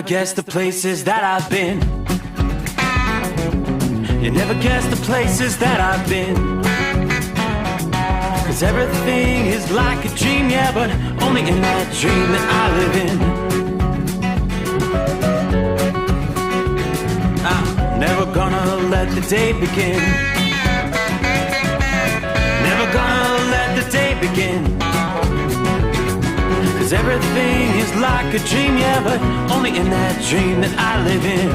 guess the places that I've been. You never guess the places that I've been. 'Cause everything is like a dream, yeah, but only in that dream that I live in. I'm never gonna let the day begin. Never gonna let the day begin. 'Cause everything is like a dream, yeah, but only in that dream that I live in.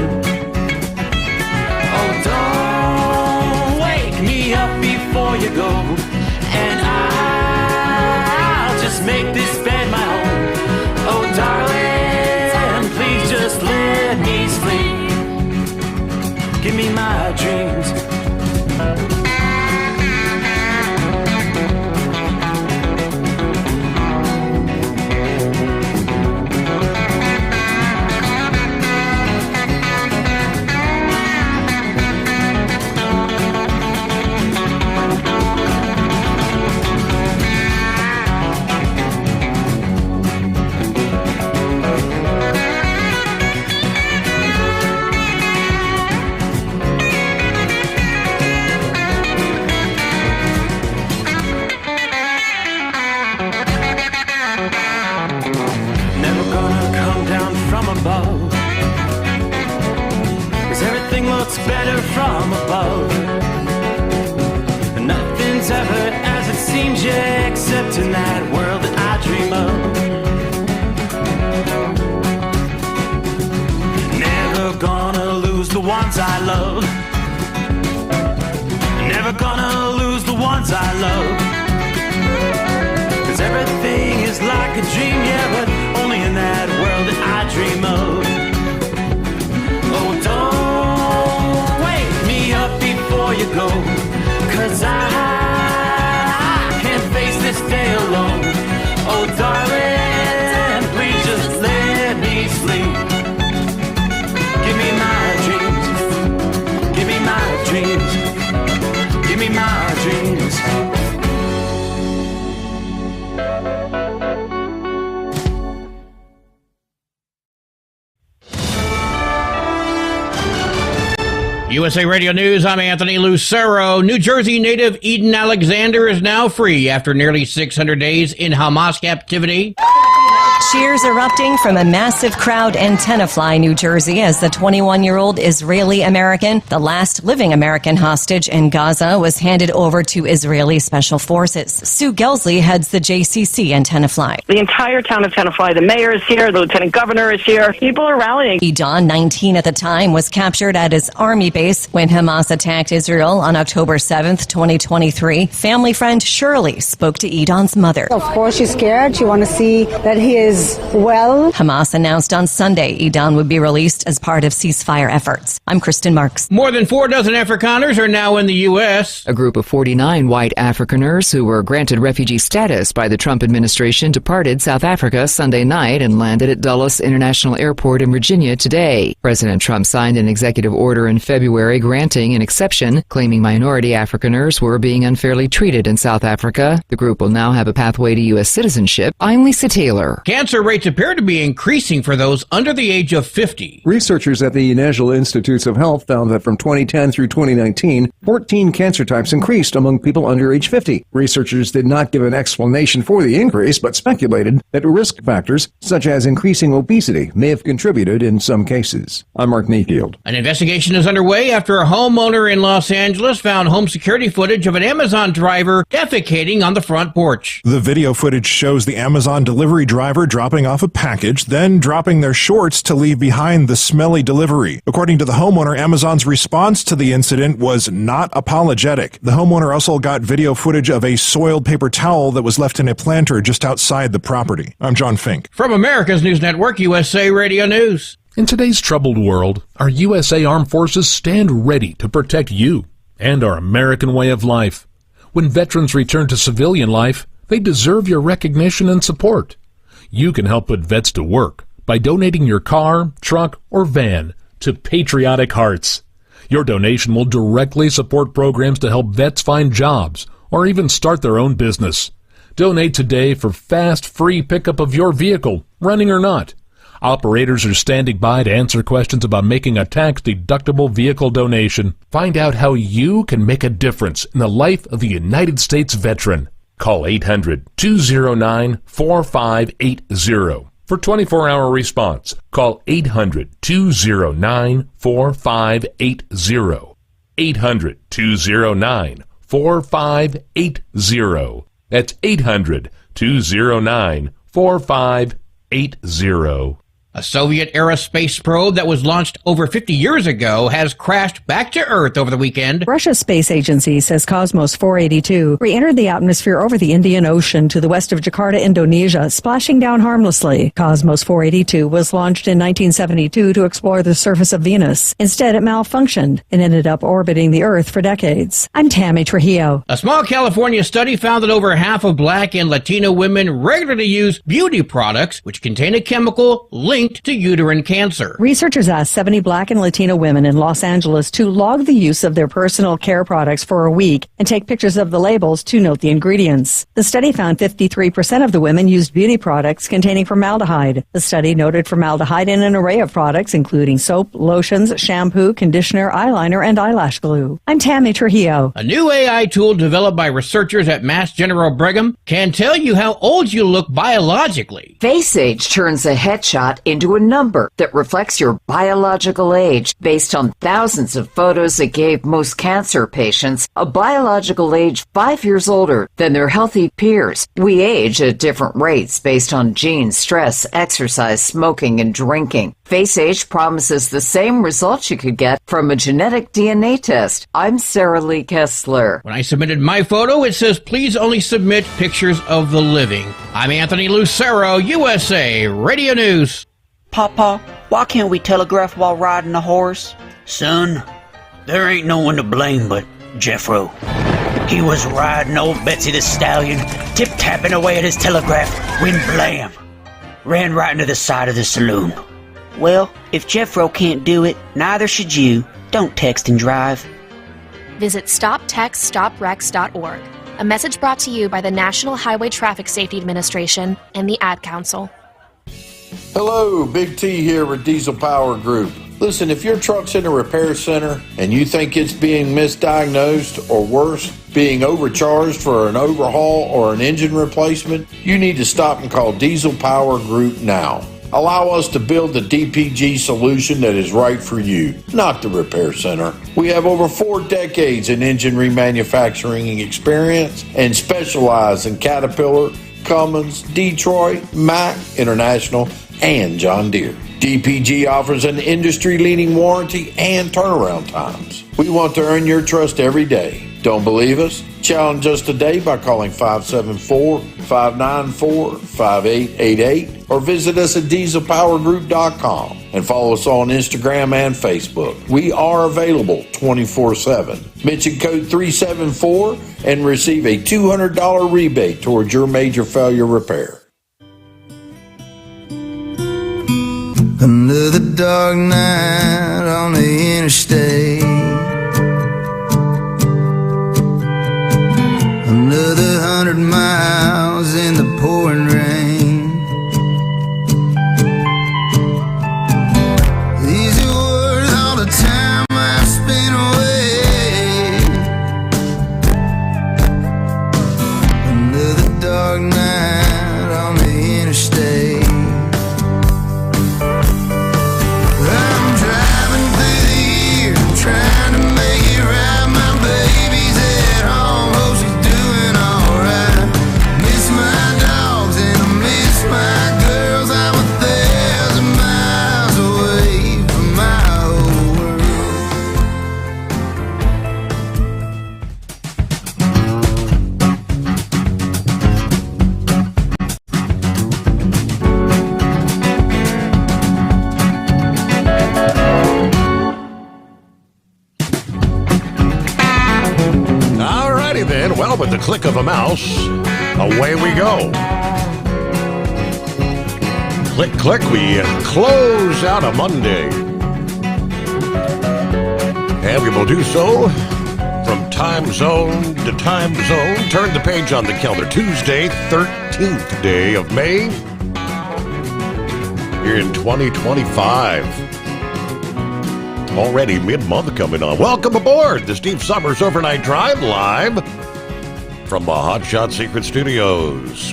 Oh, don't wake me up before you go, and I'll just make this bed my home. Oh, darling, please just let me sleep. Give me my dreams. Better from above. Nothing's ever as it seems, yeah, except in that world that I dream of. Never gonna lose the ones I love. Never gonna lose the ones I love. 'Cause everything is like a dream, yeah, but only in that world that I dream of. Oh, don't before you go, 'cause I can't face this day alone. Oh, darling, please just let me sleep. Give me my dreams. Give me my dreams. Give me my dreams. USA Radio News, I'm Anthony Lucero. New Jersey native Eden Alexander is now free after nearly 600 days in Hamas captivity. Cheers erupting from a massive crowd in Tenafly, New Jersey, as the 21-year-old Israeli-American, the last living American hostage in Gaza, was handed over to Israeli Special Forces. Sue Gelsley heads the JCC in Tenafly. The entire town of Tenafly, the mayor is here, the lieutenant governor is here. People are rallying. Edan, 19 at the time, was captured at his army base when Hamas attacked Israel on October 7th, 2023. Family friend Shirley spoke to Edan's mother. Of course, she's scared. She wants to see that he is well. Hamas announced on Sunday Edan would be released as part of ceasefire efforts. I'm Kristen Marks. More than 4 dozen Afrikaners are now in the U.S. A group of 49 white Afrikaners who were granted refugee status by the Trump administration departed South Africa Sunday night and landed at Dulles International Airport in Virginia today. President Trump signed an executive order in February granting an exception, claiming minority Afrikaners were being unfairly treated in South Africa. The group will now have a pathway to U.S. citizenship. I'm Lisa Taylor. Cancer rates appear to be increasing for those under the age of 50. Researchers at the National Institutes of Health found that from 2010 through 2019, 14 cancer types increased among people under age 50. Researchers did not give an explanation for the increase, but speculated that risk factors, such as increasing obesity, may have contributed in some cases. I'm Mark Mayfield. An investigation is underway after a homeowner in Los Angeles found home security footage of an Amazon driver defecating on the front porch. The video footage shows the Amazon delivery driver dropping off a package, then dropping their shorts to leave behind the smelly delivery. According to the homeowner, Amazon's response to the incident was not apologetic. The homeowner also got video footage of a soiled paper towel that was left in a planter just outside the property. I'm John Fink. From America's News Network, USA Radio News. In today's troubled world, our USA Armed Forces stand ready to protect you and our American way of life. When veterans return to civilian life, they deserve your recognition and support. You can help put vets to work by donating your car, truck, or van to Patriotic Hearts. Your donation will directly support programs to help vets find jobs or even start their own business. Donate today for fast, free pickup of your vehicle, running or not. Operators are standing by to answer questions about making a tax-deductible vehicle donation. Find out how you can make a difference in the life of a United States veteran. Call 800-209-4580 for 24-hour response. Call 800-209-4580. 800-209-4580. That's 800-209-4580. A Soviet-era space probe that was launched over 50 years ago has crashed back to Earth over the weekend. Russia's space agency says Cosmos 482 re-entered the atmosphere over the Indian Ocean to the west of Jakarta, Indonesia, splashing down harmlessly. Cosmos 482 was launched in 1972 to explore the surface of Venus. Instead, it malfunctioned and ended up orbiting the Earth for decades. I'm Tammy Trujillo. A small California study found that over half of Black and Latino women regularly use beauty products which contain a chemical linked to uterine cancer. Researchers asked 70 Black and Latino women in Los Angeles to log the use of their personal care products for a week and take pictures of the labels to note the ingredients. The study found 53% of the women used beauty products containing formaldehyde. The study noted formaldehyde in an array of products, including soap, lotions, shampoo, conditioner, eyeliner, and eyelash glue. I'm Tammy Trujillo. A new AI tool developed by researchers at Mass General Brigham can tell you how old you look biologically. Face age turns a headshot into a number that reflects your biological age based on thousands of photos it gave most cancer patients a biological age 5 years older than their healthy peers. We age at different rates based on genes, stress, exercise, smoking, and drinking. Face age promises the same results you could get from a genetic DNA test. I'm Sarah Lee Kessler. When I submitted my photo, it says please only submit pictures of the living. I'm Anthony Lucero, USA Radio News. Papa, why can't we telegraph while riding a horse? Son, there ain't no one to blame but Jeffro. He was riding old Betsy the Stallion, tip-tapping away at his telegraph, when blam! Ran right into the side of the saloon. Well, if Jeffro can't do it, neither should you. Don't text and drive. Visit StopTextStopWrecks.org. A message brought to you by the National Highway Traffic Safety Administration and the Ad Council. Hello, Big T here with Diesel Power Group. Listen, if your truck's in a repair center and you think it's being misdiagnosed or worse, being overcharged for an overhaul or an engine replacement, you need to stop and call Diesel Power Group now. Allow us to build the DPG solution that is right for you, not the repair center. We have over 4 decades in engine remanufacturing experience and specialize in Caterpillar, Cummins, Detroit, Mack, International, and John Deere. DPG offers an industry-leading warranty and turnaround times. We want to earn your trust every day. Don't believe us? Challenge us today by calling 574-594-5888 or visit us at dieselpowergroup.com and follow us on Instagram and Facebook. We are available 24/7. Mention code 374 and receive a $200 rebate towards your major failure repair. Another dark night on the interstate. Another 100 miles in the pouring rain. These are worth all the time I spent away. Another dark night on the interstate. Trying to make it right, my baby's at home, hope she's doing alright. Miss my dogs and I miss my girls, I'm 1,000 miles away from my old Then, well, with the click of a mouse, away we go. Click, click, we close out a Monday. And we will do so from time zone to time zone. Turn the page on the calendar. Tuesday, 13th day of May. here in 2025. Already mid-month coming on. Welcome aboard the Steve Sommers Overnight Drive live from the Hot Shot Secret Studios.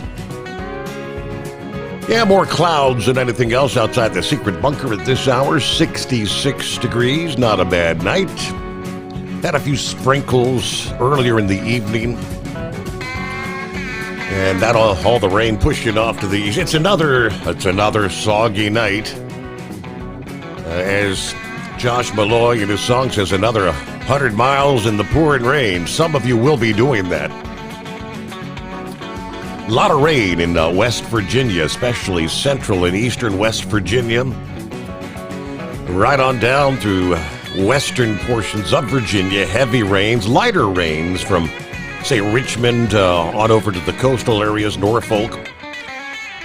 Yeah, more clouds than anything else outside the secret bunker at this hour. 66 degrees, not a bad night. Had a few sprinkles earlier in the evening. And that all the rain pushing off to the east. It's another soggy night. As Josh Malloy in his song says, another 100 miles in the pouring rain. Some of you will be doing that. A lot of rain in West Virginia, especially central and eastern West Virginia. Right on down through western portions of Virginia. Heavy rains, lighter rains from, say, Richmond on over to the coastal areas, Norfolk.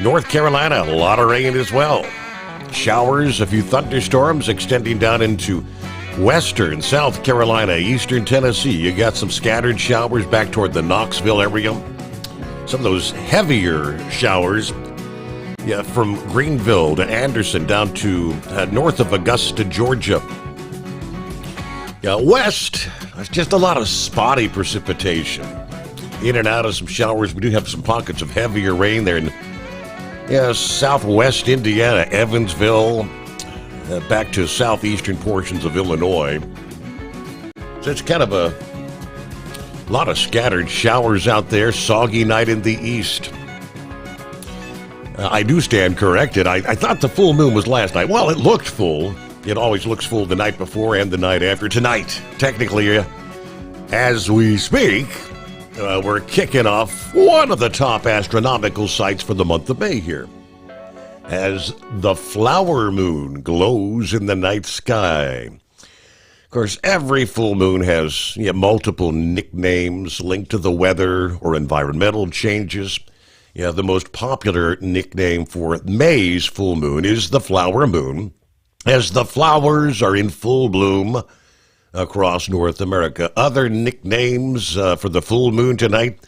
North Carolina, a lot of rain as well. Showers, a few thunderstorms extending down into western South Carolina, eastern Tennessee. You got some scattered showers back toward the Knoxville area. Some of those heavier showers from Greenville to Anderson down to north of Augusta, Georgia. West, just a lot of spotty precipitation. In and out of some showers. We do have some pockets of heavier rain there in southwest Indiana, Evansville, back to southeastern portions of Illinois. So it's kind of a lot of scattered showers out there. Soggy night in the east. I do stand corrected. I thought the full moon was last night. Well, it looked full. It always looks full the night before and the night after. Tonight, technically, as we speak, we're kicking off one of the top astronomical sights for the month of May here, as the flower moon glows in the night sky. Of course, every full moon has multiple nicknames linked to the weather or environmental changes. The most popular nickname for May's full moon is the flower moon, as the flowers are in full bloom across North America. Other nicknames for the full moon tonight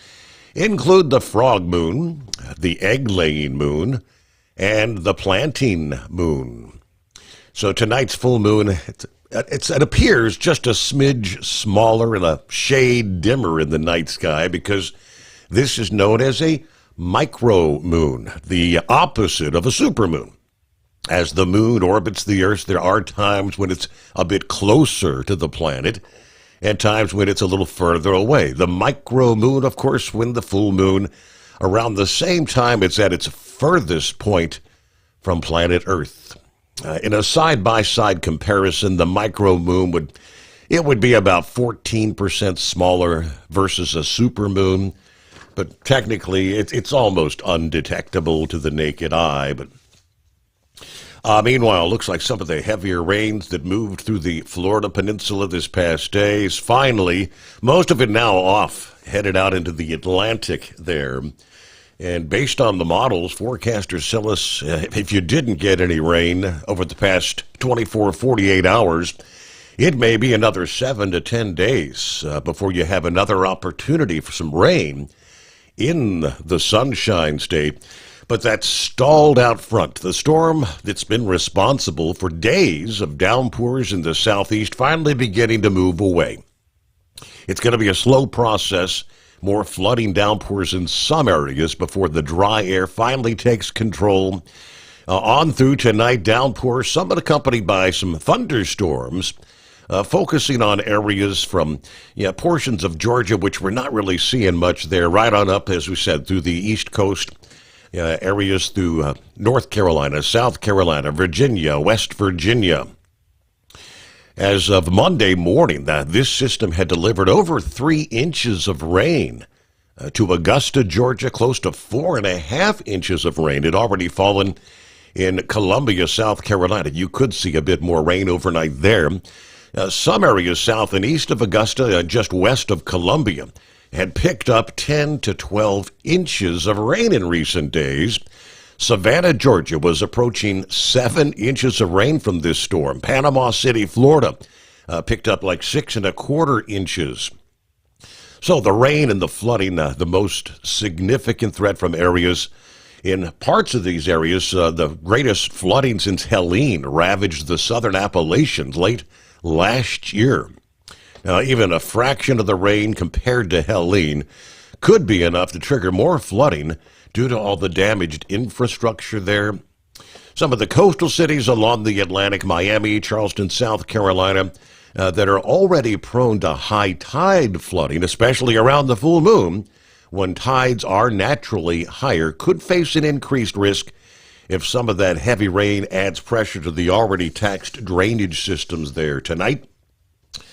include the frog moon, the egg-laying moon, and the planting moon. So tonight's full moon, it appears just a smidge smaller and a shade dimmer in the night sky because this is known as a micro moon, the opposite of a supermoon. As the moon orbits the Earth, there are times when it's a bit closer to the planet and times when it's a little further away. The micro moon, of course, when the full moon, around the same time it's at its furthest point from planet Earth. In a side-by-side comparison, the micro moon would be about 14% smaller versus a supermoon, but technically it's almost undetectable to the naked eye. But meanwhile, it looks like some of the heavier rains that moved through the Florida Peninsula this past day is finally, most of it now off, headed out into the Atlantic there. And based on the models, forecasters tell us if you didn't get any rain over the past 24, 48 hours, it may be another 7 to 10 days before you have another opportunity for some rain in the Sunshine State. But that's stalled out front. The storm that's been responsible for days of downpours in the southeast finally beginning to move away. It's going to be a slow process, more flooding downpours in some areas before the dry air finally takes control. On through tonight, downpours, some accompanied by some thunderstorms, focusing on areas from portions of Georgia, which we're not really seeing much there, right on up, as we said, through the East Coast. Areas through North Carolina, South Carolina, Virginia, West Virginia. As of Monday morning, this system had delivered over 3 inches of rain to Augusta, Georgia. Close to 4.5 inches of rain had already fallen in Columbia, South Carolina. You could see a bit more rain overnight there. Some areas south and east of Augusta, just west of Columbia, had picked up 10 to 12 inches of rain in recent days. Savannah, Georgia was approaching 7 inches of rain from this storm. Panama City, Florida picked up like 6.25 inches. So the rain and the flooding, the most significant threat from areas In parts of these areas, the greatest flooding since Helene ravaged the southern Appalachians late last year. Now, even a fraction of the rain compared to Helene could be enough to trigger more flooding due to all the damaged infrastructure there. Some of the coastal cities along the Atlantic, Miami, Charleston, South Carolina, that are already prone to high tide flooding, especially around the full moon, when tides are naturally higher, could face an increased risk if some of that heavy rain adds pressure to the already taxed drainage systems there tonight.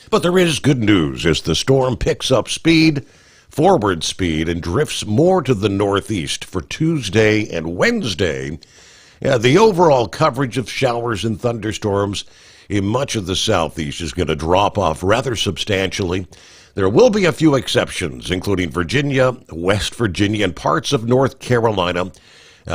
But there is good news as the storm picks up forward speed, and drifts more to the northeast for Tuesday and Wednesday. The overall coverage of showers and thunderstorms in much of the southeast is going to drop off rather substantially. There will be a few exceptions, including Virginia, West Virginia, and parts of North Carolina.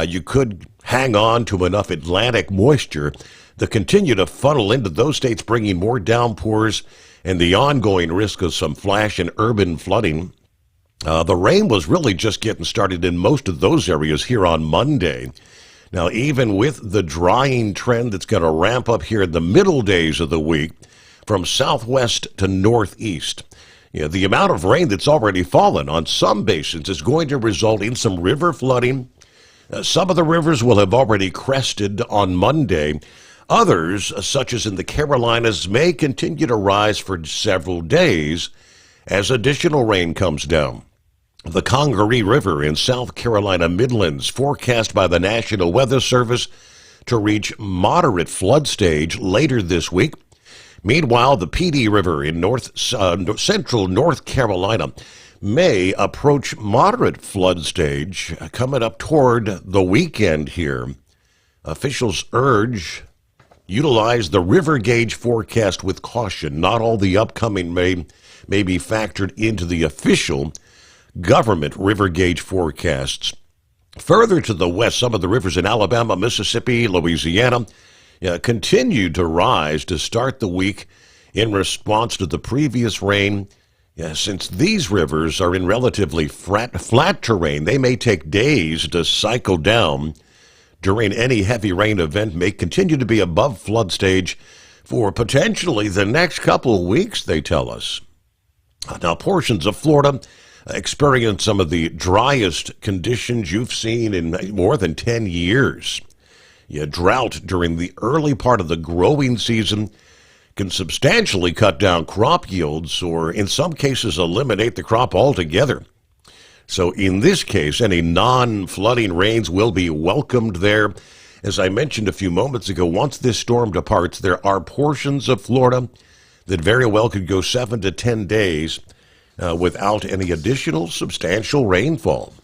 You could hang on to enough Atlantic moisture to continue to funnel into those states, bringing more downpours and the ongoing risk of some flash and urban flooding. The rain was really just getting started in most of those areas here on Monday. Now, even with the drying trend that's going to ramp up here in the middle days of the week from southwest to northeast, the amount of rain that's already fallen on some basins is going to result in some river flooding. Some of the rivers will have already crested on Monday. Others, such as in the Carolinas, may continue to rise for several days as additional rain comes down. The Congaree River in South Carolina Midlands, forecast by the National Weather Service to reach moderate flood stage later this week. Meanwhile, the Petey River in central North Carolina may approach moderate flood stage coming up toward the weekend here. Officials utilize the river gauge forecast with caution. Not all the upcoming may be factored into the official government river gauge forecasts. Further to the west, some of the rivers in Alabama, Mississippi, Louisiana continued to rise to start the week in response to the previous rain. Since these rivers are in relatively flat terrain, they may take days to cycle down during any heavy rain event, may continue to be above flood stage for potentially the next couple of weeks, they tell us. Now, portions of Florida experience some of the driest conditions you've seen in more than 10 years. Drought during the early part of the growing season can substantially cut down crop yields or in some cases eliminate the crop altogether. So in this case, any non-flooding rains will be welcomed there. As I mentioned a few moments ago, once this storm departs, there are portions of Florida that very well could go 7 to 10 days without any additional substantial rainfall.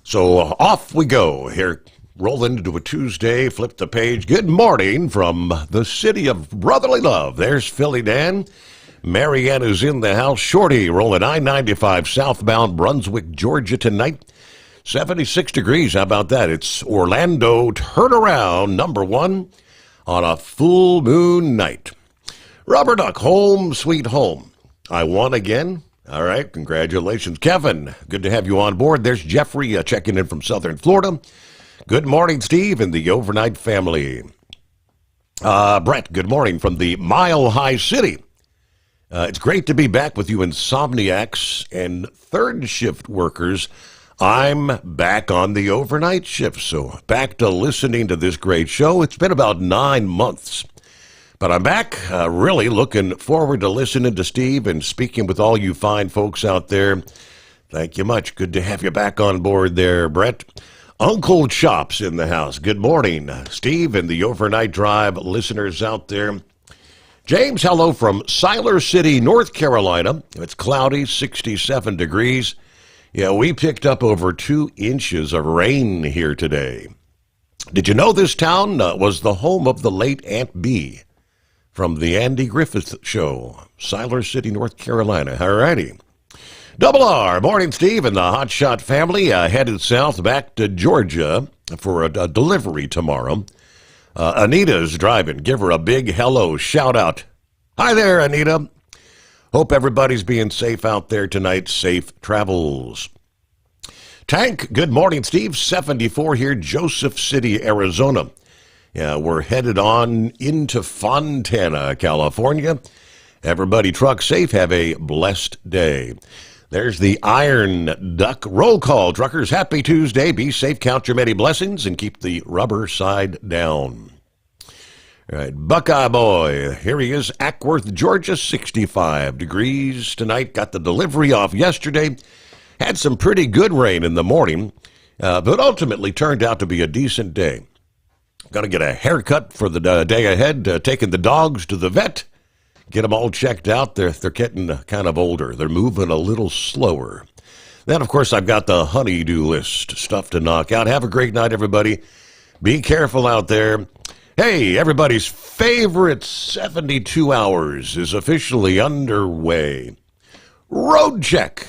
So off we go here, rolling into a Tuesday, flip the page. Good morning from the city of brotherly love. There's Philly Dan. Marianne is in the house. Shorty rolling I-95 southbound Brunswick, Georgia tonight. 76 degrees. How about that? It's Orlando turnaround #1 on a full moon night. Rubber Duck, home sweet home. I won again. All right, congratulations. Kevin, good to have you on board. There's Jeffrey checking in from Southern Florida. Good morning, Steve and the overnight family. Brett, good morning from the Mile High City. It's great to be back with you insomniacs and third shift workers. I'm back on the overnight shift, so back to listening to this great show. It's been about 9 months. But I'm back, really looking forward to listening to Steve and speaking with all you fine folks out there. Thank you much. Good to have you back on board there, Brett. Uncle Chop's in the house. Good morning, Steve and the Overnight Drive listeners out there. James, hello from Siler City, North Carolina. It's cloudy, 67 degrees. Yeah, we picked up over 2 inches of rain here today. Did you know this town was the home of the late Aunt Bee from the Andy Griffith Show? Siler City, North Carolina. All righty. Double R, morning, Steve, and the Hot Shot family headed south back to Georgia for a delivery tomorrow. Anita's driving. Give her a big hello shout out. Hi there, Anita. Hope everybody's being safe out there tonight. Safe travels. Tank, good morning, Steve. 74 here, Joseph City, Arizona. Yeah, we're headed on into Fontana, California. Everybody truck safe. Have a blessed day. There's the Iron Duck roll call. Truckers, happy Tuesday. Be safe, count your many blessings, and keep the rubber side down. All right, Buckeye Boy. Here he is, Ackworth, Georgia, 65 degrees tonight. Got the delivery off yesterday. Had some pretty good rain in the morning, but ultimately turned out to be a decent day. Going to get a haircut for the day ahead, taking the dogs to the vet. Get them all checked out. They're getting kind of older. They're moving a little slower. Then, of course, I've got the honey-do list, stuff to knock out. Have a great night, everybody. Be careful out there. Hey, everybody's favorite 72 hours is officially underway. Road Check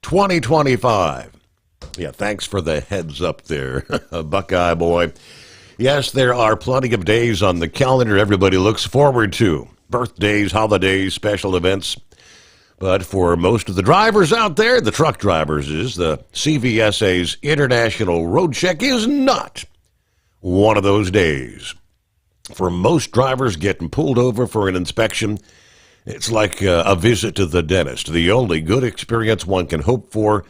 2025. Yeah, thanks for the heads up there, Buckeye Boy. Yes, there are plenty of days on the calendar everybody looks forward to. Birthdays, holidays, special events. But for most of the drivers out there, the truck drivers, the CVSA's International Road Check is not one of those days. For most drivers getting pulled over for an inspection, it's like a visit to the dentist. The only good experience one can hope for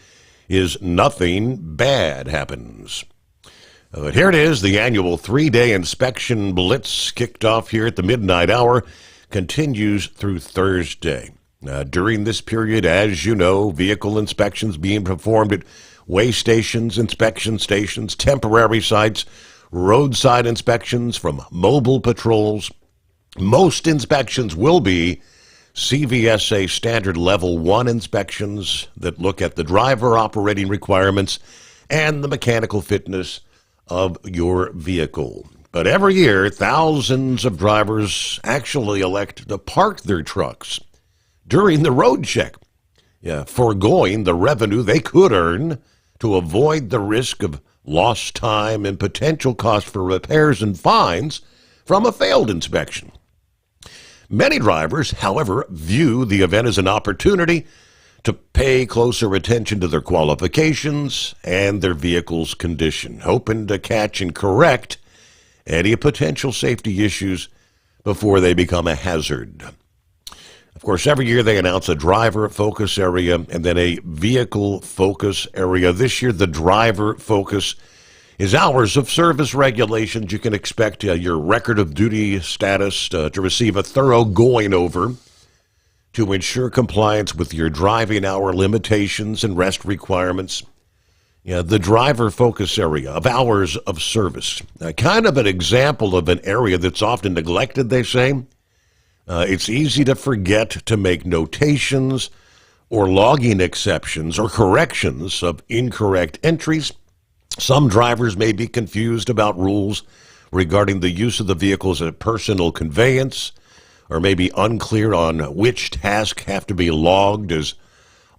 is nothing bad happens. But here it is, the annual 3-day inspection blitz kicked off here at the midnight hour, continues through Thursday. During this period, as you know, vehicle inspections being performed at weigh stations, inspection stations, temporary sites, roadside inspections from mobile patrols. Most inspections will be CVSA Standard Level 1 inspections that look at the driver operating requirements and the mechanical fitness of your vehicle. But every year, thousands of drivers actually elect to park their trucks during the road check, foregoing the revenue they could earn to avoid the risk of lost time and potential cost for repairs and fines from a failed inspection. Many drivers, however, view the event as an opportunity to pay closer attention to their qualifications and their vehicle's condition, hoping to catch and correct any potential safety issues before they become a hazard. Of course, every year they announce a driver focus area and then a vehicle focus area. This year, the driver focus is hours of service regulations. You can expect your record of duty status to receive a thorough going over to ensure compliance with your driving hour limitations and rest requirements. The driver focus area of hours of service. Kind of an example of an area that's often neglected, they say. It's easy to forget to make notations or logging exceptions or corrections of incorrect entries. Some drivers may be confused about rules regarding the use of the vehicle as a personal conveyance, or may be unclear on which tasks have to be logged as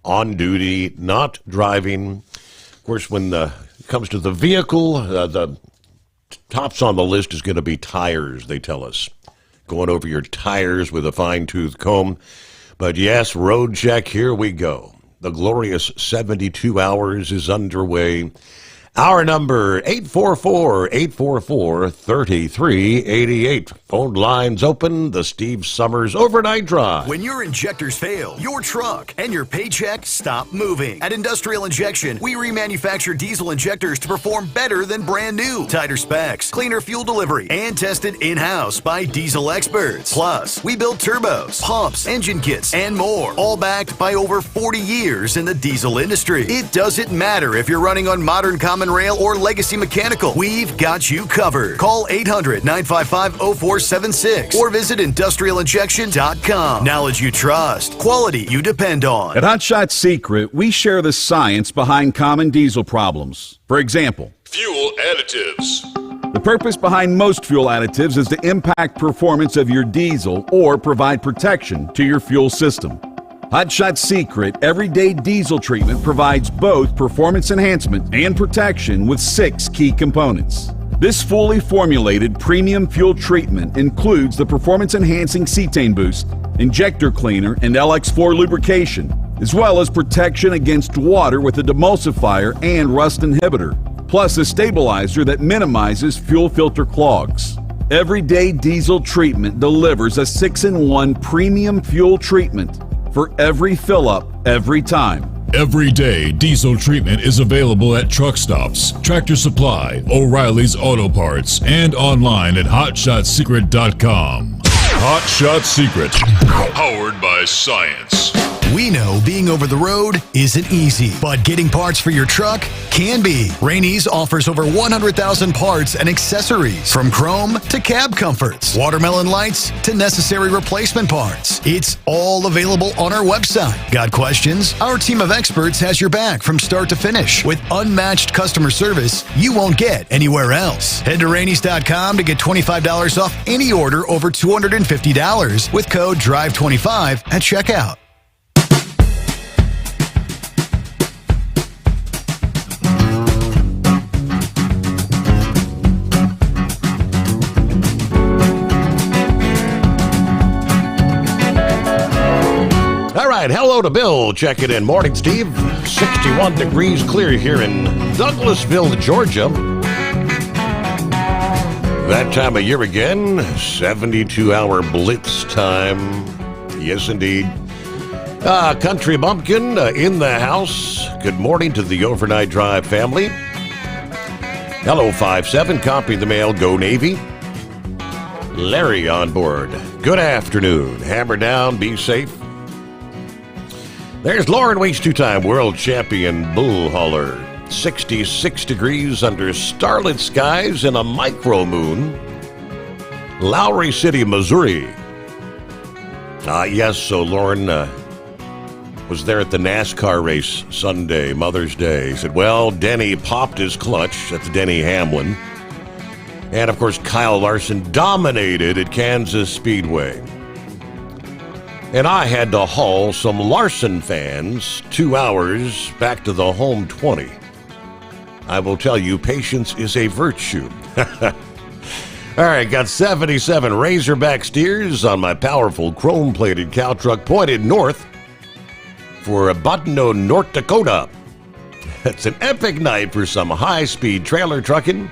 on duty, not driving. Of course, when it comes to the vehicle, the tops on the list is going to be tires, they tell us. Going over your tires with a fine-tooth comb. But yes, road check, here we go. The glorious 72 hours is underway. Our number, 844-844-3388. Phone lines open, the Steve Sommers Overnight Drive. When your injectors fail, your truck and your paycheck stop moving. At Industrial Injection, we remanufacture diesel injectors to perform better than brand new. Tighter specs, cleaner fuel delivery, and tested in-house by diesel experts. Plus, we build turbos, pumps, engine kits, and more, all backed by over 40 years in the diesel industry. It doesn't matter if you're running on modern common rail or legacy mechanical. We've got you covered. Call 800-955-0476 or visit industrialinjection.com. Knowledge you trust. Quality you depend on. At Hot Shot Secret, we share the science behind common diesel problems. For example, fuel additives. The purpose behind most fuel additives is to impact performance of your diesel or provide protection to your fuel system. Hot Shot Secret Everyday Diesel Treatment provides both performance enhancement and protection with 6 key components. This fully formulated premium fuel treatment includes the performance-enhancing cetane boost, injector cleaner, and LX4 lubrication, as well as protection against water with a demulsifier and rust inhibitor, plus a stabilizer that minimizes fuel filter clogs. Everyday Diesel treatment delivers a 6-in-1 premium fuel treatment for every fill-up, every time. Everyday Diesel treatment is available at truck stops, Tractor Supply, O'Reilly's Auto Parts, and online at HotShotSecret.com. Hot Shot Secret, powered by science. We know being over the road isn't easy, but getting parts for your truck can be. Rainey's offers over 100,000 parts and accessories, from chrome to cab comforts, watermelon lights to necessary replacement parts. It's all available on our website. Got questions? Our team of experts has your back from start to finish with unmatched customer service you won't get anywhere else. Head to Rainey's.com to get $25 off any order over $250 with code DRIVE25 at checkout. All right, hello to Bill. Checking in. Morning, Steve. 61 degrees clear here in Douglasville, Georgia. That time of year again, 72-hour blitz time. Yes, indeed. Country Bumpkin in the house. Good morning to the Overnight Drive family. Hello, 5-7. Copy the mail. Go Navy. Larry on board. Good afternoon. Hammer down. Be safe. There's Lauren Weeks, two-time world champion bull hauler. 66 degrees under starlit skies and a micro moon. Lowry City, Missouri. Yes, so Lauren was there at the NASCAR race Sunday, Mother's Day. He said, well, Denny popped his clutch. That's Denny Hamlin. And, of course, Kyle Larson dominated at Kansas Speedway. And I had to haul some Larson fans 2 hours back to the home 20. I will tell you, patience is a virtue. All right, got 77 Razorback steers on my powerful chrome-plated cow truck pointed north for Butno, North Dakota. It's an epic night for some high-speed trailer trucking.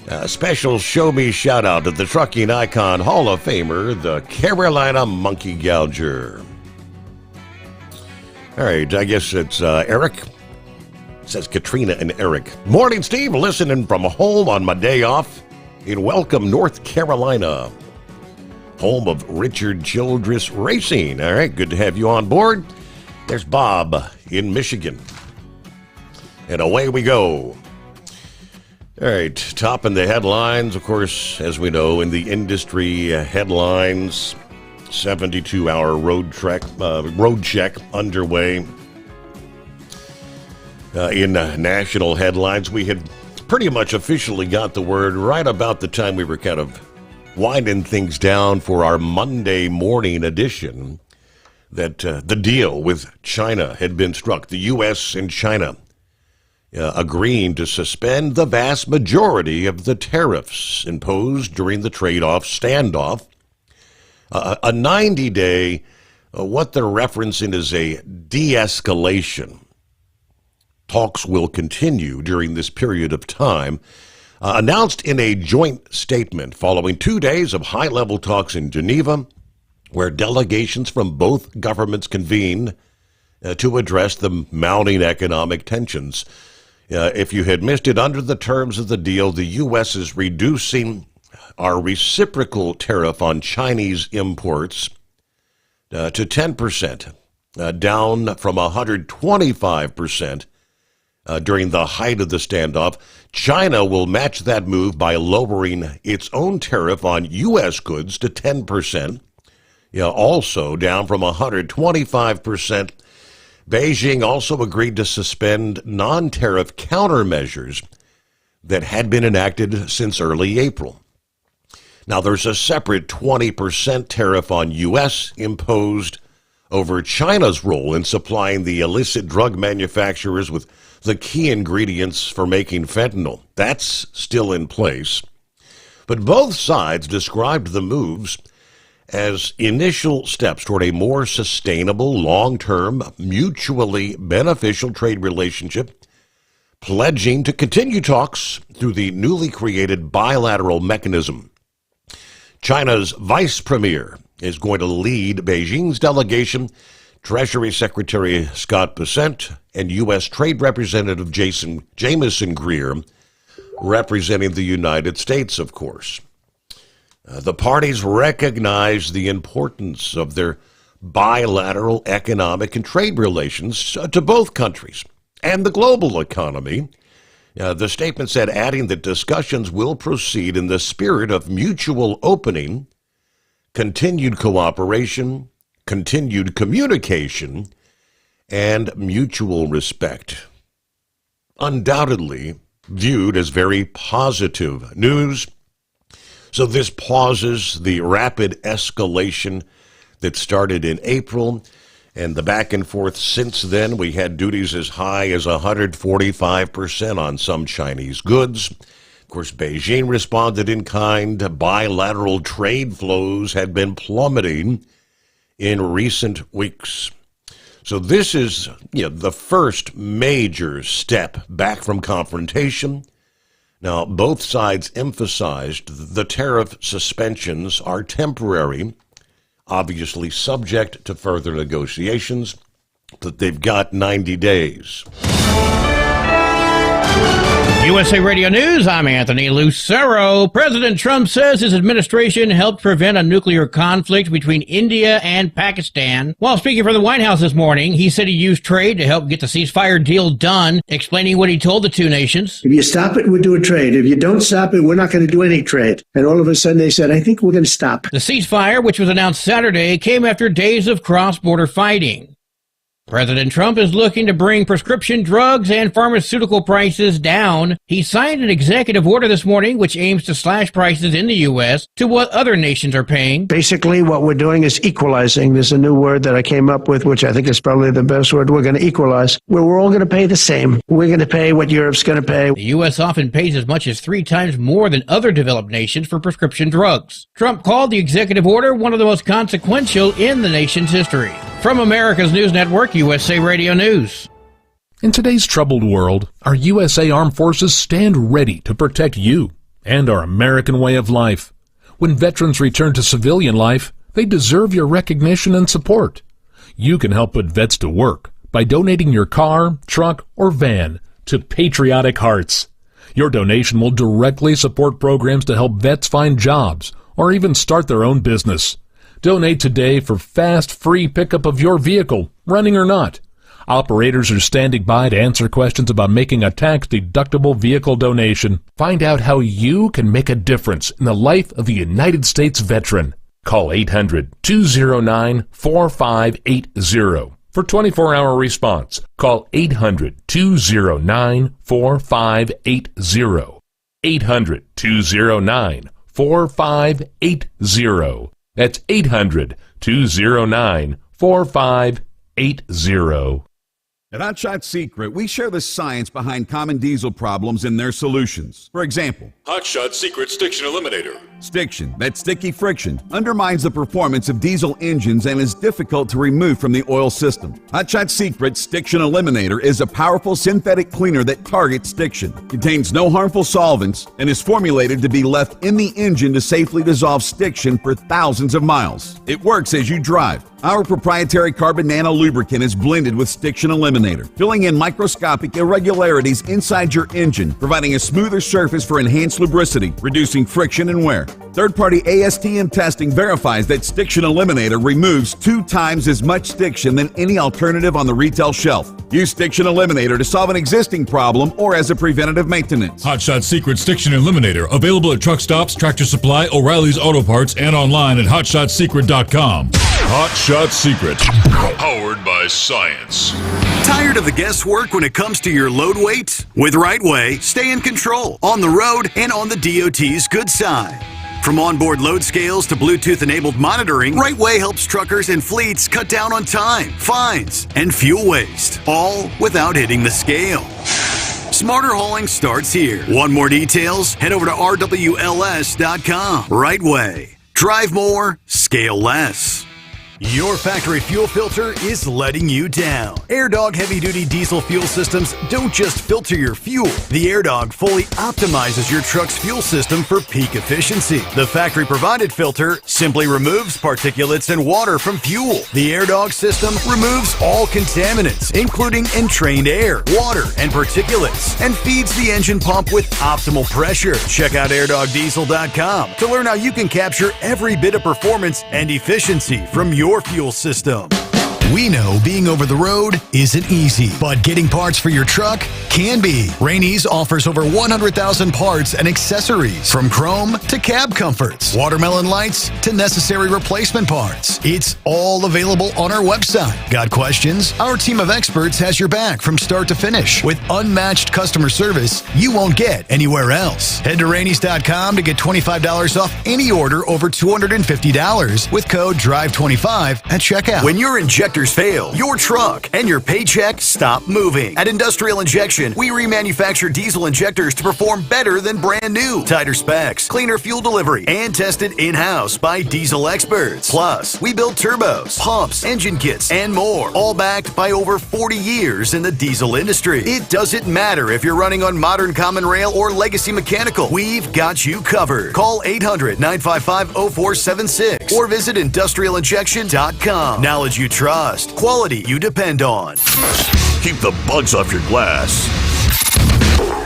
A special show-me shout-out to the trucking icon Hall of Famer, the Carolina Monkey Gouger. All right, I guess it's Eric. It says Katrina and Eric. Morning, Steve. Listening from home on my day off in Welcome, North Carolina. Home of Richard Childress Racing. All right, good to have you on board. There's Bob in Michigan. And away we go. All right, topping the headlines, of course, as we know, in the industry headlines, 72-hour road check underway. In national headlines, we had pretty much officially got the word right about the time we were kind of winding things down for our Monday morning edition that the deal with China had been struck. The U.S. and China agreeing to suspend the vast majority of the tariffs imposed during the trade-off standoff. A 90-day, what they're referencing is a de-escalation. Talks will continue during this period of time, announced in a joint statement following 2 days of high-level talks in Geneva, where delegations from both governments convened to address the mounting economic tensions. If you had missed it, under the terms of the deal, the U.S. is reducing our reciprocal tariff on Chinese imports to 10%, down from 125% during the height of the standoff. China will match that move by lowering its own tariff on U.S. goods to 10%, also down from 125%. Beijing also agreed to suspend non-tariff countermeasures that had been enacted since early April. Now, there's a separate 20% tariff on U.S. imposed over China's role in supplying the illicit drug manufacturers with the key ingredients for making fentanyl. That's still in place. But both sides described the moves as initial steps toward a more sustainable, long-term, mutually beneficial trade relationship, pledging to continue talks through the newly created bilateral mechanism. China's vice premier is going to lead Beijing's delegation. Treasury Secretary Scott Bessent and U.S. Trade Representative Jamieson Greer representing the United States, of course. The parties recognize the importance of their bilateral economic and trade relations to both countries and the global economy. The statement said, adding that discussions will proceed in the spirit of mutual opening, continued cooperation, continued communication, and mutual respect. Undoubtedly viewed as very positive news. So this pauses the rapid escalation that started in April, and the back and forth since then. We had duties as high as 145% on some Chinese goods. Of course, Beijing responded in kind. Bilateral trade flows had been plummeting in recent weeks. So this is the first major step back from confrontation. Now, both sides emphasized the tariff suspensions are temporary, obviously subject to further negotiations, but they've got 90 days. USA Radio News, I'm Anthony Lucero. President Trump says his administration helped prevent a nuclear conflict between India and Pakistan. While speaking from the White House this morning, he said he used trade to help get the ceasefire deal done, explaining what he told the two nations. If you stop it, we'll do a trade. If you don't stop it, we're not going to do any trade. And all of a sudden they said, I think we're going to stop. The ceasefire, which was announced Saturday, came after days of cross-border fighting. President Trump is looking to bring prescription drugs and pharmaceutical prices down. He signed an executive order this morning which aims to slash prices in the U.S. to what other nations are paying. Basically, what we're doing is equalizing. There's a new word that I came up with, which I think is probably the best word. We're going to equalize, where we're all going to pay the same. We're going to pay what Europe's going to pay. The U.S. often pays as much as 3 times more than other developed nations for prescription drugs. Trump called the executive order one of the most consequential in the nation's history. From America's News Network, USA Radio News. In today's troubled world, our USA Armed Forces stand ready to protect you and our American way of life. When veterans return to civilian life, they deserve your recognition and support. You can help put vets to work by donating your car, truck, or van to Patriotic Hearts. Your donation will directly support programs to help vets find jobs or even start their own business. Donate today for fast, free pickup of your vehicle, running or not. Operators are standing by to answer questions about making a tax-deductible vehicle donation. Find out how you can make a difference in the life of a United States veteran. Call 800-209-4580 for 24-hour response. Call 800-209-4580. 800-209-4580. That's 800-209-4580. At Hotshot Secret, we share the science behind common diesel problems and their solutions. For example, Hotshot Secret Stiction Eliminator. Stiction, that sticky friction, undermines the performance of diesel engines and is difficult to remove from the oil system. Hotshot Secret Stiction Eliminator is a powerful synthetic cleaner that targets stiction, contains no harmful solvents, and is formulated to be left in the engine to safely dissolve stiction for thousands of miles. It works as you drive. Our proprietary carbon nano lubricant is blended with Stiction Eliminator, filling in microscopic irregularities inside your engine, providing a smoother surface for enhanced lubricity, reducing friction and wear. Third-party ASTM testing verifies that Stiction Eliminator removes 2 times as much stiction than any alternative on the retail shelf. Use Stiction Eliminator to solve an existing problem or as a preventative maintenance. Hotshot Secret Stiction Eliminator. Available at truck stops, Tractor Supply, O'Reilly's Auto Parts, and online at hotshotsecret.com. Hotshot Secret. Powered by science. Tired of the guesswork when it comes to your load weight? With Rightway, stay in control on the road and on the DOT's good side. From onboard load scales to Bluetooth-enabled monitoring, Rightway helps truckers and fleets cut down on time, fines, and fuel waste, all without hitting the scale. Smarter hauling starts here. Want more details? Head over to rwls.com. Rightway. Drive more, scale less. Your factory fuel filter is letting you down. AirDog heavy-duty diesel fuel systems don't just filter your fuel. The AirDog fully optimizes your truck's fuel system for peak efficiency. The factory-provided filter simply removes particulates and water from fuel. The AirDog system removes all contaminants, including entrained air, water, and particulates, and feeds the engine pump with optimal pressure. Check out airdogdiesel.com to learn how you can capture every bit of performance and efficiency from your fuel system. We know being over the road isn't easy, but getting parts for your truck can be. Rainey's offers over 100,000 parts and accessories, from chrome to cab comforts, watermelon lights to necessary replacement parts. It's all available on our website. Got questions? Our team of experts has your back from start to finish with unmatched customer service you won't get anywhere else. Head to Rainey's.com to get $25 off any order over $250 with code DRIVE25 at checkout. When your injectors fail, your truck and your paycheck stop moving. At Industrial Injection, we remanufacture diesel injectors to perform better than brand new. Tighter specs, cleaner fuel delivery, and tested in-house by diesel experts. Plus, we build turbos, pumps, engine kits, and more, all backed by over 40 years in the diesel industry. It doesn't matter if you're running on modern common rail or legacy mechanical. We've got you covered. Call 800-955-0476 or visit industrialinjection.com. Knowledge you trust. Quality you depend on. Keep the bugs off your glass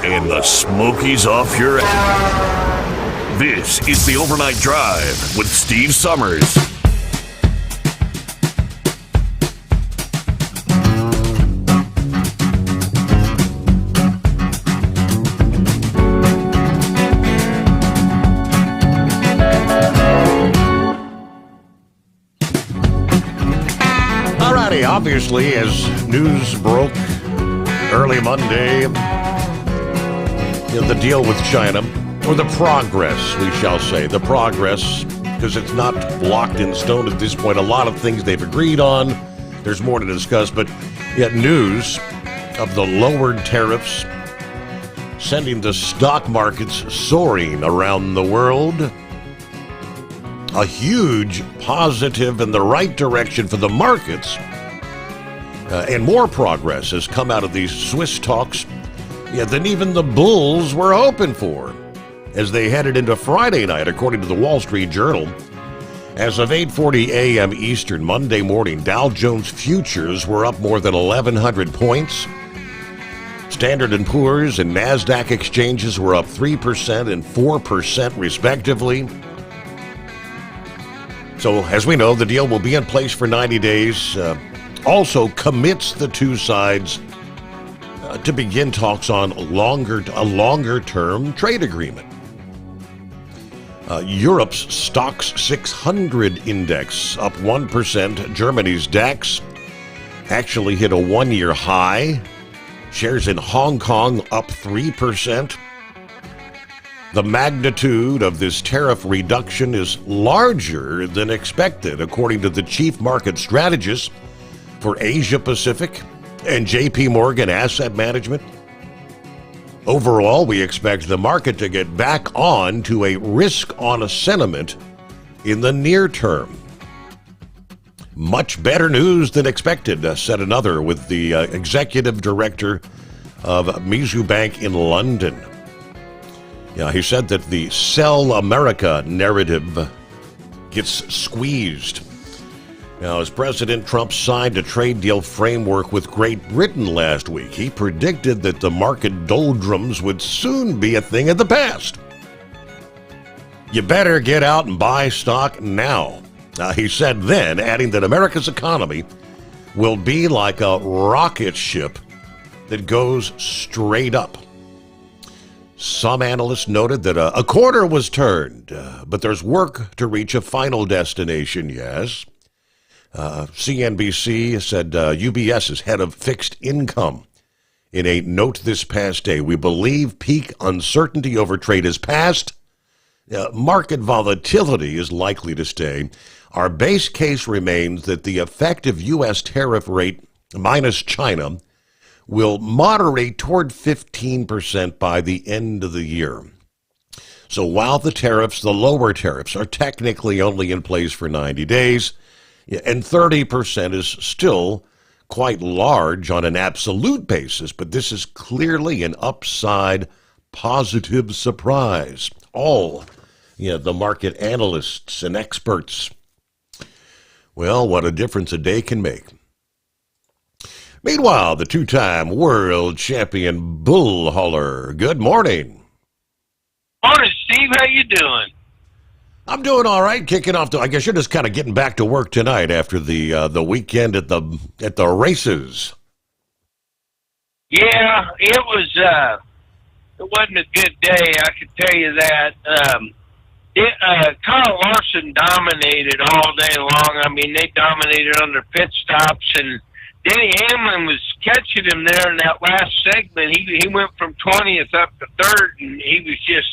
and the smokies off your ass. This is the Overnight Drive with Steve Sommers. Obviously, as news broke early Monday, the deal with China, or the progress, we shall say, the progress, because it's not locked in stone at this point. A lot of things they've agreed on. There's more to discuss, but yet news of the lowered tariffs sending the stock markets soaring around the world. A huge positive in the right direction for the markets. And more progress has come out of these Swiss talks than even the bulls were hoping for as they headed into Friday night, according to the Wall Street Journal. As of 8:40 a.m. Eastern Monday morning, Dow Jones futures were up more than 1,100 points. Standard & Poor's and NASDAQ exchanges were up 3% and 4% respectively. So, as we know, the deal will be in place for 90 days. Also commits the two sides to begin talks on a longer-term trade agreement. Europe's Stoxx 600 index up 1%. Germany's DAX actually hit a one-year high. Shares in Hong Kong up 3%. The magnitude of this tariff reduction is larger than expected, according to the chief market strategist for Asia Pacific and JP Morgan Asset Management. Overall, we expect the market to get back on to a risk-on sentiment in the near term. Much better news than expected, said another with the executive director of Mizu Bank in London. Yeah, he said that the Sell America narrative gets squeezed. Now, as President Trump signed a trade deal framework with Great Britain last week, he predicted that the market doldrums would soon be a thing of the past. You better get out and buy stock now, he said then, adding that America's economy will be like a rocket ship that goes straight up. Some analysts noted that a corner was turned, but there's work to reach a final destination, yes. CNBC said UBS's head of fixed income in a note this past day, we believe peak uncertainty over trade is past. Market volatility is likely to stay. Our base case remains that the effective U.S. tariff rate minus China will moderate toward 15% by the end of the year. So while the lower tariffs are technically only in place for 90 days, and 30% is still quite large on an absolute basis, but this is clearly an upside positive surprise. All the market analysts and experts. Well, what a difference a day can make. Meanwhile, the two-time world champion bull hauler. Good morning. Morning, Steve. How you doing? I'm doing all right. Kicking off. I guess you're just kind of getting back to work tonight after the weekend at the races. Yeah, it wasn't a good day. I can tell you that. Kyle Larson dominated all day long. I mean, they dominated on their pit stops, and Denny Hamlin was catching him there in that last segment. He went from 20th up to 3rd, and he was just,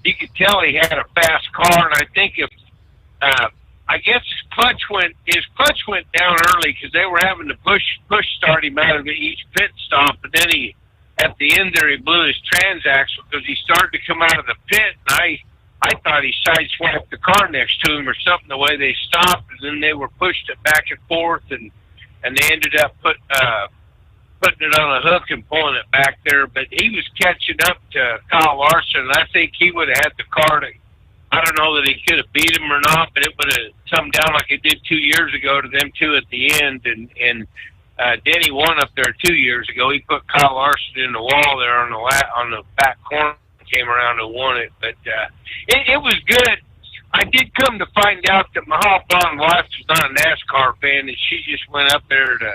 you could tell he had a fast car. And I think I guess his clutch went down early because they were having to push start him out of each pit stop, and then at the end there he blew his transaxle because he started to come out of the pit, and I thought he sideswiped the car next to him or something, the way they stopped, and then they were pushed it back and forth, and they ended up putting it on a hook and pulling it back there. But he was catching up to Kyle Larson, and I think he would have had the car to, I don't know that he could have beat him or not, but it would have come down like it did 2 years ago to them two at the end. And Denny won up there 2 years ago. He put Kyle Larson in the wall there on the back corner, came around and won it. But it was good. I did come to find out that my blonde wife was not a NASCAR fan, and she just went up there to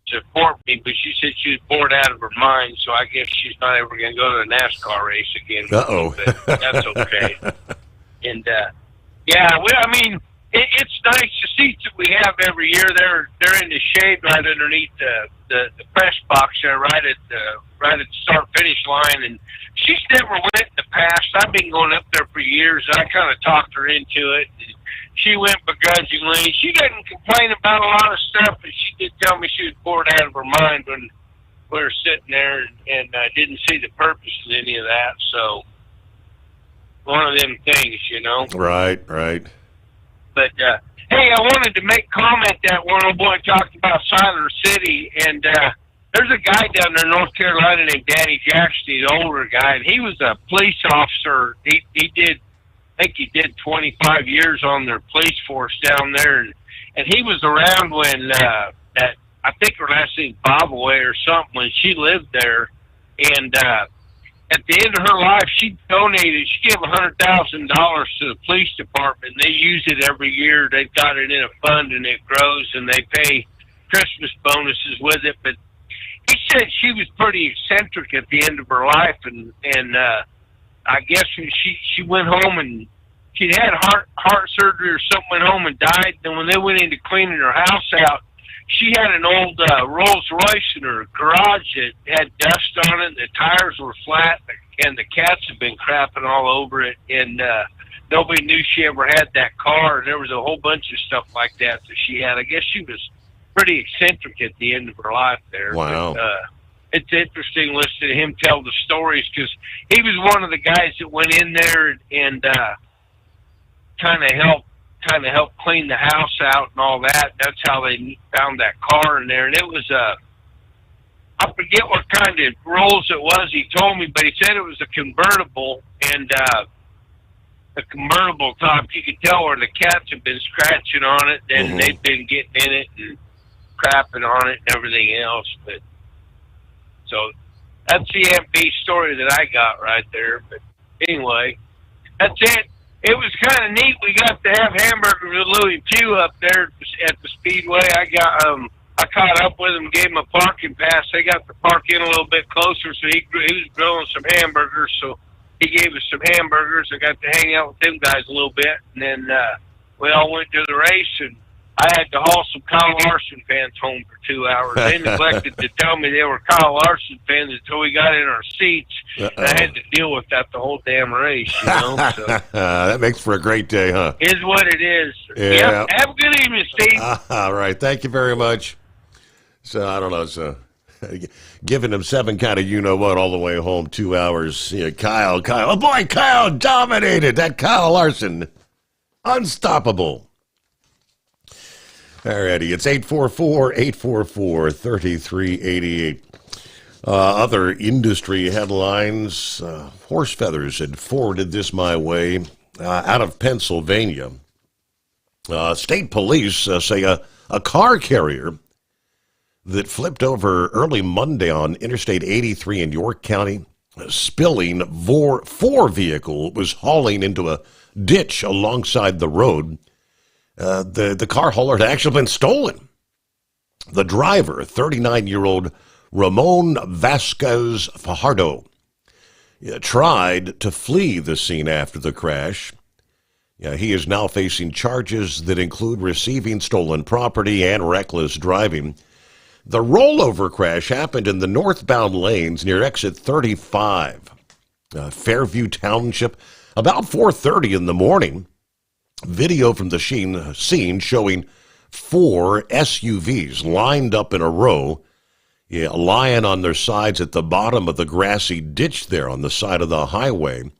support me, but she said she was bored out of her mind, so I guess she's not ever going to go to a NASCAR race again. Uh-oh. But that's okay. And, yeah, well, I mean, it's nice. The seats that we have every year, they're in the shade right underneath the press box there, right at the start-finish line, and she's never went in the past. I've been going up there for years, and I kind of talked her into it. And she went begrudgingly. She didn't complain about a lot of stuff, but she did tell me she was bored out of her mind when we were sitting there and didn't see the purpose in any of that. So, one of them things, Right. But, hey, I wanted to make comment that one old boy talked about Siler City, and there's a guy down there in North Carolina named Danny Jackson, an older guy, and he was a police officer. He did 25 years on their police force down there, and he was around when that, I think her last name Bobaway or something, when she lived there, and at the end of her life, she gave $100,000 to the police department. They use it every year. They've got it in a fund, and it grows, and they pay Christmas bonuses with it. But he said she was pretty eccentric at the end of her life, and I guess when she went home and she'd had heart surgery or something, went home and died. And when they went into cleaning her house out, she had an old Rolls Royce in her garage that had dust on it, and the tires were flat, and the cats had been crapping all over it, and nobody knew she ever had that car, and there was a whole bunch of stuff like that she had. I guess she was pretty eccentric at the end of her life there. Wow. But, it's interesting listening to him tell the stories, because he was one of the guys that went in there and kind of helped clean the house out and all that. That's how they found that car in there. And it was I forget what kind of Rolls it was, he told me, but he said it was a convertible, and the convertible top, you could tell where the cats had been scratching on it, and they'd been getting in it and crapping on it and everything else. But so that's the MP story that I got right there. But anyway, that's it. It was kind of neat. We got to have hamburgers with Louis Pugh up there at the Speedway. I caught up with him, gave him a parking pass. They got to park in a little bit closer, so he was grilling some hamburgers. So he gave us some hamburgers. I got to hang out with them guys a little bit, and then we all went to the race, and I had to haul some Kyle Larson fans home for 2 hours. They neglected to tell me they were Kyle Larson fans until we got in our seats. And I had to deal with that the whole damn race, So, that makes for a great day, huh? Is what it is. Yeah. Yep. Have a good evening, Steve. All right. Thank you very much. So, I don't know. So, giving him seven kind of you-know-what all the way home, 2 hours. Kyle. Oh, boy, Kyle dominated. That Kyle Larson. Unstoppable. Alrighty, it's 844-844-3388. Other industry headlines. Horse Feathers had forwarded this my way. Out of Pennsylvania. State police say a car carrier that flipped over early Monday on Interstate 83 in York County, spilling four vehicle was hauling into a ditch alongside the road. The car hauler had actually been stolen. The driver, 39-year-old Ramon Vasquez Fajardo, tried to flee the scene after the crash. He is now facing charges that include receiving stolen property and reckless driving. The rollover crash happened in the northbound lanes near exit 35, Fairview Township, about 4:30 in the morning. Video from the scene showing 4 SUVs lined up in a row, lying on their sides at the bottom of the grassy ditch there on the side of the highway.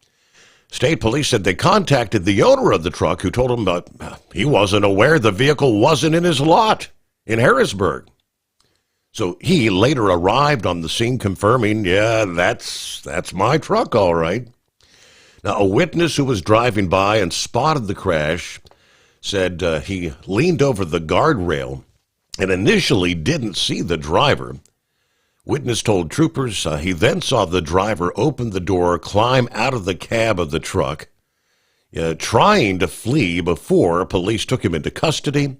State police said they contacted the owner of the truck, who told them he wasn't aware the vehicle wasn't in his lot in Harrisburg. So he later arrived on the scene confirming, that's my truck, all right. Now, a witness who was driving by and spotted the crash said he leaned over the guardrail and initially didn't see the driver. Witness told troopers he then saw the driver open the door, climb out of the cab of the truck, trying to flee before police took him into custody.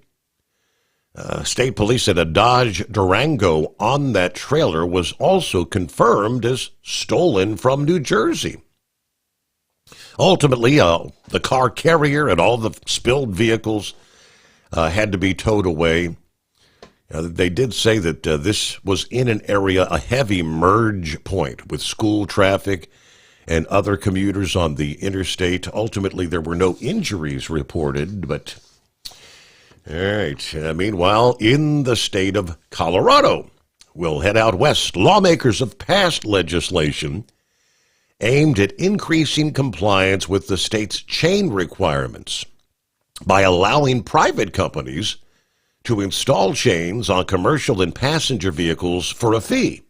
State police said a Dodge Durango on that trailer was also confirmed as stolen from New Jersey. Ultimately, the car carrier and all the spilled vehicles had to be towed away. They did say that this was in an area, a heavy merge point with school traffic and other commuters on the interstate. Ultimately, there were no injuries reported, but all right. Meanwhile, in the state of Colorado, we'll head out west. Lawmakers have passed legislation aimed at increasing compliance with the state's chain requirements by allowing private companies to install chains on commercial and passenger vehicles for a fee.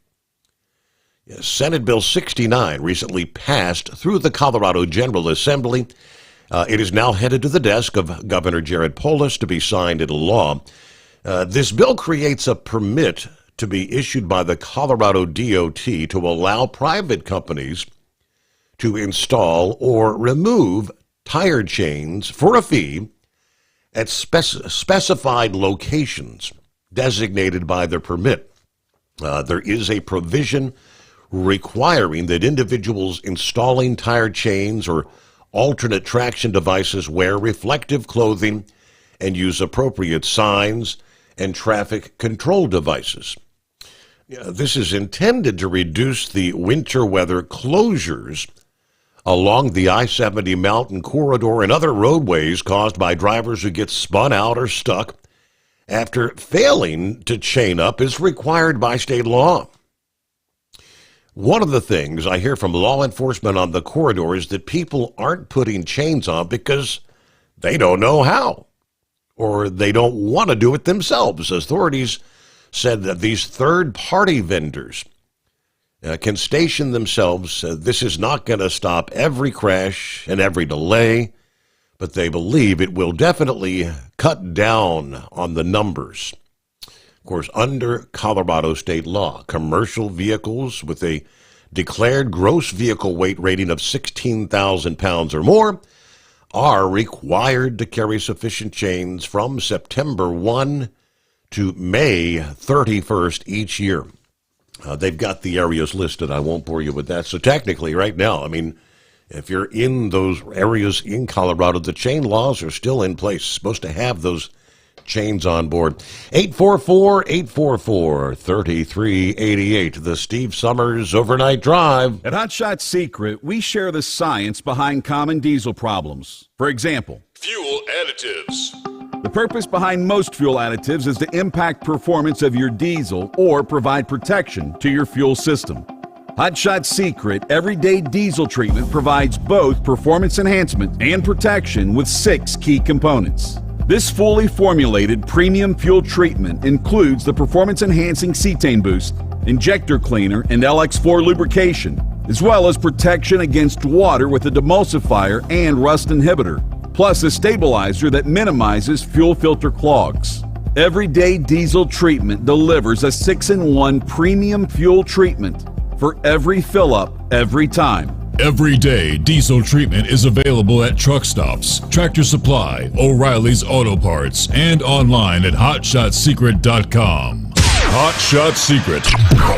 Senate Bill 69 recently passed through the Colorado General Assembly. It is now headed to the desk of Governor Jared Polis to be signed into law. This bill creates a permit to be issued by the Colorado DOT to allow private companies to install or remove tire chains for a fee at specified locations designated by the permit. There is a provision requiring that individuals installing tire chains or alternate traction devices wear reflective clothing and use appropriate signs and traffic control devices. This is intended to reduce the winter weather closures along the I-70 mountain corridor and other roadways caused by drivers who get spun out or stuck after failing to chain up as required by state law. One of the things I hear from law enforcement on the corridor is that people aren't putting chains on because they don't know how, or they don't want to do it themselves. Authorities said that these third-party vendors can station themselves. This is not going to stop every crash and every delay, but they believe it will definitely cut down on the numbers. Of course, under Colorado state law, commercial vehicles with a declared gross vehicle weight rating of 16,000 pounds or more are required to carry sufficient chains from September 1 to May 31st each year. They've got the areas listed. I won't bore you with that. So technically, right now, if you're in those areas in Colorado, the chain laws are still in place. Supposed to have those chains on board. 844-844-3388. The Steve Sommers Overnight Drive. At Hot Shot Secret, we share the science behind common diesel problems. For example, Fuel additives. The purpose behind most fuel additives is to impact performance of your diesel or provide protection to your fuel system. Hot Shot Secret Everyday Diesel Treatment provides both performance enhancement and protection with 6 key components. This fully formulated premium fuel treatment includes the performance-enhancing cetane boost, injector cleaner, and LX4 lubrication, as well as protection against water with a demulsifier and rust inhibitor, plus a stabilizer that minimizes fuel filter clogs. Everyday Diesel Treatment delivers a 6-in-1 premium fuel treatment for every fill-up, every time. Everyday Diesel Treatment is available at truck stops, Tractor Supply, O'Reilly's Auto Parts, and online at hotshotsecret.com. Hot Shot Secret,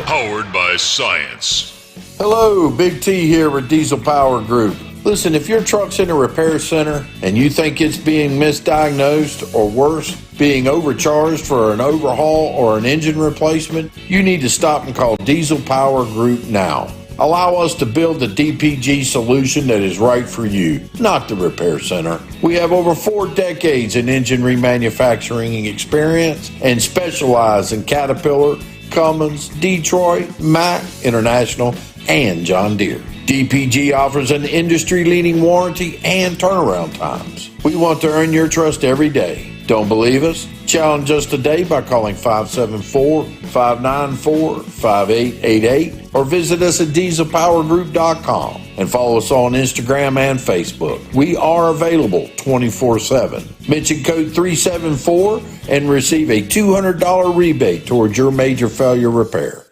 powered by science. Hello, Big T here with Diesel Power Group. Listen, if your truck's in a repair center and you think it's being misdiagnosed or worse, being overcharged for an overhaul or an engine replacement, you need to stop and call Diesel Power Group now. Allow us to build the DPG solution that is right for you, not the repair center. We have over 4 decades in engine remanufacturing experience and specialize in Caterpillar, Cummins, Detroit, Mack, International, and John Deere. DPG offers an industry-leading warranty and turnaround times. We want to earn your trust every day. Don't believe us? Challenge us today by calling 574-594-5888 or visit us at dieselpowergroup.com and follow us on Instagram and Facebook. We are available 24/7. Mention code 374 and receive a $200 rebate towards your major failure repair.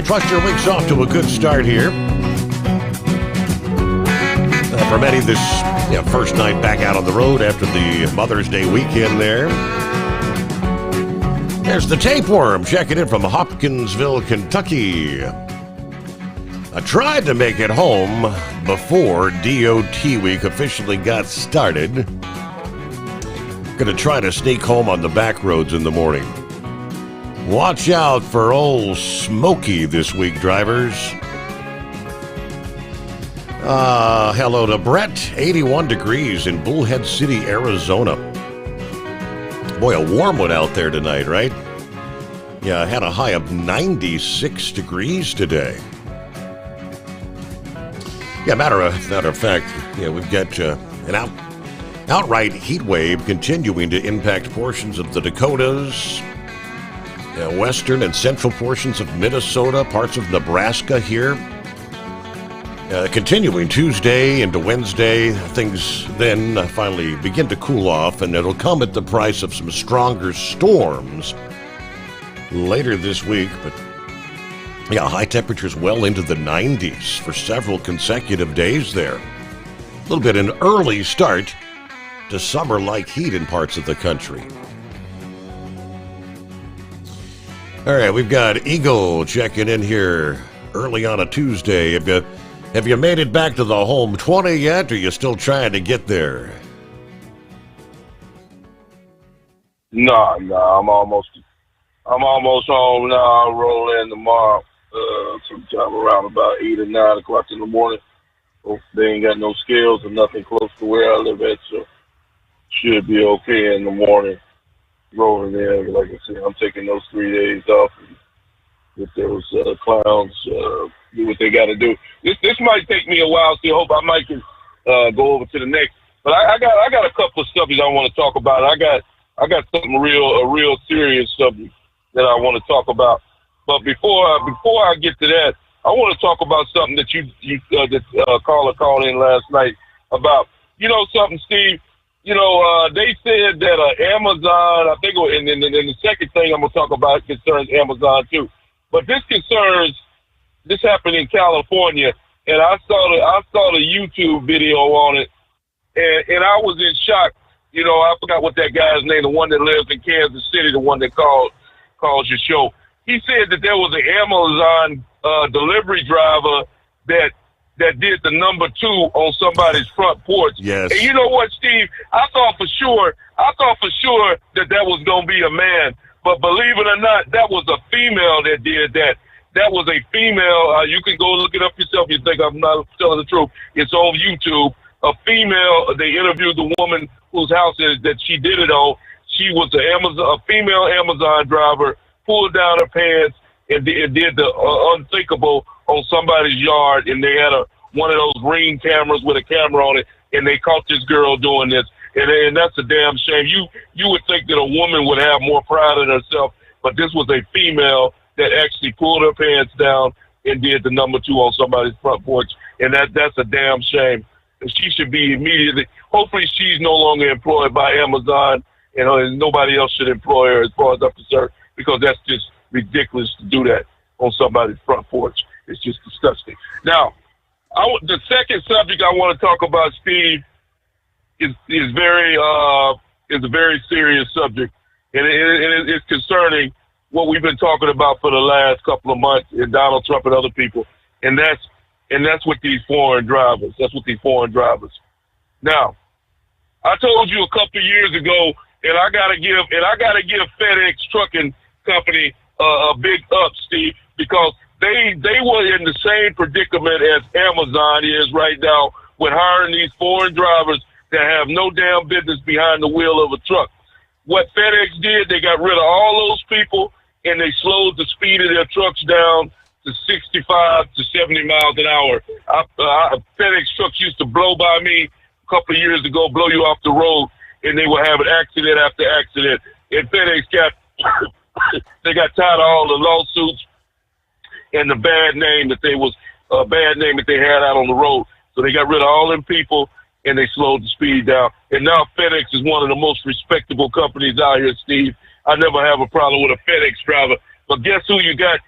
Trust your week's off to a good start here. For many, this first night back out on the road after the Mother's Day weekend there. There's the tapeworm checking in from Hopkinsville, Kentucky. I tried to make it home before DOT week officially got started. Gonna try to sneak home on the back roads in the morning. Watch out for old Smokey this week, drivers. Hello to Brett, 81 degrees in Bullhead City, Arizona. Boy, a warm one out there tonight, right? Yeah, I had a high of 96 degrees today. Yeah, matter of fact, we've got an outright heat wave continuing to impact portions of the Dakotas, western and central portions of Minnesota, parts of Nebraska here. Continuing Tuesday into Wednesday, things then finally begin to cool off, and it'll come at the price of some stronger storms later this week. But high temperatures well into the 90s for several consecutive days there. A little bit an early start to summer-like heat in parts of the country. All right, we've got Eagle checking in here early on a Tuesday. Have you made it back to the home 20 yet, or are you still trying to get there? No, I'm almost home now. I'll roll in tomorrow, sometime around about 8 or 9 o'clock in the morning. Hope they ain't got no scales or nothing close to where I live at, so should be okay in the morning. Rolling in, like I said, I'm taking those 3 days off and with those clowns do what they got to do. This might take me a while, so I hope I might can go over to the next. But I got a couple of subjects I want to talk about. I got something a real serious subject that I want to talk about. But before I get to that, I want to talk about something that caller called in last night about. Something, Steve. They said that Amazon, I think, and the second thing I'm going to talk about concerns Amazon too. But this happened in California, and I saw the YouTube video on it, and I was in shock. I forgot what that guy's name, the one that lives in Kansas City, the one that calls your show. He said that there was an Amazon delivery driver that that did the number 2 on somebody's front porch. Yes. And you know what, Steve? I thought for sure that was going to be a man. But believe it or not, that was a female that did that. That was a female. You can go look it up yourself. You think I'm not telling the truth. It's on YouTube. A female, they interviewed the woman whose house is that she did it on. She was a female Amazon driver, pulled down her pants and did the unthinkable on somebody's yard. And they had one of those Ring cameras with a camera on it, and they caught this girl doing this. And that's a damn shame. You would think that a woman would have more pride in herself, but this was a female that actually pulled her pants down and did the number 2 on somebody's front porch. And that's a damn shame. And she should be immediately, hopefully she's no longer employed by Amazon, and nobody else should employ her as far as I'm concerned, because that's just ridiculous to do that on somebody's front porch. It's just disgusting. Now, the second subject I want to talk about, Steve, is a very serious subject, and it's concerning what we've been talking about for the last couple of months, and Donald Trump and other people, and that's with these foreign drivers. That's with these foreign drivers. Now, I told you a couple of years ago, and I gotta give FedEx Trucking Company a big up, Steve, because they were in the same predicament as Amazon is right now with hiring these foreign drivers that have no damn business behind the wheel of a truck. What FedEx did, they got rid of all those people, and they slowed the speed of their trucks down to 65 to 70 miles an hour. FedEx trucks used to blow by me a couple of years ago, blow you off the road, and they would have an accident after accident. And FedEx they got tired of all the lawsuits and the bad name that they had out on the road. So they got rid of all them people, and they slowed the speed down. And now FedEx is one of the most respectable companies out here, Steve. I never have a problem with a FedEx driver. But guess who you got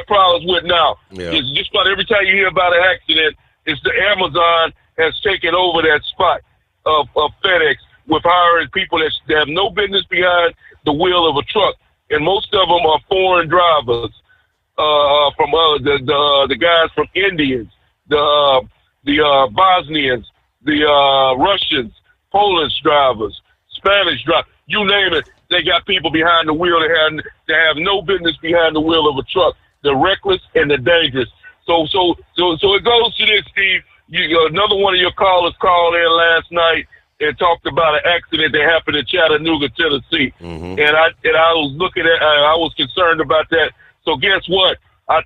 problems with now? Yeah. It's just about every time you hear about an accident, it's the Amazon has taken over that spot of FedEx with hiring people that have no business behind the wheel of a truck. And most of them are foreign drivers, from the guys from Indians, the Bosnians, the Russians, Polish drivers, Spanish drivers, you name it. They got people behind the wheel that have no business behind the wheel of a truck. They're reckless and they're dangerous. So it goes to this, Steve. Another one of your callers called in last night and talked about an accident that happened in Chattanooga, Tennessee. Mm-hmm. And I was looking at, I was concerned about that. So guess what? I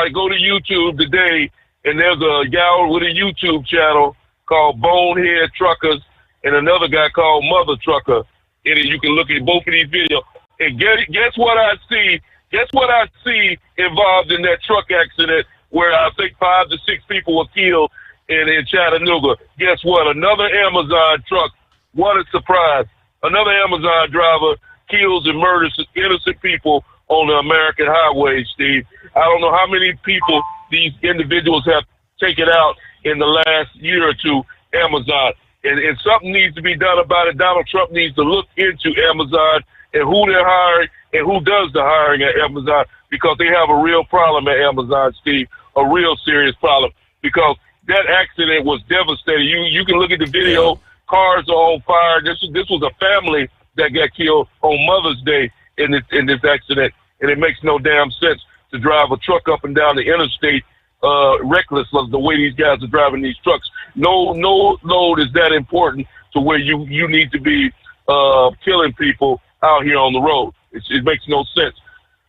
go to YouTube today, and there's a guy with a YouTube channel called Bonehead Truckers and another guy called Mother Trucker. And you can look at both of these videos. And guess what I see? Guess what I see involved in that truck accident where I think 5 to 6 people were killed in Chattanooga? Guess what? Another Amazon truck. What a surprise. Another Amazon driver kills and murders innocent people on the American highways, Steve. I don't know how many people these individuals have taken out in the last year or two, Amazon. And something needs to be done about it. Donald Trump needs to look into Amazon and who they're hiring and who does the hiring at Amazon, because they have a real problem at Amazon, Steve, a real serious problem, because that accident was devastating. You can look at the video. Cars are on fire. This was a family that got killed on Mother's Day in this accident, and it makes no damn sense to drive a truck up and down the interstate reckless of the way these guys are driving these trucks. No load is that important to where you need to be killing people out here on the road. It makes no sense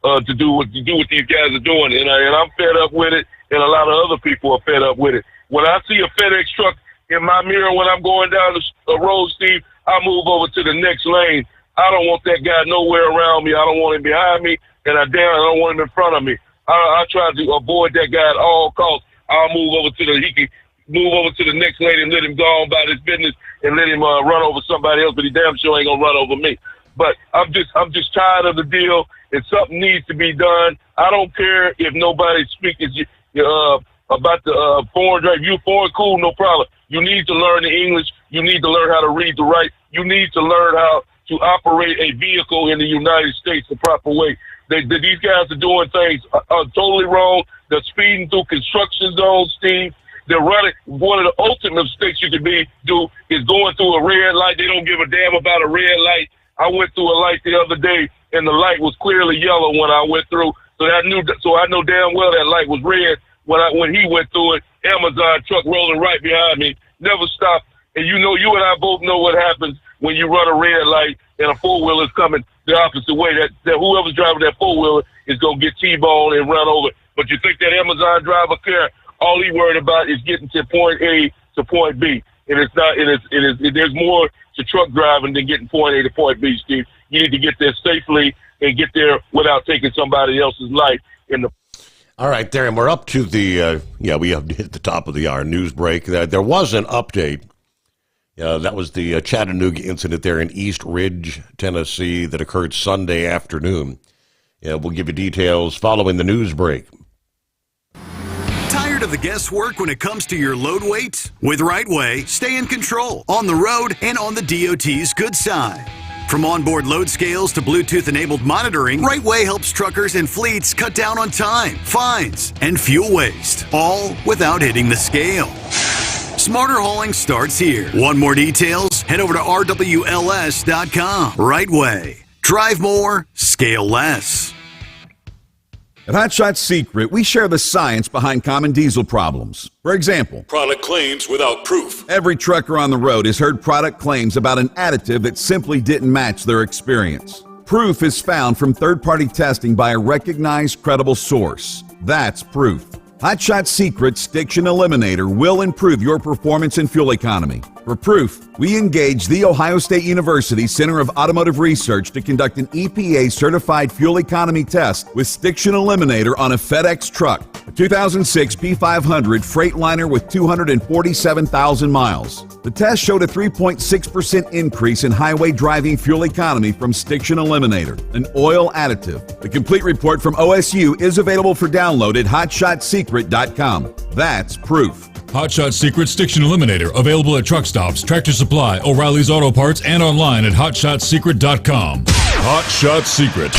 to do what these guys are doing, and I'm fed up with it, and a lot of other people are fed up with it. When I see a FedEx truck in my mirror when I'm going down the road, Steve, I move over to the next lane. I don't want that guy nowhere around me. I don't want him behind me, and I don't want him in front of me. I try to avoid that guy at all costs. He can move over to the next lane and let him go on about his business and let him run over somebody else, but he damn sure ain't gonna run over me. But I'm just tired of the deal, and something needs to be done. I don't care if nobody's speaking about the foreign drive. You foreign, cool, no problem. You need to learn the English. You need to learn how to read the right. You need to learn how to operate a vehicle in the United States the proper way. These guys are doing things totally wrong. They're speeding through construction zones, Steve. they're running. One of the ultimate mistakes you could do is going through a red light. They don't give a damn about a red light. I went through a light the other day, and the light was clearly yellow when I went through. So I know damn well that light was red when he went through it. Amazon truck rolling right behind me, never stopped. And you and I both know what happens when you run a red light and a four-wheeler is coming the opposite way. That whoever's driving that four-wheeler is going to get T-boned and run over. But you think that Amazon driver care? All he worried about is getting to point A to point B. And it's not. There's more to truck driving than getting point A to point B, Steve. You need to get there safely and get there without taking somebody else's life in the. All right, there, and we're up to the, we have hit the top of the hour news break. There was an update. That was the Chattanooga incident there in East Ridge, Tennessee, that occurred Sunday afternoon. We'll give you details following the news break. Tired of the guesswork when it comes to your load weight? With RightWay, stay in control, on the road and on the DOT's good side. From onboard load scales to Bluetooth-enabled monitoring, RightWay helps truckers and fleets cut down on time, fines, and fuel waste, all without hitting the scale. Smarter hauling starts here. Want more details? Head over to rwls.com. RightWay. Drive more, scale less. At Hot Shot Secret, we share the science behind common diesel problems. For example, product claims without proof. Every trucker on the road has heard product claims about an additive that simply didn't match their experience. Proof is found from third-party testing by a recognized, credible source. That's proof. Hot Shot Secret's Stiction Eliminator will improve your performance and fuel economy. For proof, we engaged the Ohio State University Center of Automotive Research to conduct an EPA-certified fuel economy test with Stiction Eliminator on a FedEx truck, a 2006 P500 Freightliner with 247,000 miles. The test showed a 3.6% increase in highway driving fuel economy from Stiction Eliminator, an oil additive. The complete report from OSU is available for download at hotshotsecret.com. That's proof. Hot Shot Secret Stiction Eliminator, available at truck stops, Tractor Supply, O'Reilly's Auto Parts, and online at hotshotsecret.com. Hot Shot Secret,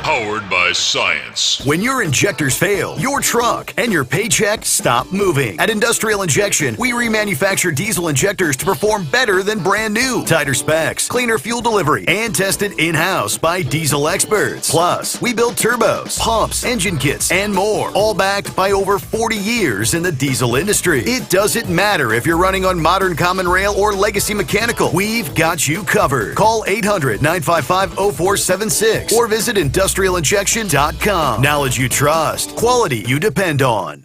powered by science. When your injectors fail, your truck and your paycheck stop moving. At Industrial Injection, we remanufacture diesel injectors to perform better than brand new. Tighter specs, cleaner fuel delivery, and tested in-house by diesel experts. Plus, we build turbos, pumps, engine kits, and more, all backed by over 40 years in the diesel industry. It doesn't matter if you're running on modern common rail or legacy mechanical. We've got you covered. Call 800-955-0476 or visit industrialinjection.com. Knowledge you trust. Quality you depend on.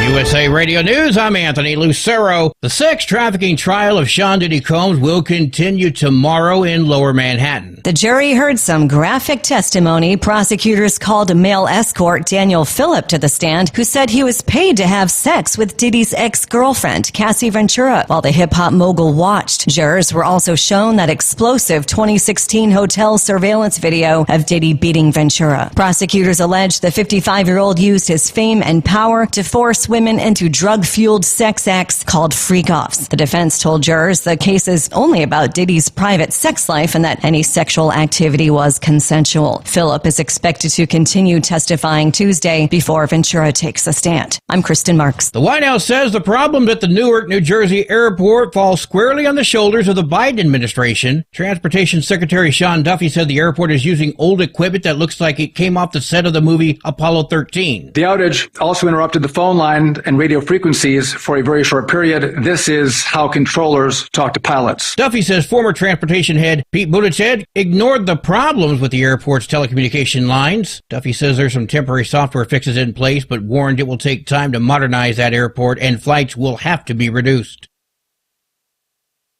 USA Radio News, I'm Anthony Lucero. The sex trafficking trial of Sean Diddy Combs will continue tomorrow in Lower Manhattan. The jury heard some graphic testimony. Prosecutors called a male escort, Daniel Phillip, to the stand, who said he was paid to have sex with Diddy's ex-girlfriend, Cassie Ventura, while the hip-hop mogul watched. Jurors were also shown that explosive 2016 hotel surveillance video of Diddy beating Ventura. Prosecutors allege the 55-year-old used his fame and power to force women into drug-fueled sex acts called freak-offs. The defense told jurors the case is only about Diddy's private sex life and that any sexual activity was consensual. Phillip is expected to continue testifying Tuesday before Ventura takes the stand. I'm Kristen Marks. The White House says the problems at the Newark, New Jersey airport fall squarely on the shoulders of the Biden administration. Transportation Secretary Sean Duffy said the airport is using old equipment that looks like it came off the set of the movie Apollo 13. The outage also interrupted the phone line and radio frequencies for a very short period. This is how controllers talk to pilots. Duffy says former transportation head Pete Buttigieg ignored the problems with the airport's telecommunication lines. Duffy says there's some temporary software fixes in place, but warned it will take time to modernize that airport and flights will have to be reduced.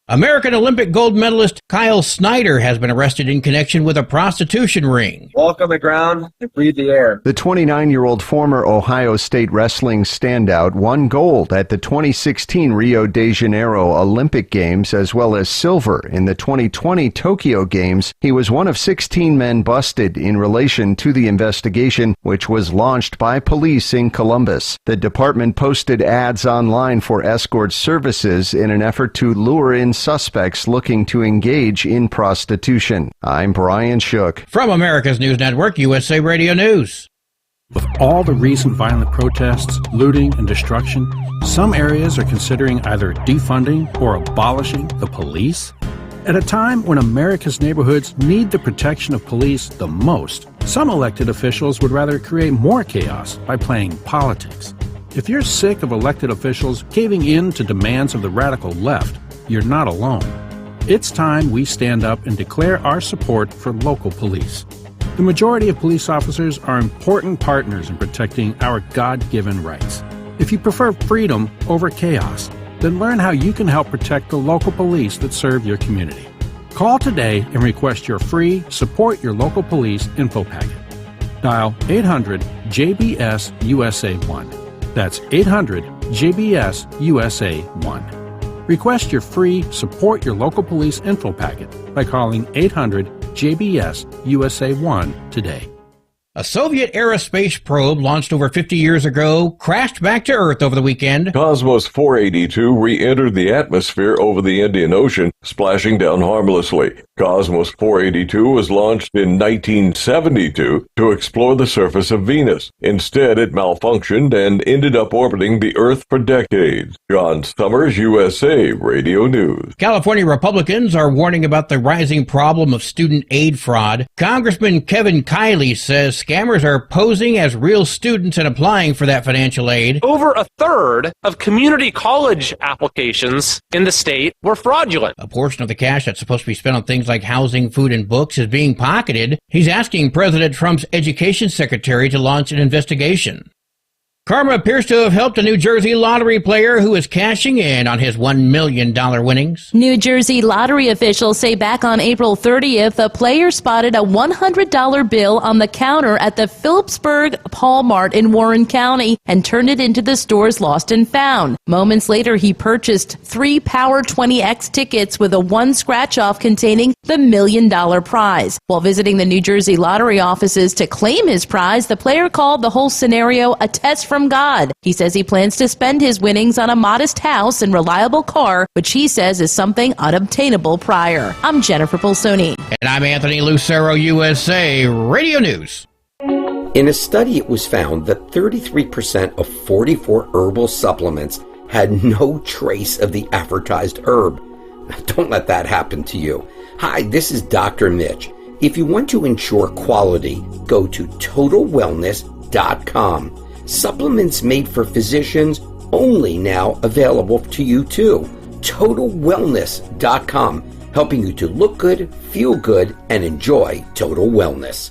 American Olympic gold medalist Kyle Snyder has been arrested in connection with a prostitution ring. Walk on the ground and breathe the air. The 29-year-old former Ohio State wrestling standout won gold at the 2016 Rio de Janeiro Olympic Games as well as silver in the 2020 Tokyo Games. He was one of 16 men busted in relation to the investigation, which was launched by police in Columbus. The department posted ads online for escort services in an effort to lure in suspects looking to engage in prostitution. I'm Brian Shook. From America's News Network, USA Radio News. With all the recent violent protests, looting, and destruction, some areas are considering either defunding or abolishing the police. At a time when America's neighborhoods need the protection of police the most, some elected officials would rather create more chaos by playing politics. If you're sick of elected officials caving in to demands of the radical left, you're not alone. It's time we stand up and declare our support for local police. The majority of police officers are important partners in protecting our God-given rights. If you prefer freedom over chaos, then learn how you can help protect the local police that serve your community. Call today and request your free Support Your Local Police info packet. Dial 800-JBS-USA-1. That's 800-JBS-USA-1. Request your free Support Your Local Police info packet by calling 800-JBS-USA-1 today. A Soviet-era space probe launched over 50 years ago crashed back to Earth over the weekend. Cosmos 482 re-entered the atmosphere over the Indian Ocean, splashing down harmlessly. Cosmos 482 was launched in 1972 to explore the surface of Venus. Instead, it malfunctioned and ended up orbiting the Earth for decades. John Sommers, USA Radio News. California Republicans are warning about the rising problem of student aid fraud. Congressman Kevin Kiley says scammers are posing as real students and applying for that financial aid. Over a third of community college applications in the state were fraudulent. A portion of the cash that's supposed to be spent on things like housing, food, and books is being pocketed. He's asking President Trump's education secretary to launch an investigation. Karma appears to have helped a New Jersey lottery player who is cashing in on his $1 million winnings. New Jersey lottery officials say back on April 30th, a player spotted a $100 bill on the counter at the Phillipsburg Paul Mart in Warren County and turned it into the store's lost and found. Moments later, he purchased 3 Power 20X tickets with a 1 scratch-off containing the $1 million prize. While visiting the New Jersey lottery offices to claim his prize, the player called the whole scenario a test from God. He says he plans to spend his winnings on a modest house and reliable car, which he says is something unobtainable prior. I'm Jennifer Pulsoni. And I'm Anthony Lucero, USA Radio News. In a study, it was found that 33% of 44 herbal supplements had no trace of the advertised herb. Don't let that happen to you. Hi, this is Dr. Mitch. If you want to ensure quality, go to TotalWellness.com. Supplements made for physicians, only now available to you too. TotalWellness.com, helping you to look good, feel good, and enjoy total wellness.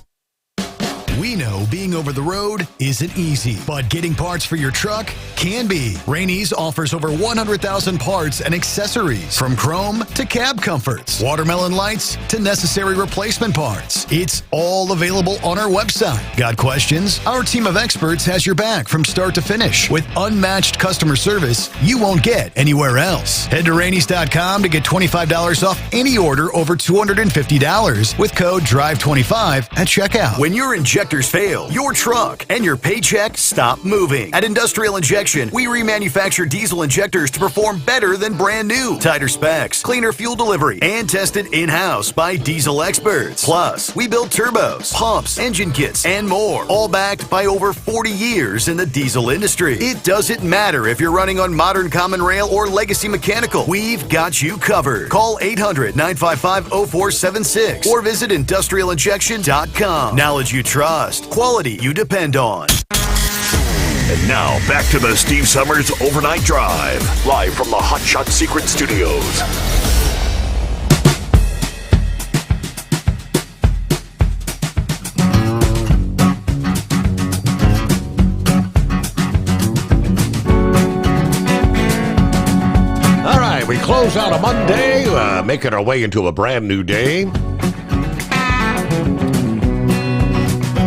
We know being over the road isn't easy, but getting parts for your truck can be. Rainey's offers over 100,000 parts and accessories, from chrome to cab comforts, watermelon lights to necessary replacement parts. It's all available on our website. Got questions? Our team of experts has your back from start to finish with unmatched customer service you won't get anywhere else. Head to Rainey's.com to get $25 off any order over $250 with code DRIVE25 at checkout. When your injectors fail, your truck and your paycheck stop moving. At Industrial Injection, we remanufacture diesel injectors to perform better than brand new. Tighter specs, cleaner fuel delivery, and tested in-house by diesel experts. Plus, we build turbos, pumps, engine kits, and more, all backed by over 40 years in the diesel industry. It doesn't matter if you're running on modern common rail or legacy mechanical. We've got you covered. Call 800-955-0476 or visit industrialinjection.com. Knowledge you trust. Quality you depend on. And now, back to the Steve Sommers Overnight Drive, live from the Hot Shot Secret Studios. All right, we close out a Monday, making our way into a brand new day.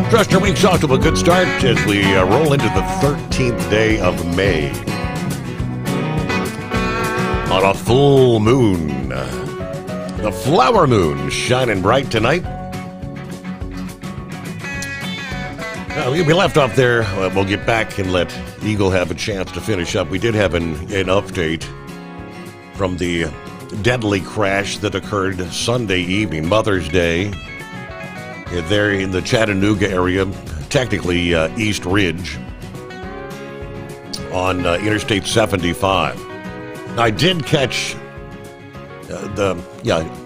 Trust your week's off to a good start as we roll into the 13th day of May. On a full moon. The flower moon shining bright tonight. We left off there. We'll get back and let Eagle have a chance to finish up. We did have an update from the deadly crash that occurred Sunday evening, Mother's Day. There in the Chattanooga area, technically East Ridge on Interstate 75. Now, I did catch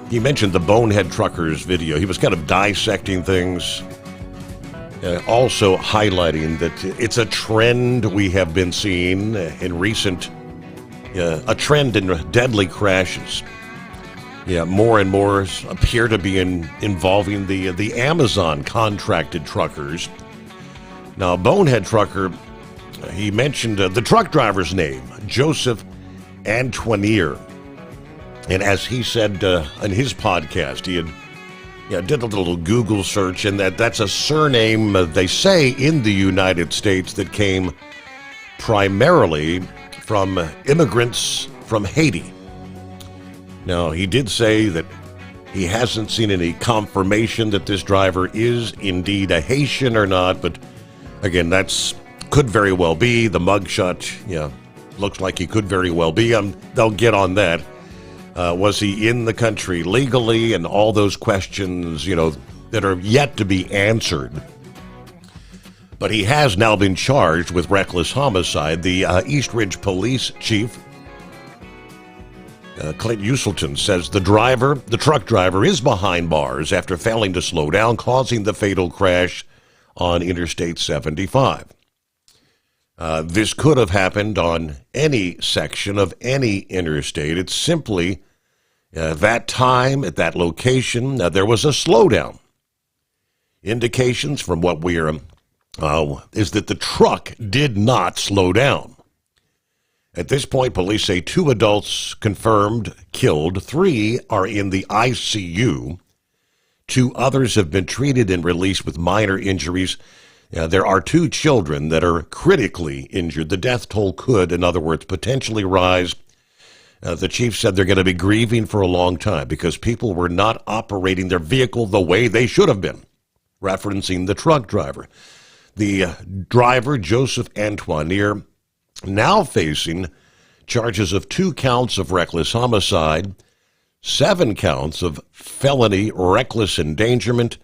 he mentioned the Bonehead Truckers video. He was kind of dissecting things, also highlighting that it's a trend we have been seeing in recent, a trend in deadly crashes. Yeah, more and more appear to be involving the Amazon contracted truckers. Now, Bonehead Trucker, he mentioned the truck driver's name, Joseph Antoinier. And as he said in his podcast, he did a little Google search, and that's a surname, they say, in the United States that came primarily from immigrants from Haiti. Now, he did say that he hasn't seen any confirmation that this driver is indeed a Haitian or not, but again, could very well be. The mugshot, looks like he could very well be. They'll get on that. Was he in the country legally, and all those questions, that are yet to be answered. But he has now been charged with reckless homicide. The East Ridge Police Chief, Clint Uselton, says the truck driver is behind bars after failing to slow down, causing the fatal crash on Interstate 75. This could have happened on any section of any interstate. It's simply that time at that location, there was a slowdown. Indications from what we are is that the truck did not slow down. At this point, police say 2 adults confirmed killed, 3 are in the ICU. 2 others have been treated and released with minor injuries. There are 2 children that are critically injured. The death toll could, in other words, potentially rise. The chief said they're going to be grieving for a long time because people were not operating their vehicle the way they should have been, referencing the truck driver. The driver, Joseph Antoinier, now facing charges of 2 counts of reckless homicide, 7 counts of felony reckless endangerment,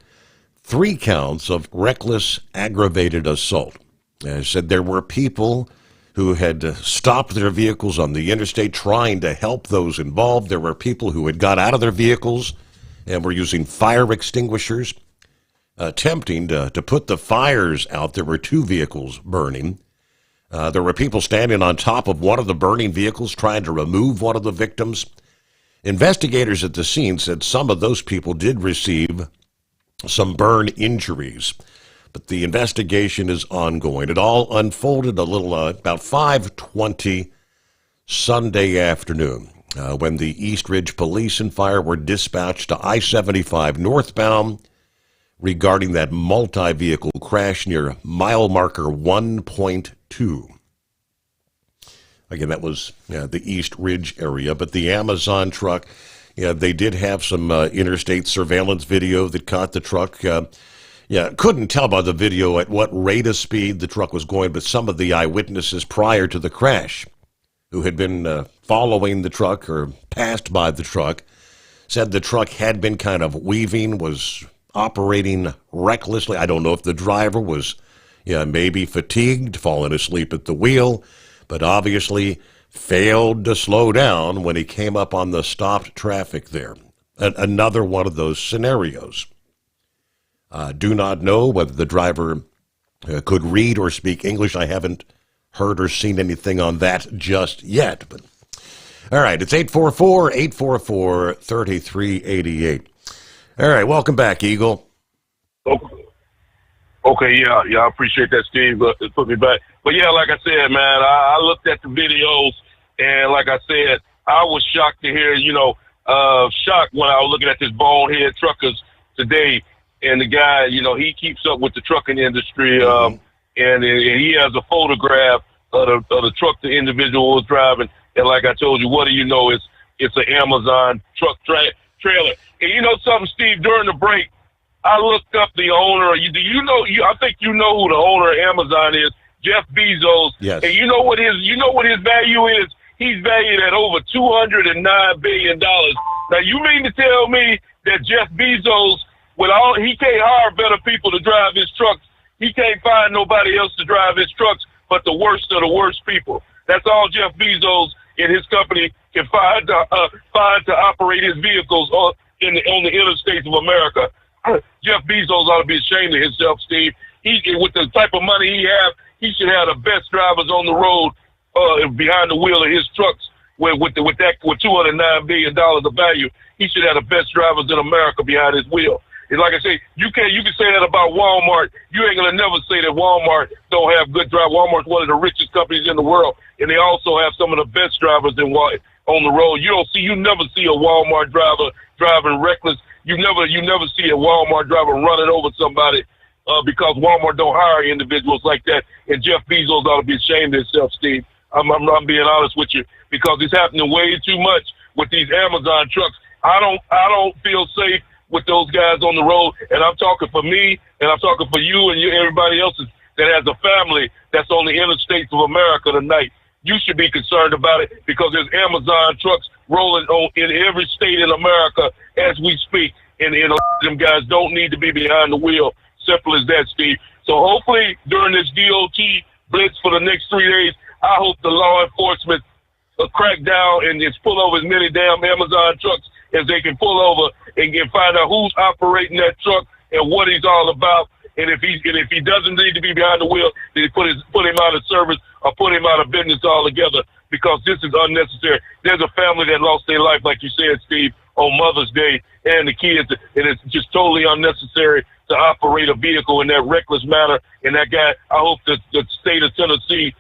3 counts of reckless aggravated assault. I said there were people who had stopped their vehicles on the interstate trying to help those involved. There were people who had got out of their vehicles and were using fire extinguishers, attempting to put the fires out. There were 2 vehicles burning. There were people standing on top of one of the burning vehicles trying to remove one of the victims. Investigators at the scene said some of those people did receive some burn injuries, but the investigation is ongoing. It all unfolded a little about 5:20 Sunday afternoon when the East Ridge Police and Fire were dispatched to I-75 northbound regarding that multi-vehicle crash near mile marker 1.2. Again, that was the East Ridge area, but the Amazon truck, they did have some interstate surveillance video that caught the truck. Couldn't tell by the video at what rate of speed the truck was going, but some of the eyewitnesses prior to the crash who had been following the truck or passed by the truck said the truck had been kind of weaving, was operating recklessly. I don't know if the driver was maybe fatigued, falling asleep at the wheel, but obviously failed to slow down when he came up on the stopped traffic there. Another one of those scenarios. Do not know whether the driver could read or speak English. I haven't heard or seen anything on that just yet. But all right, it's 844-844-3388. All right, welcome back, Eagle. Okay, yeah, I appreciate that, Steve. It put me back. But yeah, like I said, man, I looked at the videos, and like I said, I was shocked to hear, shocked when I was looking at this Bonehead Truckers today, and the guy, he keeps up with the trucking industry, and he has a photograph of the truck the individual was driving, and like I told you, what do you know? It's an Amazon truck trailer. And you know something, Steve? During the break, I looked up the owner. I think you know who the owner of Amazon is, Jeff Bezos. Yes. And you know what his value is? He's valued at over $209 billion. Now, you mean to tell me that Jeff Bezos, he can't hire better people to drive his trucks He can't find nobody else to drive his trucks but the worst of the worst people. That's all Jeff Bezos and his company can find to operate his vehicles on the interstates of America. Jeff Bezos ought to be ashamed of himself, Steve. With the type of money he has, he should have the best drivers on the road behind the wheel of his trucks with $209 billion of value. He should have the best drivers in America behind his wheel. And like I say, you can say that about Walmart. You ain't gonna never say that Walmart don't have good drivers. Walmart's one of the richest companies in the world, and they also have some of the best drivers on the road. You never see a Walmart driver driving reckless. You never see a Walmart driver running over somebody because Walmart don't hire individuals like that. And Jeff Bezos ought to be ashamed of himself, Steve. I'm being honest with you, because it's happening way too much with these Amazon trucks. I don't feel safe with those guys on the road, and I'm talking for me, and I'm talking for you and everybody else that has a family that's on the interstates of America tonight. You should be concerned about it, because there's Amazon trucks rolling in every state in America as we speak, and them guys don't need to be behind the wheel. Simple as that, Steve. So hopefully during this DOT blitz for the next 3 days, I hope the law enforcement crack down and just pull over as many damn Amazon trucks as they can pull over and find out who's operating that truck and what he's all about. And if he doesn't need to be behind the wheel, then put him out of service or put him out of business altogether, because this is unnecessary. There's a family that lost their life, like you said, Steve, on Mother's Day, and the kids, and it's just totally unnecessary to operate a vehicle in that reckless manner. And that guy, I hope that the state of Tennessee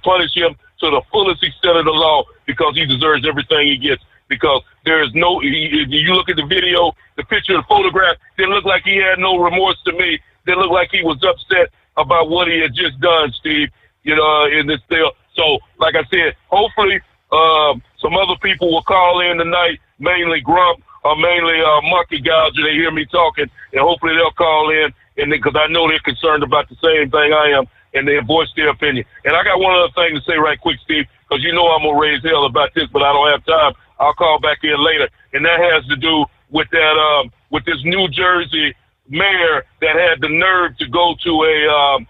punish him to the fullest extent of the law, because he deserves everything he gets. Because there is you look at the video, the picture, the photograph, didn't look like he had no remorse to me. Didn't look like he was upset about what he had just done, Steve, in this deal. So, like I said, hopefully some other people will call in tonight, mainly Grump or mainly Monkey Gouger. They hear me talking, and hopefully they'll call in, and because I know they're concerned about the same thing I am, and they voice their opinion. And I got one other thing to say right quick, Steve, because I'm going to raise hell about this, but I don't have time. I'll call back in later. And that has to do with that, with this New Jersey mayor that had the nerve to go to a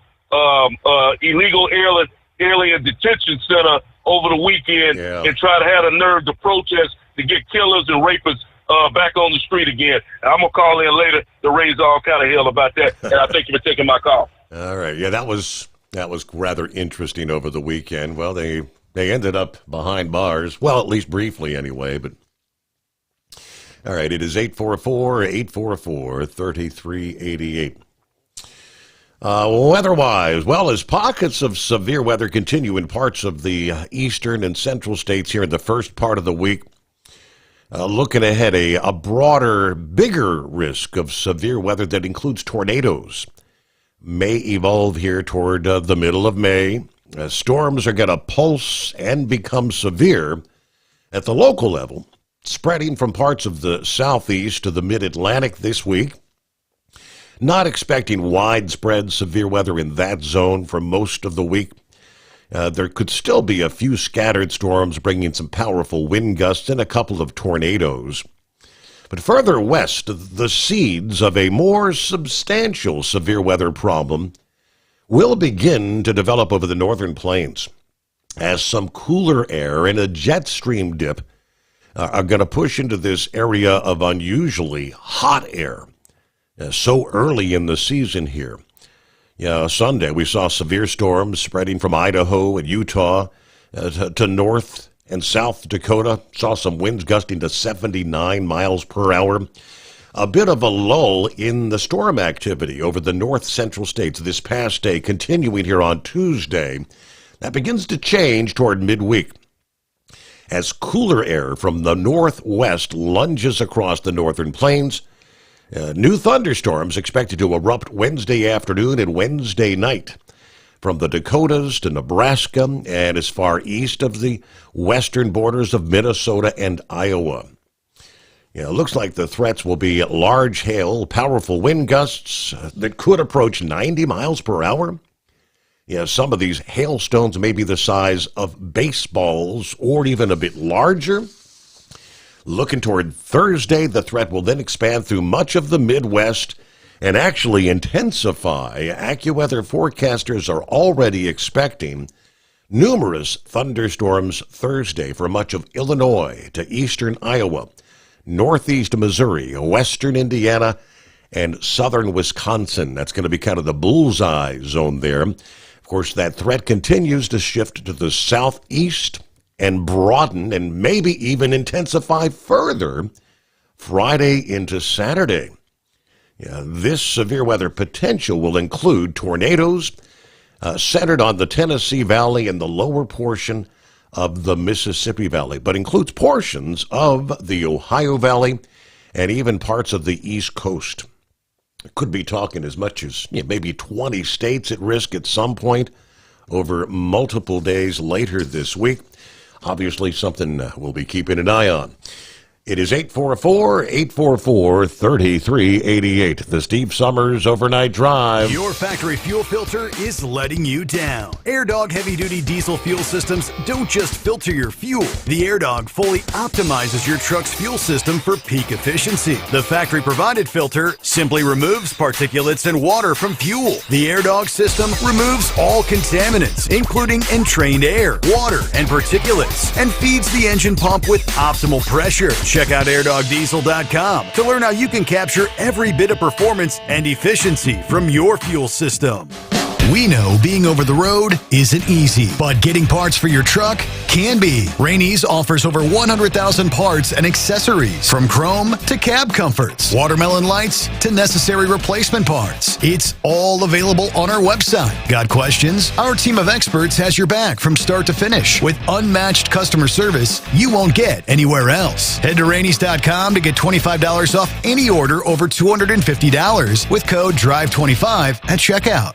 illegal alien detention center over the weekend and try to have the nerve to protest to get killers and rapists back on the street again. I'm going to call in later to raise all kind of hell about that. And I thank you for taking my call. All right. Yeah, that was rather interesting over the weekend. Well, they ended up behind bars. Well, at least briefly anyway. But all right, it is 844-3388. Weather-wise, well, as pockets of severe weather continue in parts of the eastern and central states here in the first part of the week, looking ahead, a broader, bigger risk of severe weather that includes tornadoes may evolve here toward the middle of May. Storms are going to pulse and become severe at the local level, spreading from parts of the southeast to the mid-Atlantic this week. Not expecting widespread severe weather in that zone for most of the week. There could still be a few scattered storms bringing some powerful wind gusts and a couple of tornadoes. But further west, the seeds of a more substantial severe weather problem will begin to develop over the northern plains as some cooler air and a jet stream dip are going to push into this area of unusually hot air so early in the season here. Sunday we saw severe storms spreading from Idaho and Utah to North and South Dakota. Saw some winds gusting to 79 miles per hour. A bit of a lull in the storm activity over the north central states this past day, continuing here on Tuesday. That begins to change toward midweek as cooler air from the northwest lunges across the northern plains. New thunderstorms expected to erupt Wednesday afternoon and Wednesday night from the Dakotas to Nebraska and as far east of the western borders of Minnesota and Iowa. It looks like the threats will be large hail, powerful wind gusts that could approach 90 miles per hour. Some of these hailstones may be the size of baseballs or even a bit larger. Looking toward Thursday, the threat will then expand through much of the Midwest and actually intensify. AccuWeather forecasters are already expecting numerous thunderstorms Thursday for much of Illinois to eastern Iowa, northeast Missouri, western Indiana, and southern Wisconsin. That's going to be kind of the bullseye zone there. Of course, that threat continues to shift to the southeast and broaden and maybe even intensify further Friday into Saturday. This severe weather potential will include tornadoes centered on the Tennessee Valley and the lower portion of the Mississippi Valley, but includes portions of the Ohio Valley and even parts of the East Coast. Could be talking as much as maybe 20 states at risk at some point over multiple days later this week. Obviously, something we'll be keeping an eye on. It is 844-844-3388. The Steve Sommers Overnight Drive. Your factory fuel filter is letting you down. AirDog heavy-duty diesel fuel systems don't just filter your fuel. The AirDog fully optimizes your truck's fuel system for peak efficiency. The factory-provided filter simply removes particulates and water from fuel. The AirDog system removes all contaminants, including entrained air, water, and particulates, and feeds the engine pump with optimal pressure. Check out airdogdiesel.com to learn how you can capture every bit of performance and efficiency from your fuel system. We know being over the road isn't easy, but getting parts for your truck can be. Rainey's offers over 100,000 parts and accessories, from chrome to cab comforts, watermelon lights to necessary replacement parts. It's all available on our website. Got questions? Our team of experts has your back from start to finish with unmatched customer service you won't get anywhere else. Head to Rainey's.com to get $25 off any order over $250 with code DRIVE25 at checkout.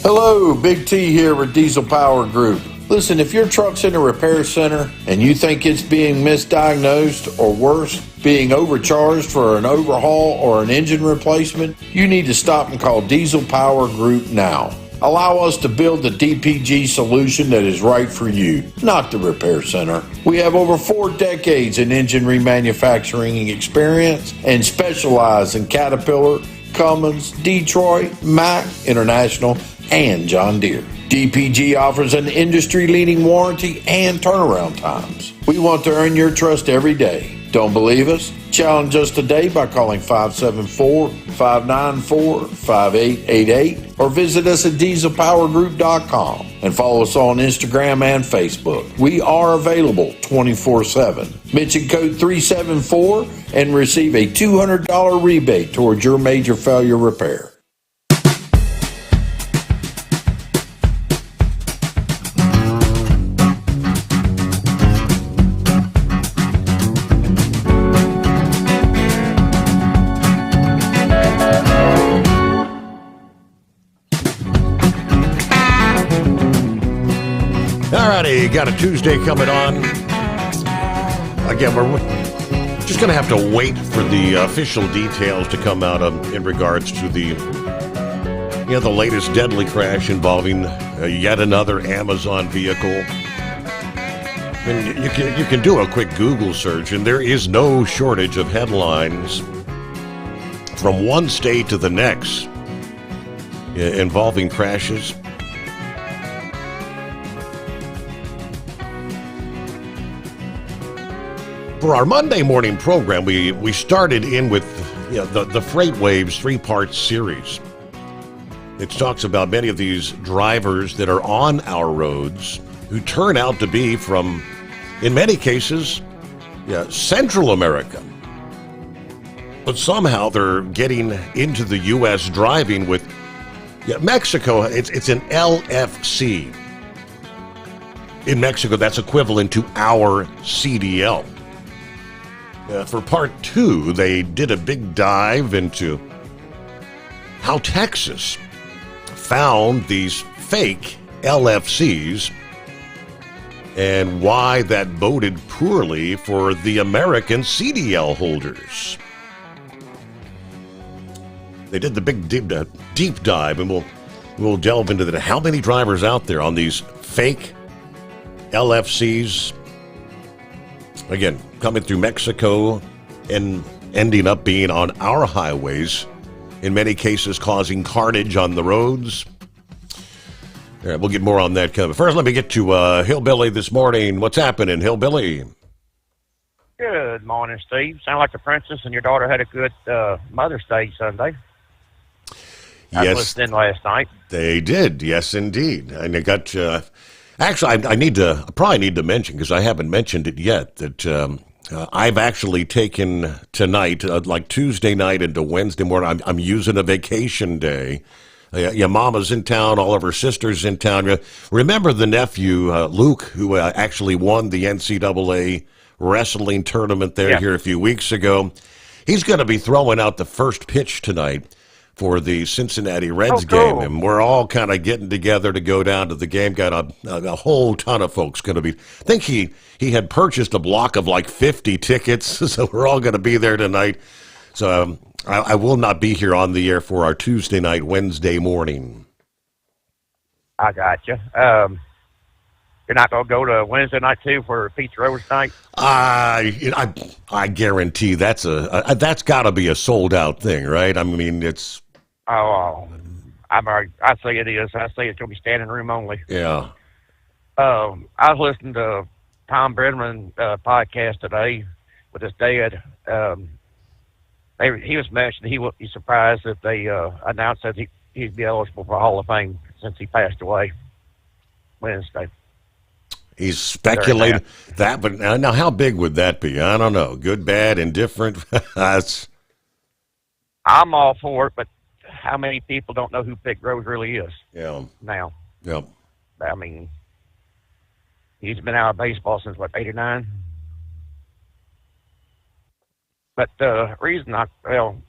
Hello, Big T here with Diesel Power Group. Listen, if your truck's in a repair center and you think it's being misdiagnosed or worse, being overcharged for an overhaul or an engine replacement, you need to stop and call Diesel Power Group now. Allow us to build the DPG solution that is right for you, not the repair center. We have over 4 decades in engine remanufacturing experience and specialize in Caterpillar, Cummins, Detroit, Mack, International, and John Deere. DPG offers an industry-leading warranty and turnaround times. We want to earn your trust every day. Don't believe us? Challenge us today by calling 574-594-5888 or visit us at dieselpowergroup.com and follow us on Instagram and Facebook. We are available 24/7. Mention code 374 and receive a $200 rebate towards your major failure repair. Got a Tuesday coming on. Again, we're just going to have to wait for the official details to come out in regards to the latest deadly crash involving yet another Amazon vehicle. And you can do a quick Google search, and there is no shortage of headlines from one state to the next involving crashes. For our Monday morning program, we started in with the Freight Waves 3-part series. It talks about many of these drivers that are on our roads who turn out to be from, in many cases, Central America. But somehow they're getting into the U.S. driving with Mexico. It's an LFC. In Mexico, that's equivalent to our CDL. For part 2, they did a big dive into how Texas found these fake LFCs and why that boded poorly for the American CDL holders. They did the big deep dive, and we'll delve into that. How many drivers out there on these fake LFCs? Again, coming through Mexico and ending up being on our highways in many cases causing carnage on the roads. All right, we'll get more on that coming. First, let me get to Hillbilly this morning. What's happening, Hillbilly? Good morning, Steve. Sound like the princess and your daughter had a good Mother's Day Sunday. I was listening last night. They did, yes, indeed. And I got, actually, I probably need to mention, because I haven't mentioned it yet, that I've actually taken tonight, like Tuesday night into Wednesday morning, I'm using a vacation day. Your mama's in town, all of her sisters in town. Remember the nephew, Luke, who actually won the NCAA wrestling tournament here a few weeks ago? He's going to be throwing out the first pitch tonight for the Cincinnati Reds game, and we're all kind of getting together to go down to the game. Got a whole ton of folks going to be. I think he had purchased a block of like 50 tickets, so we're all going to be there tonight. So I will not be here on the air for our Tuesday night, Wednesday morning. I got you. You're not going to go to Wednesday night too for Pete's Roast night? I guarantee that's got to be a sold out thing, right? I mean, it's. Oh, I say it is. I say it's going to be standing room only. Yeah. I was listening to Tom Brennan podcast today with his dad. He was mentioning he would be surprised if they announced that he'd be eligible for Hall of Fame since he passed away Wednesday. He's speculated that, but now how big would that be? I don't know. Good, bad, indifferent? I'm all for it, but how many people don't know who Pete Rose really is? Yeah. Now. Yep. I mean, he's been out of baseball since, 89? But the reason I want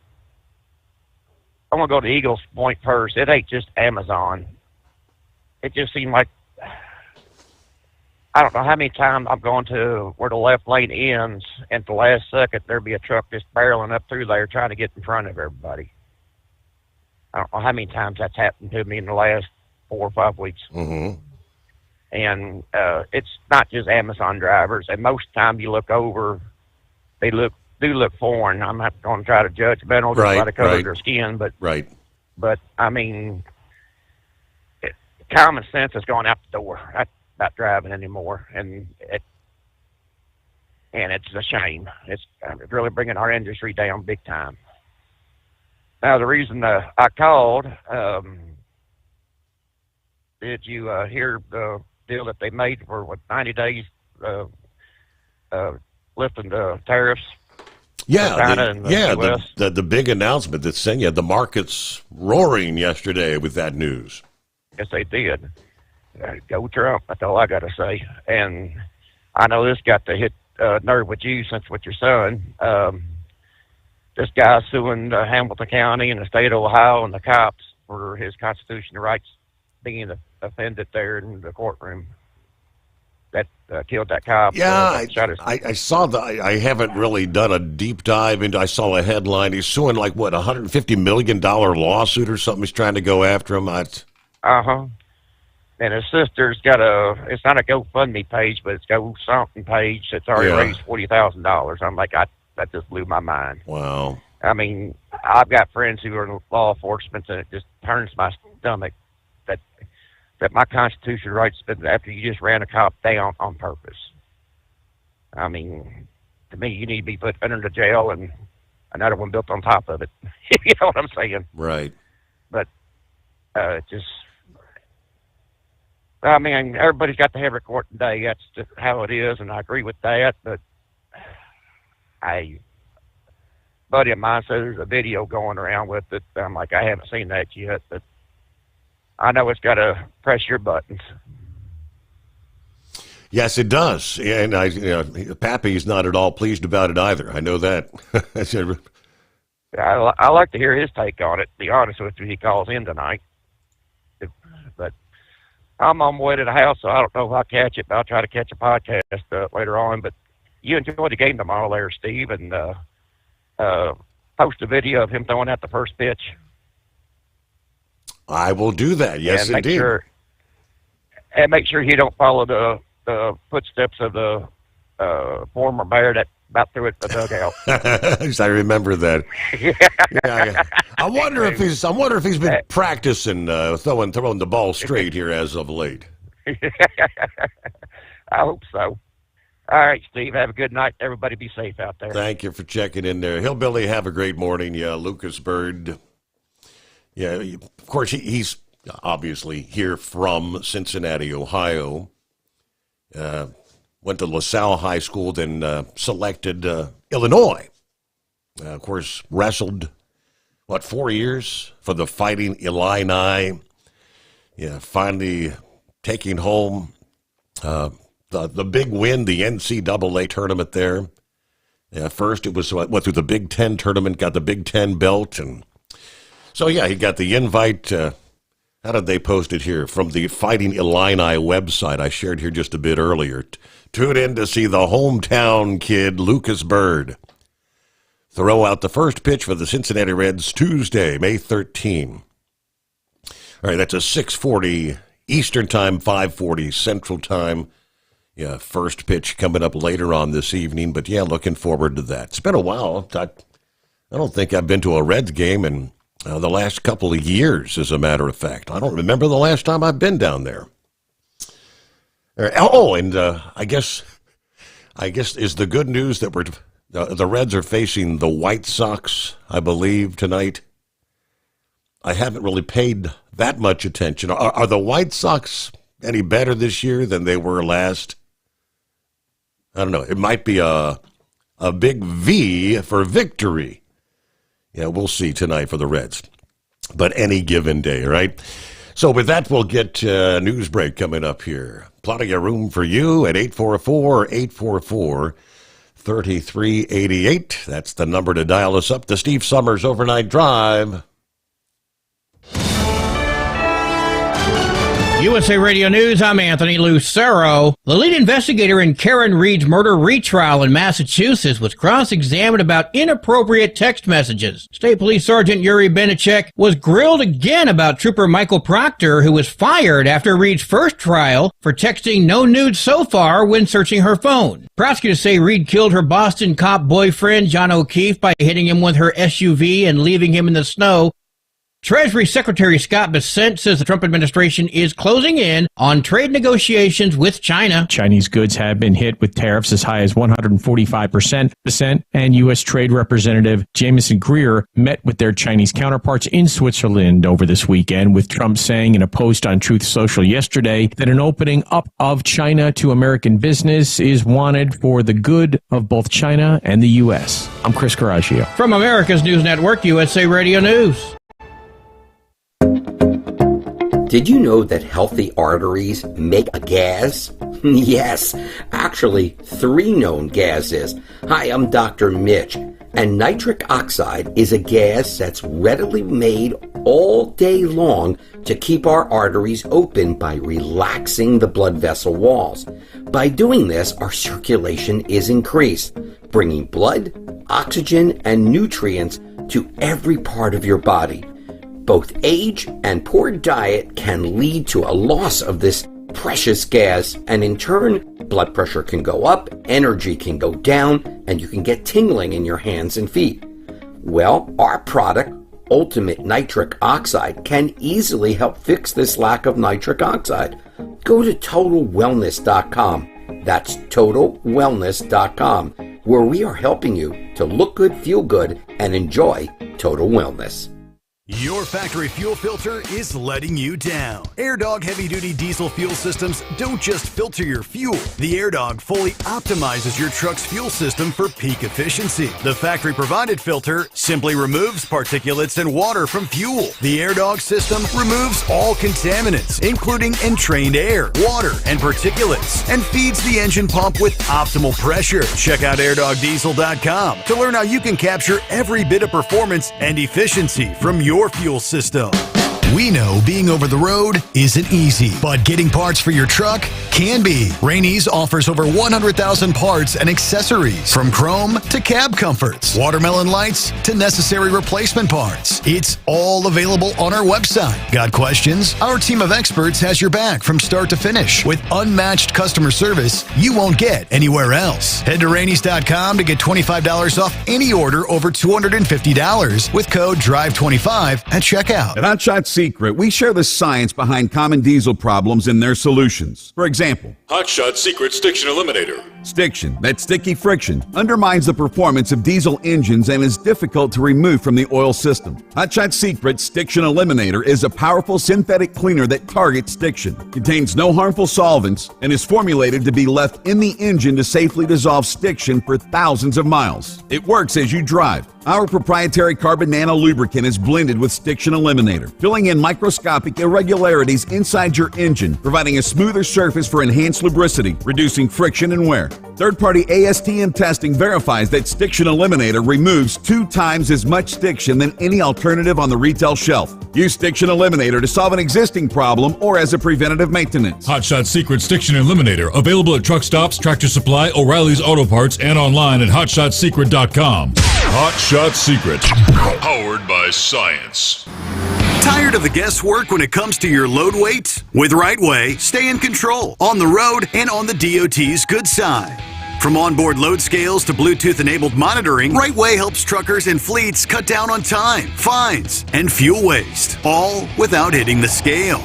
to go to Eagles Point first. It ain't just Amazon. It just seemed like, I don't know how many times I've gone to where the left lane ends, and at the last second there'd be a truck just barreling up through there trying to get in front of everybody. I don't know how many times that's happened to me in the last 4 or 5 weeks. Mm-hmm. And it's not just Amazon drivers. And most of the time you look over, they do look foreign. I'm not going to try to judge them just by the color of their skin, but But I mean, common sense is going out the door. I'm not driving anymore, and it's a shame. It's really bringing our industry down big time. Now, the reason I called, did you hear the deal that they made for 90 days lifting the tariffs? Yeah, the big announcement that said, the market's roaring yesterday with that news. Yes, they did. Go Trump, that's all I got to say. And I know this got to hit nerve with you since with your son. This guy's suing Hamilton County and the state of Ohio and the cops for his constitutional rights being offended there in the courtroom. That killed that cop. Yeah, I saw that. I haven't really done a deep dive into. I saw a headline. He's suing like what, $150 million lawsuit or something. He's trying to go after him. And his sister's got it's not a GoFundMe page, but it's Go something page that's already raised $40,000. I'm like, that just blew my mind. Wow. I mean, I've got friends who are in law enforcement, and it just turns my stomach that my constitutional rights been after you just ran a cop down on purpose. I mean, to me, you need to be put under the jail and another one built on top of it. You know what I'm saying? Right. But I mean, everybody's got to have a court today. That's just how it is, and I agree with that. But a buddy of mine said there's a video going around with it. I'm like, I haven't seen that yet, but I know it's got to press your buttons. Yes, it does. And Pappy's not at all pleased about it either. I know that. I like to hear his take on it. To be honest with you, he calls in tonight. But I'm on my way to the house, so I don't know if I'll catch it, but I'll try to catch a podcast later on. But you enjoy the game tomorrow there, Steve, and post a video of him throwing out the first pitch. I will do that. Yes, and indeed. Make sure you don't follow the footsteps of the former Bear that about threw it in the dugout. I remember that. Yeah. I wonder if he's been practicing throwing the ball straight here as of late. I hope so. All right, Steve, have a good night. Everybody be safe out there. Thank you for checking in there. Hillbilly, have a great morning. Yeah, Lucas Bird. Yeah, of course, he's obviously here from Cincinnati, Ohio. Went to LaSalle High School, then selected Illinois. Of course, wrestled, 4 years for the Fighting Illini. Yeah, finally taking home the big win, the NCAA tournament there. First, it was went through the Big Ten tournament, got the Big Ten belt, and so he got the invite. How did they post it here? From the Fighting Illini website I shared here just a bit earlier. Tune in to see the hometown kid, Lucas Bird, throw out the first pitch for the Cincinnati Reds Tuesday, May 13. All right, that's a 6:40 Eastern Time, 5:40 Central Time. Yeah, first pitch coming up later on this evening, but looking forward to that. It's been a while. I don't think I've been to a Reds game in the last couple of years, as a matter of fact. I don't remember the last time I've been down there. And I guess is the good news that the Reds are facing the White Sox, I believe, tonight. I haven't really paid that much attention. Are the White Sox any better this year than they were last? I don't know. It might be a big V for victory. Yeah, we'll see tonight for the Reds. But any given day, right? So with that, we'll get news break coming up here. Plenty of room for you at 844-844-3388. That's the number to dial us up. The Steve Sommers Overnight Drive. USA Radio News, I'm Anthony Lucero. The lead investigator in Karen Reed's murder retrial in Massachusetts was cross-examined about inappropriate text messages. State Police Sergeant Yuri Benachek was grilled again about Trooper Michael Proctor, who was fired after Reed's first trial for texting no nudes so far when searching her phone. Prosecutors say Reed killed her Boston cop boyfriend, John O'Keefe, by hitting him with her SUV and leaving him in the snow. Treasury Secretary Scott Bessent says the Trump administration is closing in on trade negotiations with China. Chinese goods have been hit with tariffs as high as 145%, and U.S. Trade Representative Jameson Greer met with their Chinese counterparts in Switzerland over this weekend, with Trump saying in a post on Truth Social yesterday that an opening up of China to American business is wanted for the good of both China and the U.S. I'm Chris Caraccio. From America's News Network, USA Radio News. Did you know that healthy arteries make a gas? Yes, actually 3 known gases. Hi, I'm Dr. Mitch, and nitric oxide is a gas that's readily made all day long to keep our arteries open by relaxing the blood vessel walls. By doing this, our circulation is increased, bringing blood, oxygen, and nutrients to every part of your body. Both age and poor diet can lead to a loss of this precious gas, and in turn, blood pressure can go up, energy can go down, and you can get tingling in your hands and feet. Well, our product, Ultimate Nitric Oxide, can easily help fix this lack of nitric oxide. Go to TotalWellness.com. That's TotalWellness.com, where we are helping you to look good, feel good, and enjoy total wellness. Your factory fuel filter is letting you down. AirDog heavy-duty diesel fuel systems don't just filter your fuel. The AirDog fully optimizes your truck's fuel system for peak efficiency. The factory-provided filter simply removes particulates and water from fuel. The AirDog system removes all contaminants, including entrained air, water, and particulates, and feeds the engine pump with optimal pressure. Check out airdogdiesel.com to learn how you can capture every bit of performance and efficiency from your fuel system. We know being over the road isn't easy, but getting parts for your truck can be. Rainey's offers over 100,000 parts and accessories, from chrome to cab comforts, watermelon lights to necessary replacement parts. It's all available on our website. Got questions? Our team of experts has your back from start to finish with unmatched customer service you won't get anywhere else. Head to Rainey's.com to get $25 off any order over $250 with code DRIVE25 at checkout. At Hotshot Secret, we share the science behind common diesel problems and their solutions. For example, Hotshot Secret Stiction Eliminator. Stiction, that sticky friction, undermines the performance of diesel engines and is difficult to remove from the oil system. Hotshot Secret Stiction Eliminator is a powerful synthetic cleaner that targets stiction, contains no harmful solvents, and is formulated to be left in the engine to safely dissolve stiction for thousands of miles. It works as you drive. Our proprietary carbon nano lubricant is blended with Stiction Eliminator, filling in microscopic irregularities inside your engine, providing a smoother surface for enhanced lubricity, reducing friction and wear. Third-party ASTM testing verifies that Stiction Eliminator removes 2 times as much stiction than any alternative on the retail shelf. Use Stiction Eliminator to solve an existing problem or as a preventative maintenance. Hotshot Secret Stiction Eliminator, available at truck stops, Tractor Supply, O'Reilly's Auto Parts, and online at hotshotsecret.com. Hotshot Secret, powered by science. Tired of the guesswork when it comes to your load weight? With Rightway, stay in control on the road and on the DOT's good side. From onboard load scales to Bluetooth-enabled monitoring, Rightway helps truckers and fleets cut down on time, fines, and fuel waste, all without hitting the scale.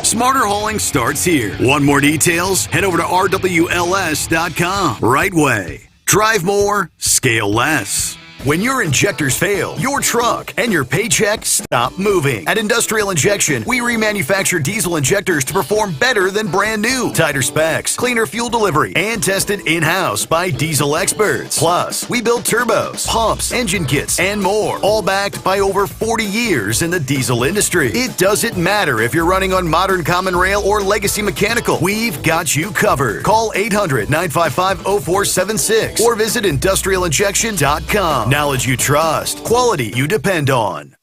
Smarter hauling starts here. Want more details? Head over to rwls.com. Rightway. Drive more, scale less. When your injectors fail, your truck and your paycheck stop moving. At Industrial Injection, we remanufacture diesel injectors to perform better than brand new. Tighter specs, cleaner fuel delivery, and tested in-house by diesel experts. Plus, we build turbos, pumps, engine kits, and more, all backed by over 40 years in the diesel industry. It doesn't matter if you're running on modern common rail or legacy mechanical. We've got you covered. Call 800-955-0476 or visit industrialinjection.com. Knowledge you trust, quality you depend on.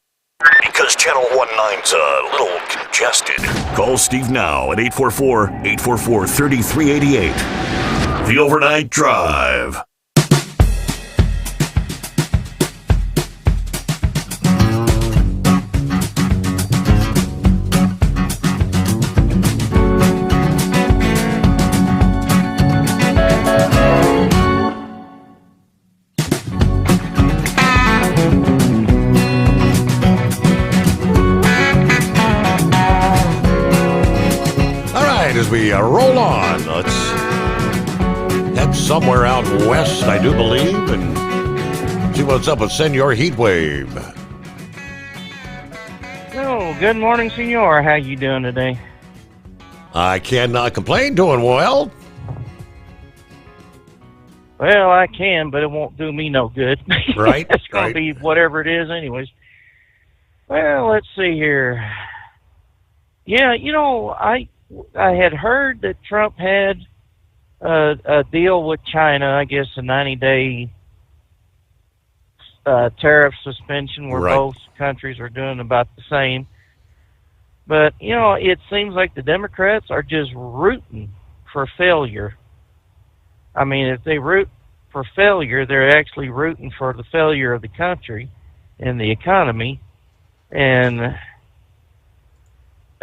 Because Channel 19's a little congested. Call Steve now at 844-844-3388. The Overnight Drive. As we roll on, let's head somewhere out west, I do believe, and see what's up with Senor Heatwave. Oh, good morning, Senor. How you doing today? I cannot complain, doing well. Well, I can, but it won't do me no good. Right. It's going to be whatever it is anyways. Well, let's see here. Yeah, you know, I had heard that Trump had a deal with China, I guess a 90-day tariff suspension where both countries are doing about the same. But, you know, it seems like the Democrats are just rooting for failure. I mean, if they root for failure, they're actually rooting for the failure of the country and the economy. And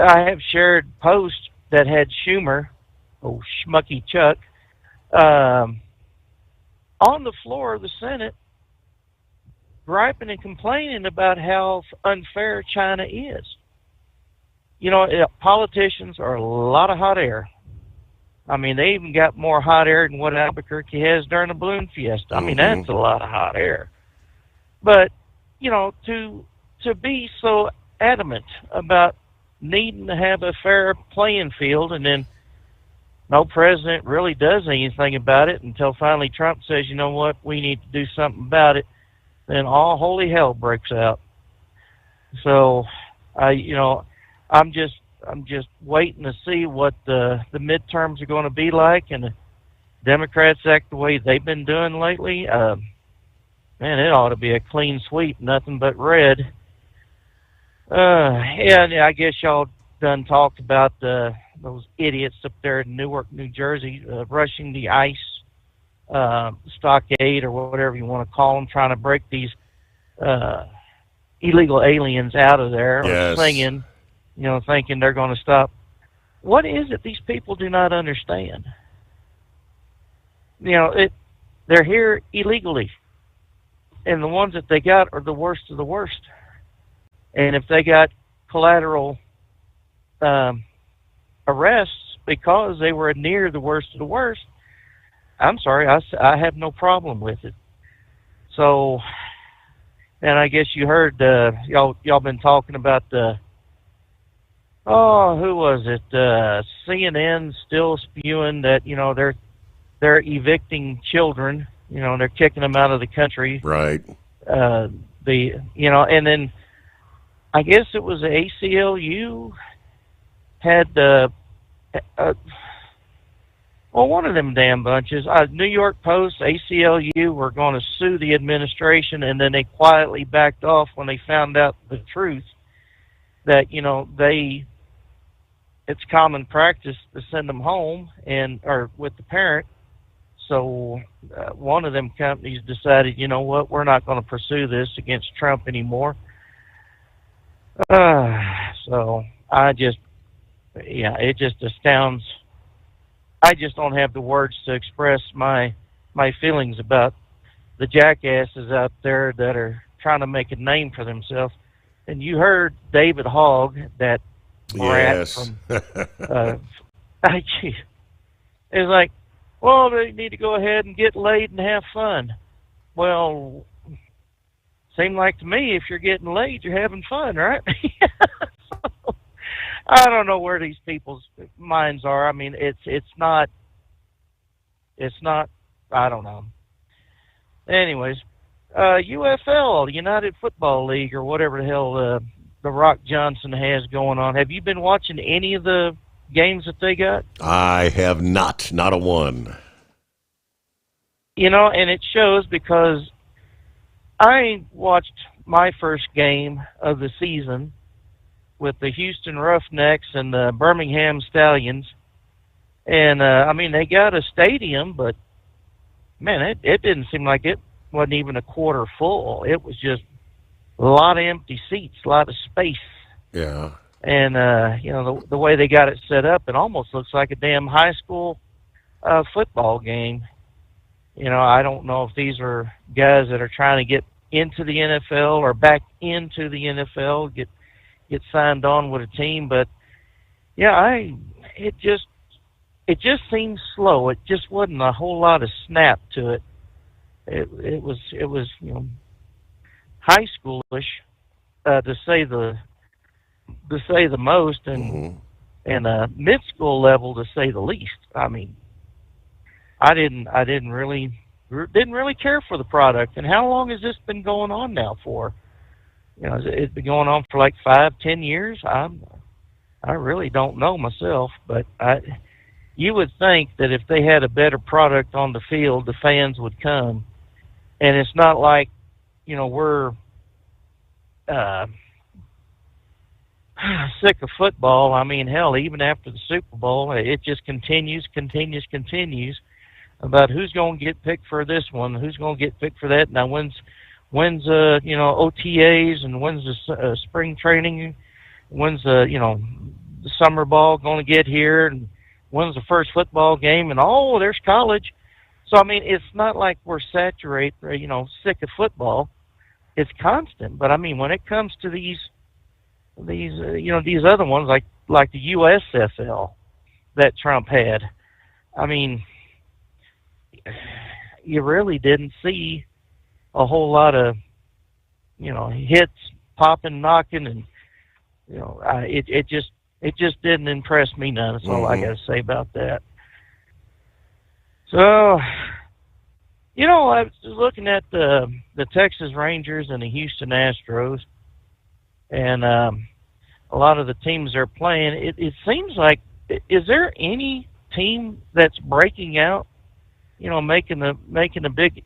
I have shared posts that had Schumer, Schmucky Chuck, on the floor of the Senate, griping and complaining about how unfair China is. You know, politicians are a lot of hot air. I mean, they even got more hot air than what Albuquerque has during the balloon fiesta. I mean, that's a lot of hot air. But, you know, to be so adamant about needing to have a fair playing field, and then no president really does anything about it until finally Trump says, you know what, we need to do something about it, then all holy hell breaks out. So, I'm just waiting to see what the midterms are going to be like, and the Democrats act the way they've been doing lately. Man, it ought to be a clean sweep, nothing but red. Yeah, I guess y'all done talked about those idiots up there in Newark, New Jersey, rushing the ICE stockade or whatever you want to call them, trying to break these illegal aliens out of there, or singing, thinking they're going to stop. What is it these people do not understand? They're here illegally, and the ones that they got are the worst of the worst. And if they got collateral arrests because they were near the worst of the worst, I'm sorry, I have no problem with it. So, and I guess you heard y'all been talking about who was it? CNN still spewing that they're evicting children. They're kicking them out of the country. Right. And then I guess it was the ACLU had one of them damn bunches. New York Post, ACLU were going to sue the administration, and then they quietly backed off when they found out the truth that it's common practice to send them home or with the parent. So one of them companies decided, you know what, we're not going to pursue this against Trump anymore. So it just astounds. I just don't have the words to express my feelings about the jackasses out there that are trying to make a name for themselves. And you heard David Hogg, that brat from it's like, well, they need to go ahead and get laid and have fun. Well, seemed like to me, if you're getting laid, you're having fun, right? So, I don't know where these people's minds are. I mean, it's not. I don't know. Anyways, UFL, United Football League, or whatever the hell the Rock Johnson has going on. Have you been watching any of the games that they got? I have not a one. And it shows, because I watched my first game of the season with the Houston Roughnecks and the Birmingham Stallions. And, they got a stadium, but, man, it didn't seem like it wasn't even a quarter full. It was just a lot of empty seats, a lot of space. Yeah. And, the way they got it set up, it almost looks like a damn high school football game. I don't know if these are guys that are trying to get into the NFL or back into the NFL, get signed on with a team, but it just seems slow. It just wasn't a whole lot of snap to it. It was high schoolish to say the most, and mid school level to say the least. I mean, I didn't really care for the product. And how long has this been going on now for? It's been going on for like 5-10 years. I really don't know myself, but you would think that if they had a better product on the field, the fans would come. And it's not like, we're sick of football. I mean, hell, even after the Super Bowl, it just continues about who's going to get picked for this one, who's going to get picked for that. Now, when's OTAs, and when's the spring training, when's the summer ball going to get here, and when's the first football game, and there's college. So I mean, it's not like we're saturated, sick of football. It's constant. But I mean, when it comes to these other ones, like the USFL that Trump had, I mean, you really didn't see a whole lot of, hits, popping, knocking, and it just didn't impress me none. That's all I got to say about that. So, I was looking at the Texas Rangers and the Houston Astros, and a lot of the teams they're playing. It seems like, is there any team that's breaking out? Making a big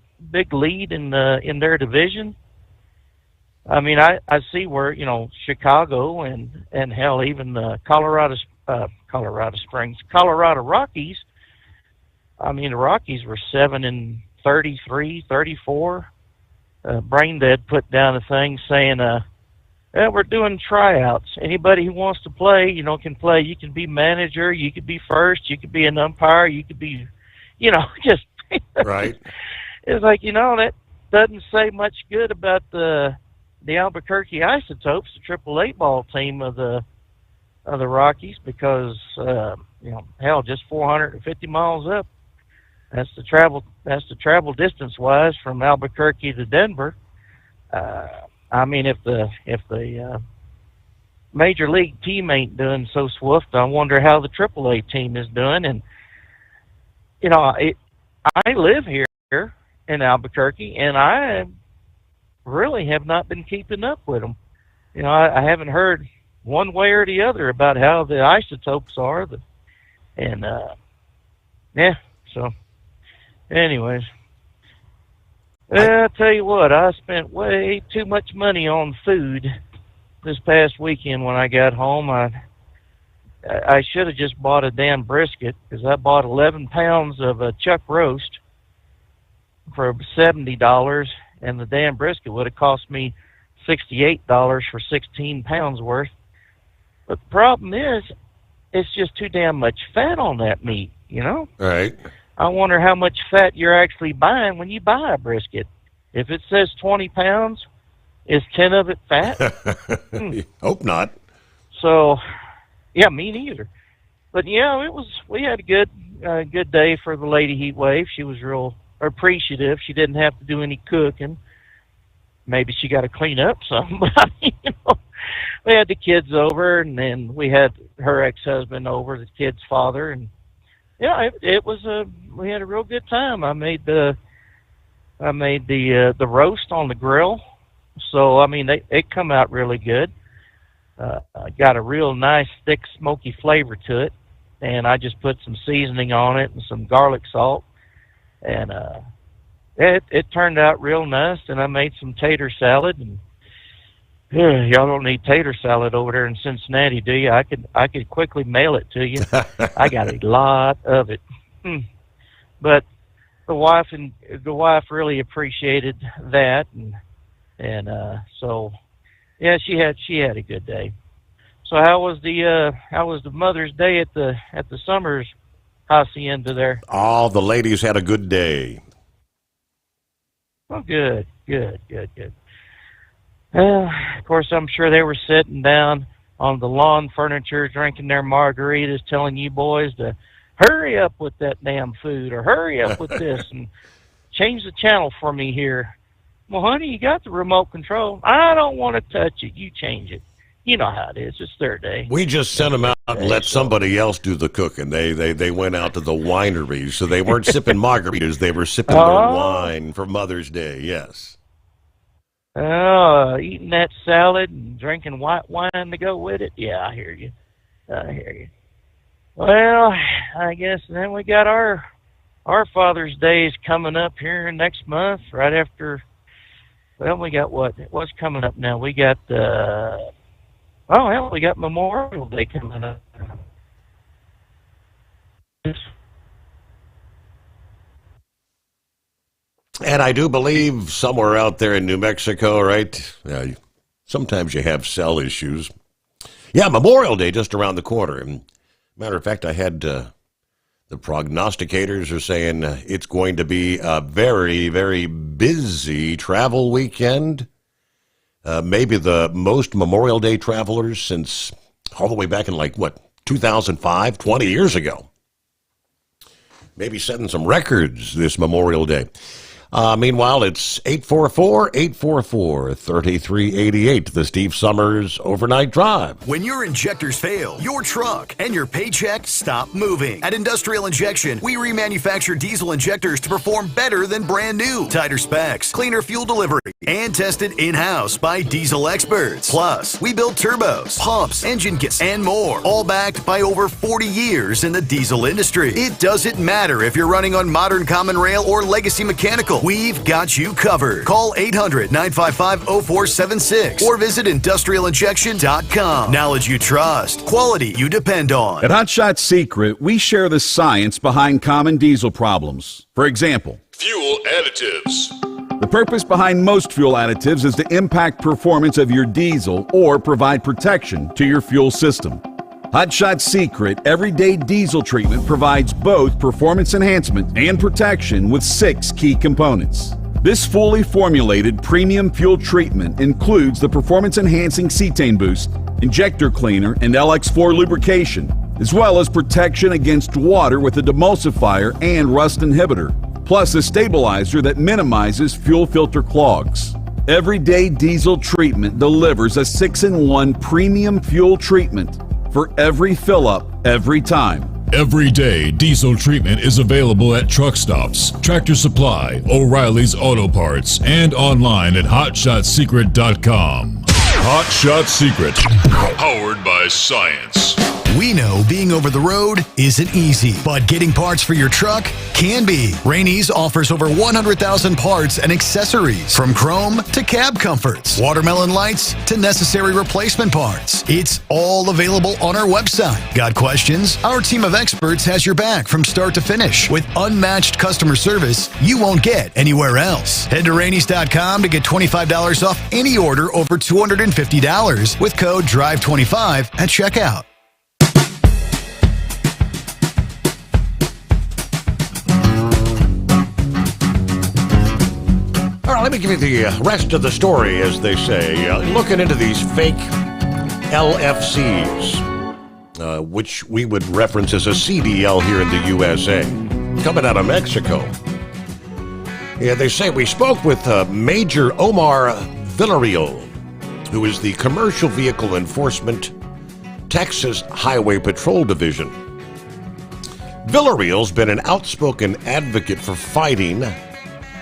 lead in their division. I mean, I see where, you know, Chicago and hell, even the Colorado Springs, Colorado Rockies. I mean, the Rockies were 7-33, 34. Brain Dead put down a thing saying, yeah, we're doing tryouts. Anybody who wants to play, you know, can play. You can be manager, you could be first, you could be an umpire, you could be, you know, just right. It's like, you know, that doesn't say much good about the Albuquerque Isotopes, the AAA ball team of the Rockies, because you know, hell, just 450 miles up. That's the travel distance wise from Albuquerque to Denver. I mean, if the major league team ain't doing so swift, I wonder how the AAA team is doing. And you know, I live here in Albuquerque, and I really have not been keeping up with them. You know, I haven't heard one way or the other about how the isotopes are. Yeah, so anyways. I'll tell you what, I spent way too much money on food this past weekend when I got home. I should have just bought a damn brisket, because I bought 11 pounds of a chuck roast for $70, and the damn brisket would have cost me $68 for 16 pounds worth. But the problem is, it's just too damn much fat on that meat, you know? Right. I wonder how much fat you're actually buying when you buy a brisket. If it says 20 pounds, is 10 of it fat? Hope not. So, yeah, me neither. But yeah, we had a good day for the Lady Heat Wave. She was real appreciative. She didn't have to do any cooking. Maybe she got to clean up some, but you know, we had the kids over, and then we had her ex-husband over, the kid's father, and yeah, we had a real good time. I made the roast on the grill, so I mean it come out really good. Got a real nice thick smoky flavor to it, and I just put some seasoning on it and some garlic salt, and it turned out real nice. And I made some tater salad, and y'all don't need tater salad over there in Cincinnati, do you? I could quickly mail it to you. I got a lot of it. But the wife really appreciated that, and so yeah, she had a good day. So how was the Mother's Day at the Sommers hacienda there? All the ladies had a good day. Oh, good. Of course, I'm sure they were sitting down on the lawn furniture, drinking their margaritas, telling you boys to hurry up with that damn food, or hurry up with this, and change the channel for me here. Well, honey, you got the remote control. I don't want to touch it. You change it. You know how it is. It's their day. We just sent them out and let somebody else do the cooking. They went out to the wineries, so they weren't sipping margaritas. They were sipping their wine for Mother's Day, yes. Oh, eating that salad and drinking white wine to go with it? Yeah, I hear you. Well, I guess then we got our Father's Day is coming up here next month, right after. Well, we got what's coming up now? We got we got Memorial Day coming up. And I do believe somewhere out there in New Mexico, right? Sometimes you have cell issues. Yeah, Memorial Day just around the corner. And matter of fact, I had the prognosticators are saying it's going to be a very, very busy travel weekend. Maybe the most Memorial Day travelers since all the way back in 2005, 20 years ago. Maybe setting some records this Memorial Day. Meanwhile, it's 844-844-3388, the Steve Sommers Overnight Drive. When your injectors fail, your truck and your paycheck stop moving. At Industrial Injection, we remanufacture diesel injectors to perform better than brand new. Tighter specs, cleaner fuel delivery, and tested in-house by diesel experts. Plus, we build turbos, pumps, engine kits, and more, all backed by over 40 years in the diesel industry. It doesn't matter if you're running on modern common rail or legacy mechanical. We've got you covered. Call 800-955-0476 or visit industrialinjection.com. Knowledge you trust. Quality you depend on. At Hot Shot Secret, we share the science behind common diesel problems. For example, Fuel additives. the purpose behind most fuel additives is to impact performance of your diesel or provide protection to your fuel system. Hot Shot Secret Everyday Diesel Treatment provides both performance enhancement and protection with 6 key components. This fully formulated premium fuel treatment includes the performance-enhancing cetane boost, injector cleaner, and LX4 lubrication, as well as protection against water with a demulsifier and rust inhibitor, plus a stabilizer that minimizes fuel filter clogs. Everyday Diesel Treatment delivers a 6-in-1 premium fuel treatment for every fill-up, every time. Everyday Diesel Treatment is available at truck stops, Tractor Supply, O'Reilly's Auto Parts, and online at HotShotSecret.com. Hot Shot Secret, powered by science. We know being over the road isn't easy, but getting parts for your truck can be. Rainey's offers over 100,000 parts and accessories, from chrome to cab comforts, watermelon lights to necessary replacement parts. It's all available on our website. Got questions? Our team of experts has your back from start to finish with unmatched customer service you won't get anywhere else. Head to Rainey's.com to get $25 off any order over $250 with code DRIVE25 at checkout. All right, let me give you the rest of the story, as they say. Looking into these fake LFCs, which we would reference as a CDL here in the USA, coming out of Mexico. Yeah, they say we spoke with Major Omar Villarreal, who is the Commercial Vehicle Enforcement Texas Highway Patrol Division. Villarreal's been an outspoken advocate for fighting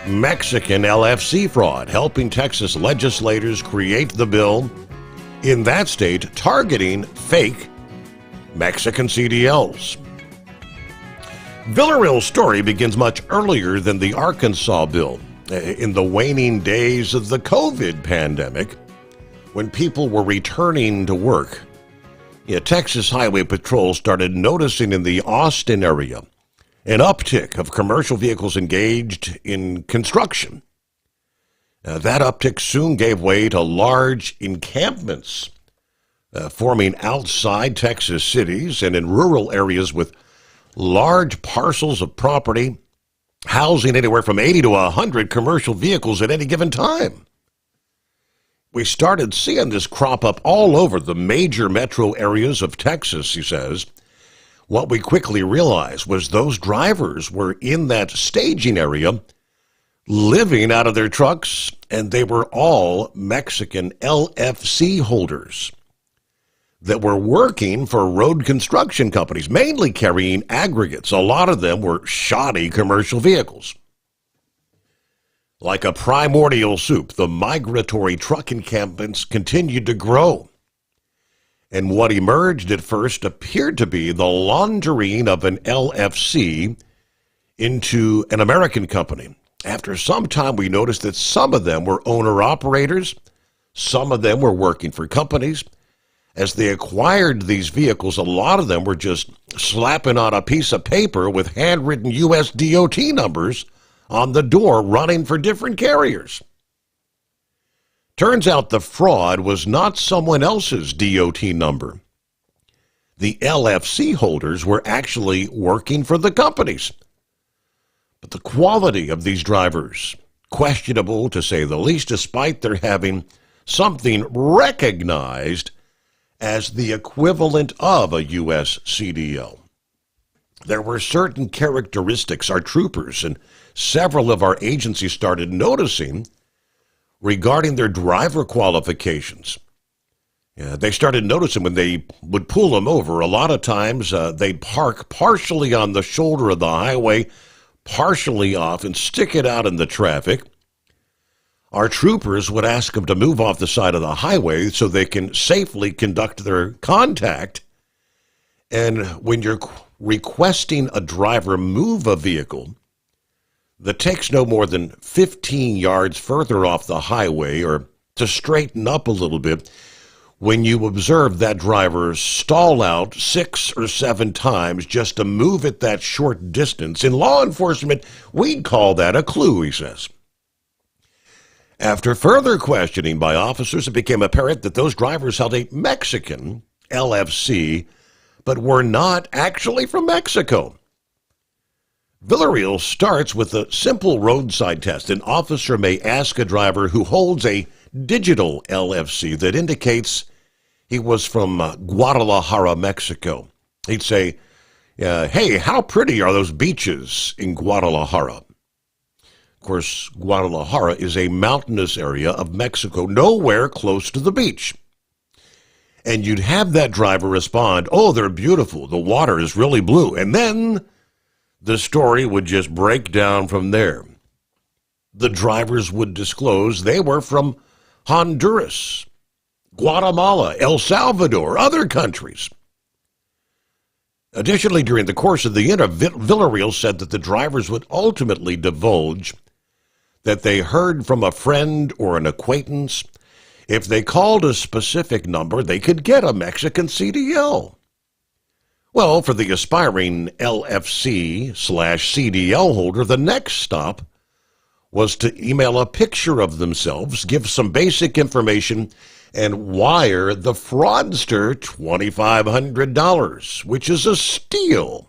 Mexican LFC fraud, helping Texas legislators create the bill in that state targeting fake Mexican CDLs. Villarreal's story begins much earlier than the Arkansas bill, in the waning days of the COVID pandemic, when people were returning to work. Texas Highway Patrol started noticing in the Austin area an uptick of commercial vehicles engaged in construction. That uptick soon gave way to large encampments forming outside Texas cities and in rural areas with large parcels of property housing anywhere from 80 to 100 commercial vehicles at any given time. We started seeing this crop up all over the major metro areas of Texas, he says. What we quickly realized was those drivers were in that staging area living out of their trucks, and they were all Mexican LFC holders that were working for road construction companies, mainly carrying aggregates. A lot of them were shoddy commercial vehicles. Like a primordial soup, the migratory truck encampments continued to grow. And what emerged at first appeared to be the laundering of an LFC into an American company. After some time, we noticed that some of them were owner-operators, some of them were working for companies. As they acquired these vehicles, a lot of them were just slapping on a piece of paper with handwritten U.S. DOT numbers on the door, running for different carriers. Turns out the fraud was not someone else's DOT number. The LFC holders were actually working for the companies. But the quality of these drivers, questionable to say the least, despite their having something recognized as the equivalent of a U.S. CDL. There were certain characteristics our troopers and several of our agencies started noticing regarding their driver qualifications. They started noticing when they would pull them over, a lot of times they'd park partially on the shoulder of the highway, partially off, and stick it out in the traffic. our troopers would ask them to move off the side of the highway so they can safely conduct their contact. And when you're requesting a driver move a vehicle that takes no more than 15 yards further off the highway or to straighten up a little bit, when you observe that driver stall out 6 or 7 times just to move it that short distance, in law enforcement, we'd call that a clue, he says. After further questioning by officers, it became apparent that those drivers held a Mexican LFC, but were not actually from Mexico. Villarreal starts with a simple roadside test. An officer may ask a driver who holds a digital LFC that indicates he was from Guadalajara, Mexico. He'd say, hey, how pretty are those beaches in Guadalajara? Of course, Guadalajara is a mountainous area of Mexico, nowhere close to the beach. And you'd have that driver respond, oh, they're beautiful, the water is really blue. And then the story would just break down from there. The drivers would disclose they were from Honduras, Guatemala, El Salvador, other countries. Additionally, during the course of the interview, Villarreal said that the drivers would ultimately divulge that they heard from a friend or an acquaintance. If they called a specific number, they could get a Mexican CDL. Well, for the aspiring LFC/CDL holder, the next stop was to email a picture of themselves, give some basic information, and wire the fraudster $2,500, which is a steal.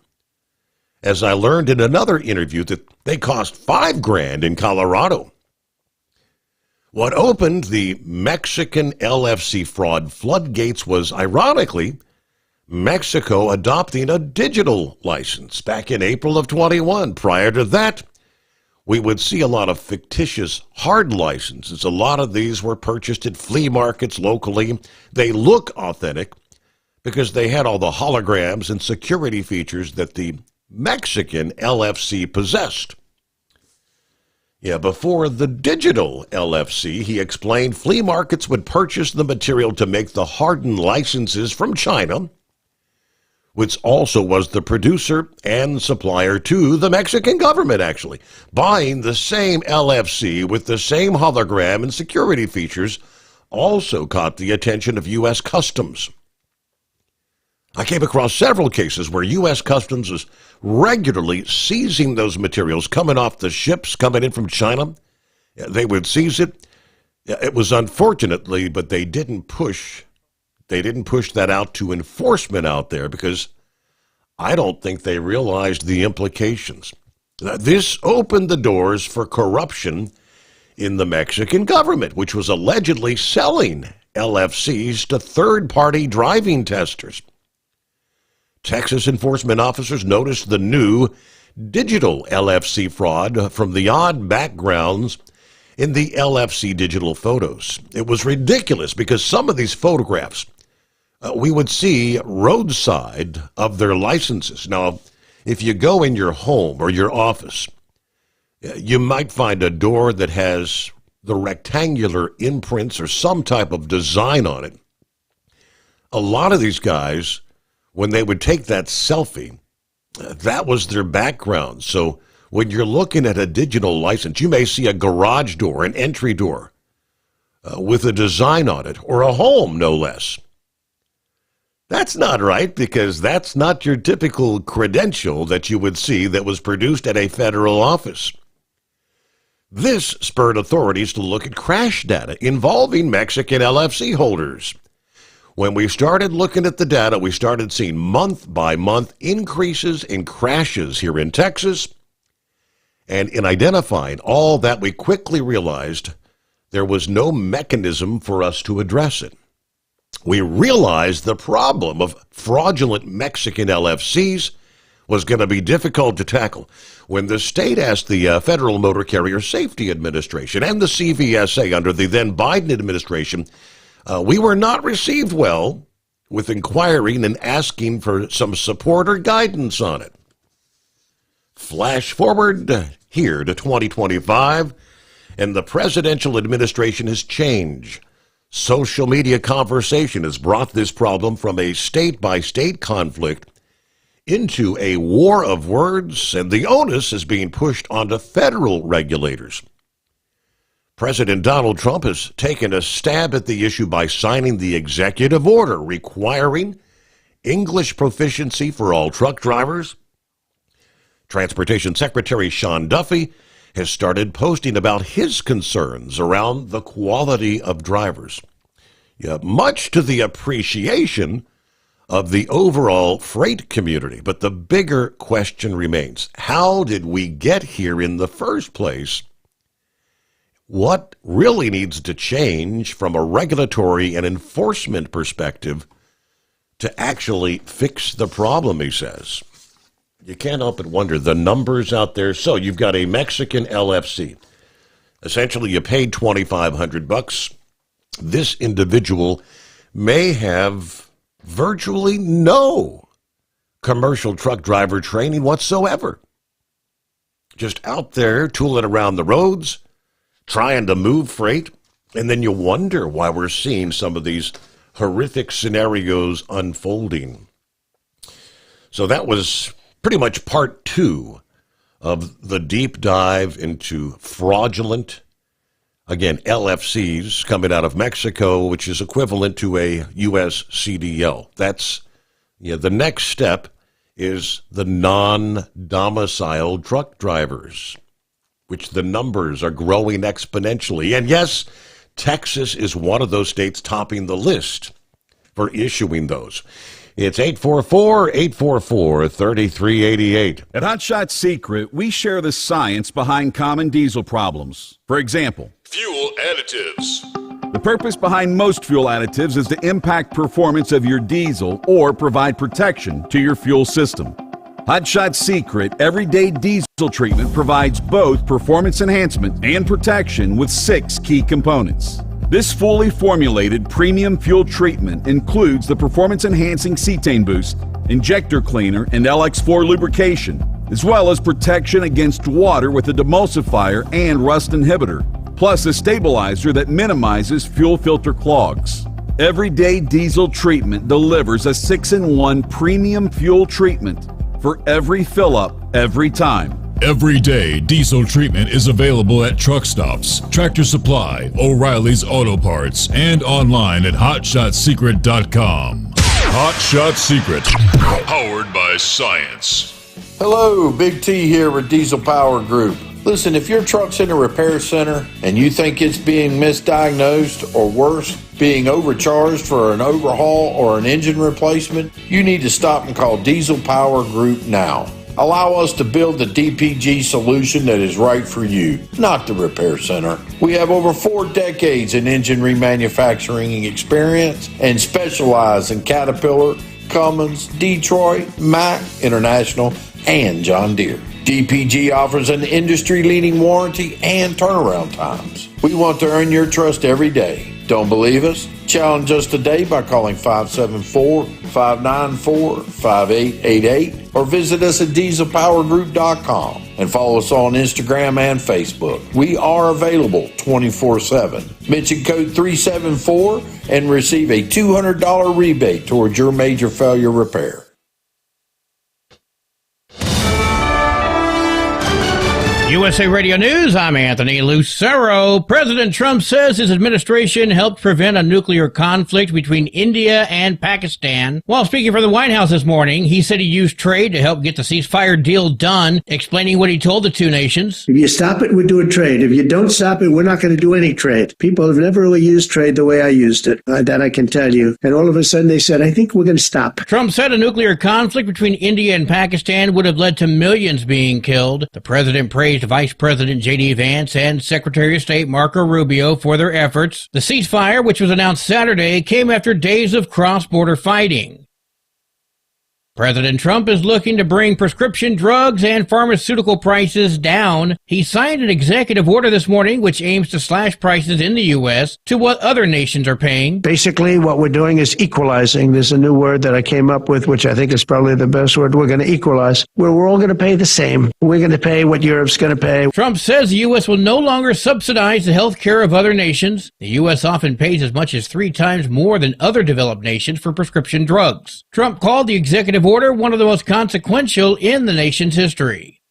As I learned in another interview that they cost $5,000 in Colorado. What opened the Mexican LFC fraud floodgates was, ironically, Mexico adopting a digital license back in April of 21. Prior to that, we would see a lot of fictitious hard licenses. A lot of these were purchased at flea markets locally. They look authentic because they had all the holograms and security features that the Mexican LFC possessed. Yeah, before the digital LFC, he explained flea markets would purchase the material to make the hardened licenses from China, which also was the producer and supplier to the Mexican government, actually. Buying the same LFC with the same hologram and security features also caught the attention of U.S. Customs. I came across several cases where U.S. Customs was regularly seizing those materials coming off the ships coming in from China. They would seize it. It was unfortunately, but they didn't push that out to enforcement out there because I don't think they realized the implications. This opened the doors for corruption in the Mexican government, which was allegedly selling LFCs to third-party driving testers. Texas enforcement officers noticed the new digital LFC fraud from the odd backgrounds in the LFC digital photos. It was ridiculous because some of these photographs we would see roadside of their licenses. Now, if you go in your home or your office, you might find a door that has the rectangular imprints or some type of design on it. A lot of these guys, when they would take that selfie, that was their background. So when you're looking at a digital license, you may see a garage door, an entry door, with a design on it, or a home, no less. That's not right, because that's not your typical credential that you would see that was produced at a federal office. This spurred authorities to look at crash data involving Mexican LFC holders. When we started looking at the data, we started seeing month-by-month increases in crashes here in Texas. And in identifying all that, we quickly realized there was no mechanism for us to address it. We realized the problem of fraudulent Mexican LFCs was going to be difficult to tackle when the state asked the Federal Motor Carrier Safety Administration and the CVSA under the then Biden administration. We were not received well with inquiring and asking for some support or guidance on it. Flash forward here to 2025, And the presidential administration has changed. Social media conversation has brought this problem from a state-by-state conflict into a war of words, and the onus is being pushed onto federal regulators. President Donald Trump has taken a stab at the issue by signing the executive order requiring English proficiency for all truck drivers. Transportation Secretary Sean Duffy has started posting about his concerns around the quality of drivers, much to the appreciation of the overall freight community. But the bigger question remains, how did we get here in the first place? What really needs to change from a regulatory and enforcement perspective to actually fix the problem, he says. You can't help but wonder the numbers out there. So you've got a Mexican LFC. Essentially, you paid $2,500. This individual may have virtually no commercial truck driver training whatsoever. Just out there tooling around the roads, trying to move freight, and then you wonder why we're seeing some of these horrific scenarios unfolding. So that was pretty much part 2 of the deep dive into fraudulent, again, LFCs coming out of Mexico, which is equivalent to a U.S. CDL. That's, the next step is the non-domiciled truck drivers, which the numbers are growing exponentially. And yes, Texas is one of those states topping the list for issuing those. It's 844-844-3388. At Hot Shot Secret, we share the science behind common diesel problems. For example, Fuel additives. the purpose behind most fuel additives is to impact performance of your diesel or provide protection to your fuel system. Hot Shot Secret Everyday Diesel Treatment provides both performance enhancement and protection with 6 key components. This fully formulated premium fuel treatment includes the performance-enhancing cetane boost, injector cleaner, and LX4 lubrication, as well as protection against water with a demulsifier and rust inhibitor, plus a stabilizer that minimizes fuel filter clogs. Everyday Diesel Treatment delivers a 6-in-1 premium fuel treatment for every fill-up, every time. Everyday Diesel Treatment is available at truck stops, Tractor Supply, O'Reilly's Auto Parts, and online at HotShotSecret.com. Hot Shot Secret, powered by science. Hello, Big T here with Diesel Power Group. Listen, if your truck's in a repair center and you think it's being misdiagnosed or worse, being overcharged for an overhaul or an engine replacement, you need to stop and call Diesel Power Group now. Allow us to build the DPG solution that is right for you, not the repair center. We have over 4 decades in engine remanufacturing experience and specialize in Caterpillar, Cummins, Detroit, Mack, International, and John Deere. DPG offers an industry-leading warranty and turnaround times. We want to earn your trust every day. Don't believe us? Challenge us today by calling 574-594-5888 or visit us at dieselpowergroup.com and follow us on Instagram and Facebook. We are available 24/7. Mention code 374 and receive a $200 rebate towards your major failure repair. USA Radio News, I'm Anthony Lucero. President Trump says his administration helped prevent a nuclear conflict between India and Pakistan. While speaking for the White House this morning, he said he used trade to help get the ceasefire deal done, explaining what he told the two nations. If you stop it, we're doing trade. If you don't stop it, we're not going to do any trade. People have never really used trade the way I used it. That I can tell you. And all of a sudden they said, I think we're going to stop. Trump said a nuclear conflict between India and Pakistan would have led to millions being killed. The president praised Vice President J.D. Vance and Secretary of State Marco Rubio for their efforts. The ceasefire, which was announced Saturday, came after days of cross-border fighting. President Trump is looking to bring prescription drugs and pharmaceutical prices down. He signed an executive order this morning which aims to slash prices in the U.S. to what other nations are paying. Basically, what we're doing is equalizing. There's a new word that I came up with, which I think is probably the best word. We're going to equalize, where we're all going to pay the same. We're going to pay what Europe's going to pay. Trump says the U.S. will no longer subsidize the health care of other nations. The U.S. often pays as much as 3 times more than other developed nations for prescription drugs. Trump called the executive order one of the most consequential in the nation's history.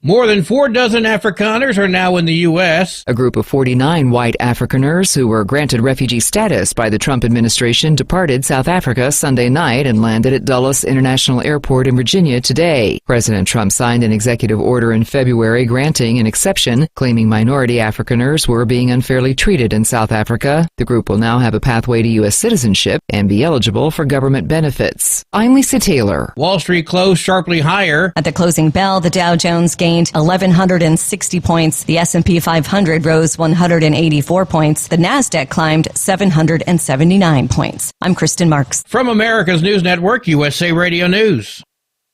More than 4 dozen Afrikaners are now in the U.S. A group of 49 white Afrikaners who were granted refugee status by the Trump administration departed South Africa Sunday night and landed at Dulles International Airport in Virginia today. President Trump signed an executive order in February granting an exception, claiming minority Afrikaners were being unfairly treated in South Africa. The group will now have a pathway to U.S. citizenship and be eligible for government benefits. I'm Lisa Taylor. Wall Street closed sharply higher. At the closing bell, the Dow Jones gained 1,160 points. The S&P 500 rose 184 points. The NASDAQ climbed 779 points. I'm Kristen Marks. From America's News Network, USA Radio News.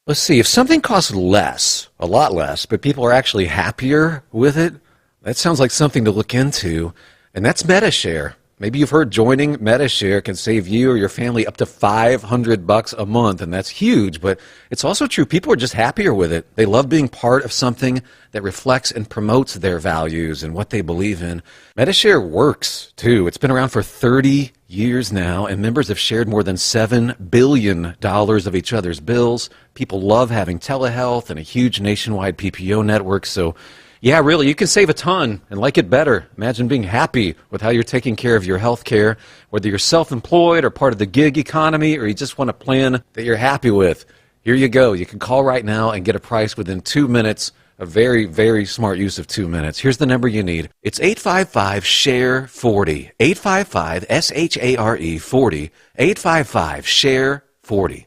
Let's see, if something costs less, a lot less, but people are actually happier with it, that sounds like something to look into, and that's MediShare. Maybe you've heard joining MediShare can save you or your family up to $500 a month, and that's huge, but it's also true. People are just happier with it. They love being part of something that reflects and promotes their values and what they believe in. MediShare works, too. It's been around for 30 years now, and members have shared more than $7 billion of each other's bills. People love having telehealth and a huge nationwide PPO network, so yeah, really, you can save a ton and like it better. Imagine being happy with how you're taking care of your health care, whether you're self-employed or part of the gig economy, or you just want a plan that you're happy with. Here you go. You can call right now and get a price within 2 minutes. A very, very smart use of 2 minutes. Here's the number you need. It's 855-SHARE-40. 855-SHARE-40. 855-SHARE-40.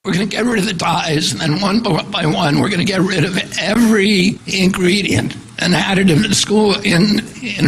We're going to get rid of the dyes, and then one by one, we're going to get rid of every ingredient and additive in school in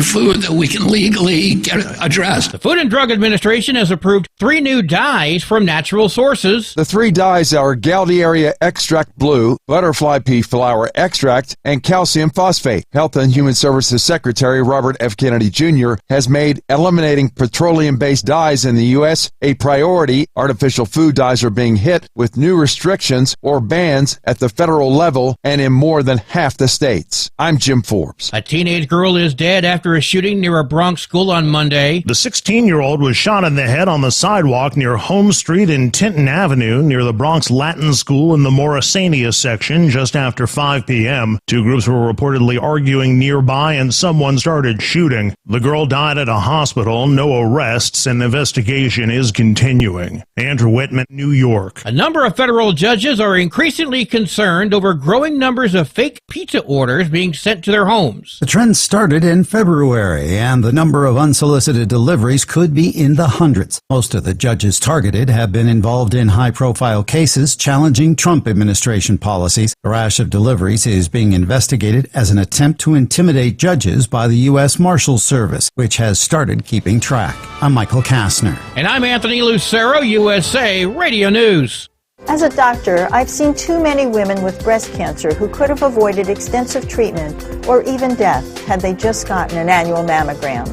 food that we can legally get addressed. The Food and Drug Administration has approved 3 new dyes from natural sources. The 3 dyes are Galdiaria Extract Blue, Butterfly Pea Flower Extract, and Calcium Phosphate. Health and Human Services Secretary Robert F. Kennedy Jr. has made eliminating petroleum-based dyes in the U.S. a priority. Artificial food dyes are being hit with new restrictions or bans at the federal level and in more than half the states. I'm Jim Forbes. A teenage girl is dead after a shooting near a Bronx school on Monday. The 16-year-old was shot in the head on the sidewalk near Holmes Street and Tinton Avenue near the Bronx Latin School in the Morrisania section just after 5 p.m. 2 groups were reportedly arguing nearby and someone started shooting. The girl died at a hospital, no arrests, and investigation is continuing. Andrew Whitman, New York. A number of federal judges are increasingly concerned over growing numbers of fake pizza orders being sent to their homes. The trend started in February, and the number of unsolicited deliveries could be in the hundreds. Most of the judges targeted have been involved in high-profile cases challenging Trump administration policies. A rash of deliveries is being investigated as an attempt to intimidate judges by the U.S. Marshals Service, which has started keeping track. I'm Michael Kastner. And I'm Anthony Lucero, USA Radio News. As a doctor, I've seen too many women with breast cancer who could have avoided extensive treatment or even death had they just gotten an annual mammogram.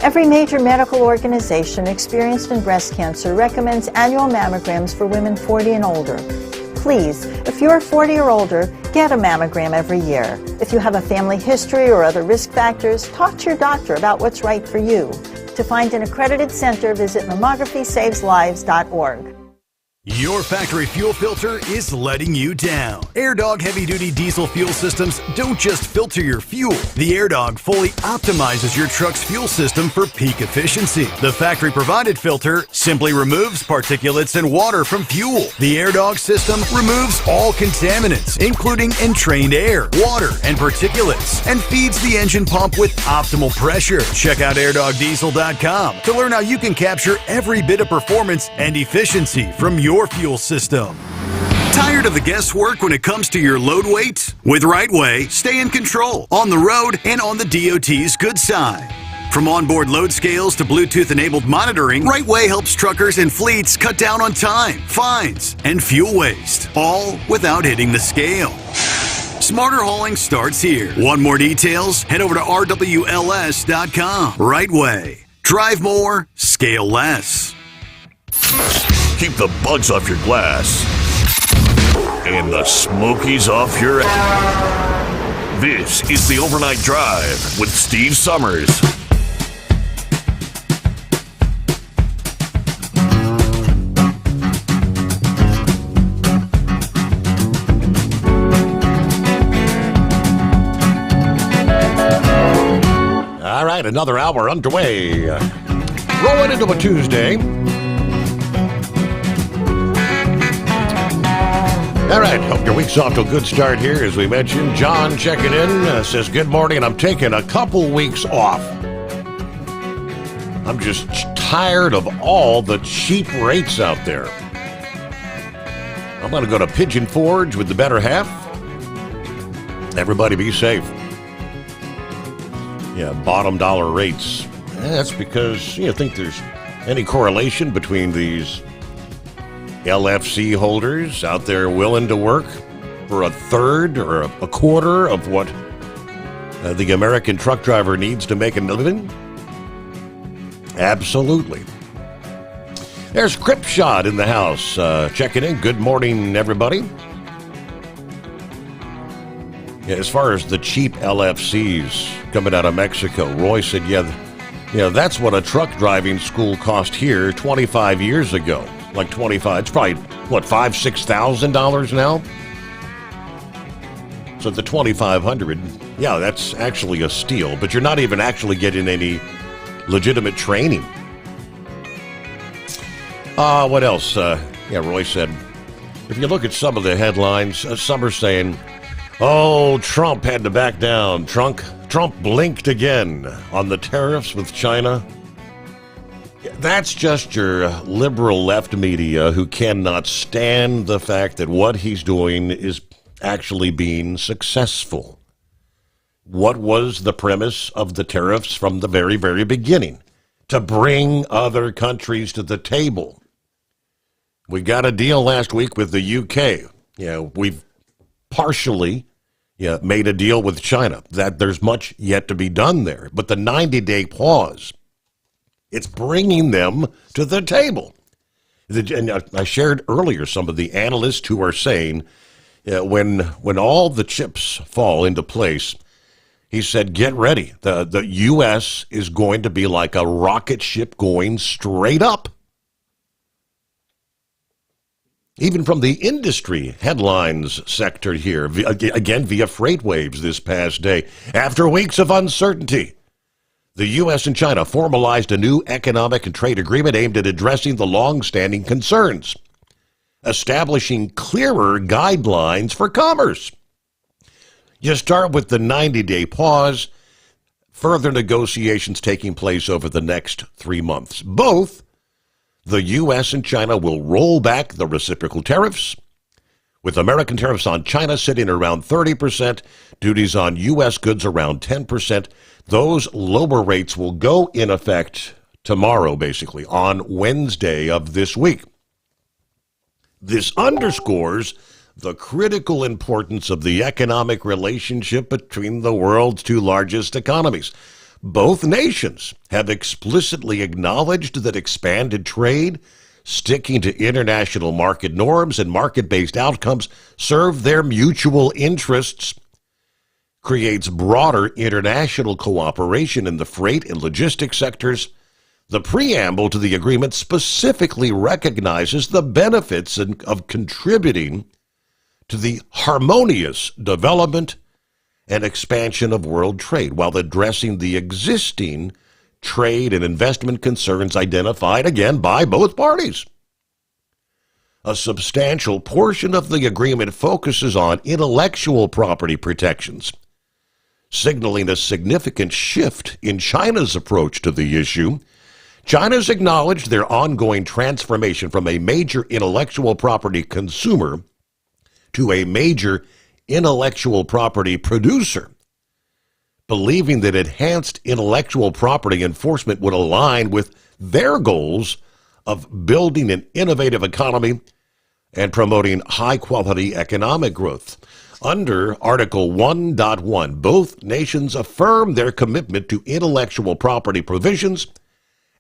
Every major medical organization experienced in breast cancer recommends annual mammograms for women 40 and older. Please, if you're 40 or older, get a mammogram every year. If you have a family history or other risk factors, talk to your doctor about what's right for you. To find an accredited center, visit mammography-saves-lives.org. Your factory fuel filter is letting you down. AirDog heavy-duty diesel fuel systems don't just filter your fuel. The AirDog fully optimizes your truck's fuel system for peak efficiency. The factory-provided filter simply removes particulates and water from fuel. The AirDog system removes all contaminants, including entrained air, water, and particulates, and feeds the engine pump with optimal pressure. Check out airdogdiesel.com to learn how you can capture every bit of performance and efficiency from your fuel system. Tired of the guesswork when it comes to your load weight? With Rightway, stay in control on the road and on the DOT's good side. From onboard load scales to Bluetooth-enabled monitoring, Rightway helps truckers and fleets cut down on time, fines, and fuel waste, all without hitting the scale. Smarter hauling starts here. Want more details? Head over to rwls.com. Rightway. Drive more, scale less. Keep the bugs off your glass and the smokies off your ass. This is the Overnight Drive with Steve Sommers. All right, another hour underway. Rolling into a Tuesday. All right, hope your week's off to a good start here. As we mentioned, John checking in, says, good morning, I'm taking a couple weeks off. I'm just tired of all the cheap rates out there. I'm going to go to Pigeon Forge with the better half. Everybody be safe. Yeah, bottom dollar rates. That's because you think there's any correlation between these LFC holders out there willing to work for a third or a quarter of what the American truck driver needs to make a living? Absolutely. There's Cripshot in the house checking in. Good morning, everybody. Yeah, as far as the cheap LFCs coming out of Mexico, Roy said, yeah, that's what a truck driving school cost here 25 years ago. Like 25, it's probably, what, $5,000, $6,000 now? So the 2,500, yeah, that's actually a steal, but you're not even actually getting any legitimate training. What else? Roy said, if you look at some of the headlines, some are saying, oh, Trump had to back down. Trump blinked again on the tariffs with China. That's just your liberal left media who cannot stand the fact that what he's doing is actually being successful. What was the premise of the tariffs from the very, very beginning? To bring other countries to the table. We got a deal last week with the UK. We've partially made a deal with China. That there's much yet to be done there. But the 90-day pause, it's bringing them to the table. And I shared earlier some of the analysts who are saying when all the chips fall into place, he said, get ready. The U.S. is going to be like a rocket ship going straight up. Even from the industry headlines sector here, again via freight waves this past day, after weeks of uncertainty, the U.S. and China formalized a new economic and trade agreement aimed at addressing the long-standing concerns, establishing clearer guidelines for commerce. You start with the 90-day pause, further negotiations taking place over the next 3 months. Both the U.S. and China will roll back the reciprocal tariffs, with American tariffs on China sitting around 30%, duties on U.S. goods around 10%. Those lower rates will go in effect tomorrow, basically, on Wednesday of this week. This underscores the critical importance of the economic relationship between the world's two largest economies. Both nations have explicitly acknowledged that expanded trade, sticking to international market norms and market-based outcomes serve their mutual interests, creates broader international cooperation in the freight and logistics sectors. The preamble to the agreement specifically recognizes the benefits of contributing to the harmonious development and expansion of world trade while addressing the existing trade and investment concerns identified, again, by both parties. A substantial portion of the agreement focuses on intellectual property protections, signaling a significant shift in China's approach to the issue. China's acknowledged their ongoing transformation from a major intellectual property consumer to a major intellectual property producer. believing that enhanced intellectual property enforcement would align with their goals of building an innovative economy and promoting high-quality economic growth. Under Article 1.1, both nations affirm their commitment to intellectual property provisions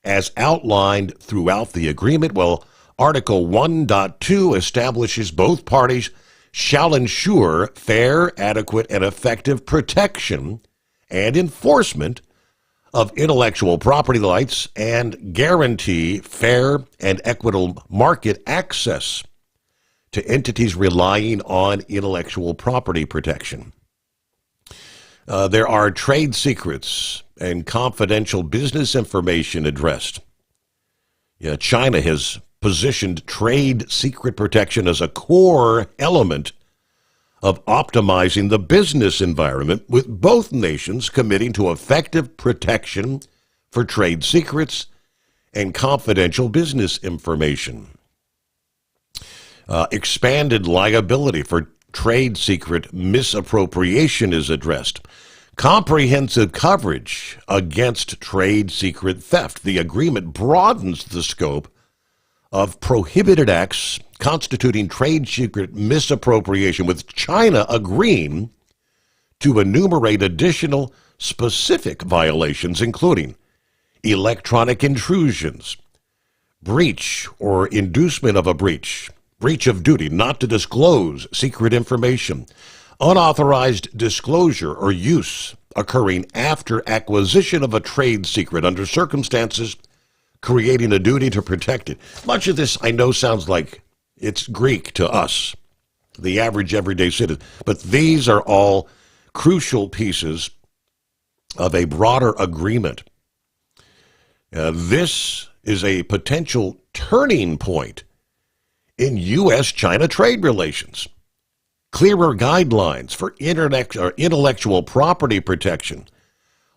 as outlined throughout the agreement, while Article 1.2 establishes both parties shall ensure fair, adequate, and effective protection and enforcement of intellectual property rights and guarantee fair and equitable market access to entities relying on intellectual property protection. There are trade secrets and confidential business information addressed. China has positioned trade secret protection as a core element of optimizing the business environment, with both nations committing to effective protection for trade secrets and confidential business information. Expanded liability for trade secret misappropriation is addressed. Comprehensive coverage against trade secret theft. The agreement broadens the scope of prohibited acts constituting trade secret misappropriation, with China agreeing to enumerate additional specific violations, including electronic intrusions, breach or inducement of a breach of duty not to disclose secret information, unauthorized disclosure or use occurring after acquisition of a trade secret under circumstances creating a duty to protect it. Much of this, I know, sounds like it's Greek to us, the average everyday citizen, but these are all crucial pieces of a broader agreement. This is a potential turning point in U.S.-China trade relations. Clearer guidelines for intellectual property protection,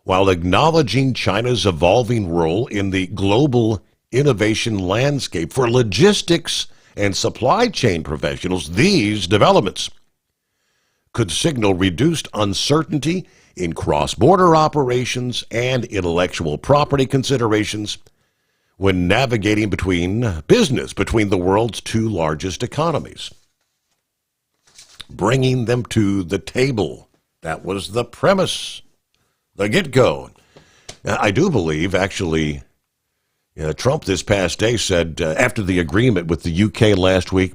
while acknowledging China's evolving role in the global innovation landscape for logistics and supply chain professionals. These developments could signal reduced uncertainty in cross-border operations and intellectual property considerations when navigating between the world's two largest economies. Bringing them to the table. That was the premise, the get-go. I do believe, actually, Trump this past day said, after the agreement with the UK last week,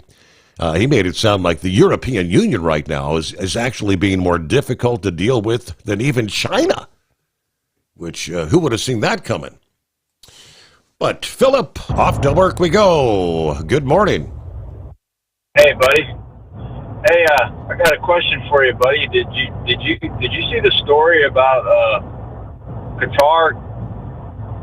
he made it sound like the European Union right now is actually being more difficult to deal with than even China, which who would have seen that coming? But Philip, off to work we go. Good morning. Hey, buddy. Hey, I got a question for you, buddy. Did you see the story about Qatar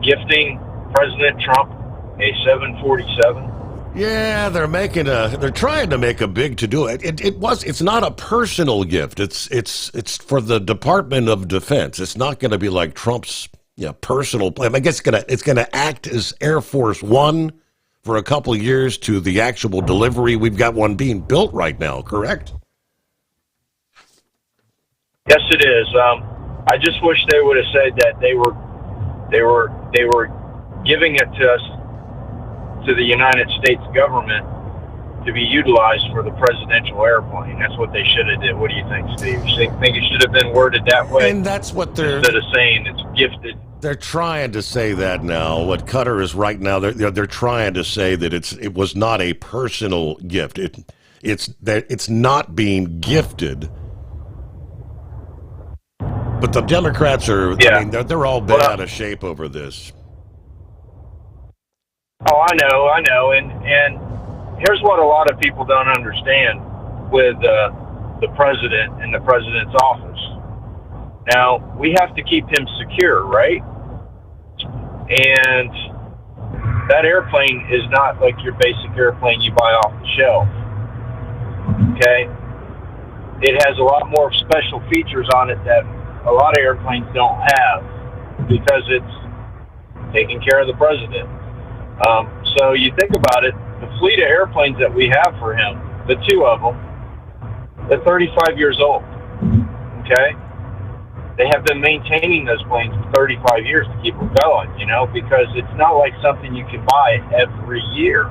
gifting President Trump a 747? Yeah, they're trying to make a big to-do. It's not a personal gift. It's for the Department of Defense. It's not going to be like Trump's personal plane. I guess it's gonna act as Air Force One for a couple of years to the actual delivery. We've got one being built right now, correct? Yes, it is. I just wish they would have said that they were giving it to us, to the United States government, to be utilized for the presidential airplane. That's what they should have did. What do you think, Steve? You think it should have been worded that way? And that's what they're instead of saying it's gifted. They're trying to say that now. What Qatar is right now, they're trying to say that it was not a personal gift. It's not being gifted. But the Democrats are, I mean, they're all bent out of shape over this. Oh, I know. And here's what a lot of people don't understand with the president and the president's office. Now, we have to keep him secure, right? And that airplane is not like your basic airplane you buy off the shelf. Okay? It has a lot more special features on it that a lot of airplanes don't have because it's taking care of the president. So you think about it, the fleet of airplanes that we have for him, the two of them, they're 35 years old. Okay? they have been maintaining those planes for 35 years to keep them going, because it's not like something you can buy every year.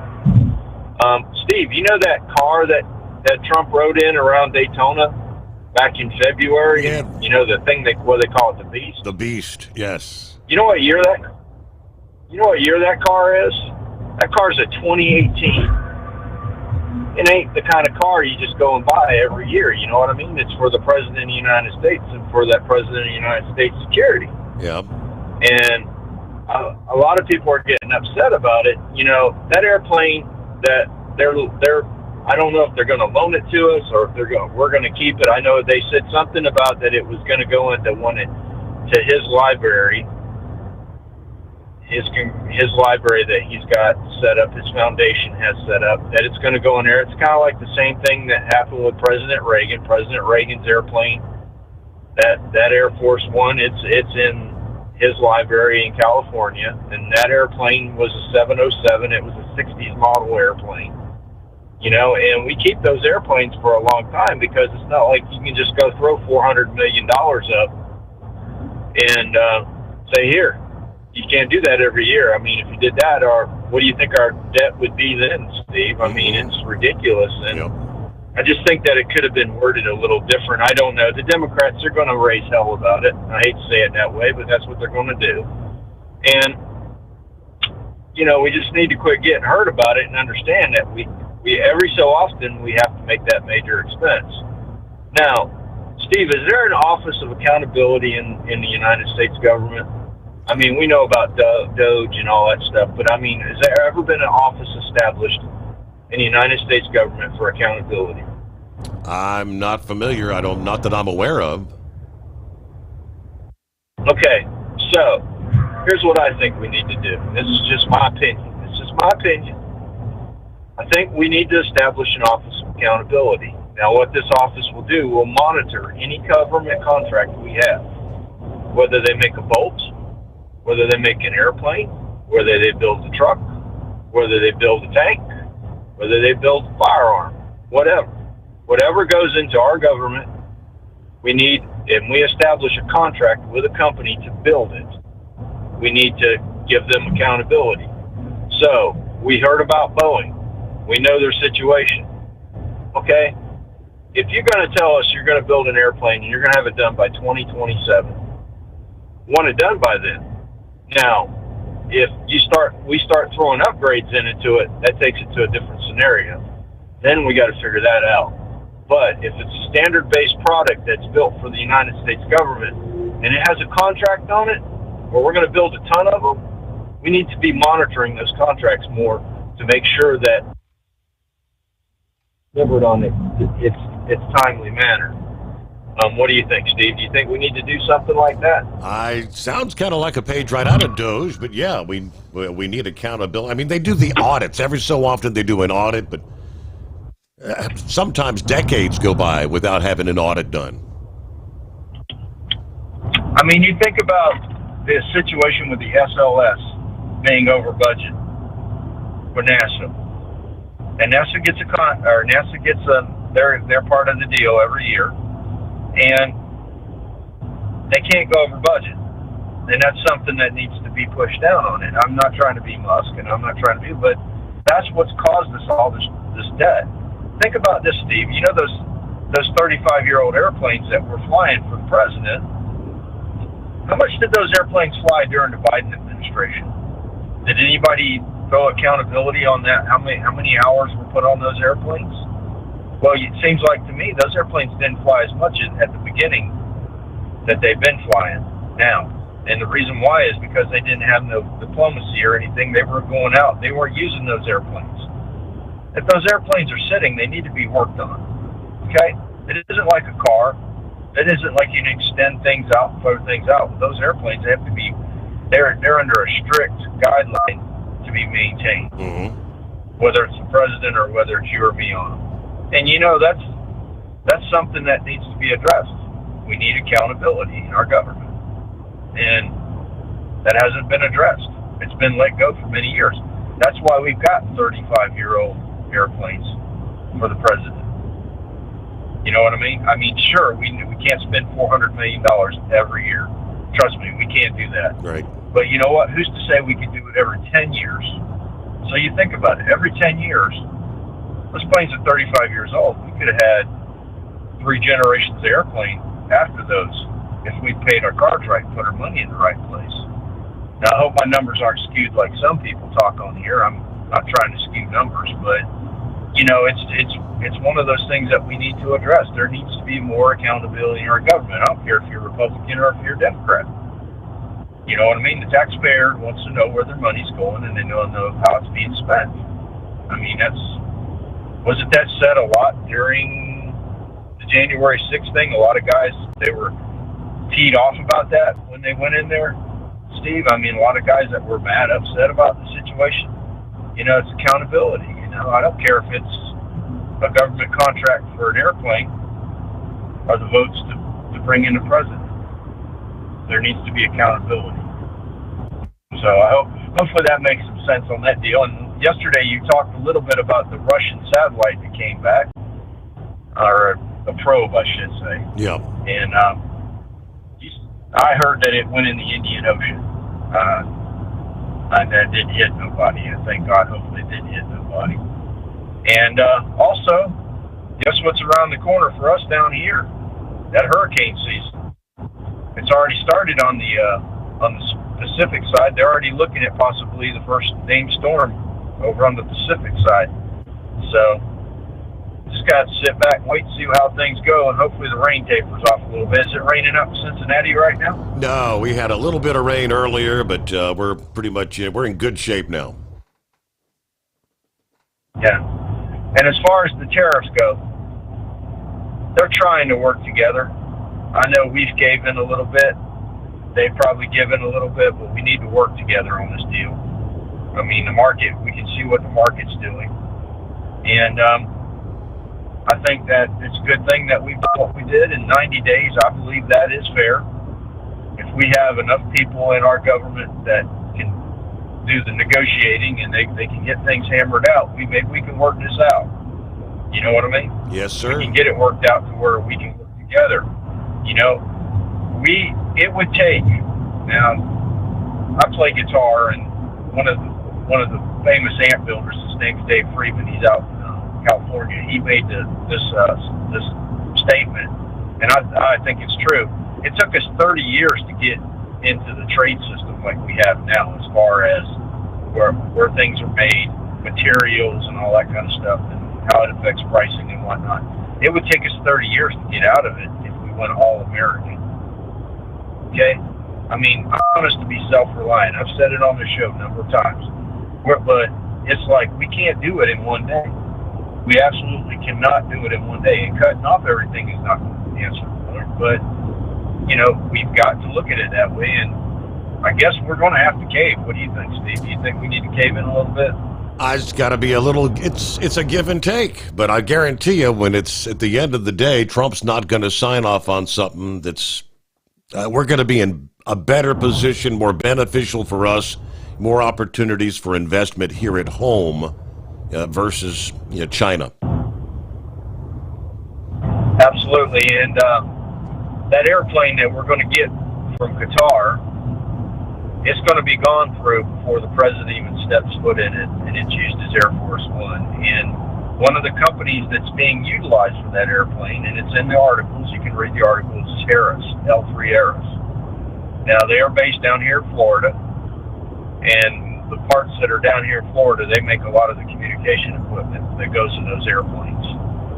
Steve, you know that car that Trump rode in around Daytona back in February? Yeah. The thing what they call it, the Beast? The Beast, yes. You know what year that car is? That car's a 2018. It ain't the kind of car you just go and buy every year, you know what I mean? It's for the President of the United States and for that President of the United States security. Yeah. And a lot of people are getting upset about it. That airplane that they're I don't know if they're going to loan it to us or if we're going to keep it. I know they said something about that it was going to go into to his library. His library that he's got set up, his foundation has set up, that it's going to go in there. It's kind of like the same thing that happened with President Reagan. President Reagan's airplane, that Air Force One, it's in his library in California, and that airplane was a 707. It was a 60s model airplane, and we keep those airplanes for a long time because it's not like you can just go throw $400 million up and say, here. You can't do that every year. I mean, if you did that, what do you think our debt would be then, Steve? I mean, it's ridiculous. And I just think that it could have been worded a little different. I don't know. The Democrats are going to raise hell about it. I hate to say it that way, but that's what they're going to do. And, we just need to quit getting hurt about it and understand that we every so often we have to make that major expense. Now, Steve, is there an Office of Accountability in the United States government? I mean, we know about Doge and all that stuff, but I mean, has there ever been an office established in the United States government for accountability? I'm not familiar. Not that I'm aware of. Okay, so here's what I think we need to do. This is just my opinion. I think we need to establish an office of accountability. Now, what this office will do will monitor any government contract we have, whether they make a bolt, whether they make an airplane, whether they build a truck, whether they build a tank, whether they build a firearm, whatever goes into our government, we establish a contract with a company to build it. We need to give them accountability. So we heard about Boeing. We know their situation. Okay? If you're going to tell us you're going to build an airplane and you're going to have it done by 2027, want it done by then. Now, if we start throwing upgrades into it, that takes it to a different scenario. Then we got to figure that out. But if it's a standard-based product that's built for the United States government and it has a contract on it, or we're going to build a ton of them, we need to be monitoring those contracts more to make sure that delivered on its timely manner. What do you think, Steve? Do you think we need to do something like that? Sounds kind of like a page right out of Doge, but yeah, we need accountability. I mean, they do the audits. Every so often they do an audit, but sometimes decades go by without having an audit done. I mean, you think about the situation with the SLS being over budget for NASA, and NASA gets they're part of the deal every year. And they can't go over budget. And that's something that needs to be pushed down on it. I'm not trying to be Musk, and I'm not trying to be, but that's what's caused us all this debt. Think about this, Steve. You know those 35-year-old airplanes that were flying for the president? How much did those airplanes fly during the Biden administration? Did anybody throw accountability on that? How many hours were put on those airplanes? Well, it seems like to me those airplanes didn't fly as much at the beginning that they've been flying now. And the reason why is because they didn't have no diplomacy or anything. They were going out. They weren't using those airplanes. If those airplanes are sitting, they need to be worked on. Okay? It isn't like a car. It isn't like you can extend things out and throw things out. With those airplanes, they have to be, they're under a strict guideline to be maintained. Mm-hmm. Whether it's the president or whether it's you or me on them. And that's something that needs to be addressed. We need accountability in our government. And that hasn't been addressed. It's been let go for many years. That's why we've got 35-year-old airplanes for the president. You know what I mean? I mean, sure, we can't spend $400 million every year. Trust me, we can't do that. Right. But you know what? Who's to say we could do it every 10 years? So you think about it. Every 10 years, those planes are 35 years old. We could have had 3 generations of airplane after those if we paid our cards right and put our money in the right place. Now, I hope my numbers aren't skewed like some people talk on here. I'm not trying to skew numbers, but you know, it's one of those things that we need to address. There needs to be more accountability in our government. I don't care if you're Republican or if you're Democrat. You know what I mean? The taxpayer wants to know where their money's going, and they don't know how it's being spent. I mean, wasn't that said a lot during the January 6th thing? A lot of guys, they were teed off about that when they went in there, Steve. I mean, a lot of guys that were mad, upset about the situation. You know, it's accountability. You know, I don't care if it's a government contract for an airplane or the votes to bring in the president. There needs to be accountability. So hopefully that makes some sense on that deal. And yesterday you talked a little bit about the Russian satellite that came back, or a probe, I should say. Yeah. And I heard that it went in the Indian Ocean. And that didn't hit nobody. And thank God, hopefully it didn't hit nobody. And also, guess what's around the corner for us down here? That hurricane season. It's already started on the Pacific side. They're already looking at possibly the first named storm over on the Pacific side. So just got to sit back and wait to see how things go, and hopefully the rain tapers off a little bit. Is it raining up in Cincinnati right now? No, we had a little bit of rain earlier, but we're pretty much we're in good shape now. Yeah. And as far as the tariffs go, they're trying to work together. I know we've gave in a little bit. They've probably given a little bit, but we need to work together on this deal. I mean, the market, we can see what the market's doing. And I think that it's a good thing that we did what we did in 90 days. I believe that is fair. If we have enough people in our government that can do the negotiating and they can get things hammered out, maybe we can work this out. You know what I mean? Yes, sir. We can get it worked out to where we can work together. You know, it would take, now, I play guitar, and one of the famous amp builders, his name's Dave Freeman, he's out in California. He made this statement, and I think it's true. It took us 30 years to get into the trade system like we have now, as far as where things are made, materials and all that kind of stuff, and how it affects pricing and whatnot. It would take us 30 years to get out of it if we went all American. Okay? I mean, I want us to be self-reliant. I've said it on the show a number of times. But it's like we can't do it in one day. We absolutely cannot do it in one day. And cutting off everything is not the answer. But, you know, we've got to look at it that way. And I guess we're going to have to cave. What do you think, Steve? Do you think we need to cave in a little bit? It's got to be a little, it's a give and take. But I guarantee you, when it's at the end of the day, Trump's not going to sign off on something that's, we're going to be in a better position, more beneficial for us, more opportunities for investment here at home versus China. Absolutely. And that airplane that we're going to get from Qatar, it's going to be gone through before the president even steps foot in it, and it's used as Air Force One. And one of the companies that's being utilized for that airplane, and it's in the articles, you can read the articles, is Harris, L3 Harris. Now, they are based down here in Florida, and the parts that are down here in Florida, they make a lot of the communication equipment that goes in those airplanes.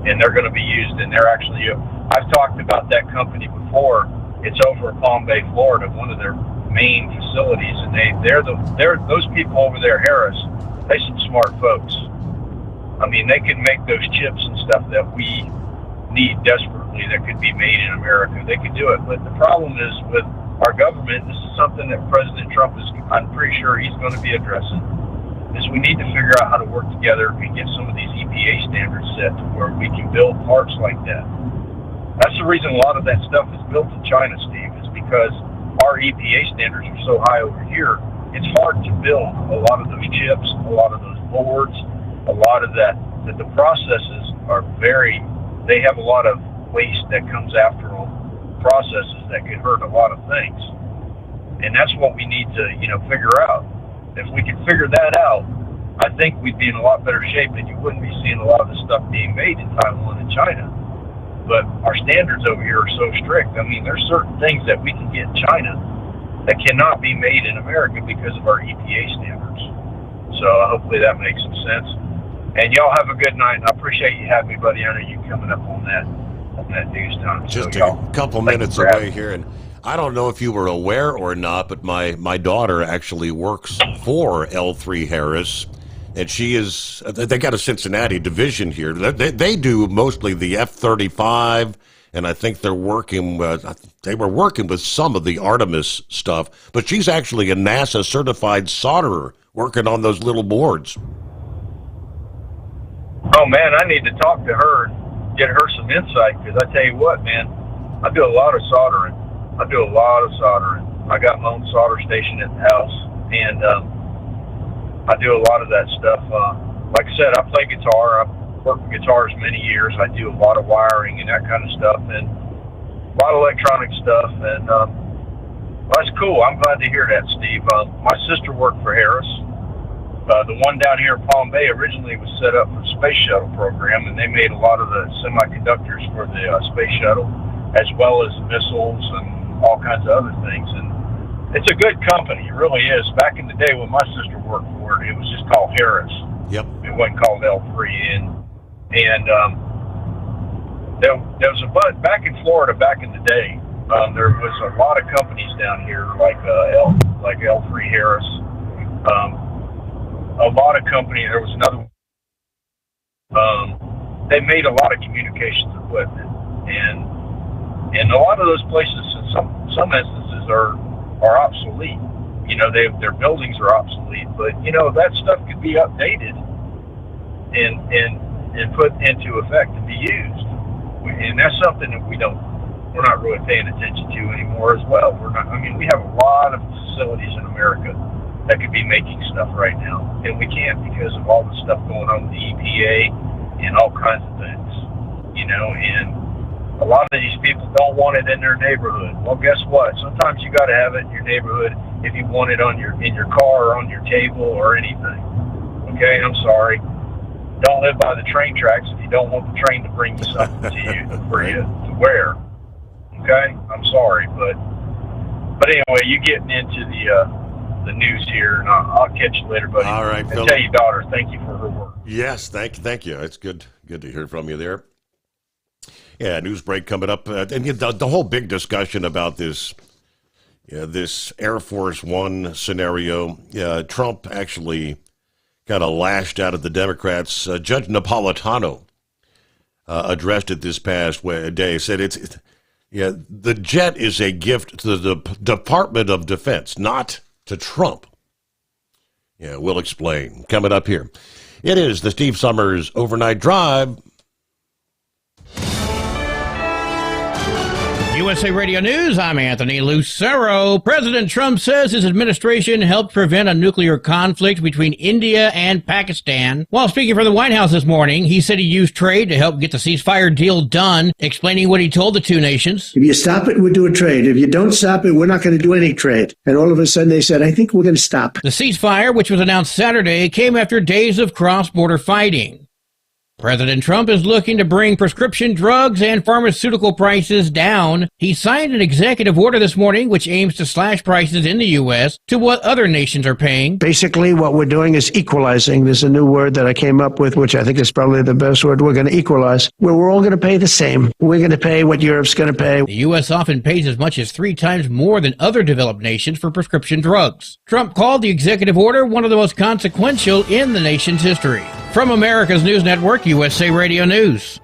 And they're going to be used, and they're actually, I've talked about that company before. It's over at Palm Bay, Florida, one of their main facilities, and they're those people over there, Harris, they're some smart folks. I mean, they can make those chips and stuff that we need desperately that could be made in America. They could do it, but the problem is with our government, this is something that President Trump is, I'm pretty sure he's going to be addressing, is we need to figure out how to work together and get some of these EPA standards set to where we can build parts like that. That's the reason a lot of that stuff is built in China, Steve, is because our EPA standards are so high over here, it's hard to build a lot of those chips, a lot of those boards, a lot of that the processes are they have a lot of waste that comes after them, processes that could hurt a lot of things. And that's what we need to, figure out. If we could figure that out, I think we'd be in a lot better shape, and you wouldn't be seeing a lot of the stuff being made in Taiwan and China. But our standards over here are so strict. I mean, there's certain things that we can get in China that cannot be made in America because of our EPA standards. So hopefully that makes some sense. And y'all have a good night. I appreciate you having me, buddy. I know you coming up on that news time. Just so a couple minutes away here, and I don't know if you were aware or not, but my daughter actually works for L3 Harris, and they got a Cincinnati division here. They do mostly the F-35, and I think they were working with some of the Artemis stuff, but she's actually a NASA certified solderer working on those little boards. Oh man, I need to talk to her and get her some insight, because I tell you what, man, I do a lot of soldering. I got my own solder station at the house, and I do a lot of that stuff. Like I said, I play guitar. I've worked with guitars many years. I do a lot of wiring and that kind of stuff, and a lot of electronic stuff, and that's cool. I'm glad to hear that, Steve. My sister worked for Harris. The one down here in Palm Bay originally was set up for the space shuttle program, and they made a lot of the semiconductors for the space shuttle, as well as missiles and all kinds of other things. And it's a good company, it really is. Back in the day when my sister worked for it, it was just called Harris. Yep. It wasn't called L3. And there was back in Florida back in the day. There was a lot of companies down here like L3 Harris. A lot of companies. There was another one. They made a lot of communications equipment, and a lot of those places, in some instances, are obsolete. Their buildings are obsolete, but that stuff could be updated and put into effect to be used. And that's something that we're not really paying attention to anymore as well. We have a lot of facilities in America that could be making stuff right now, and we can't because of all the stuff going on with the EPA and all kinds of things. And a lot of these people don't want it in their neighborhood. Well, guess what? Sometimes you got to have it in your neighborhood if you want it in your car or on your table or anything. Okay, I'm sorry. Don't live by the train tracks if you don't want the train to bring you something to you for you to wear. Okay, I'm sorry, but anyway, you getting into the news here, and I'll catch you later, buddy. All right, and Phil. tell your daughter thank you for her work. Yes, thank you. It's good to hear from you there. Yeah, news break coming up, and the whole big discussion about this Air Force One scenario. Trump actually kind of lashed out at the Democrats. Judge Napolitano addressed it this past day. Said the jet is a gift to the Department of Defense, not to Trump. Yeah, we'll explain. Coming up here. It is the Steve Sommers Overnight Drive. USA Radio News, I'm Anthony Lucero. President Trump says his administration helped prevent a nuclear conflict between India and Pakistan. While speaking for the White House this morning, he said he used trade to help get the ceasefire deal done, explaining what he told the two nations. If you stop it, we'll do a trade. If you don't stop it, we're not going to do any trade. And all of a sudden they said, I think we're going to stop. The ceasefire, which was announced Saturday, came after days of cross-border fighting. President Trump is looking to bring prescription drugs and pharmaceutical prices down. He signed an executive order this morning which aims to slash prices in the U.S. to what other nations are paying. Basically, what we're doing is equalizing. There's a new word that I came up with, which I think is probably the best word. We're going to equalize, where we're all going to pay the same. We're going to pay what Europe's going to pay. The U.S. often pays as much as 3 times more than other developed nations for prescription drugs. Trump called the executive order one of the most consequential in the nation's history. From America's News Network, USA Radio News.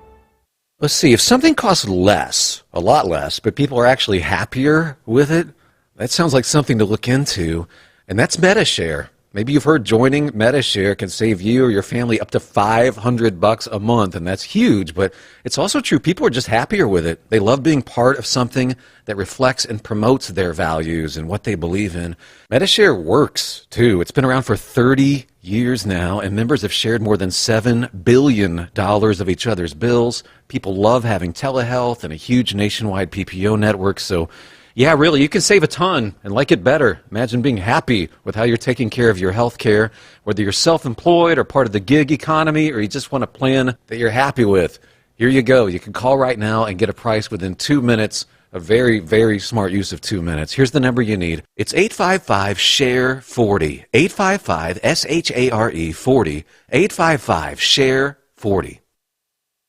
Let's see, if something costs less, a lot less, but people are actually happier with it, that sounds like something to look into, and that's MetaShare. Maybe you've heard joining Medishare can save you or your family up to $500 a month, and that's huge, but it's also true. People are just happier with it. They love being part of something that reflects and promotes their values and what they believe in. Medishare works, too. It's been around for 30 years now, and members have shared more than $7 billion of each other's bills. People love having telehealth and a huge nationwide PPO network, so yeah, really, you can save a ton and like it better. Imagine being happy with how you're taking care of your health care, whether you're self-employed or part of the gig economy, or you just want a plan that you're happy with. Here you go. You can call right now and get a price within 2 minutes. A very, very smart use of 2 minutes. Here's the number you need. It's 855-SHARE-40. 855-SHARE 40. 855-SHARE-40.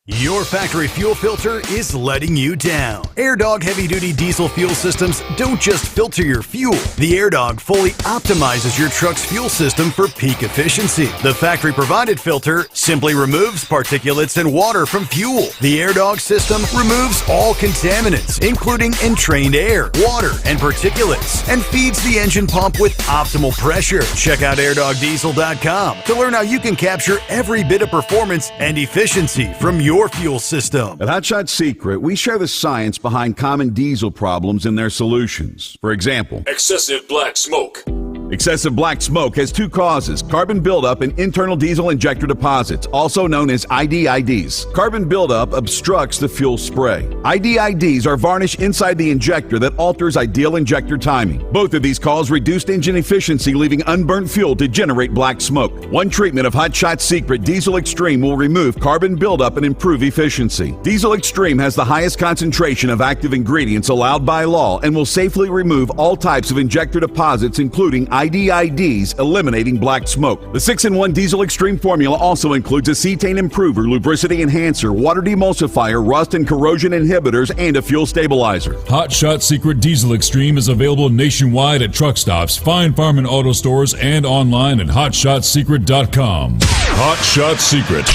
Your factory fuel filter is letting you down. AirDog heavy-duty diesel fuel systems don't just filter your fuel. The AirDog fully optimizes your truck's fuel system for peak efficiency. The factory-provided filter simply removes particulates and water from fuel. The AirDog system removes all contaminants, including entrained air, water, and particulates, and feeds the engine pump with optimal pressure. Check out airdogdiesel.com to learn how you can capture every bit of performance and efficiency from your fuel system. At Hotshot Secret, we share the science behind common diesel problems and their solutions. For example, excessive black smoke. Excessive black smoke has two causes: carbon buildup and internal diesel injector deposits, also known as IDIDs. Carbon buildup obstructs the fuel spray. IDIDs are varnish inside the injector that alters ideal injector timing. Both of these cause reduced engine efficiency, leaving unburnt fuel to generate black smoke. One treatment of Hotshot Secret Diesel Extreme will remove carbon buildup and improve efficiency. Diesel Extreme has the highest concentration of active ingredients allowed by law and will safely remove all types of injector deposits, including IDIDs, eliminating black smoke. The 6-in-1 Diesel Extreme formula also includes a cetane improver, lubricity enhancer, water demulsifier, rust and corrosion inhibitors, and a fuel stabilizer. Hotshot Secret Diesel Extreme is available nationwide at truck stops, fine farm and auto stores, and online at hotshotsecret.com. Hotshot Secret,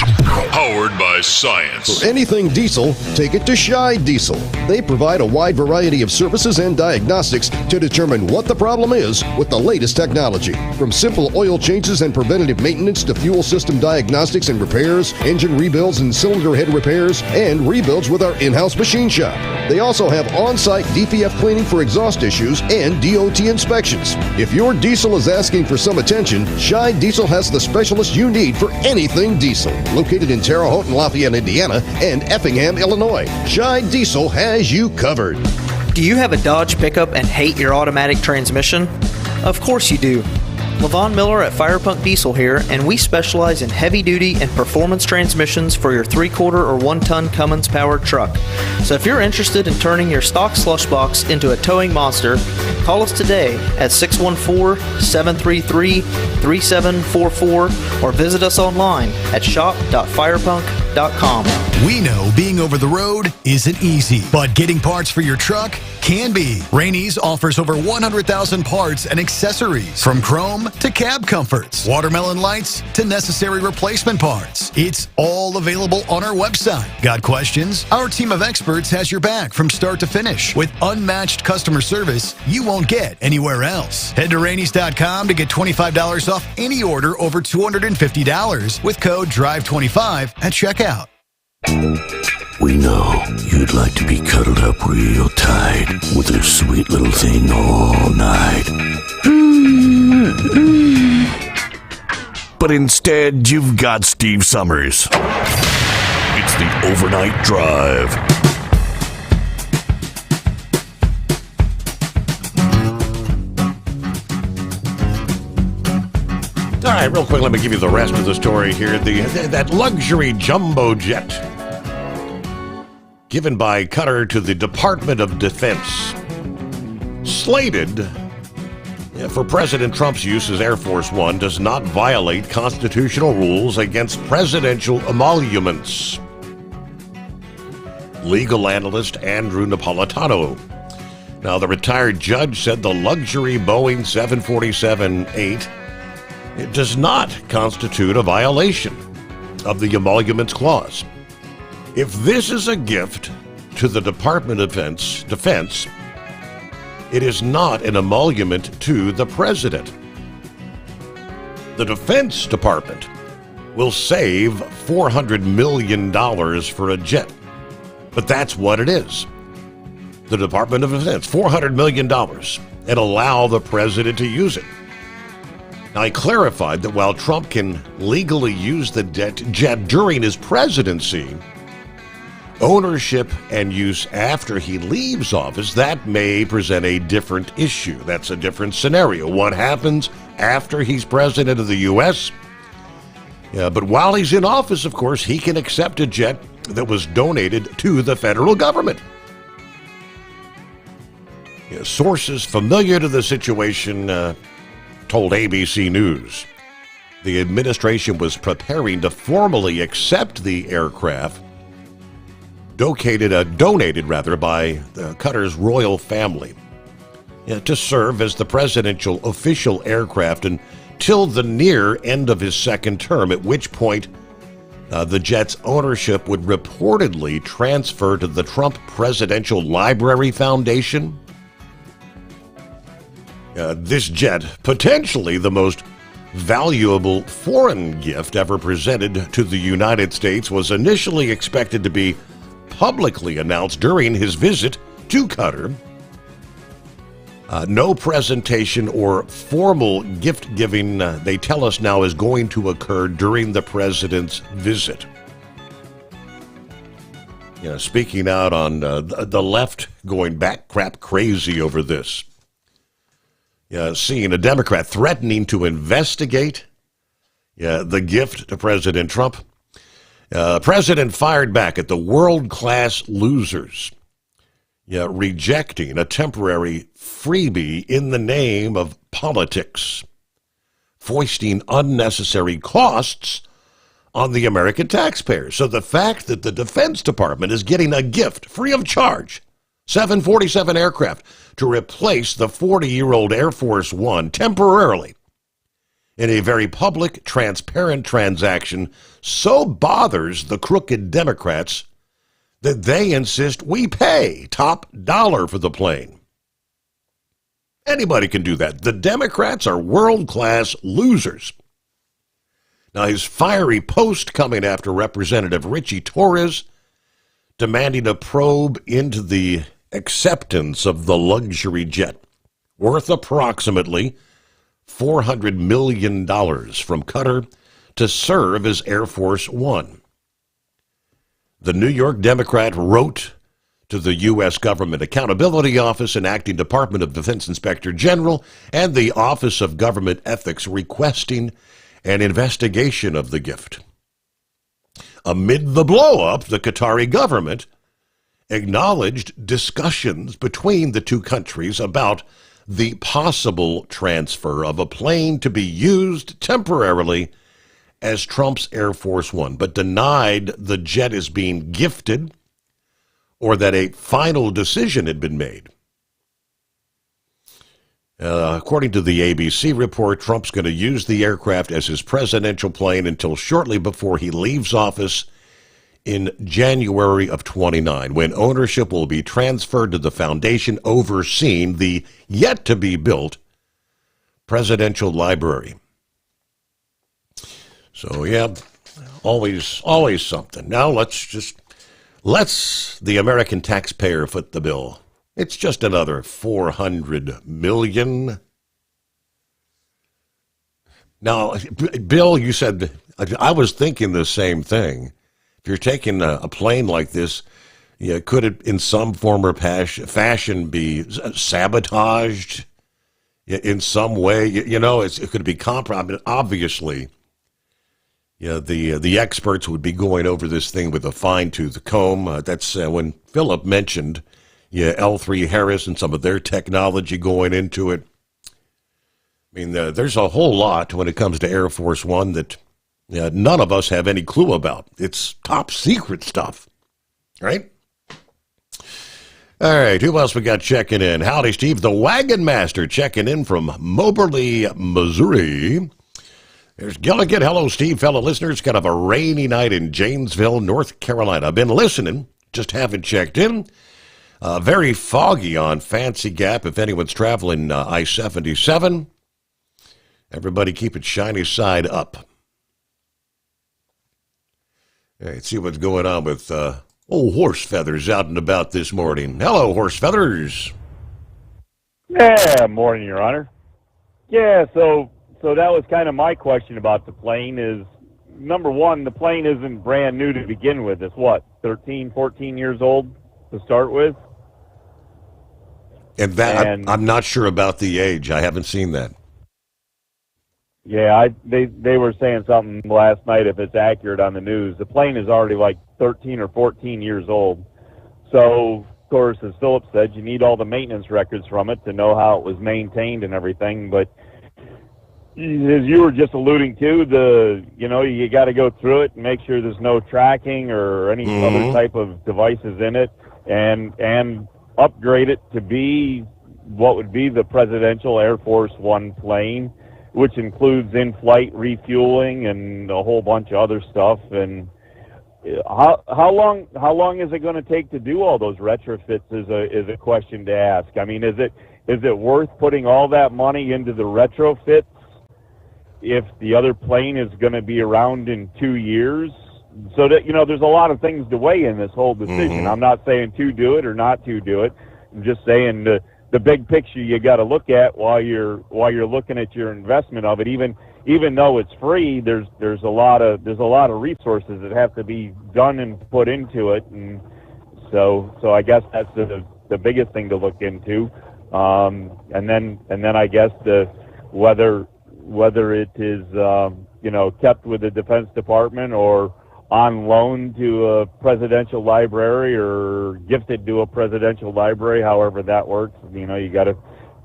powered by science. For anything diesel, take it to Shy Diesel. They provide a wide variety of services and diagnostics to determine what the problem is with the latest technology. From simple oil changes and preventative maintenance to fuel system diagnostics and repairs, engine rebuilds and cylinder head repairs, and rebuilds with our in-house machine shop. They also have on-site DPF cleaning for exhaust issues and DOT inspections. If your diesel is asking for some attention, Shy Diesel has the specialist you need for anything diesel. Located in Terre Haute and Lafayette, Indiana, and Effingham, Illinois, Shy Diesel has you covered. Do you have a Dodge pickup and hate your automatic transmission? Of course you do. LaVon Miller at Firepunk Diesel here, and we specialize in heavy-duty and performance transmissions for your 3/4 or 1-ton Cummins-powered truck. So if you're interested in turning your stock slush box into a towing monster, call us today at 614-733-3744 or visit us online at shop.firepunk.com. We know being over the road isn't easy, but getting parts for your truck can be. Rainey's offers over 100,000 parts and accessories, from chrome to cab comforts, watermelon lights to necessary replacement parts. It's all available on our website. Got questions? Our team of experts has your back from start to finish with unmatched customer service you won't get anywhere else. Head to Rainey's.com to get $25 off any order over $250 with code DRIVE25 at checkout. We know you'd like to be cuddled up real tight with a sweet little thing all night. But instead, you've got Steve Sommers. It's the Overnight Drive. All right, real quick, let me give you the rest of the story here. That luxury jumbo jet given by Qatar to the Department of Defense, slated for President Trump's use as Air Force One, does not violate constitutional rules against presidential emoluments. Legal analyst Andrew Napolitano. Now, the retired judge said the luxury Boeing 747-8 it does not constitute a violation of the emoluments clause. If this is a gift to the Department of Defense, it is not an emolument to the president. the Defense Department will save $400 million for a jet. But that's what it is. The Department of Defense, $400 million, and allow the president to use it. Now, he clarified that while Trump can legally use the jet during his presidency, ownership and use after he leaves office, that may present a different issue. That's a different scenario. What happens after he's president of the U.S.? Yeah, but while he's in office, of course, he can accept a jet that was donated to the federal government. Yeah, sources familiar to the situation told ABC News the administration was preparing to formally accept the aircraft donated by Qatar's royal family to serve as the presidential official aircraft until the near end of his second term, at which point the jet's ownership would reportedly transfer to the Trump Presidential Library Foundation. This jet, potentially the most valuable foreign gift ever presented to the United States, was initially expected to be publicly announced during his visit to Qatar. No presentation or formal gift giving, they tell us now, is going to occur during the president's visit. Speaking out on the left, going back crap crazy over this. Seeing a Democrat threatening to investigate the gift to President Trump. President fired back at the world-class losers, rejecting a temporary freebie in the name of politics, foisting unnecessary costs on the American taxpayers. So the fact that the Defense Department is getting a gift free of charge, 747 aircraft, to replace the 40-year-old Air Force One temporarily in a very public, transparent transaction, so bothers the crooked Democrats that they insist we pay top dollar for the plane. Anybody can do that. The Democrats are world-class losers. Now, his fiery post coming after Representative Richie Torres demanding a probe into the acceptance of the luxury jet, worth approximately $400 million from Qatar to serve as Air Force One. The New York Democrat wrote to the U.S. Government Accountability Office and Acting Department of Defense Inspector General and the Office of Government Ethics requesting an investigation of the gift. Amid the blow-up, the Qatari government acknowledged discussions between the two countries about the possible transfer of a plane to be used temporarily as Trump's Air Force One, but denied the jet is being gifted or that a final decision had been made. According to the ABC report, Trump's going to use the aircraft as his presidential plane until shortly before he leaves office in January of 29, when ownership will be transferred to the foundation overseeing the yet-to-be-built presidential library. So, yeah, always something. Now let's the American taxpayer foot the bill. It's just another $400 million. Now, Bill, you said, I was thinking the same thing. If you're taking a plane like this, could it in some form or fashion be sabotaged in some way? It could be compromised. Obviously, the experts would be going over this thing with a fine-tooth comb. That's when Philip mentioned L3 Harris and some of their technology going into it. I mean, there's a whole lot when it comes to Air Force One that none of us have any clue about. It's top secret stuff, right? All right, who else we got checking in? Howdy, Steve. The Wagon Master checking in from Moberly, Missouri. There's Gilligan. Hello, Steve, fellow listeners. Kind of a rainy night in Janesville, North Carolina. I've been listening, just haven't checked in. Very foggy on Fancy Gap if anyone's traveling I-77. Everybody keep it shiny side up. All right, see what's going on with old Horse Feathers out and about this morning. Hello, Horse Feathers. Yeah, morning, Your Honor. Yeah, so that was kind of my question about the plane is, number one, the plane isn't brand new to begin with. It's what, 13, 14 years old to start with? And that, I'm not sure about the age. I haven't seen that. Yeah, they were saying something last night, if it's accurate on the news. The plane is already like 13 or 14 years old. So, of course, as Philip said, you need all the maintenance records from it to know how it was maintained and everything. But as you were just alluding to, you got to go through it and make sure there's no tracking or any other type of devices in it, and upgrade it to be what would be the presidential Air Force One plane, which includes in-flight refueling and a whole bunch of other stuff. And how long is it going to take to do all those retrofits is a question to ask. I mean, is it worth putting all that money into the retrofits if the other plane is going to be around in 2 years? So that, there's a lot of things to weigh in this whole decision. I'm not saying to do it or not to do it. I'm just saying the big picture you got to look at while you're looking at your investment of it. Even though it's free, there's a lot of resources that have to be done and put into it, and so I guess that's the biggest thing to look into. And then I guess whether it is kept with the Defense Department or on loan to a presidential library or gifted to a presidential library, however that works. You got to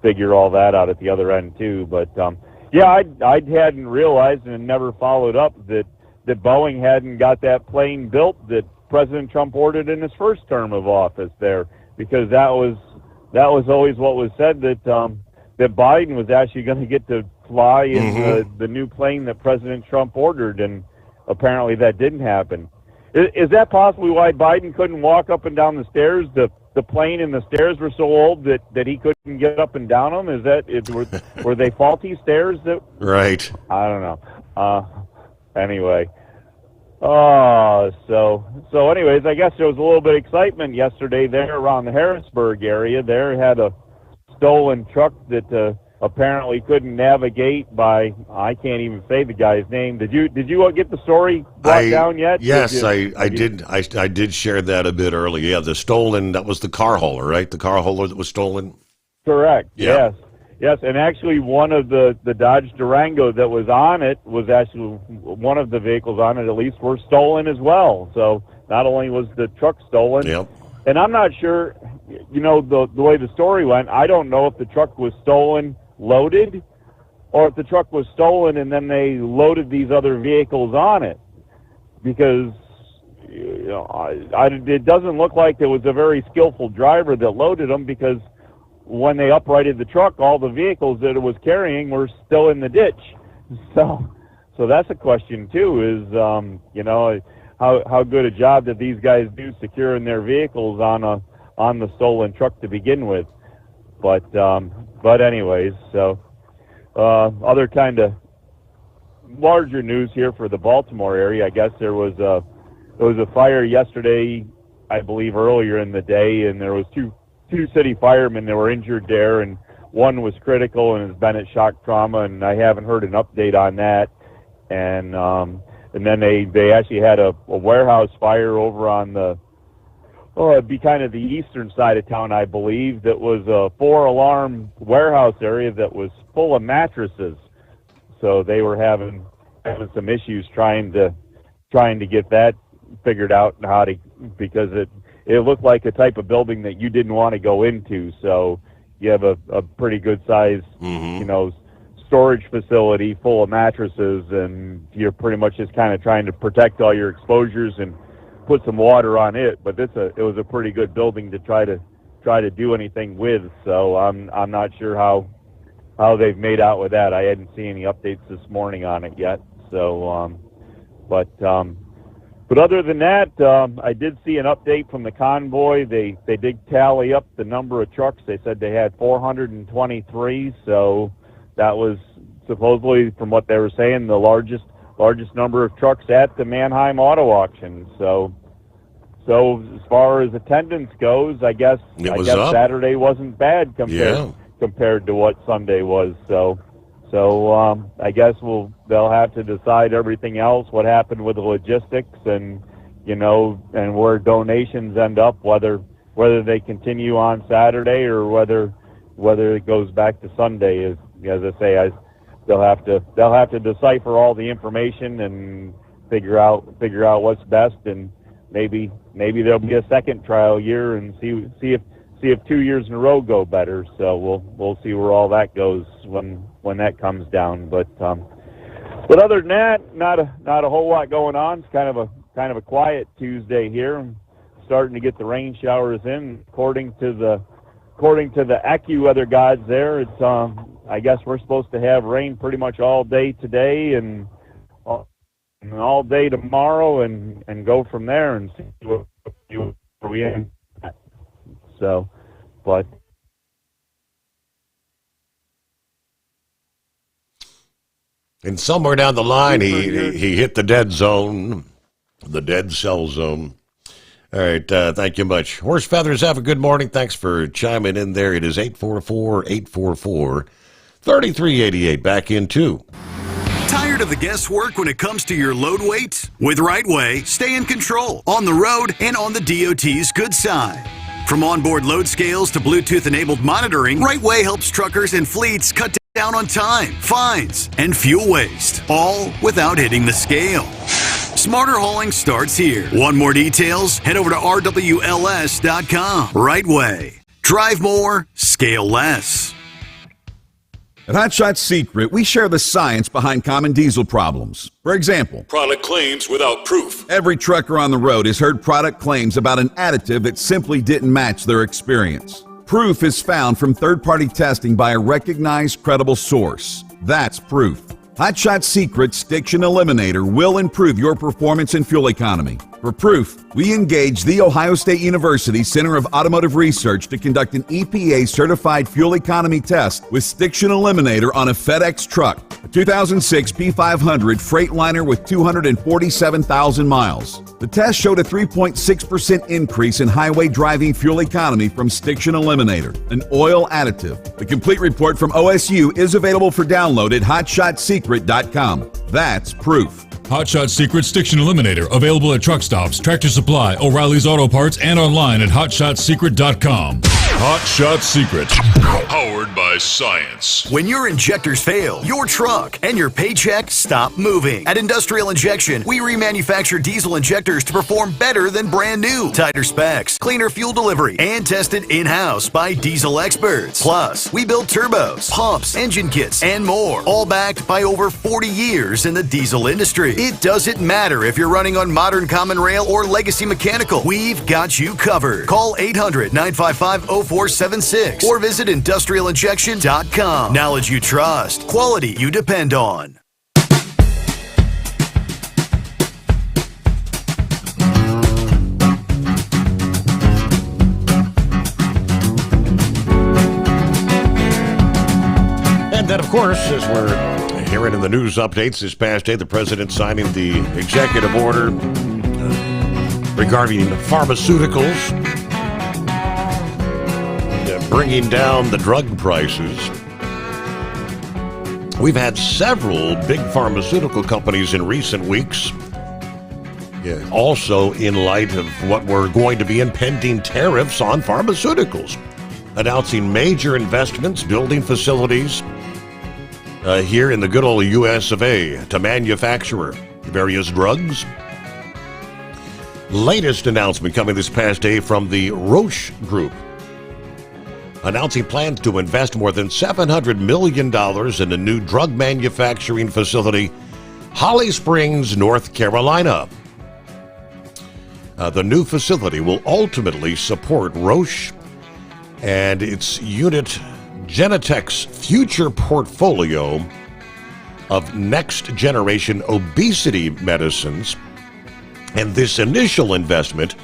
figure all that out at the other end too. But I hadn't realized and never followed up that Boeing hadn't got that plane built that President Trump ordered in his first term of office there, because that was always what was said, that Biden was actually going to get to fly in the new plane that President Trump ordered, and apparently that didn't happen. Is that possibly why Biden couldn't walk up and down the stairs? The plane and the stairs were so old that he couldn't get up and down them? Were they faulty stairs? Right. I don't know. Anyway. So anyways, I guess there was a little bit of excitement yesterday there around the Harrisburg area. There had a stolen truck that apparently couldn't navigate by, I can't even say the guy's name. Did you get the story brought down yet? Yes, I did. I did share that a bit earlier. Yeah, the stolen, that was the car hauler, right? The car hauler that was stolen? Correct. Yeah. Yes, and actually one of the Dodge Durango that was on it was actually, one of the vehicles on it at least, were stolen as well. So not only was the truck stolen, and I'm not sure, the way the story went, I don't know if the truck was stolen loaded, or if the truck was stolen and then they loaded these other vehicles on it, because it doesn't look like there was a very skillful driver that loaded them, because when they uprighted the truck, all the vehicles that it was carrying were still in the ditch. So that's a question too, is how good a job did these guys do securing their vehicles on the stolen truck to begin with. But anyways, so other kind of larger news here for the Baltimore area. I guess there was a fire yesterday, I believe earlier in the day, and there was two city firemen that were injured there, and one was critical and has been at shock trauma, and I haven't heard an update on that. And then they actually had a warehouse fire over on it'd be kind of the eastern side of town, I believe, that was a 4-alarm warehouse area that was full of mattresses. So they were having some issues trying to get that figured out, and because it looked like a type of building that you didn't want to go into. So you have a pretty good size, storage facility full of mattresses, and you're pretty much just kind of trying to protect all your exposures and put some water on it. But it was a pretty good building to try to do anything with. So I'm not sure how they've made out with that. I hadn't seen any updates this morning on it yet. So, but other than that, I did see an update from the convoy. They did tally up the number of trucks. They said they had 423. So that was supposedly, from what they were saying, the largest number of trucks at the Mannheim Auto Auction. So as far as attendance goes, I guess up. Saturday wasn't bad compared to what Sunday was. So I guess they'll have to decide everything else, what happened with the logistics, and and where donations end up, whether they continue on Saturday or whether it goes back to Sunday. As I say, they'll have to decipher all the information and figure out what's best, and maybe there'll be a second trial year and see if 2 years in a row go better. So we'll see where all that goes when that comes down. But other than that, not a whole lot going on. It's kind of a quiet Tuesday here. I'm starting to get the rain showers in. According to the AccuWeather gods there, it's I guess we're supposed to have rain pretty much all day today and all day tomorrow, and go from there and see where we end. So, but and somewhere down the line, he hit the dead zone, the dead cell zone. All right, thank you much. Horse Feathers, have a good morning. Thanks for chiming in there. It is 844-844-3388. Back in two. Tired of the guesswork when it comes to your load weight? With Rightway, stay in control on the road and on the DOT's good side. From onboard load scales to Bluetooth-enabled monitoring, Rightway helps truckers and fleets cut down on time, fines, and fuel waste, all without hitting the scale. Smarter hauling starts here. Want more details? Head over to rwls.com. Rightway. Drive more, scale less. At Hot Shot Secret, we share the science behind common diesel problems. For example, product claims without proof. Every trucker on the road has heard product claims about an additive that simply didn't match their experience. Proof is found from third-party testing by a recognized, credible source. That's proof. Hot Shot Secret's Stiction Eliminator will improve your performance and fuel economy. For proof, we engaged the Ohio State University Center of Automotive Research to conduct an EPA-certified fuel economy test with Stiction Eliminator on a FedEx truck, a 2006 P500 Freightliner with 247,000 miles. The test showed a 3.6% increase in highway driving fuel economy from Stiction Eliminator, an oil additive. The complete report from OSU is available for download at hotshotsecret.com. That's proof. Hot Shot Secret Stiction Eliminator, available at truck stops, Tractor Supply, O'Reilly's Auto Parts, and online at hotshotsecret.com. Hot Shot Secret, powered by science. When your injectors fail, your truck and your paycheck stop moving. At Industrial Injection, we remanufacture diesel injectors to perform better than brand new. Tighter specs, cleaner fuel delivery, and tested in-house by diesel experts. Plus, we build turbos, pumps, engine kits, and more, all backed by over 40 years in the diesel industry. It doesn't matter if you're running on modern common rail or legacy mechanical. We've got you covered. Call 800-955-0476 or visit industrialinjection.com. Knowledge you trust. Quality you depend on. And then, of course, as we're hearing in the news updates this past day, the president signing the executive order regarding pharmaceuticals, bringing down the drug prices. We've had several big pharmaceutical companies in recent weeks, also in light of what were going to be impending tariffs on pharmaceuticals, announcing major investments, building facilities here in the good old US of A to manufacture various drugs. Latest announcement coming this past day from the Roche Group, announcing plans to invest more than $700 million in a new drug manufacturing facility, Holly Springs, North Carolina. The new facility will ultimately support Roche and its unit Genentech's future portfolio of next-generation obesity medicines, and this initial investment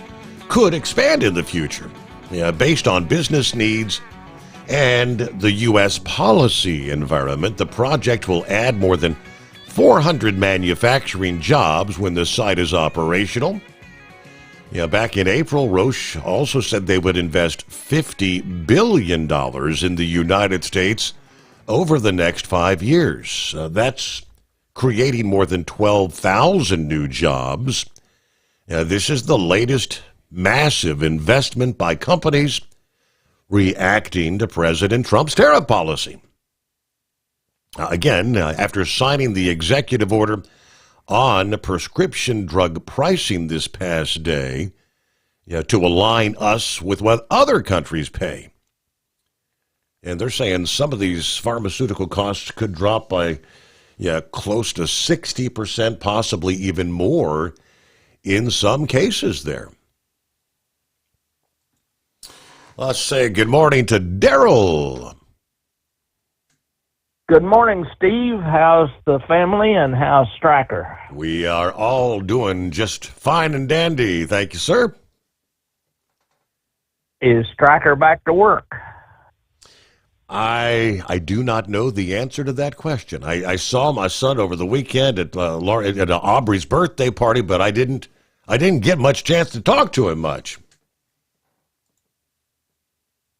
could expand in the future based on business needs and the U.S. policy environment. The project will add more than 400 manufacturing jobs when the site is operational. Back in April, Roche also said they would invest $50 billion in the United States over the next 5 years. That's creating more than 12,000 new jobs. This is the latest massive investment by companies reacting to President Trump's tariff policy. Again, after signing the executive order on prescription drug pricing this past day, to align us with what other countries pay. And they're saying some of these pharmaceutical costs could drop by close to 60%, possibly even more in some cases there. Let's say good morning to Daryl. Good morning, Steve. How's the family and how's Stryker? We are all doing just fine and dandy. Thank you, sir. Is Stryker back to work? I do not know the answer to that question. I saw my son over the weekend at Aubrey's birthday party, but I didn't get much chance to talk to him much.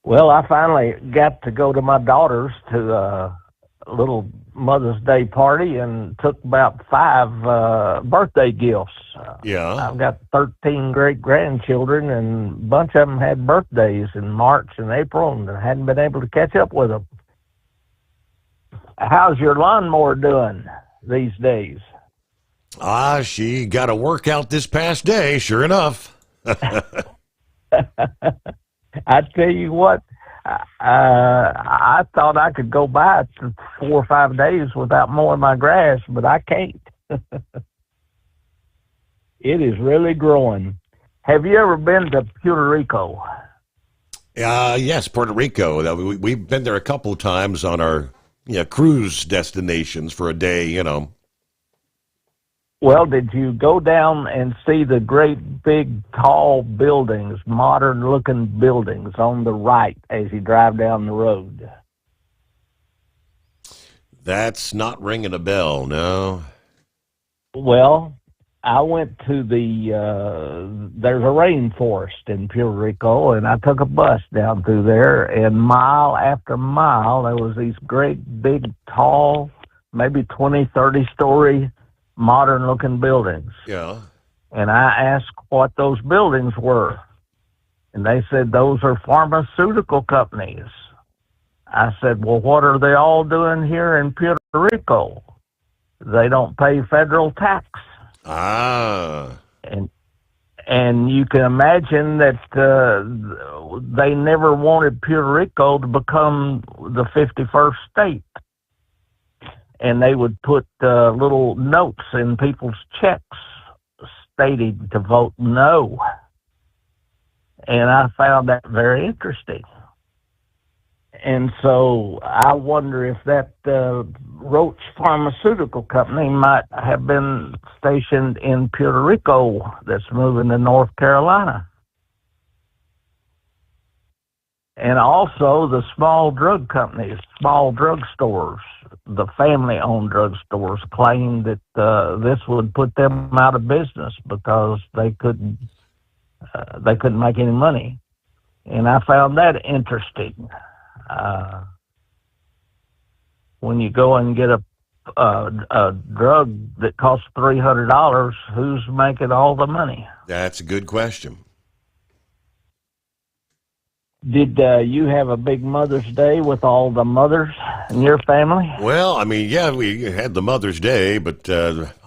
Well, I finally got to go to my daughter's to a little Mother's Day party and took about 5 birthday gifts. I've got 13 great-grandchildren, and a bunch of them had birthdays in March and April, and I hadn't been able to catch up with them. How's your lawnmower doing these days? She got a workout this past day, sure enough. I tell you what, I thought I could go by 4 or 5 days without mowing my grass, but I can't. It is really growing. Have you ever been to Puerto Rico? Yes, Puerto Rico. We've been there a couple of times on our cruise destinations for a day, Well, did you go down and see the great big tall buildings, modern looking buildings on the right as you drive down the road? That's not ringing a bell, no. Well, I went to there's a rainforest in Puerto Rico, and I took a bus down through there, and mile after mile, there was these great big tall, maybe 20, 30-story modern-looking buildings. Yeah. And I asked what those buildings were, and they said those are pharmaceutical companies. I said, well, what are they all doing here in Puerto Rico? They don't pay federal tax. And you can imagine that they never wanted Puerto Rico to become the 51st state. And they would put little notes in people's checks stating to vote no. And I found that very interesting. And so I wonder if that Roche Pharmaceutical Company might have been stationed in Puerto Rico that's moving to North Carolina. And also the small drug companies, small drug stores, the family-owned drug stores claim that this would put them out of business because they couldn't make any money. And I found that interesting. When you go and get a drug that costs $300, who's making all the money? That's a good question. Did you have a big Mother's Day with all the mothers in your family? Well, I mean, yeah, we had the Mother's Day, but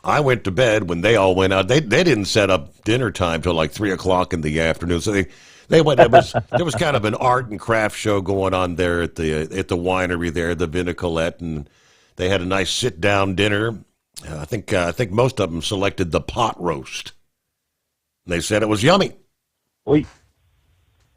I went to bed when they all went out. They didn't set up dinner time till like 3 o'clock in the afternoon, so they went. There was kind of an art and craft show going on there at the winery there, the Vinicolette, and they had a nice sit down dinner. I think most of them selected the pot roast. They said it was yummy. Well,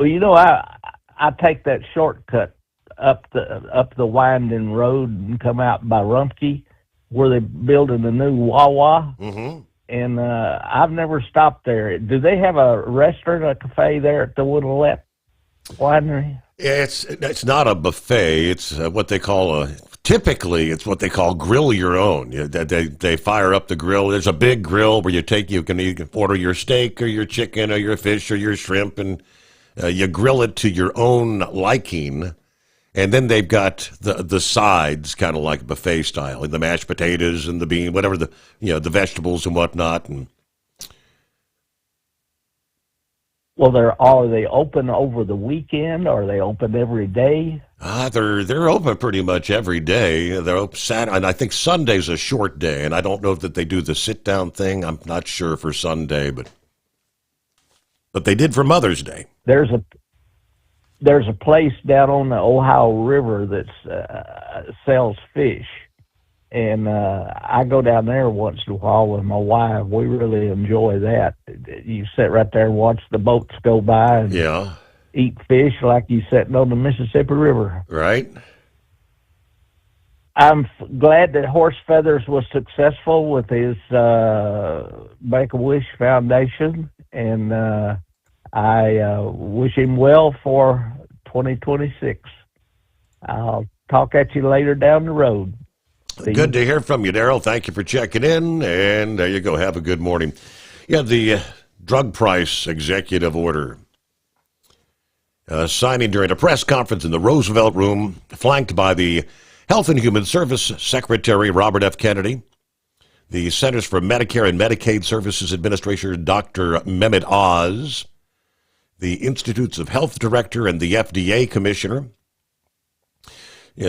you know, I take that shortcut up the winding road and come out by Rumpke, where they're building the new Wawa. Mm-hmm. And I've never stopped there. Do they have a restaurant, a cafe there at the Woodlette? winery? It's not a buffet. It's what they call typically it's what they call grill your own. They fire up the grill. There's a big grill where you can order your steak or your chicken or your fish or your shrimp, and you grill it to your own liking. And then they've got the sides, kind of like buffet style, and the mashed potatoes and the bean, whatever the vegetables and whatnot. And well, are they open over the weekend? Or are they open every day? They're open pretty much every day. They're open Saturday, and I think Sunday's a short day. And I don't know that they do the sit down thing. I'm not sure for Sunday, but they did for Mother's Day. There's a place down on the Ohio River that sells fish, and I go down there once in a while with my wife. We really enjoy that. You sit right there and watch the boats go by and eat fish like you sitting on the Mississippi River. Right. I'm glad that Horse Feathers was successful with his Make-A-Wish Foundation, and I wish him well for 2026. I'll talk at you later down the road. Good to hear from you, Daryl. Thank you for checking in, and there you go. Have a good morning. Yeah, the drug price executive order signing during a press conference in the Roosevelt Room, flanked by the Health and Human Service Secretary Robert F. Kennedy, the Centers for Medicare and Medicaid Services Administrator Dr. Mehmet Oz, the Institutes of Health Director, and the FDA Commissioner.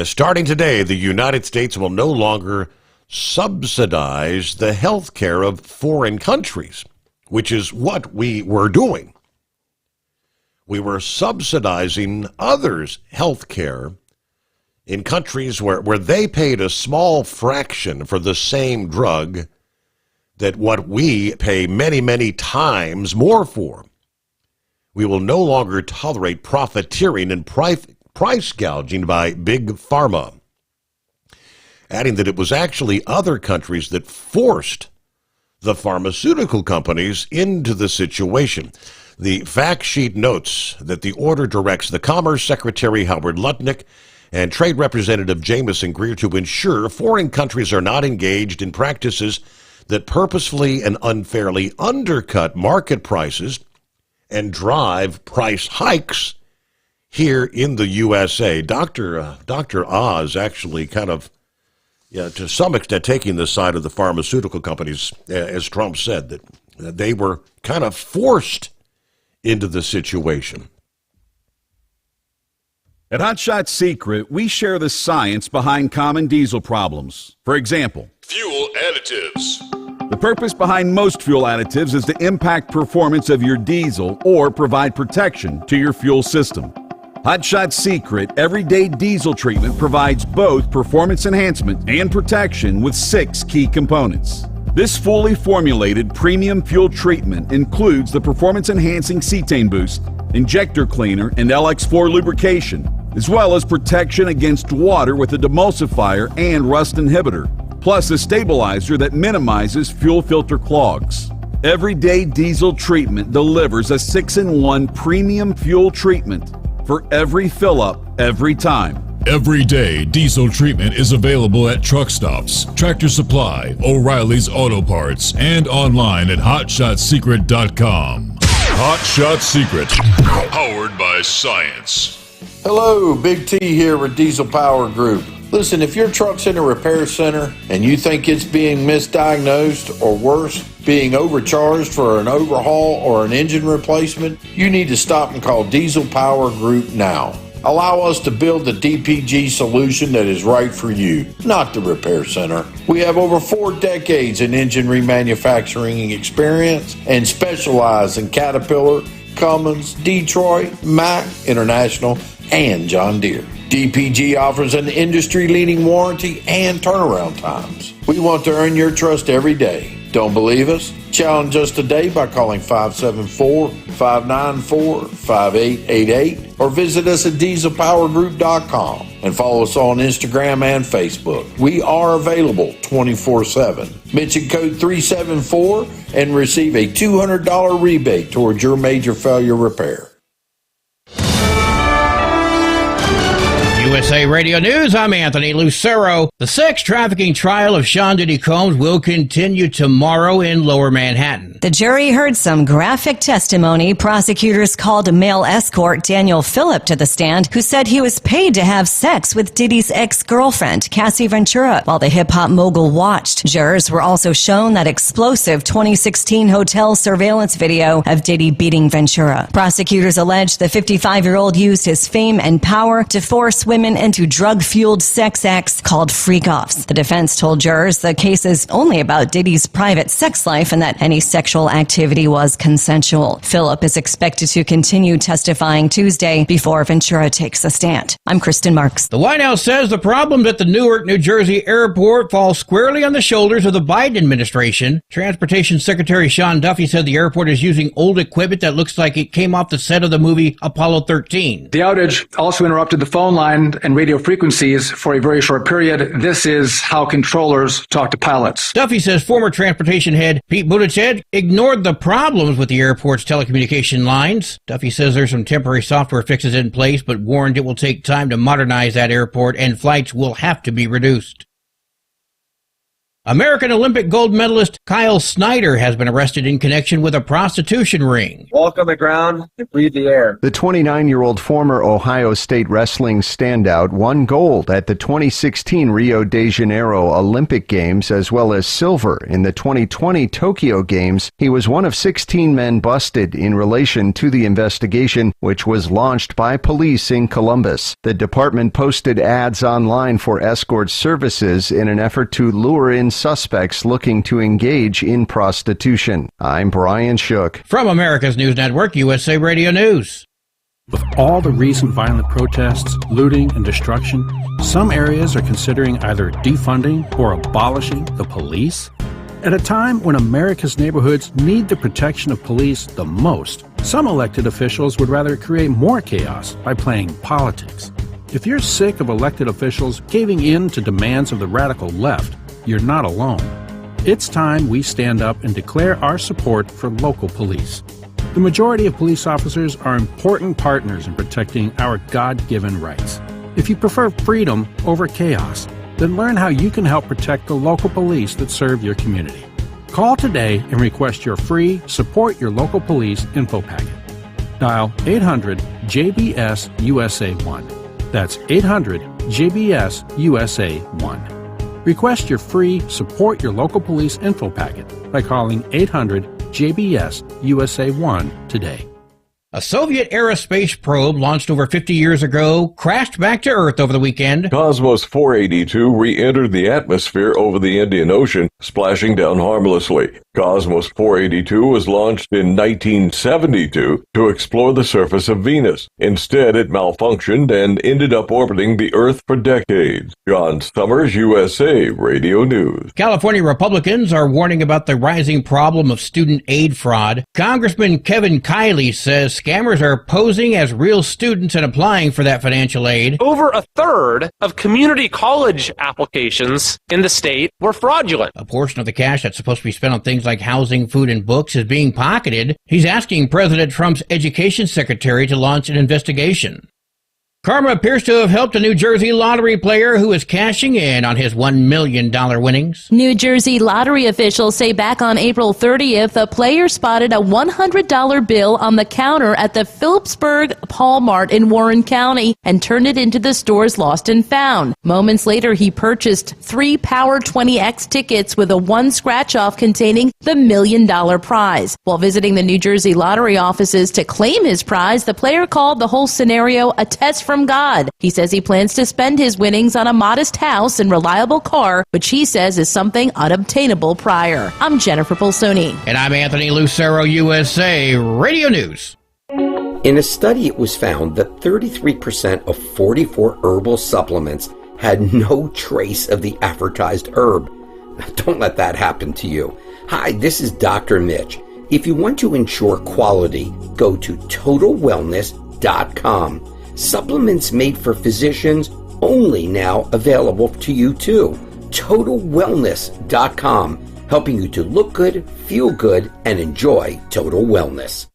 Starting today, the United States will no longer subsidize the health care of foreign countries, which is what we were doing. We were subsidizing others' health care in countries where they paid a small fraction for the same drug that what we pay many, many times more for. We will no longer tolerate profiteering and price gouging by big pharma, adding that it was actually other countries that forced the pharmaceutical companies into the situation. The fact sheet notes that the order directs the Commerce Secretary Howard Lutnick and Trade Representative Jamison Greer to ensure foreign countries are not engaged in practices that purposefully and unfairly undercut market prices and drive price hikes here in the USA. Dr. Oz actually kind of, to some extent, taking the side of the pharmaceutical companies, as Trump said, that they were kind of forced into the situation. At Hot Shot Secret, we share the science behind common diesel problems. For example, fuel additives. The purpose behind most fuel additives is to impact performance of your diesel or provide protection to your fuel system. Hot Shot Secret Everyday Diesel Treatment provides both performance enhancement and protection with 6 key components. This fully formulated premium fuel treatment includes the performance-enhancing cetane boost, injector cleaner, and LX4 lubrication, as well as protection against water with a demulsifier and rust inhibitor, plus a stabilizer that minimizes fuel filter clogs. Everyday Diesel Treatment delivers a 6-in-1 premium fuel treatment for every fill-up, every time. Everyday Diesel Treatment is available at truck stops, Tractor Supply, O'Reilly's Auto Parts, and online at HotShotSecret.com. Hot Shot Secret, powered by science. Hello, Big T here with Diesel Power Group. Listen, if your truck's in a repair center and you think it's being misdiagnosed or worse, being overcharged for an overhaul or an engine replacement, you need to stop and call Diesel Power Group now. Allow us to build the DPG solution that is right for you, not the repair center. We have over 4 decades in engine remanufacturing experience and specialize in Caterpillar, Cummins, Detroit, Mack, International, and John Deere. DPG offers an industry-leading warranty and turnaround times. We want to earn your trust every day. Don't believe us? Challenge us today by calling 574-594-5888 or visit us at dieselpowergroup.com and follow us on Instagram and Facebook. We are available 24/7. Mention code 374 and receive a $200 rebate towards your major failure repair. USA Radio News, I'm Anthony Lucero. The sex trafficking trial of Sean Diddy Combs will continue tomorrow in Lower Manhattan. The jury heard some graphic testimony. Prosecutors called male escort Daniel Phillip to the stand, who said he was paid to have sex with Diddy's ex-girlfriend, Cassie Ventura, while the hip-hop mogul watched. Jurors were also shown that explosive 2016 hotel surveillance video of Diddy beating Ventura. Prosecutors allege the 55-year-old used his fame and power to force women into drug-fueled sex acts called freak-offs. The defense told jurors the case is only about Diddy's private sex life and that any sexual activity was consensual. Phillip is expected to continue testifying Tuesday before Ventura takes a stand. I'm Kristen Marks. The White House says the problems at the Newark, New Jersey airport fall squarely on the shoulders of the Biden administration. Transportation Secretary Sean Duffy said the airport is using old equipment that looks like it came off the set of the movie Apollo 13. The outage also interrupted the phone line and radio frequencies for a very short period. This is how controllers talk to pilots. Duffy says former transportation head Pete Buttigieg ignored the problems with the airport's telecommunication lines. Duffy says there's some temporary software fixes in place, but warned it will take time to modernize that airport and flights will have to be reduced. American Olympic gold medalist Kyle Snyder has been arrested in connection with a prostitution ring. Walk on the ground and breathe the air. The 29-year-old former Ohio State wrestling standout won gold at the 2016 Rio de Janeiro Olympic Games as well as silver in the 2020 Tokyo Games. He was one of 16 men busted in relation to the investigation, which was launched by police in Columbus. The department posted ads online for escort services in an effort to lure in suspects looking to engage in prostitution. I'm Brian Shook. From America's News Network, USA Radio News. With all the recent violent protests, looting, and destruction, some areas are considering either defunding or abolishing the police. At a time when America's neighborhoods need the protection of police the most, some elected officials would rather create more chaos by playing politics. If you're sick of elected officials caving in to demands of the radical left, you're not alone. It's time we stand up and declare our support for local police. The majority of police officers are important partners in protecting our God-given rights. If you prefer freedom over chaos, then learn how you can help protect the local police that serve your community. Call today and request your free Support Your Local Police info packet. Dial 800-JBS-USA-1. That's 800-JBS-USA-1. Request your free Support Your Local Police info packet by calling 800-JBS-USA-1 today. A Soviet-era space probe launched over 50 years ago crashed back to Earth over the weekend. Cosmos 482 re-entered the atmosphere over the Indian Ocean, splashing down harmlessly. Cosmos 482 was launched in 1972 to explore the surface of Venus. Instead, it malfunctioned and ended up orbiting the Earth for decades. John Sommers, USA Radio News. California Republicans are warning about the rising problem of student aid fraud. Congressman Kevin Kiley says scammers are posing as real students and applying for that financial aid. Over a third of community college applications in the state were fraudulent. A portion of the cash that's supposed to be spent on things like housing, food, and books is being pocketed. He's asking President Trump's education secretary to launch an investigation. Karma appears to have helped a New Jersey lottery player who is cashing in on his $1 million winnings. New Jersey lottery officials say back on April 30th, a player spotted a $100 bill on the counter at the Phillipsburg Paul Mart in Warren County and turned it into the store's lost and found. Moments later, he purchased 3 Power 20X tickets with a 1 scratch-off containing the $1 million prize. While visiting the New Jersey lottery offices to claim his prize, the player called the whole scenario a test from God. He says he plans to spend his winnings on a modest house and reliable car, which he says is something unobtainable prior. I'm Jennifer Polsoni. And I'm Anthony Lucero, USA Radio News. In a study, it was found that 33% of 44 herbal supplements had no trace of the advertised herb. Don't let that happen to you. Hi, this is Dr. Mitch. If you want to ensure quality, go to TotalWellness.com. Supplements made for physicians, only now available to you too. TotalWellness.com, helping you to look good, feel good, and enjoy total wellness.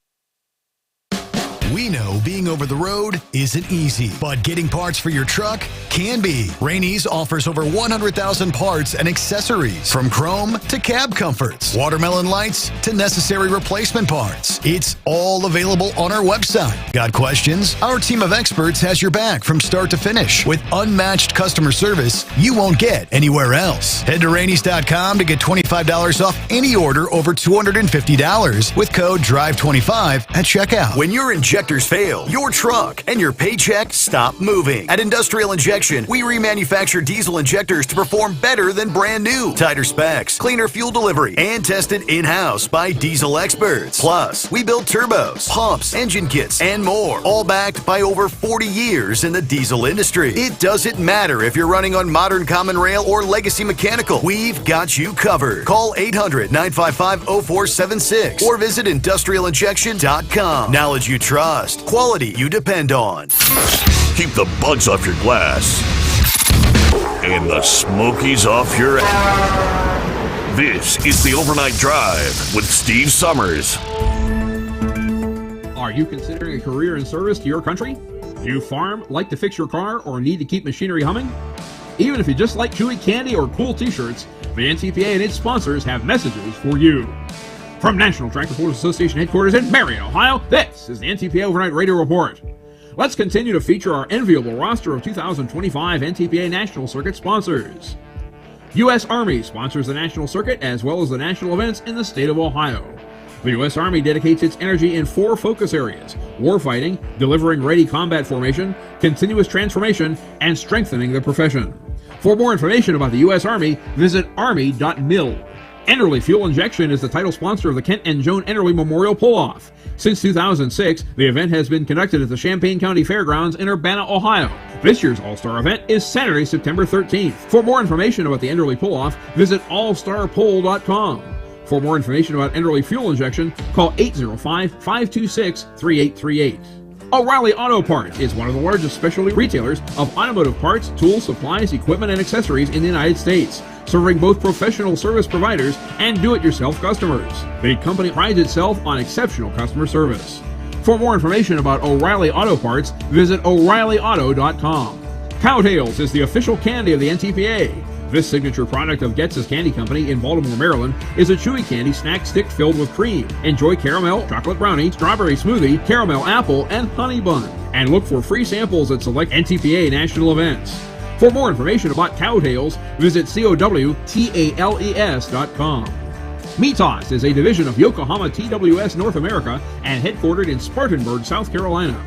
We know being over the road isn't easy, but getting parts for your truck can be. Rainey's offers over 100,000 parts and accessories, from chrome to cab comforts, watermelon lights to necessary replacement parts. It's all available on our website. Got questions? Our team of experts has your back from start to finish with unmatched customer service you won't get anywhere else. Head to Rainey's.com to get $25 off any order over $250 with code DRIVE25 at checkout. When your injectors fail, your truck and your paycheck stop moving. At Industrial Injection, we remanufacture diesel injectors to perform better than brand new. Tighter specs, cleaner fuel delivery, and tested in-house by diesel experts. Plus, we build turbos, pumps, engine kits, and more, all backed by over 40 years in the diesel industry. It doesn't matter if you're running on modern common rail or legacy mechanical. We've got you covered. Call 800-955-0476 or visit industrialinjection.com. Knowledge you trust, quality you depend on. Keep the bugs off your glass and the smokies off your ass. This is the Overnight Drive with Steve Sommers. Are you considering a career in service to your country? Do you farm, like to fix your car, or need to keep machinery humming? Even if you just like chewy candy or cool t-shirts, the NTPA and its sponsors have messages for you. From National Tractor Pullers Association headquarters in Marion, Ohio, this is the NTPA Overnight Radio Report. Let's continue to feature our enviable roster of 2025 NTPA National Circuit sponsors. U.S. Army sponsors the National Circuit as well as the national events in the state of Ohio. The U.S. Army dedicates its energy in 4 focus areas: warfighting, delivering ready combat formation, continuous transformation, and strengthening the profession. For more information about the U.S. Army, visit army.mil. Enderly Fuel Injection is the title sponsor of the Kent and Joan Enderly Memorial Pull-Off. Since 2006, the event has been conducted at the Champaign County Fairgrounds in Urbana, Ohio. This year's All-Star event is Saturday, September 13th. For more information about the Enderly Pull-Off, visit allstarpull.com. For more information about Enderly Fuel Injection, call 805-526-3838. O'Reilly Auto Parts is one of the largest specialty retailers of automotive parts, tools, supplies, equipment, and accessories in the United States, serving both professional service providers and do-it-yourself customers. The company prides itself on exceptional customer service. For more information about O'Reilly Auto Parts, visit O'ReillyAuto.com. Cowtails is the official candy of the NTPA. This signature product of Getz's Candy Company in Baltimore, Maryland is a chewy candy snack stick filled with cream. Enjoy caramel, chocolate brownie, strawberry smoothie, caramel apple, and honey bun. And look for free samples at select NTPA national events. For more information about Cowtails, visit COWTALES.com. Mitas is a division of Yokohama TWS North America and headquartered in Spartanburg, South Carolina.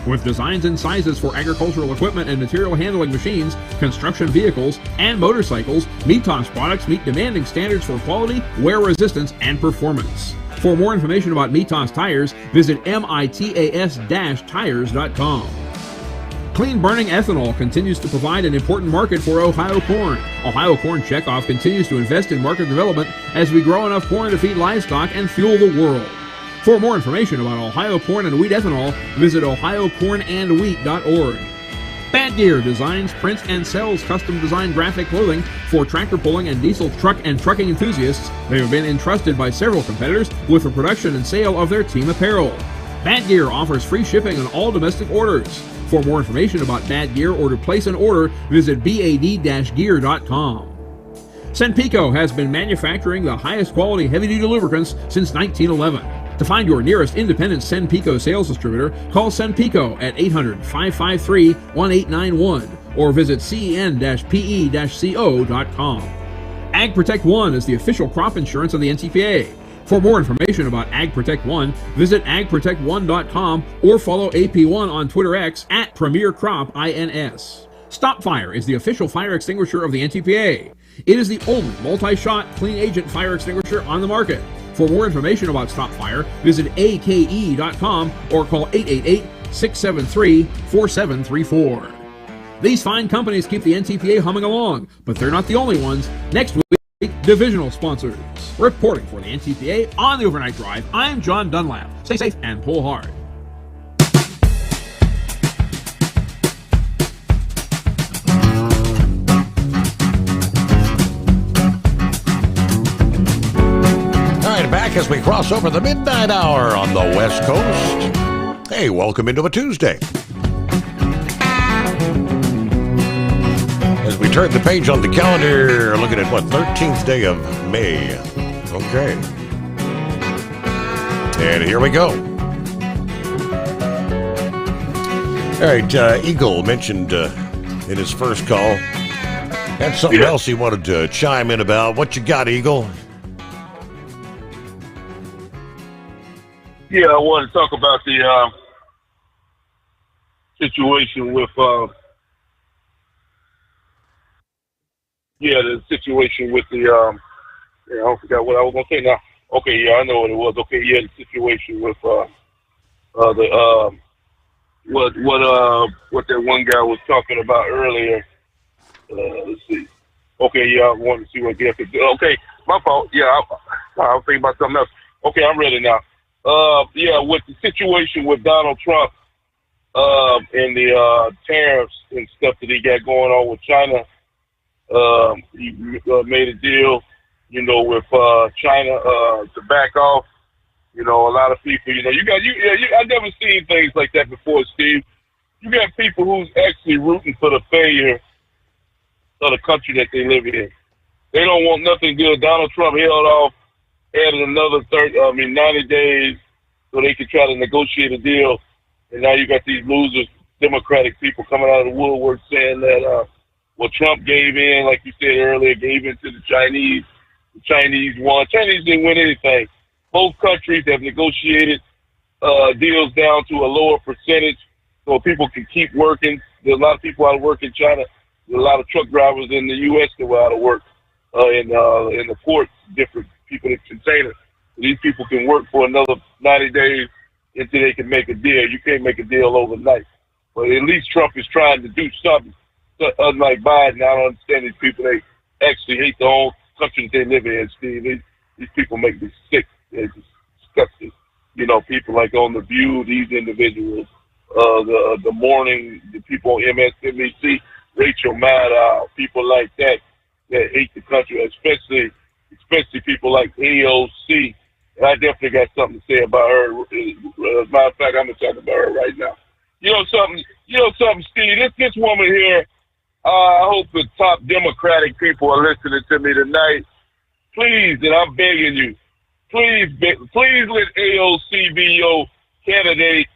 With designs and sizes for agricultural equipment and material handling machines, construction vehicles, and motorcycles, Mitas products meet demanding standards for quality, wear resistance, and performance. For more information about Mitas tires, visit mitas-tires.com. Clean burning ethanol continues to provide an important market for Ohio corn. Ohio Corn Checkoff continues to invest in market development as we grow enough corn to feed livestock and fuel the world. For more information about Ohio corn and wheat ethanol, visit ohiocornandwheat.org. Bad Gear designs, prints, and sells custom-designed graphic clothing for tractor pulling and diesel truck and trucking enthusiasts. They have been entrusted by several competitors with the production and sale of their team apparel. Bad Gear offers free shipping on all domestic orders. For more information about Bad Gear or to place an order, visit bad-gear.com. Senpico has been manufacturing the highest quality heavy-duty lubricants since 1911. To find your nearest independent Senpico sales distributor, call Senpico at 800-553-1891 or visit cen-pe-co.com. Ag Protect One is the official crop insurance of the NTPA. For more information about Ag Protect One, visit agprotect1.com or follow AP1 on Twitter X at Premier Crop INS. Stop Fire is the official fire extinguisher of the NTPA. It is the only multi-shot clean agent fire extinguisher on the market. For more information about Stop Fire, visit ake.com or call 888-673-4734. These fine companies keep the NTPA humming along, but they're not the only ones. Next week, divisional sponsors. Reporting for the NTPA on the Overnight Drive, I'm John Dunlap. Stay safe and pull hard. Back as we cross over the midnight hour on the West Coast. Hey, welcome into a Tuesday. As we turn the page on the calendar, looking at 13th day of May. Okay. And here we go. All right, Eagle mentioned in his first call, had something else he wanted to chime in about. What you got, Eagle? Yeah, I want to talk about the situation with the situation with the I forgot what I was gonna say now. Okay, yeah, I know what it was. Okay, yeah, the situation with what that one guy was talking about earlier. Let's see. Okay, yeah, I wanted to see what guess. Okay, my fault. Yeah, I was thinking about something else. Okay, I'm ready now. With the situation with Donald Trump and the tariffs and stuff that he got going on with China, he made a deal, with China to back off. A lot of people, I've never seen things like that before, Steve. You got people who's actually rooting for the failure of the country that they live in. They don't want nothing good. Donald Trump held off, added another 90 days so they could try to negotiate a deal. And now you got these losers, Democratic people coming out of the woodwork saying that, Trump gave in, like you said earlier, gave in to the Chinese. The Chinese won. Chinese didn't win anything. Both countries have negotiated deals down to a lower percentage so people can keep working. There's a lot of people out of work in China. There's a lot of truck drivers in the U.S. that were out of work in the ports, different people in containers. These people can work for another 90 days until they can make a deal. You can't make a deal overnight. But at least Trump is trying to do something. So, unlike Biden, I don't understand these people. They actually hate the whole country that they live in, Steve. These people make me sick. They're disgusting. People like on The View, these individuals, the morning, the people on MSNBC, Rachel Maddow, people like that hate the country, especially people like AOC. And I definitely got something to say about her. As a matter of fact, I'm going to talk about her right now. You know something, Steve? This woman here, I hope the top Democratic people are listening to me tonight. Please, and I'm begging you, please let AOC be your candidate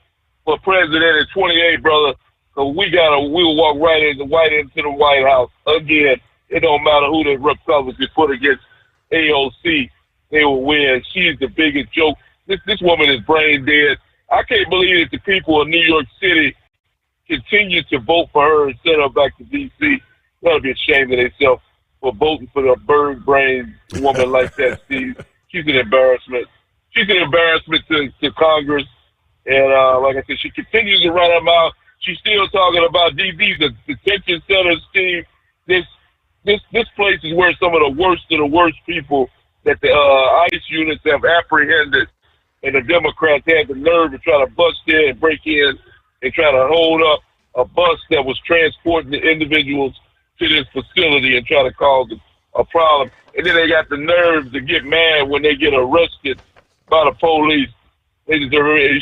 for president in 28, brother. Because we'll walk right into the White House again. It don't matter who the Republicans put against AOC, they will win. She's the biggest joke. This woman is brain dead. I can't believe that the people of New York City continue to vote for her and send her back to D.C. That'll be ashamed of themselves for voting for a bird brain woman like that, Steve. She's an embarrassment. She's an embarrassment to Congress. And like I said, she continues to run her mouth. She's still talking about these detention centers, Steve. This place is where some of the worst of the worst people that the ICE units have apprehended, and the Democrats had the nerve to try to bust in and break in and try to hold up a bus that was transporting the individuals to this facility and try to cause a problem. And then they got the nerve to get mad when they get arrested by the police. They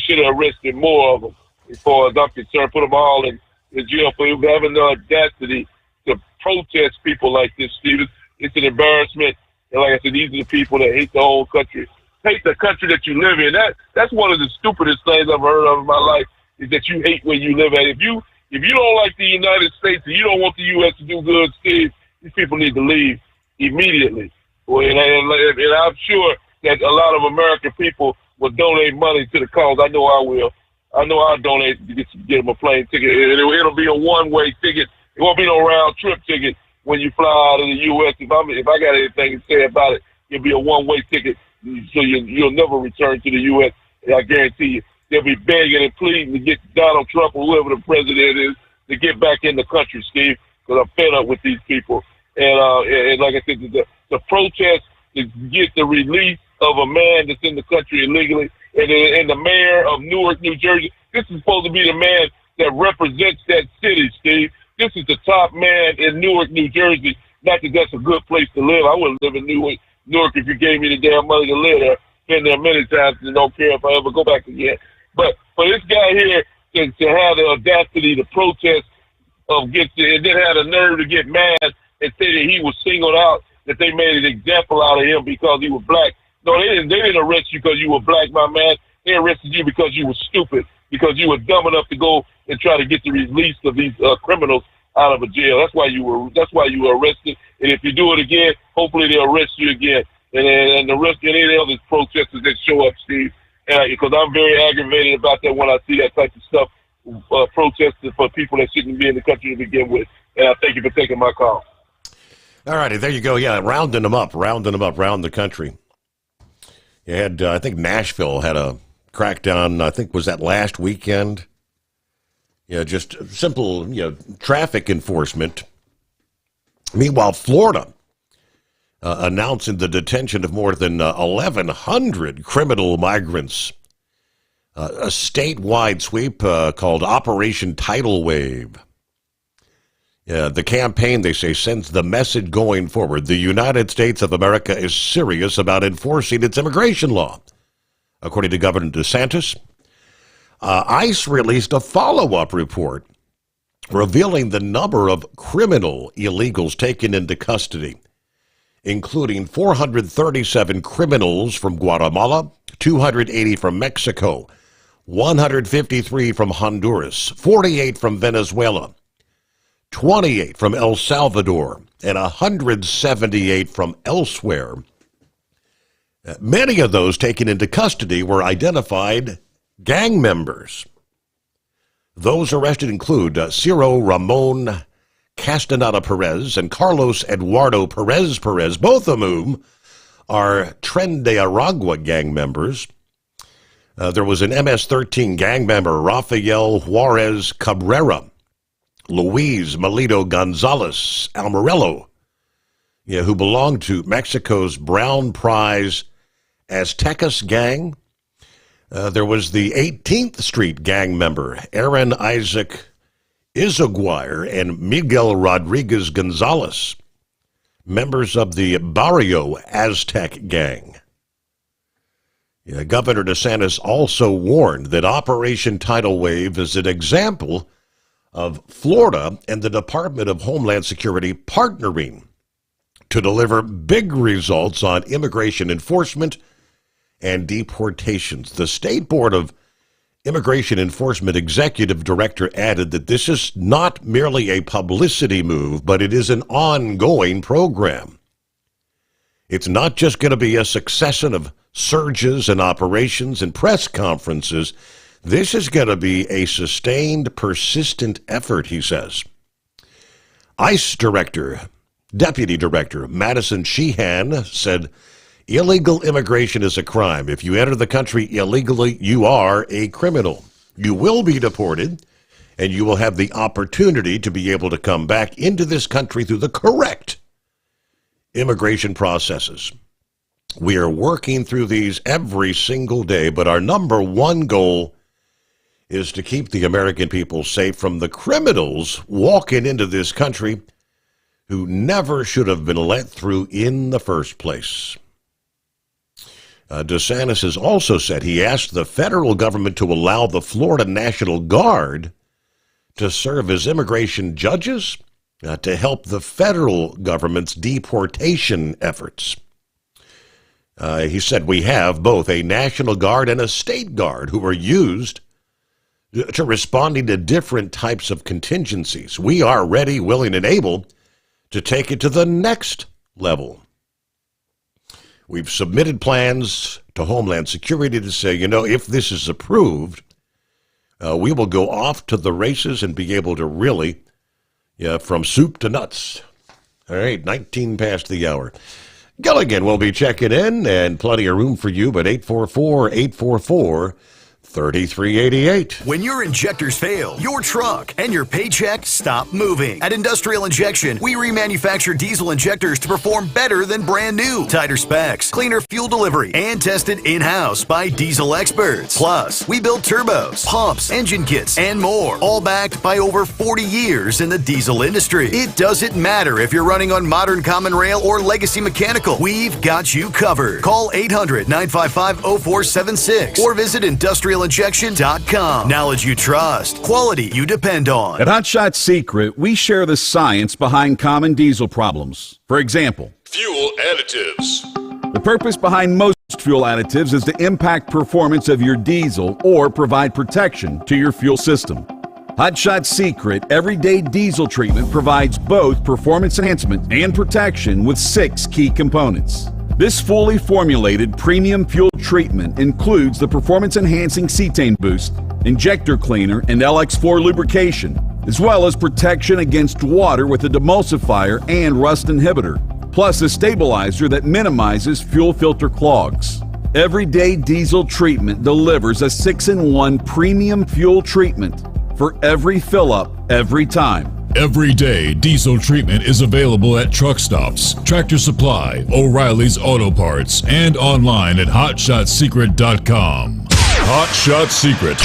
should have arrested more of them, as far as I'm concerned. Put them all in jail for having the audacity to protest people like this, Steve. It's an embarrassment. And like I said, these are the people that hate the whole country. Hate the country that you live in. That's one of the stupidest things I've heard of in my life, is that you hate where you live at. If you don't like the United States and you don't want the U.S. to do good, Steve, these people need to leave immediately. Well, and I'm sure that a lot of American people will donate money to the cause. I know I will. I know I'll donate to get them a plane ticket. It'll be a one-way ticket. It won't be no round-trip ticket when you fly out of the U.S. If I got anything to say about it, it'll be a one-way ticket, so you'll never return to the U.S. And I guarantee you, they'll be begging and pleading to get Donald Trump or whoever the president is to get back in the country, Steve, because I'm fed up with these people. And like I said, the protest is get the release of a man that's in the country illegally. And the mayor of Newark, New Jersey, this is supposed to be the man that represents that city, Steve. This is the top man in Newark, New Jersey. Not that that's a good place to live. I wouldn't live in Newark if you gave me the damn money to live there. Been there many times and don't care if I ever go back again. But for this guy here to have the audacity to protest and then have the nerve to get mad and say that he was singled out, that they made an example out of him because he was black. No, they didn't arrest you because you were black, my man. They arrested you because you were stupid, because you were dumb enough to go and try to get the release of these criminals out of a jail. That's why you were arrested. And if you do it again, hopefully they'll arrest you again. And the rest of any other protesters that show up, Steve, because I'm very aggravated about that when I see that type of stuff, protesting for people that shouldn't be in the country to begin with. And I thank you for taking my call. All righty, there you go. Yeah, rounding them up around the country. You had, I think Nashville had a crackdown, I think was that last weekend. Yeah, just simple, traffic enforcement. Meanwhile, Florida announcing the detention of more than 1,100 criminal migrants. A statewide sweep called Operation Tidal Wave. The campaign, they say, sends the message going forward. The United States of America is serious about enforcing its immigration law. According to Governor DeSantis, ICE released a follow-up report revealing the number of criminal illegals taken into custody, including 437 criminals from Guatemala, 280 from Mexico, 153 from Honduras, 48 from Venezuela, 28 from El Salvador, and 178 from elsewhere. Many of those taken into custody were identified gang members. Those arrested include Ciro Ramon Castaneda Perez and Carlos Eduardo Perez, both of whom are Tren de Aragua gang members. There was an MS-13 gang member, Rafael Juarez Cabrera, Luis Melito Gonzalez Almarello, who belonged to Mexico's Brown Prize Aztecas gang. There was the 18th Street gang member, Aaron Isaac Izaguirre and Miguel Rodriguez Gonzalez, members of the Barrio Aztec gang. Governor DeSantis also warned that Operation Tidal Wave is an example of Florida and the Department of Homeland Security partnering to deliver big results on immigration enforcement and deportations. The State Board of Immigration Enforcement Executive Director added that this is not merely a publicity move, but it is an ongoing program. It's not just going to be a succession of surges and operations and press conferences. This is going to be a sustained, persistent effort, he says. ICE Deputy Director Madison Sheehan said, illegal immigration is a crime. If you enter the country illegally, you are a criminal. You will be deported, and you will have the opportunity to be able to come back into this country through the correct immigration processes. We are working through these every single day, but our number one goal is to keep the American people safe from the criminals walking into this country who never should have been let through in the first place. DeSantis has also said he asked the federal government to allow the Florida National Guard to serve as immigration judges to help the federal government's deportation efforts. He said, we have both a National Guard and a State Guard who are used to responding to different types of contingencies. We are ready, willing, and able to take it to the next level. We've submitted plans to Homeland Security to say, if this is approved, we will go off to the races and be able to really, from soup to nuts. All right, 19 past the hour. Gilligan will be checking in, and plenty of room for you, but 844-844-3388. When your injectors fail, your truck and your paycheck stop moving. At Industrial Injection, we remanufacture diesel injectors to perform better than brand new. Tighter specs, cleaner fuel delivery, and tested in-house by diesel experts. Plus, we build turbos, pumps, engine kits, and more, all backed by over 40 years in the diesel industry. It doesn't matter if you're running on modern common rail or legacy mechanical. We've got you covered. Call 800-955-0476 or visit Industrial IndustrialInjection.com. Knowledge you trust. Quality you depend on. At Hot Shot Secret, we share the science behind common diesel problems. For example, Fuel additives. the purpose behind most fuel additives is to impact performance of your diesel or provide protection to your fuel system. Hot Shot Secret Everyday Diesel Treatment provides both performance enhancement and protection with 6 key components. This fully formulated premium fuel treatment includes the performance-enhancing cetane boost, injector cleaner, and LX4 lubrication, as well as protection against water with a demulsifier and rust inhibitor, plus a stabilizer that minimizes fuel filter clogs. Everyday Diesel Treatment delivers a 6-in-1 premium fuel treatment for every fill-up, every time. Everyday diesel treatment is available at truck stops, Tractor Supply, O'Reilly's Auto Parts, and online at HotShotSecret.com. Hot Shot Secret,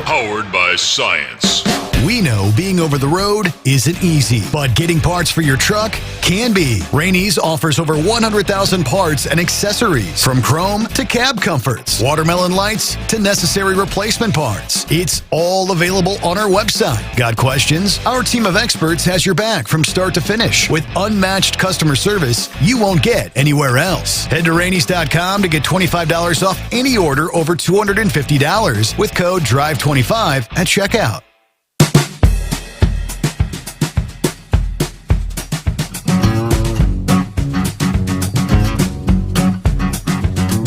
powered by science. We know being over the road isn't easy, but getting parts for your truck can be. Rainey's offers over 100,000 parts and accessories, from chrome to cab comforts, watermelon lights to necessary replacement parts. It's all available on our website. Got questions? Our team of experts has your back from start to finish with unmatched customer service you won't get anywhere else. Head to Rainey's.com to get $25 off any order over $250 with code DRIVE25 at checkout.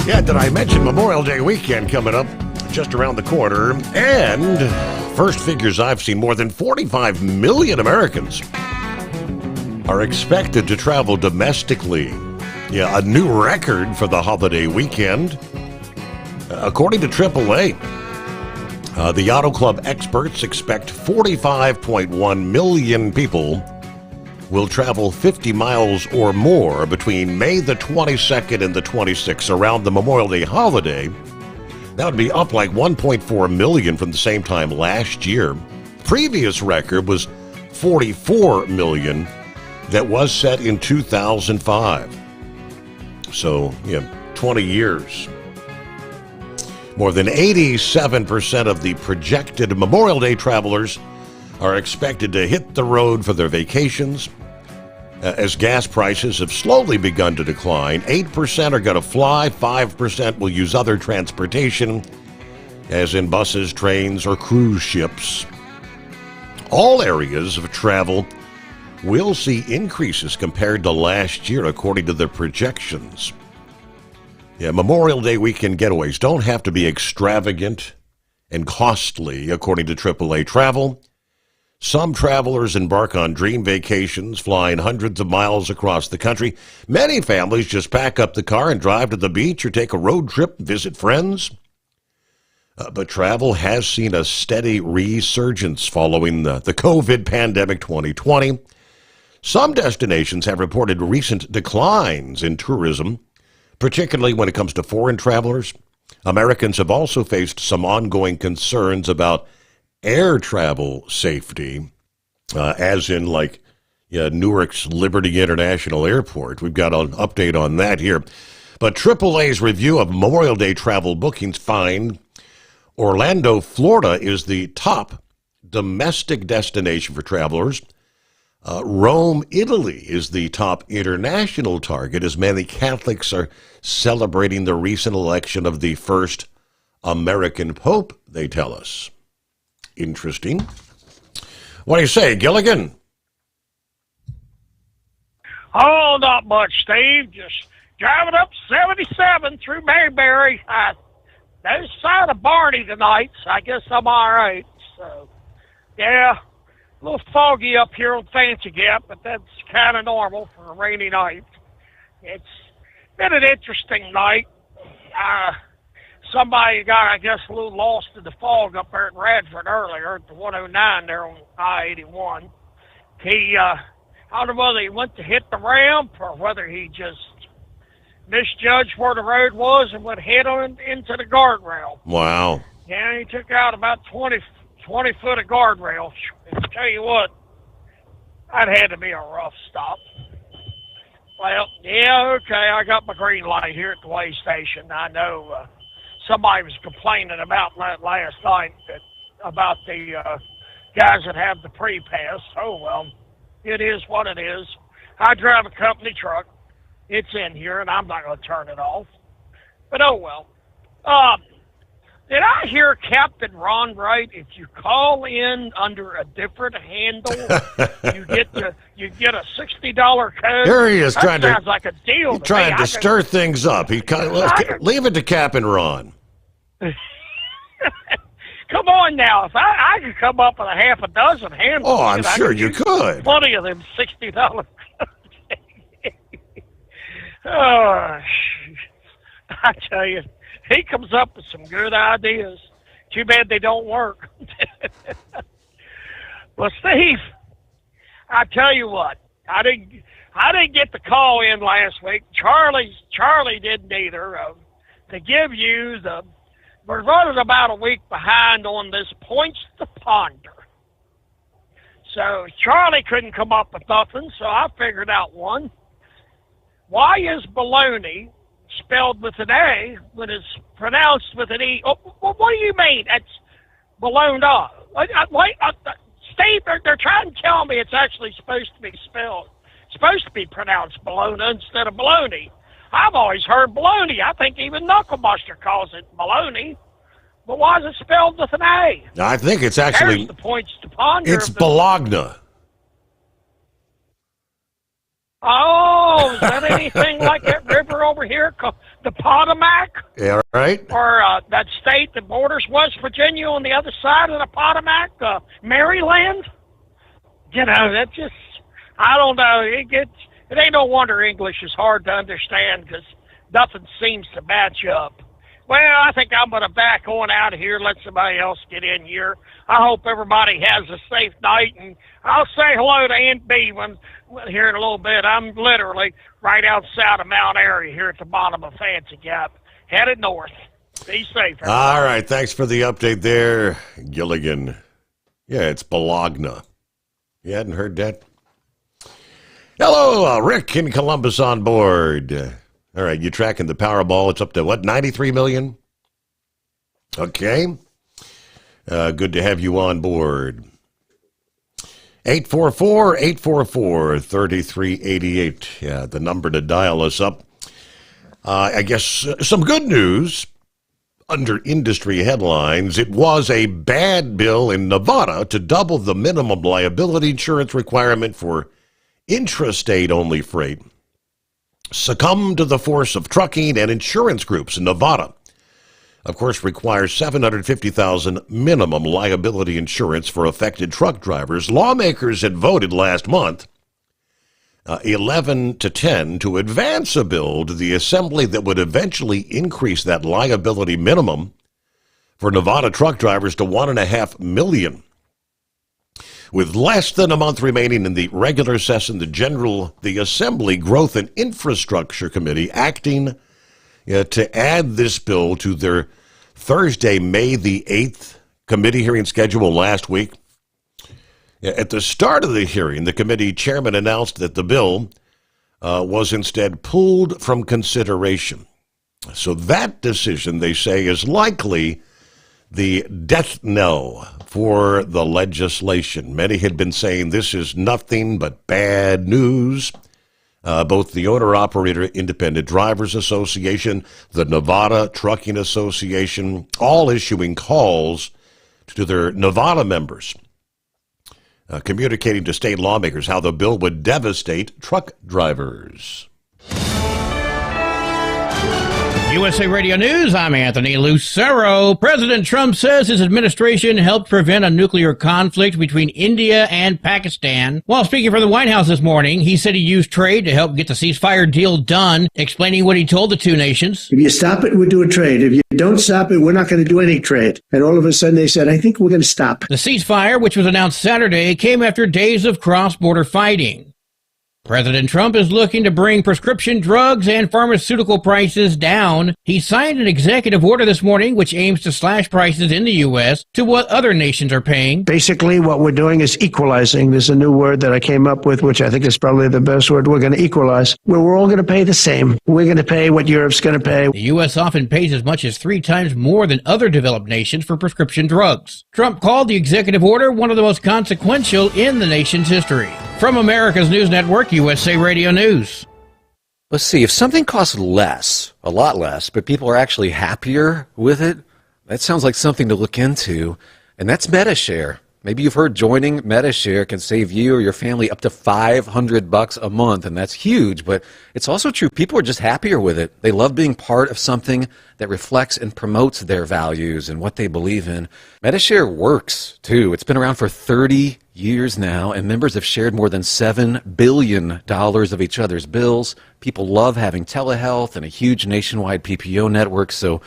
Yeah, did I mention Memorial Day weekend coming up just around the corner? And first figures I've seen, more than 45 million Americans are expected to travel domestically. Yeah, a new record for the holiday weekend. According to AAA, the Auto Club experts expect 45.1 million people will travel 50 miles or more between May the 22nd and the 26th around the Memorial Day holiday. That would be up like 1.4 million from the same time last year. Previous record was 44 million that was set in 2005. So, 20 years. More than 87% of the projected Memorial Day travelers are expected to hit the road for their vacations. As gas prices have slowly begun to decline, 8% are going to fly, 5% will use other transportation, as in buses, trains, or cruise ships. All areas of travel will see increases compared to last year, according to the projections. Memorial Day weekend getaways don't have to be extravagant and costly, according to AAA Travel. Some travelers embark on dream vacations, flying hundreds of miles across the country. Many families just pack up the car and drive to the beach or take a road trip, visit friends. But travel has seen a steady resurgence following the COVID pandemic 2020. Some destinations have reported recent declines in tourism, particularly when it comes to foreign travelers. Americans have also faced some ongoing concerns about air travel safety, as in Newark's Liberty International Airport. We've got an update on that here. But AAA's review of Memorial Day travel bookings find Orlando, Florida is the top domestic destination for travelers. Rome, Italy is the top international target, as many Catholics are celebrating the recent election of the first American Pope, they tell us. Interesting. What do you say, Gilligan? Oh, not much, Steve. Just driving up 77 through Mayberry. No sign of Barney tonight, so I guess I'm all right. So, yeah, a little foggy up here on Fancy Gap, but that's kind of normal for a rainy night. It's been an interesting night. Somebody got, I guess, a little lost in the fog up there in Radford earlier at the 109 there on I-81. He, I don't know whether he went to hit the ramp or whether he just misjudged where the road was and went head on into the guardrail. Wow. Yeah, he took out about 20 foot of guardrail. And I tell you what, that had to be a rough stop. Well, yeah, okay, I got my green light here at the way station. I know somebody was complaining about that last night about the guys that have the pre-pass. Oh, well, it is what it is. I drive a company truck. It's in here, and I'm not going to turn it off. But oh, well. Did I hear Captain Ron right? If you call in under a different handle, you get a $60 code. Here he is that sounds like a deal. He's trying to stir things up. Leave it to Captain Ron. Come on now. If I could come up with a half a dozen handles. Oh, I'm sure you could. Plenty of them $60. Oh, I tell you, he comes up with some good ideas. Too bad they don't work. Well, Steve, I tell you what, I didn't get the call in last week. Charlie didn't either. To give you we're running about a week behind on this points to ponder. So Charlie couldn't come up with nothing, so I figured out one. Why is baloney spelled with an A when it's pronounced with an E? Oh, what do you mean? That's ballooned up. Steve, they're trying to tell me it's actually supposed to be pronounced baloney instead of baloney. I've always heard baloney. I think even Knucklebuster calls it baloney. But why is it spelled with an A? I think it's actually... There's the points to ponder. It's Bologna. Oh, is that anything like that river over here called the Potomac? Yeah, right. Or that state that borders West Virginia on the other side of the Potomac, Maryland? You know, that just, I don't know. It ain't no wonder English is hard to understand because nothing seems to match up. Well, I think I'm going to back on out of here, let somebody else get in here. I hope everybody has a safe night, and I'll say hello to Aunt B here in a little bit. I'm literally right outside of Mount Airy here at the bottom of Fancy Gap, headed north. Be safe, everybody. All right, thanks for the update there, Gilligan. Yeah, it's Bologna. You hadn't heard that? Hello, Rick in Columbus on board. All right, you tracking the Powerball? It's up to, what, 93 million? Okay. Good to have you on board. 844-844-3388. Yeah, the number to dial us up. I guess some good news under industry headlines. It was a bad bill in Nevada to double the minimum liability insurance requirement for intrastate-only freight. Succumb to the force of trucking and insurance groups in Nevada. Of course, requires $750,000 minimum liability insurance for affected truck drivers. Lawmakers had voted last month, 11-10, to advance a bill to the assembly that would eventually increase that liability minimum for Nevada truck drivers to $1.5 million. With less than a month remaining in the regular session, the Assembly Growth and Infrastructure Committee acting to add this bill to their Thursday, May the 8th committee hearing schedule last week. At the start of the hearing, the committee chairman announced that the bill was instead pulled from consideration. So that decision, they say, is likely the death knell for the legislation. Many had been saying this is nothing but bad news. Both the Owner-Operator Independent Drivers Association, the Nevada Trucking Association, all issuing calls to their Nevada members, communicating to state lawmakers how the bill would devastate truck drivers. USA Radio News, I'm Anthony Lucero. President Trump says his administration helped prevent a nuclear conflict between India and Pakistan. While speaking for the White House this morning, he said he used trade to help get the ceasefire deal done, explaining what he told the two nations. If you stop it, we'll do a trade. If you don't stop it, we're not going to do any trade. And all of a sudden they said, I think we're going to stop. The ceasefire, which was announced Saturday, came after days of cross-border fighting. President Trump is looking to bring prescription drugs and pharmaceutical prices down. He signed an executive order this morning which aims to slash prices in the U.S. to what other nations are paying. Basically, what we're doing is equalizing. There's a new word that I came up with, which I think is probably the best word. We're going to equalize, where we're all going to pay the same. We're going to pay what Europe's going to pay. The U.S. often pays as much as 3 times more than other developed nations for prescription drugs. Trump called the executive order one of the most consequential in the nation's history. From America's News Network, USA Radio News. Let's see, if something costs less, a lot less, but people are actually happier with it, that sounds like something to look into, and that's MetaShare. Maybe you've heard joining MetaShare can save you or your family up to $500 a month, and that's huge, but it's also true. People are just happier with it. They love being part of something that reflects and promotes their values and what they believe in. MetaShare works, too. It's been around for 30 years now, and members have shared more than $7 billion of each other's bills. People love having telehealth and a huge nationwide PPO network, so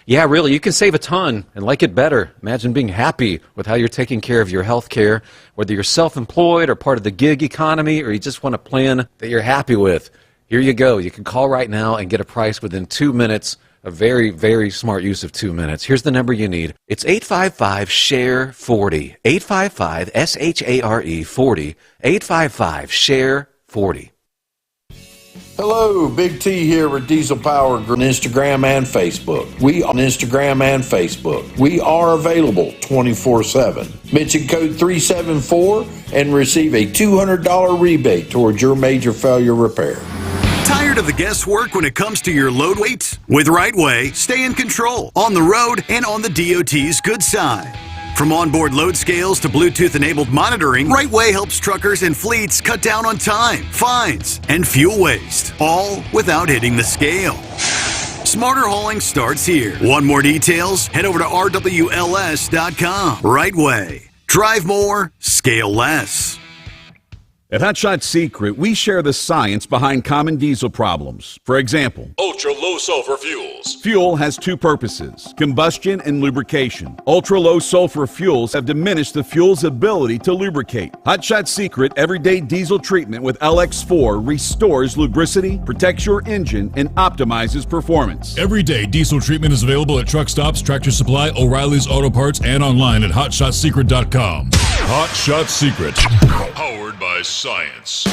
yeah, really, you can save a ton and like it better. Imagine being happy with how you're taking care of your health care, whether you're self-employed or part of the gig economy, or you just want a plan that you're happy with. Here you go. You can call right now and get a price within 2 minutes. A very, very smart use of 2 minutes. Here's the number you need. It's 855-SHARE-40. 855-SHARE-40. 855-SHARE-40. Hello, Big T here with Diesel Power Group on Instagram and Facebook. We on Instagram and Facebook. We are available 24/7. Mention code 374 and receive a $200 rebate towards your major failure repair. Tired of the guesswork when it comes to your load weights? With Rightway, stay in control on the road and on the DOT's good side. From onboard load scales to Bluetooth-enabled monitoring, Rightway helps truckers and fleets cut down on time, fines, and fuel waste, all without hitting the scale. Smarter hauling starts here. Want more details? Head over to rwls.com. Rightway. Drive more, scale less. At Hotshot Secret, we share the science behind common diesel problems. For example, ultra-low sulfur fuels. Fuel has 2 purposes, combustion and lubrication. Ultra-low sulfur fuels have diminished the fuel's ability to lubricate. Hotshot Secret Everyday Diesel Treatment with LX4 restores lubricity, protects your engine, and optimizes performance. Everyday diesel treatment is available at truck stops, Tractor Supply, O'Reilly's Auto Parts, and online at hotshotsecret.com. Hot Shot Secret. Powered by science.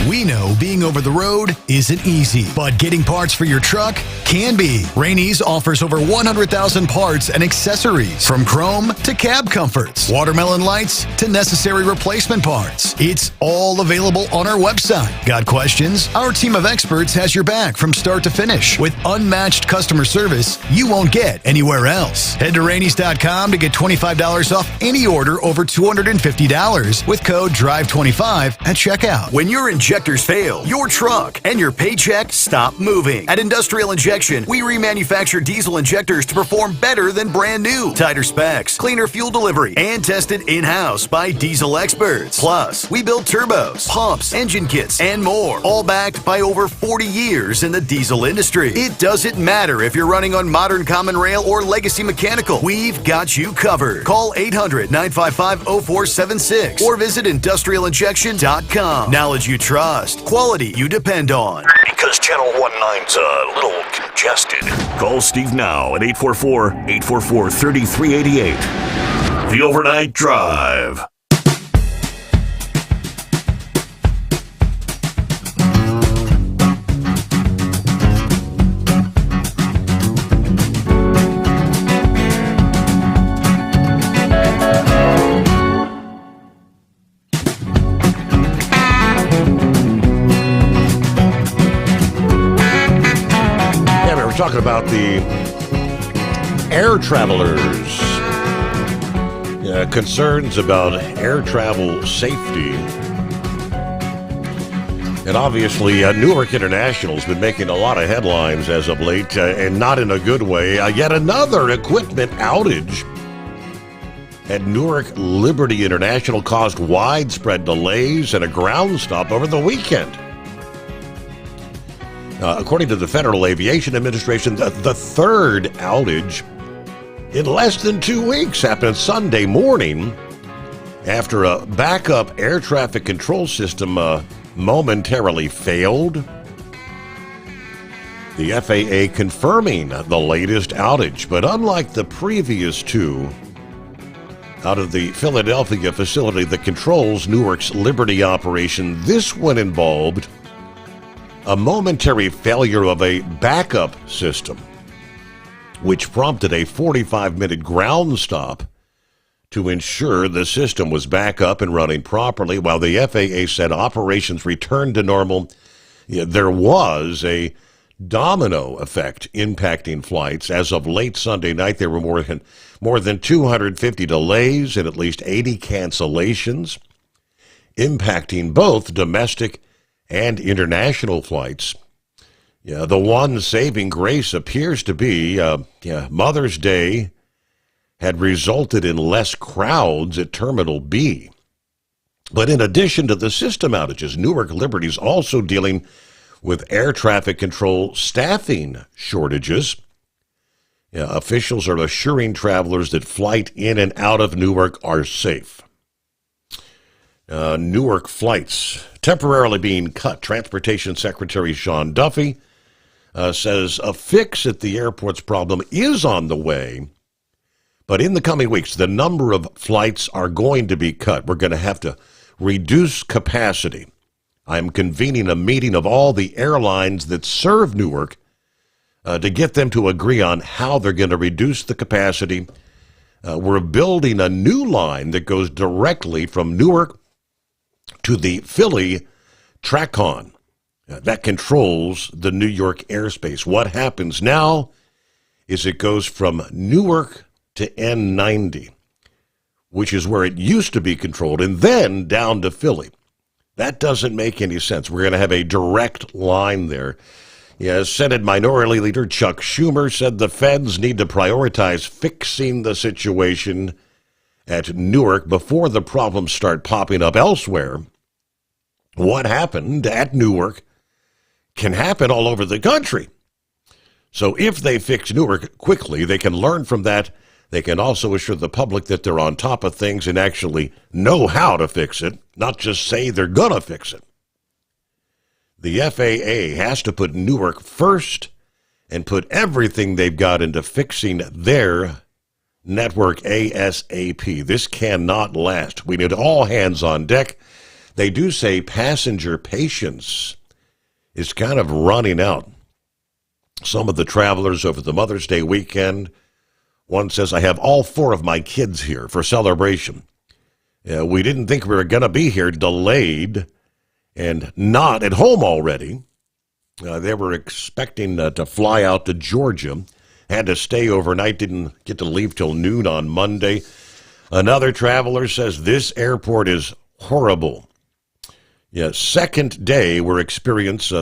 We know being over the road isn't easy, but getting parts for your truck can be. Rainey's offers over 100,000 parts and accessories, from chrome to cab comforts, watermelon lights to necessary replacement parts. It's all available on our website. Got questions? Our team of experts has your back from start to finish with unmatched customer service you won't get anywhere else. Head to Rainey's.com to get $25 off any order over $250 with code DRIVE25 at checkout. When your injectors fail, your truck and your paycheck stop moving. At Industrial Injection, we remanufacture diesel injectors to perform better than brand new. Tighter specs, cleaner fuel delivery, and tested in-house by diesel experts. Plus, we build turbos, pumps, engine kits, and more, all backed by over 40 years in the diesel industry. It doesn't matter if you're running on modern common rail or legacy mechanical. We've got you covered. Call 800-955-0476 or visit industrialinjection.com. Knowledge you trust, quality you depend on. Because Channel 19's a little congested. Call Steve now at 844-844-3388. The Overnight Drive. Talking about the air travelers, concerns about air travel safety. And obviously, Newark International's been making a lot of headlines as of late, and not in a good way. Yet another equipment outage at Newark Liberty International caused widespread delays and a ground stop over the weekend. According to the Federal Aviation Administration, the third outage in less than 2 weeks happened Sunday morning after a backup air traffic control system momentarily failed. The FAA confirming the latest outage, but unlike the previous two, out of the Philadelphia facility that controls Newark's Liberty operation, this one involved a momentary failure of a backup system, which prompted a 45-minute ground stop to ensure the system was back up and running properly. While the FAA said operations returned to normal, there was a domino effect impacting flights. As of late Sunday night, there were more than 250 delays and at least 80 cancellations, impacting both domestic and international flights. The one saving grace appears to be Mother's Day had resulted in less crowds at Terminal B. But in addition to the system outages, Newark Liberty is also dealing with air traffic control staffing shortages. Officials are assuring travelers that flight in and out of Newark are safe. Newark flights temporarily being cut. Transportation Secretary Sean Duffy says a fix at the airport's problem is on the way, but in the coming weeks, the number of flights are going to be cut. We're going to have to reduce capacity. I'm convening a meeting of all the airlines that serve Newark to get them to agree on how they're going to reduce the capacity. We're building a new line that goes directly from Newark to the Philly TRACON that controls the New York airspace. What happens now is it goes from Newark to N90, which is where it used to be controlled, and then down to Philly. That doesn't make any sense. We're going to have a direct line there. Senate Minority Leader Chuck Schumer said the feds need to prioritize fixing the situation at Newark before the problems start popping up elsewhere. What happened at Newark can happen all over the country. So if they fix Newark quickly, they can learn from that. They can also assure the public that they're on top of things and actually know how to fix it, not just say they're going to fix it. The FAA has to put Newark first and put everything they've got into fixing their network ASAP. This cannot last. We need all hands on deck. They do say passenger patience is kind of running out. Some of the travelers over the Mother's Day weekend, one says, I have all 4 of my kids here for celebration. We didn't think we were going to be here, delayed and not at home already. They were expecting to fly out to Georgia, had to stay overnight, didn't get to leave till noon on Monday. Another traveler says this airport is horrible. Second delay we're experiencing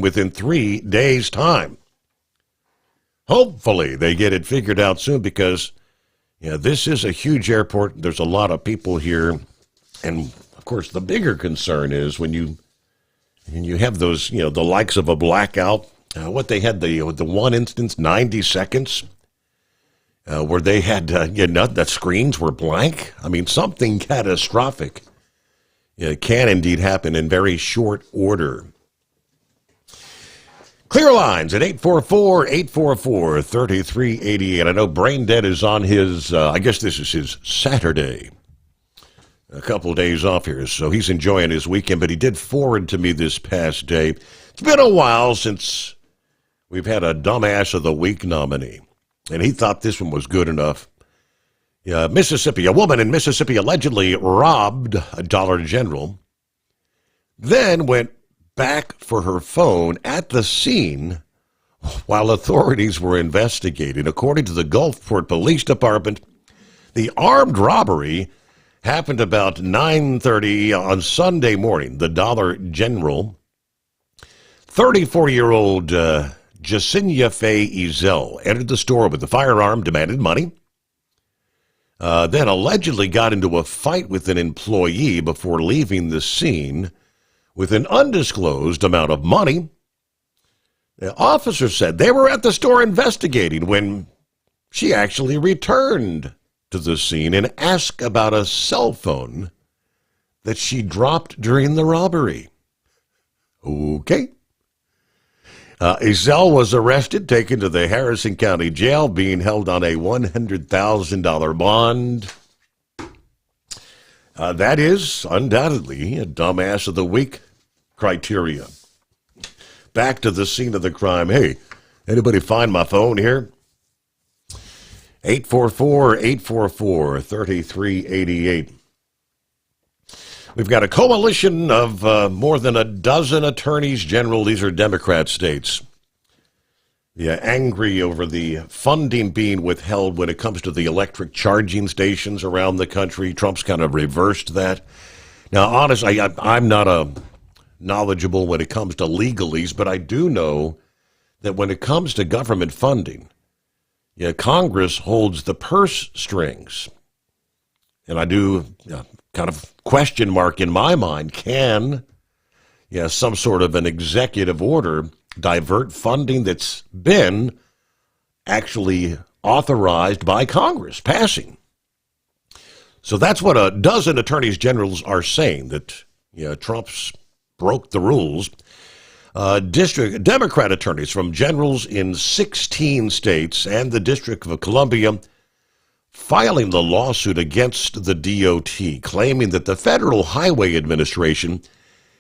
within 3 days' time. Hopefully they get it figured out soon because this is a huge airport. There's a lot of people here. And, of course, the bigger concern is when you have those, the likes of a blackout. What they had, the one instance, 90 seconds, where they had, the screens were blank. I mean, something catastrophic can indeed happen in very short order. Clear lines at 844-844-3388. I know Brain Dead is on his, I guess this is his Saturday. A couple of days off here, so he's enjoying his weekend, but he did forward to me this past day. It's been a while since we've had a Dumbass of the Week nominee, and he thought this one was good enough. Mississippi, a woman in Mississippi allegedly robbed a Dollar General, then went back for her phone at the scene while authorities were investigating. According to the Gulfport Police Department, the armed robbery happened about 9:30 on Sunday morning. The Dollar General, 34-year-old Jacinia Faye Ezel entered the store with a firearm, demanded money, then allegedly got into a fight with an employee before leaving the scene with an undisclosed amount of money. The officer said they were at the store investigating when she actually returned to the scene and asked about a cell phone that she dropped during the robbery. Okay. Ezell was arrested, taken to the Harrison County Jail, being held on a $100,000 bond. That is undoubtedly a dumbass of the week criteria. Back to the scene of the crime. Hey, anybody find my phone here? 844-844-3388. We've got a coalition of more than a dozen attorneys general. These are Democrat states. Yeah, angry over the funding being withheld when it comes to the electric charging stations around the country. Trump's kind of reversed that. Now, honestly, I'm not knowledgeable when it comes to legalese, but I do know that when it comes to government funding, yeah, Congress holds the purse strings. And I do kind of question mark in my mind, can some sort of an executive order divert funding that's been actually authorized by Congress passing? So that's what a dozen attorneys generals are saying, that Trump's broke the rules. District Democrat attorneys from generals in 16 states and the District of Columbia filing the lawsuit against the DOT, claiming that the Federal Highway Administration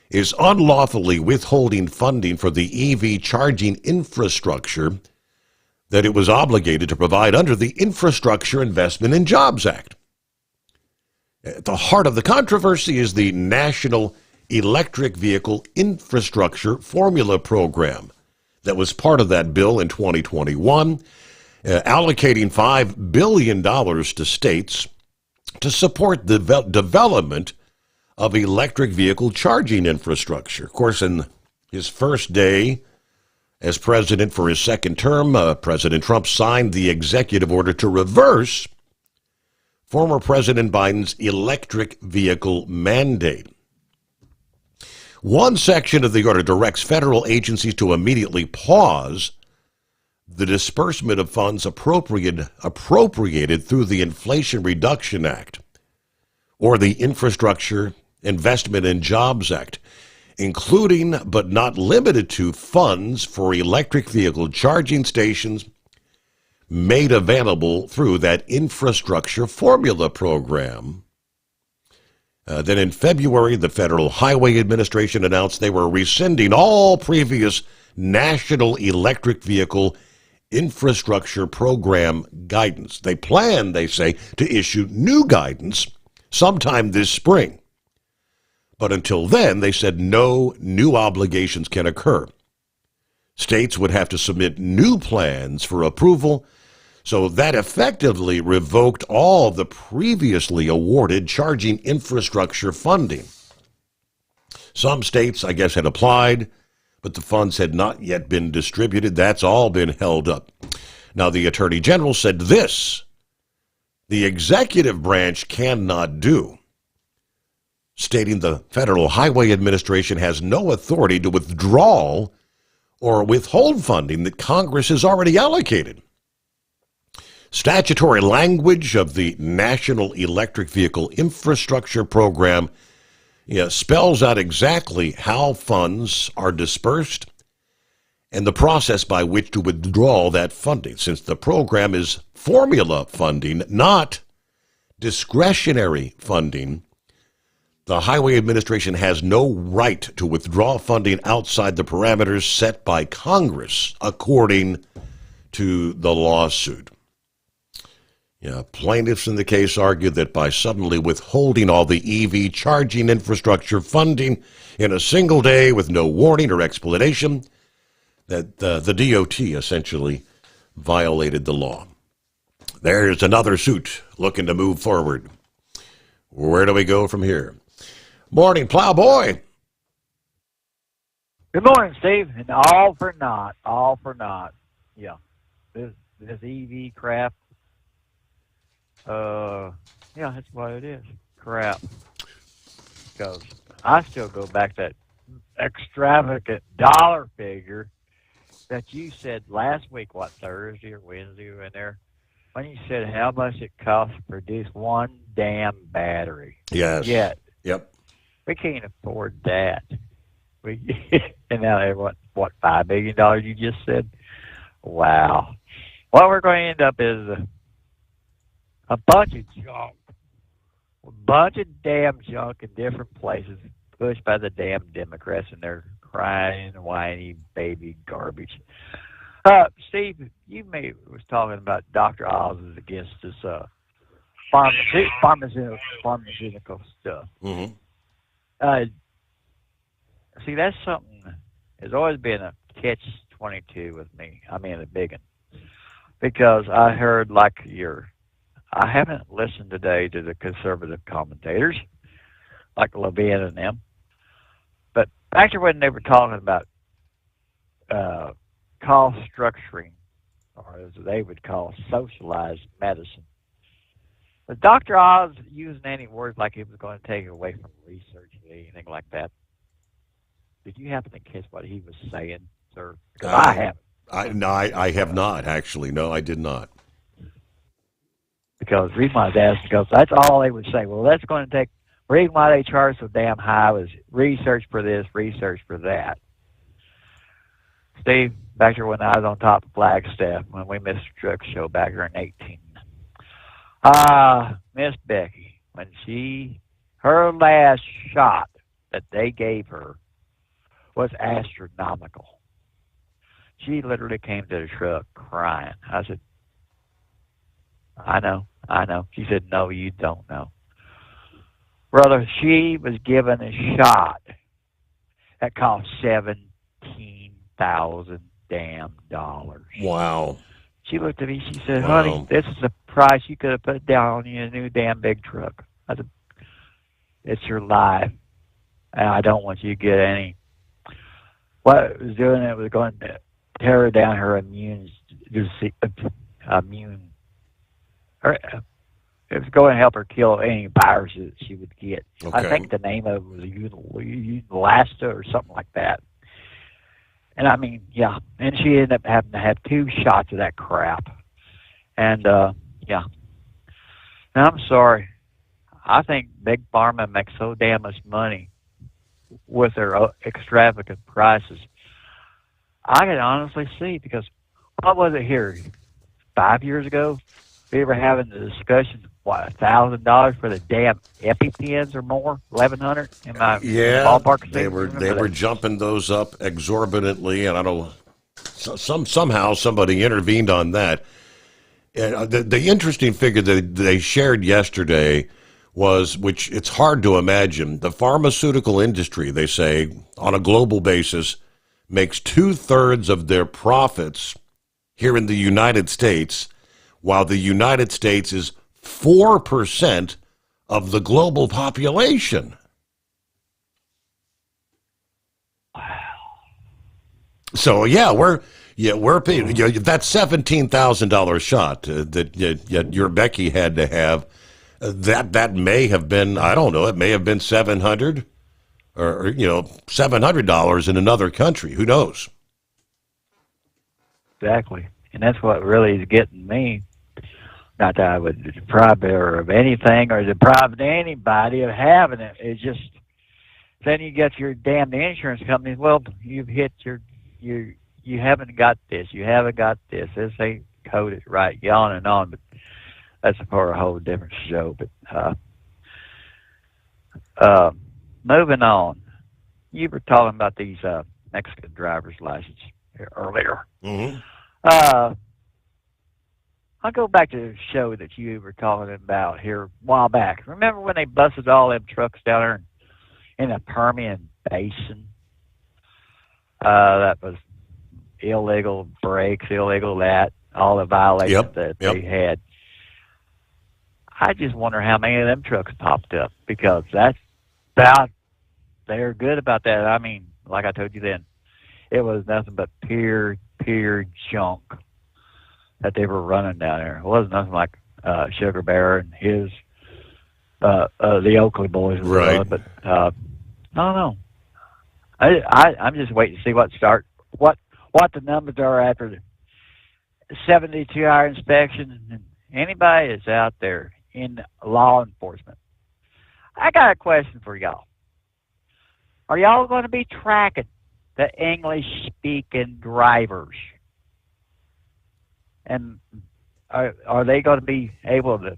is unlawfully withholding funding for the EV charging infrastructure that it was obligated to provide under the Infrastructure Investment and Jobs Act. At the heart of the controversy is the National Electric Vehicle Infrastructure Formula Program that was part of that bill in 2021, allocating $5 billion to states to support the development of electric vehicle charging infrastructure. Of course, in his first day as president for his second term, President Trump signed the executive order to reverse former President Biden's electric vehicle mandate. One section of the order directs federal agencies to immediately pause the disbursement of funds appropriated through the Inflation Reduction Act or the Infrastructure Investment and Jobs Act, including but not limited to funds for electric vehicle charging stations made available through that infrastructure formula program. Then in February, the Federal Highway Administration announced they were rescinding all previous National Electric Vehicle Infrastructure Program guidance. They plan, they say, to issue new guidance sometime this spring. But until then, they said no new obligations can occur. States would have to submit new plans for approval, so that effectively revoked all the previously awarded charging infrastructure funding. Some states, I guess, had applied, but the funds had not yet been distributed. That's all been held up. Now, the Attorney General said this: the executive branch cannot do, stating the Federal Highway Administration has no authority to withdraw or withhold funding that Congress has already allocated. Statutory language of the National Electric Vehicle Infrastructure Program spells out exactly how funds are dispersed and the process by which to withdraw that funding, since the program is formula funding, not discretionary funding. The Highway Administration has no right to withdraw funding outside the parameters set by Congress, according to the lawsuit. Plaintiffs in the case argued that by suddenly withholding all the EV charging infrastructure funding in a single day with no warning or explanation, that the DOT essentially violated the law. There's another suit looking to move forward. Where do we go from here? Morning, Plowboy. Good morning, Steve. And all for naught. Yeah. This EV crap. Yeah, that's what it is. Crap. Because I still go back to that extravagant dollar figure that you said last week, Thursday or Wednesday, in there, when you said how much it costs to produce one damn battery. Yes. Yet, Yep. We can't afford that. And now they want, what, $5 billion you just said? Wow. What we're going to end up is a bunch of junk. A bunch of damn junk in different places pushed by the damn Democrats and their crying, whiny, baby garbage. Steve, you was talking about Dr. Oz is against this pharmaceutical stuff. Mm-hmm. See, that's something. There's always been a catch-22 with me. I mean, a big one. Because I heard I haven't listened today to the conservative commentators, like Levin and them. But back to when they were talking about cost structuring, or as they would call socialized medicine. But Dr. Oz using any words like it was going to take away from research or anything like that. Did you happen to catch what he was saying, sir? Because I haven't. I have not, actually. No, I did not. Because the reason why I was asking, because that's all they would say. Well, that's going to take, the reason why they charge so damn high was research for this, research for that. Steve, back there when I was on top of Flagstaff, when we missed the truck show back here in 18. Miss Becky, when her last shot that they gave her was astronomical. She literally came to the truck crying. I said, I know. She said, no, you don't know. Brother, she was given a shot that cost $17,000 damn dollars. Wow. She looked at me, she said, honey, this is the price you could have put down on your new damn big truck. I said, it's your life. And I don't want you to get any. What it was doing, it was going to tear down her immune. It was going to help her kill any viruses that she would get. Okay. I think the name of it was Unilasta or something like that. And I mean, yeah. And she ended up having to have 2 shots of that crap. And, yeah. And I'm sorry. I think Big Pharma makes so damn much money with their extravagant prices. I can honestly see, because what was it here? 5 years ago, we were having the discussion, what, $1,000 for the damn EpiPens or more? 1,100 in my ballpark? They were jumping those up exorbitantly, and I don't. Somehow somebody intervened on that. And the interesting figure that they shared yesterday was, which it's hard to imagine, the pharmaceutical industry, they say, on a global basis, makes 2/3 of their profits here in the United States, while the United States is 4% of the global population. Wow. So we're paying that $17,000 shot that your Becky had to have. That may have been, I don't know, it may have been $700 or $700 in another country. Who knows? Exactly. And that's what really is getting me. Not that I would deprive her of anything or deprive anybody of having it. It's just, then you get your damn insurance companies, well, you've hit you haven't got this, you haven't got this, this ain't coded right, on and on, but that's for a whole different show. But moving on, you were talking about these Mexican driver's license earlier. Mm-hmm. I'll go back to the show that you were talking about here a while back. Remember when they busted all them trucks down there in the Permian Basin? That was illegal brakes, illegal that, all the violations that they had. I just wonder how many of them trucks popped up, because that's about, they're good about that. I mean, like I told you then, it was nothing but pure junk that they were running down there. It wasn't nothing like Sugar Bear and his the Oakley boys, right? But I don't know. I'm just waiting to see what the numbers are after the 72-hour inspection. And anybody that's out there in law enforcement, I got a question for y'all. Are y'all going to be tracking the English-speaking drivers? And are they going to be able to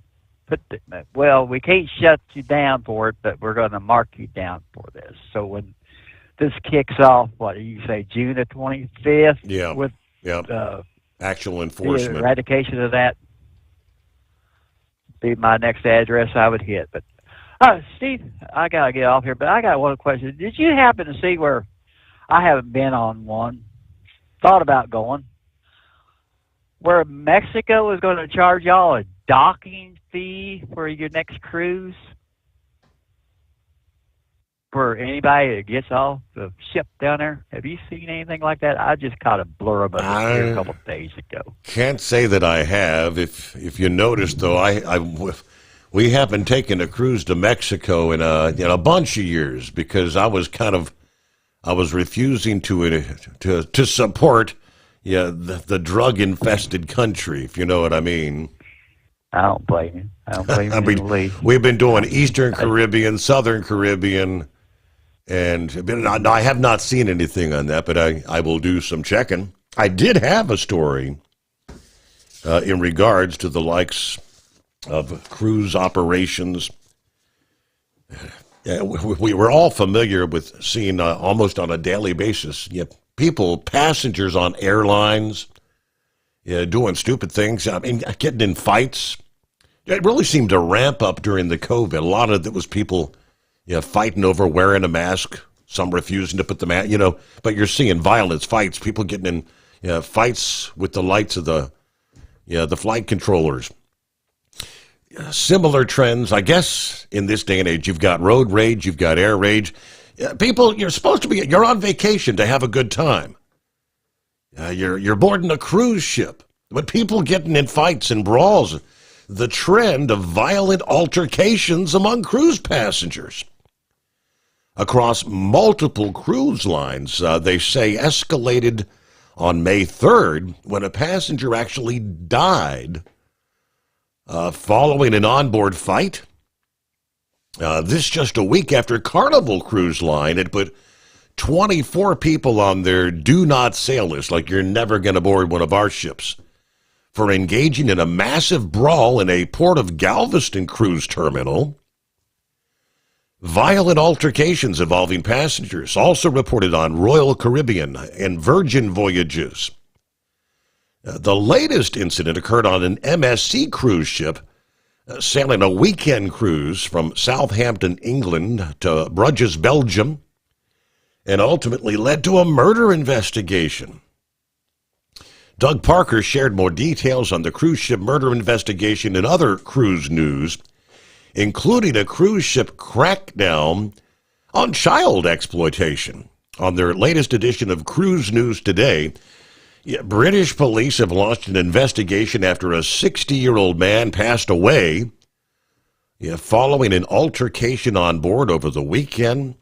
well, we can't shut you down for it, but we're going to mark you down for this. So when this kicks off, what do you say, June the 25th? Yeah. With actual enforcement. The eradication of that be my next address I would hit. But Steve, I got to get off here, but I got one question. Did you happen to see where I haven't been on one, thought about going, where Mexico is going to charge y'all a docking fee for your next cruise? For anybody that gets off the ship down there? Have you seen anything like that? I just caught a blurb of it here a couple of days ago. Can't say that I have. If you noticed, though, we haven't taken a cruise to Mexico in a bunch of years because I was refusing to support the drug infested country, if you know what I mean. I don't blame you. I don't blame you. We've been doing Eastern Caribbean, Southern Caribbean, and I have not seen anything on that, but I will do some checking. I did have a story in regards to the likes of cruise operations. We were all familiar with seeing almost on a daily basis passengers on airlines doing stupid things. I mean, getting in fights. It really seemed to ramp up during the COVID. A lot of it was people fighting over wearing a mask, some refusing to put the mask, but you're seeing violence, fights, people getting in fights with the lights of the flight controllers. Similar trends, I guess, in this day and age. You've got road rage, you've got air rage. People, you're on vacation to have a good time. You're boarding a cruise ship, but people getting in fights and brawls. The trend of violent altercations among cruise passengers across multiple cruise lines, they say, escalated on May 3rd when a passenger actually died following an onboard fight. This just a week after Carnival Cruise Line had put 24 people on their do not sail list, like you're never going to board one of our ships, for engaging in a massive brawl in a Port of Galveston cruise terminal. Violent altercations involving passengers also reported on Royal Caribbean and Virgin voyages. The latest incident occurred on an MSC cruise ship sailing a weekend cruise from Southampton, England to Bruges, Belgium, and ultimately led to a murder investigation. Doug Parker shared more details on the cruise ship murder investigation and other cruise news, including a cruise ship crackdown on child exploitation. On their latest edition of Cruise News Today, British police have launched an investigation after a 60-year-old man passed away following an altercation on board over the weekend.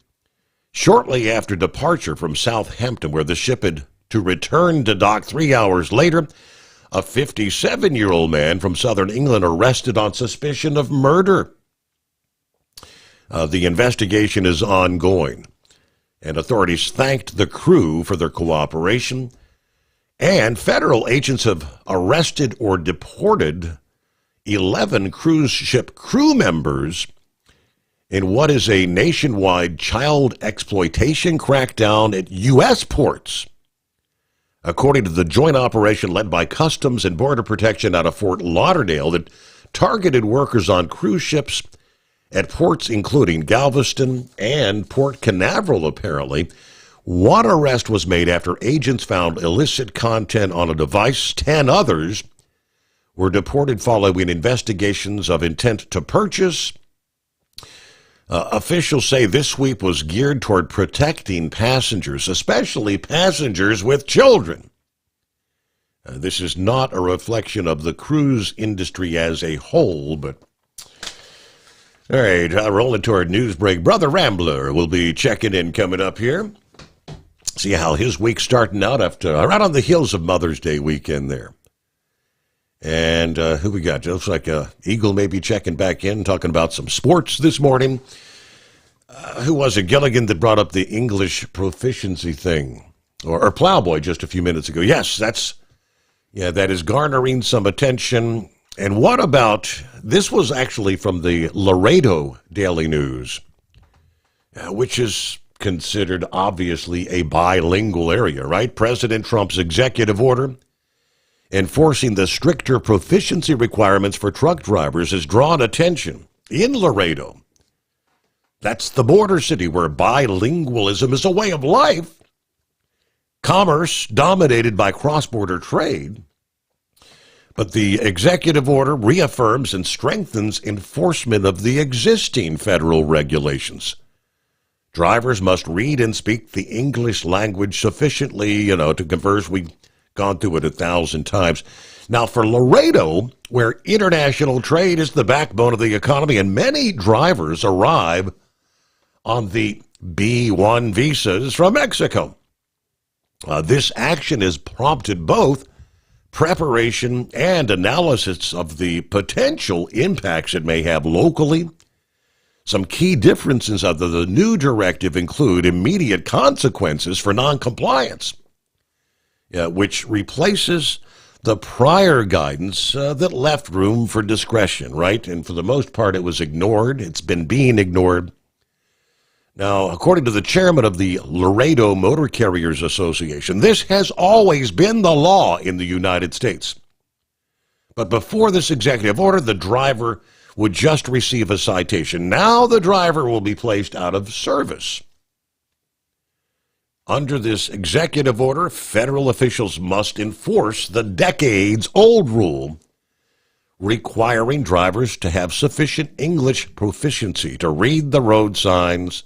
Shortly after departure from Southampton, where the ship had to return to dock 3 hours later, a 57-year-old man from southern England arrested on suspicion of murder. The investigation is ongoing, and authorities thanked the crew for their cooperation. And federal agents have arrested or deported 11 cruise ship crew members in what is a nationwide child exploitation crackdown at U.S. ports, according to the joint operation led by Customs and Border Protection out of Fort Lauderdale that targeted workers on cruise ships at ports including Galveston and Port Canaveral, apparently. One arrest was made after agents found illicit content on a device. 10 others were deported following investigations of intent to purchase. Officials say this sweep was geared toward protecting passengers, especially passengers with children. This is not a reflection of the cruise industry as a whole, but... All right, rolling toward news break. Brother Rambler will be checking in coming up here. See how his week's starting out after right on the heels of Mother's Day weekend there. And who we got? Looks like Eagle may be checking back in, talking about some sports this morning. Who was it, Gilligan, that brought up the English proficiency thing? Or Plowboy just a few minutes ago. Yes, that is garnering some attention. And what about, this was actually from the Laredo Daily News, which is considered obviously a bilingual area, right? President Trump's executive order enforcing the stricter proficiency requirements for truck drivers has drawn attention in Laredo. That's the border city where bilingualism is a way of life. Commerce dominated by cross-border trade. But the executive order reaffirms and strengthens enforcement of the existing federal regulations. Drivers must read and speak the English language sufficiently, to converse. We've gone through it 1,000 times. Now, for Laredo, where international trade is the backbone of the economy, and many drivers arrive on the B-1 visas from Mexico. This action has prompted both preparation and analysis of the potential impacts it may have locally. Some key differences of the new directive include immediate consequences for noncompliance, which replaces the prior guidance that left room for discretion, right? And for the most part, it was ignored. It's been being ignored. Now, according to the chairman of the Laredo Motor Carriers Association, this has always been the law in the United States. But before this executive order, the driver would just receive a citation. Now the driver will be placed out of service. Under this executive order, federal officials must enforce the decades-old rule requiring drivers to have sufficient English proficiency to read the road signs,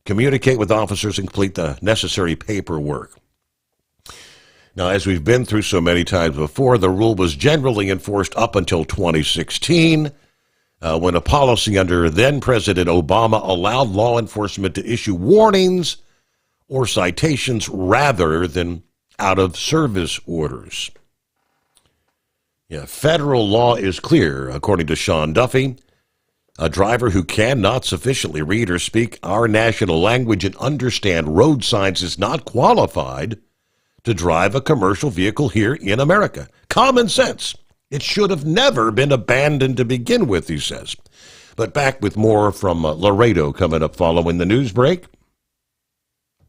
communicate with officers, and complete the necessary paperwork. Now, as we've been through so many times before, the rule was generally enforced up until 2016, when a policy under then-President Obama allowed law enforcement to issue warnings or citations rather than out-of-service orders. Federal law is clear, according to Sean Duffy. A driver who cannot sufficiently read or speak our national language and understand road signs is not qualified to drive a commercial vehicle here in America. Common sense. It should have never been abandoned to begin with, he says. But back with more from Laredo coming up following the news break.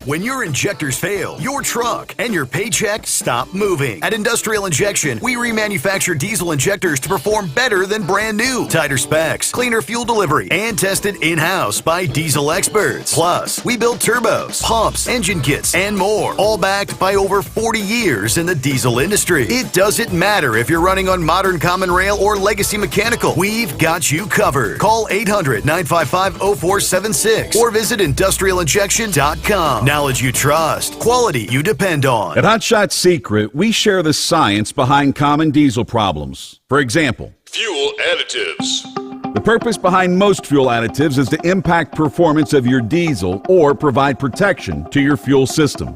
When your injectors fail, your truck and your paycheck stop moving. At Industrial Injection, we remanufacture diesel injectors to perform better than brand new. Tighter specs, cleaner fuel delivery, and tested in-house by diesel experts. Plus, we build turbos, pumps, engine kits, and more, all backed by over 40 years in the diesel industry. It doesn't matter if you're running on modern common rail or legacy mechanical. We've got you covered. Call 800-955-0476 or visit industrialinjection.com. Knowledge you trust, quality you depend on. At Hot Shot Secret, we share the science behind common diesel problems. For example, fuel additives. The purpose behind most fuel additives is to impact performance of your diesel or provide protection to your fuel system.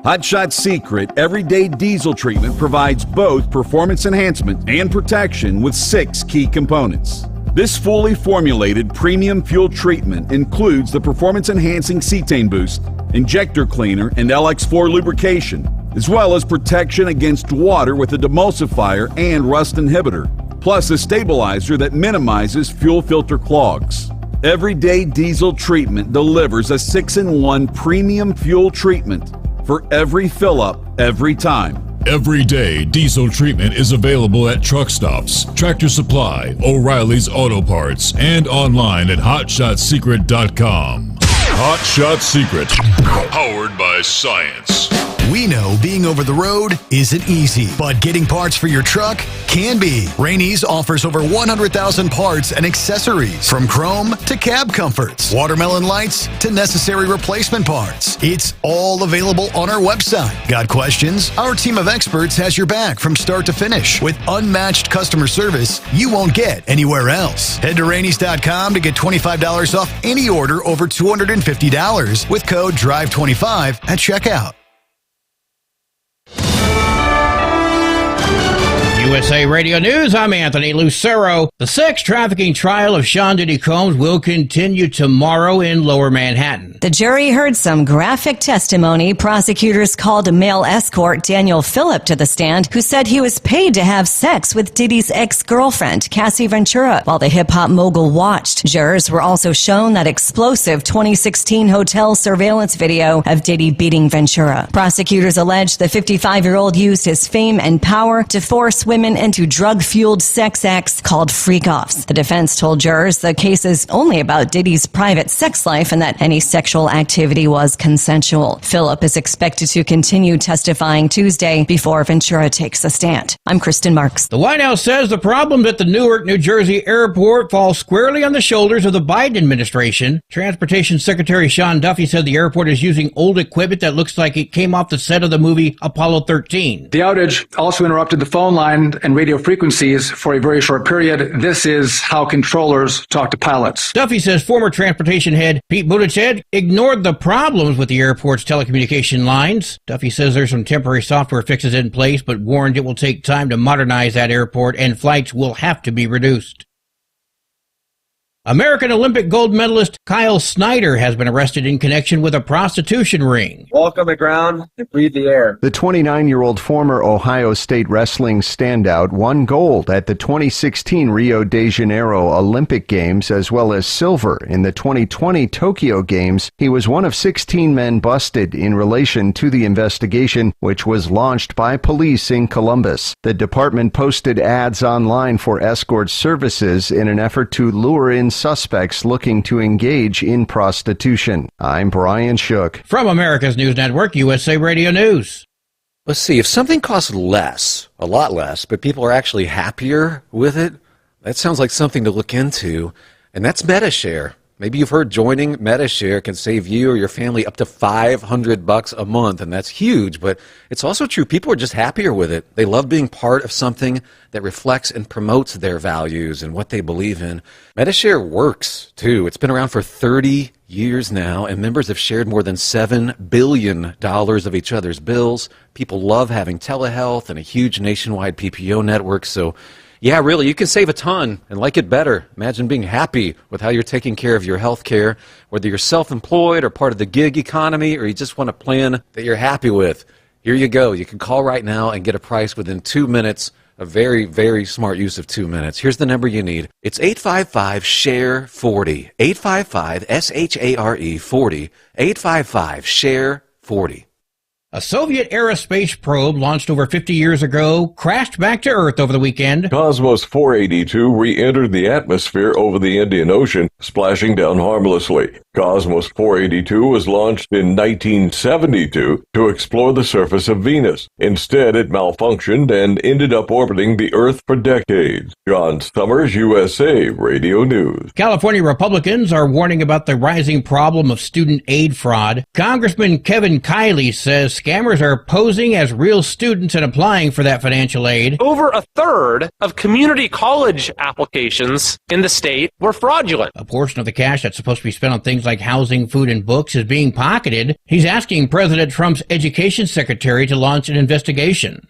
Hot Shot Secret Everyday Diesel Treatment provides both performance enhancement and protection with 6 key components. This fully formulated premium fuel treatment includes the performance-enhancing cetane boost, injector cleaner, and LX4 lubrication, as well as protection against water with a demulsifier and rust inhibitor, plus a stabilizer that minimizes fuel filter clogs. Everyday Diesel Treatment delivers a 6-in-1 premium fuel treatment for every fill-up, every time. Everyday Diesel Treatment is available at truck stops, Tractor Supply, O'Reilly's Auto Parts, and online at HotShotSecret.com. Hot Shot Secret, powered by science. We know being over the road isn't easy, but getting parts for your truck can be. Rainey's offers over 100,000 parts and accessories, from chrome to cab comforts, watermelon lights to necessary replacement parts. It's all available on our website. Got questions? Our team of experts has your back from start to finish with unmatched customer service you won't get anywhere else. Head to Rainey's.com to get $25 off any order over $250 with code DRIVE25 at checkout. USA Radio News, I'm Anthony Lucero. The sex trafficking trial of Sean Diddy Combs will continue tomorrow in Lower Manhattan. The jury heard some graphic testimony. Prosecutors called a male escort, Daniel Phillip, to the stand, who said he was paid to have sex with Diddy's ex-girlfriend, Cassie Ventura, while the hip-hop mogul watched. Jurors were also shown that explosive 2016 hotel surveillance video of Diddy beating Ventura. Prosecutors allege the 55-year-old used his fame and power to force women into drug-fueled sex acts called freak-offs. The defense told jurors the case is only about Diddy's private sex life and that any sexual activity was consensual. Phillip is expected to continue testifying Tuesday before Ventura takes the stand. I'm Kristen Marks. The White House says the problems at the Newark, New Jersey airport fall squarely on the shoulders of the Biden administration. Transportation Secretary Sean Duffy said the airport is using old equipment that looks like it came off the set of the movie Apollo 13. The outage also interrupted the phone line and radio frequencies for a very short period. This is how controllers talk to pilots. Duffy says former transportation head Pete Buttigieg ignored the problems with the airport's telecommunication lines. Duffy says there's some temporary software fixes in place, but warned it will take time to modernize that airport and flights will have to be reduced. American Olympic gold medalist Kyle Snyder has been arrested in connection with a prostitution ring. Walk on the ground and breathe the air. The 29-year-old former Ohio State wrestling standout won gold at the 2016 Rio de Janeiro Olympic Games as well as silver in the 2020 Tokyo Games. He was one of 16 men busted in relation to the investigation, which was launched by police in Columbus. The department posted ads online for escort services in an effort to lure in suspects looking to engage in prostitution. I'm Brian Shook. From America's News Network, USA Radio News. Let's see, if something costs less, a lot less, but people are actually happier with it, that sounds like something to look into, and that's MediShare. Maybe you've heard joining MediShare can save you or your family up to $500 a month, and that's huge, but it's also true. People are just happier with it. They love being part of something that reflects and promotes their values and what they believe in. MediShare works, too. It's been around for 30 years now, and members have shared more than $7 billion of each other's bills. People love having telehealth and a huge nationwide PPO network, so yeah, really, you can save a ton and like it better. Imagine being happy with how you're taking care of your health care, whether you're self-employed or part of the gig economy, or you just want a plan that you're happy with. Here you go. You can call right now and get a price within 2 minutes. A very, very smart use of 2 minutes. Here's the number you need. It's 855-SHARE-40. 855-SHARE 40. 855-SHARE-40. A Soviet-era space probe launched over 50 years ago crashed back to Earth over the weekend. Cosmos 482 re-entered the atmosphere over the Indian Ocean, splashing down harmlessly. Cosmos 482 was launched in 1972 to explore the surface of Venus. Instead, it malfunctioned and ended up orbiting the Earth for decades. John Sommers, USA Radio News. California Republicans are warning about the rising problem of student aid fraud. Congressman Kevin Kiley says scammers are posing as real students and applying for that financial aid. Over a third of community college applications in the state were fraudulent. A portion of the cash that's supposed to be spent on things like housing, food, and books is being pocketed. He's asking President Trump's education secretary to launch an investigation.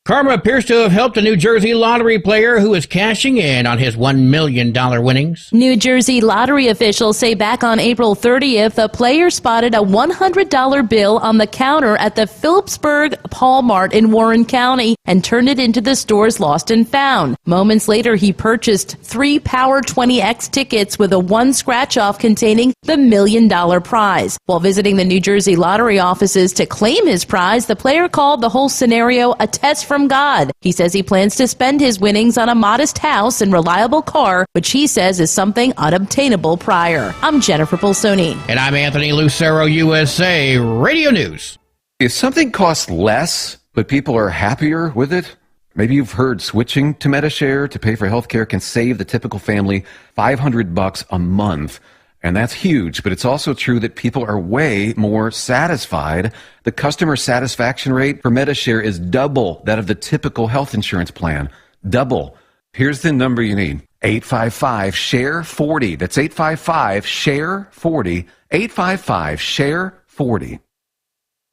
Karma appears to have helped a New Jersey lottery player who is cashing in on his $1 million winnings. New Jersey lottery officials say back on April 30th, a player spotted a $100 bill on the counter at the Phillipsburg Mart in Warren County and turned it into the store's lost and found. Moments later, he purchased 3 Power 20X tickets with a 1 scratch-off containing the $1 million prize. While visiting the New Jersey lottery offices to claim his prize, the player called the whole scenario a test from God. He says he plans to spend his winnings on a modest house and reliable car, which he says is something unobtainable prior. I'm Jennifer Bolsoni. And I'm Anthony Lucero, USA Radio News. If something costs less, but people are happier with it, maybe you've heard switching to MediShare to pay for healthcare can save the typical family $500 a month. And that's huge, but it's also true that people are way more satisfied. The customer satisfaction rate for MediShare is double that of the typical health insurance plan. Double. Here's the number you need. 855-SHARE-40. That's 855-SHARE-40. 855-SHARE-40.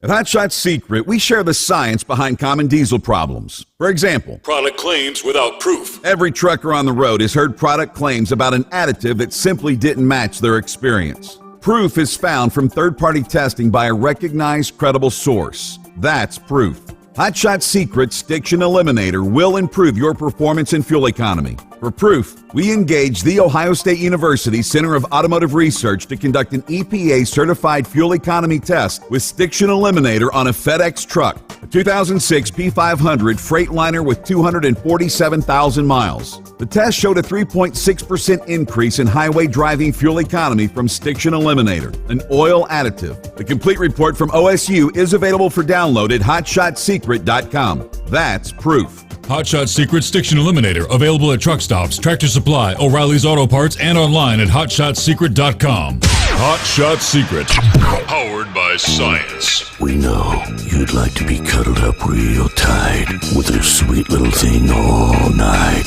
At Hot Shot Secret, we share the science behind common diesel problems. For example, Product claims without proof. every trucker on the road has heard product claims about an additive that simply didn't match their experience. Proof is found from third-party testing by a recognized, credible source. That's proof. Hot Shot Secret's Stiction Eliminator will improve your performance and fuel economy. For proof, we engaged the Ohio State University Center of Automotive Research to conduct an EPA-certified fuel economy test with Stiction Eliminator on a FedEx truck, a 2006 P500 Freightliner with 247,000 miles. The test showed a 3.6% increase in highway driving fuel economy from Stiction Eliminator, an oil additive. The complete report from OSU is available for download at hotshotsecret.com. That's proof. Hot Shot Secret Stiction Eliminator, available at truck stops, Tractor Supply, O'Reilly's Auto Parts, and online at hotshotsecret.com. Hot Shot Secret, powered by science. We know you'd like to be cuddled up real tight with a sweet little thing all night.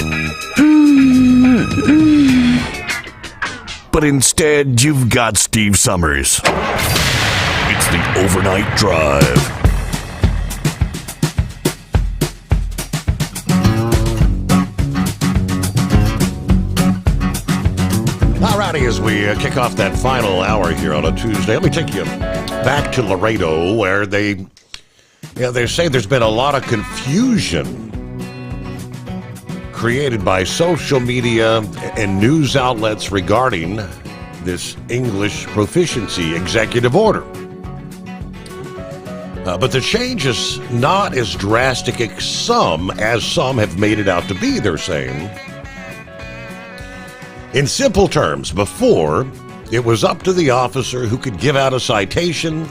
But instead, you've got Steve Summers. It's the Overnight Drive. Alrighty, as we kick off that final hour here on a Tuesday, let me take you back to Laredo, where they say there's been a lot of confusion created by social media and news outlets regarding this English proficiency executive order. But the change is not as drastic as some have made it out to be, they're saying. In simple terms, before, it was up to the officer who could give out a citation.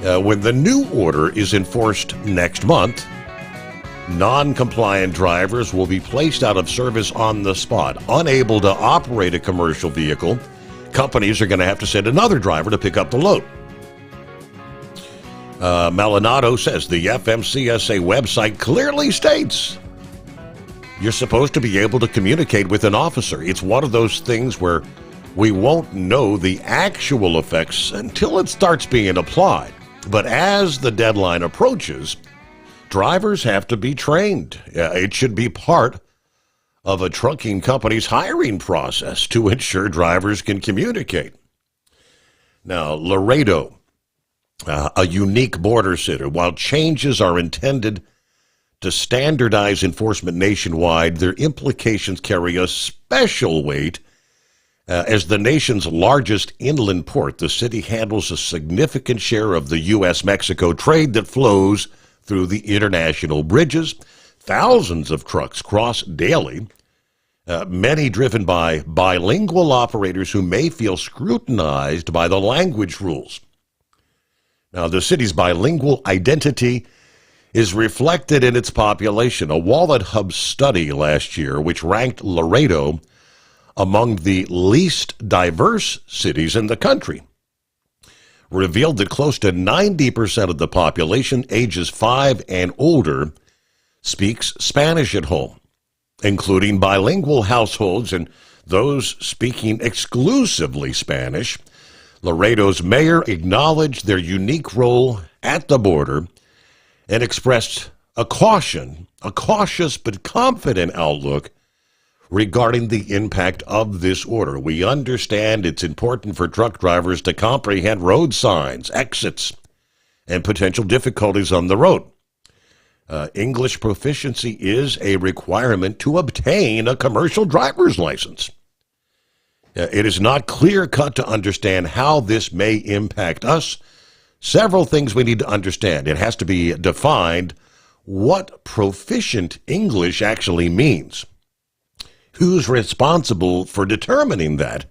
When the new order is enforced next month, non-compliant drivers will be placed out of service on the spot. Unable to operate a commercial vehicle, companies are going to have to send another driver to pick up the load. Maldonado says the FMCSA website clearly states you're supposed to be able to communicate with an officer. It's one of those things where we won't know the actual effects until it starts being applied. But as the deadline approaches, drivers have to be trained. It should be part of a trucking company's hiring process to ensure drivers can communicate. Now, Laredo, a unique border city, while changes are intended to standardize enforcement nationwide, their implications carry a special weight. As the nation's largest inland port, the city handles a significant share of the U.S.-Mexico trade that flows through the international bridges. Thousands of trucks cross daily, many driven by bilingual operators who may feel scrutinized by the language rules. Now, the city's bilingual identity is reflected in its population. A Wallet Hub study last year, which ranked Laredo among the least diverse cities in the country, revealed that close to 90% of the population ages 5 and older speaks Spanish at home, including bilingual households and those speaking exclusively Spanish. Laredo's mayor acknowledged their unique role at the border and expressed a cautious but confident outlook regarding the impact of this order. We understand it's important for truck drivers to comprehend road signs, exits, and potential difficulties on the road. English proficiency is a requirement to obtain a commercial driver's license. It is not clear-cut to understand how this may impact us. Several things we need to understand. It has to be defined what proficient English actually means. Who's responsible for determining that?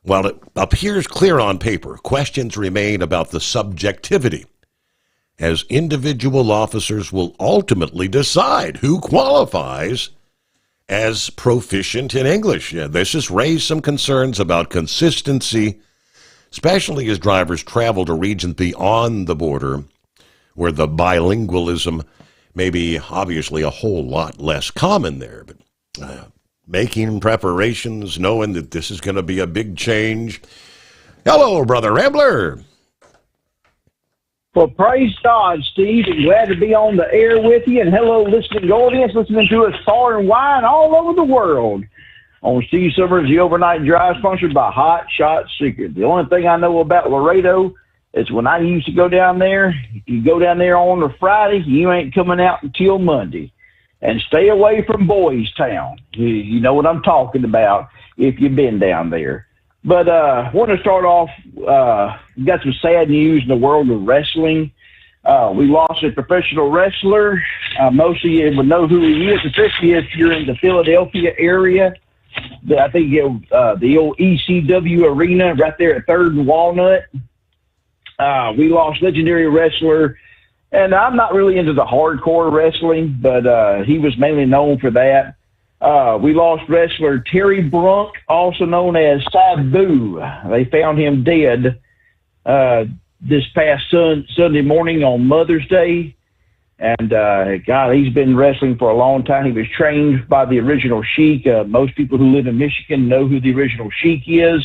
While it appears clear on paper, questions remain about the subjectivity, as individual officers will ultimately decide who qualifies as proficient in English. This has raised some concerns about consistency, especially as drivers travel to regions beyond the border, where the bilingualism may be obviously a whole lot less common there. But making preparations, knowing that this is going to be a big change. Hello, Brother Rambler. Well, praise God, Steve, and glad to be on the air with you. And hello, listening audience, listening to us far and wide all over the world. On Steve Summers, the Overnight Drive, sponsored by Hot Shot Secret. The only thing I know about Laredo is when I used to go down there, if you go down there on a Friday, you ain't coming out until Monday. And stay away from Boys Town. You know what I'm talking about if you've been down there. But I want to start off, got some sad news in the world of wrestling. We lost a professional wrestler. Most of you would know who he is, especially if you're in the Philadelphia area. I think the old ECW arena right there at 3rd and Walnut. We lost legendary wrestler, and I'm not really into the hardcore wrestling, but he was mainly known for that. We lost wrestler Terry Brunk, also known as Sabu. They found him dead this past Sunday morning on Mother's Day. And, God, he's been wrestling for a long time. He was trained by the original Sheik. Most people who live in Michigan know who the original Sheik is.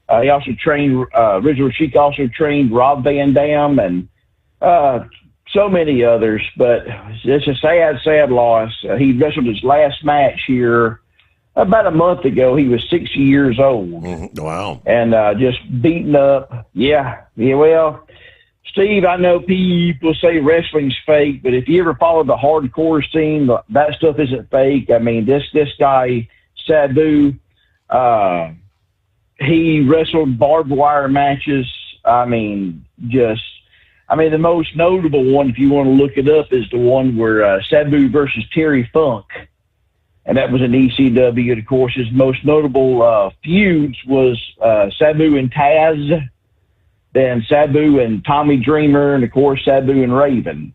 He also trained, original Sheik also trained Rob Van Dam and so many others. But it's a sad, sad loss. He wrestled his last match here about a month ago. He was 60 years old. Wow. And just beaten up. Yeah, well, Steve, I know people say wrestling's fake, but if you ever follow the hardcore scene, that stuff isn't fake. I mean, this guy, Sabu, he wrestled barbed wire matches. I mean, the most notable one, if you want to look it up, is the one where Sabu versus Terry Funk. And that was an ECW. And of course, his most notable feuds was Sabu and Taz, then Sabu and Tommy Dreamer, and of course Sabu and Raven.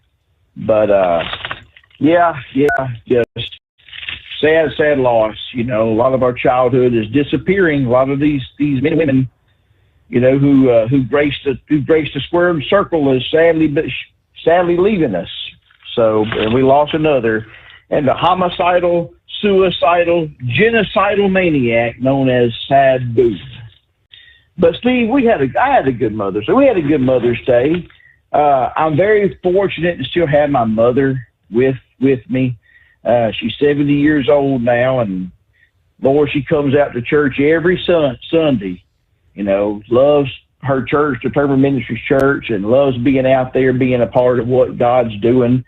But just sad loss. You know, a lot of our childhood is disappearing. A lot of these men and women, you know, who graced the square circle is sadly leaving us. So, and we lost another, and the homicidal, suicidal, genocidal maniac known as Sabu. But Steve, I had a good Mother's Day. We had a good Mother's Day. I'm very fortunate to still have my mother with me. She's 70 years old now, and Lord, she comes out to church every Sunday. You know, loves her church, the Determined Ministries Church, and loves being out there, being a part of what God's doing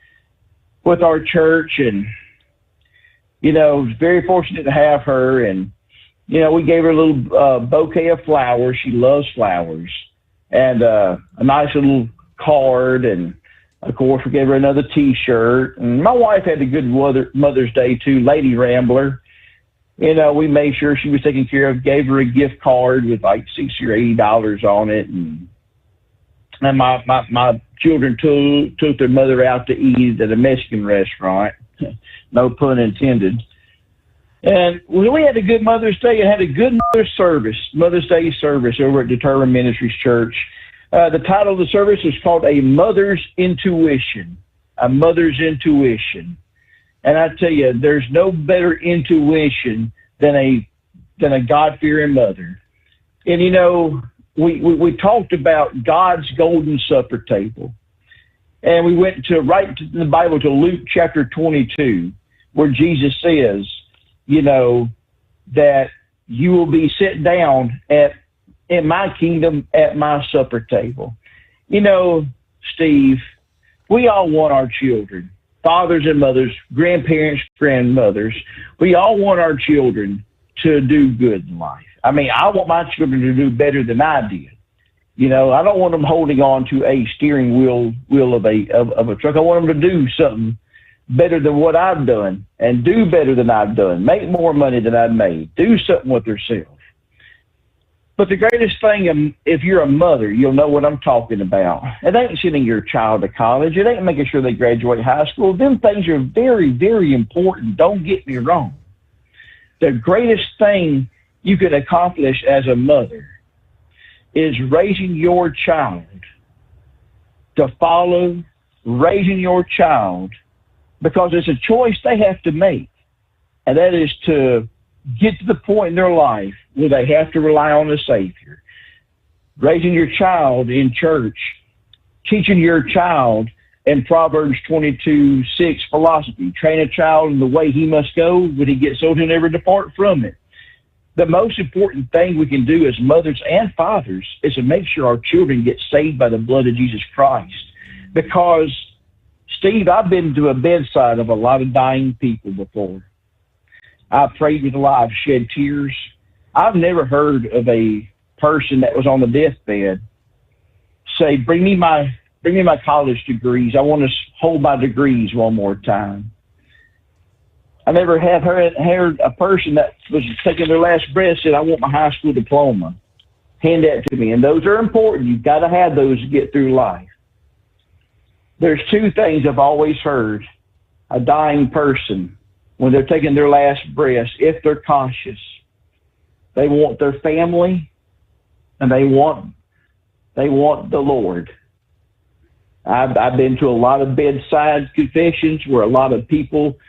with our church. And, you know, very fortunate to have her. And, you know, we gave her a little bouquet of flowers. She loves flowers. And a nice little card. And, of course, we gave her another T-shirt. And my wife had a good Mother's Day, too, Lady Rambler. You know, we made sure she was taken care of, gave her a gift card with like $60 or $80 on it. And my children took their mother out to eat at a Mexican restaurant. No pun intended. And we had a good Mother's Day and had a good Mother's Day service over at Determined Ministries Church. The title of the service is called A Mother's Intuition. A Mother's Intuition. And I tell you, there's no better intuition than a God-fearing mother. And, you know, we talked about God's golden supper table. And we went right to the Bible to Luke chapter 22, where Jesus says, you know, that you will be sit down in my kingdom at my supper table. You know, Steve, we all want our children, fathers and mothers, grandparents, grandmothers. We all want our children to do good in life. I mean, I want my children to do better than I did. You know, I don't want them holding on to a steering wheel of a truck. I want them to do something better than what I've done and do better than I've done, make more money than I've made, do something with themselves. But the greatest thing, if you're a mother, you'll know what I'm talking about. It ain't sending your child to college. It ain't making sure they graduate high school. Them things are very, very important. Don't get me wrong. The greatest thing you can accomplish as a mother is raising your child to follow, raising your child, because it's a choice they have to make. And that is to get to the point in their life where they have to rely on the Savior. Raising your child in church teaching your child in Proverbs 22:6 philosophy. Train a child in the way he must go. When he gets old, he'll never depart from it. The most important thing we can do as mothers and fathers is to make sure our children get saved by the blood of Jesus Christ. Because, Steve, I've been to a bedside of a lot of dying people before. I've prayed with a lot. I've shed tears. I've never heard of a person that was on the deathbed say, bring me my college degrees. I want to hold my degrees one more time. I never have heard a person that was taking their last breath said, I want my high school diploma. Hand that to me. And those are important. You've got to have those to get through life. There's two things I've always heard. A dying person, when they're taking their last breath, if they're cautious, they want their family and they want the Lord. I've been to a lot of bedside confessions where a lot of people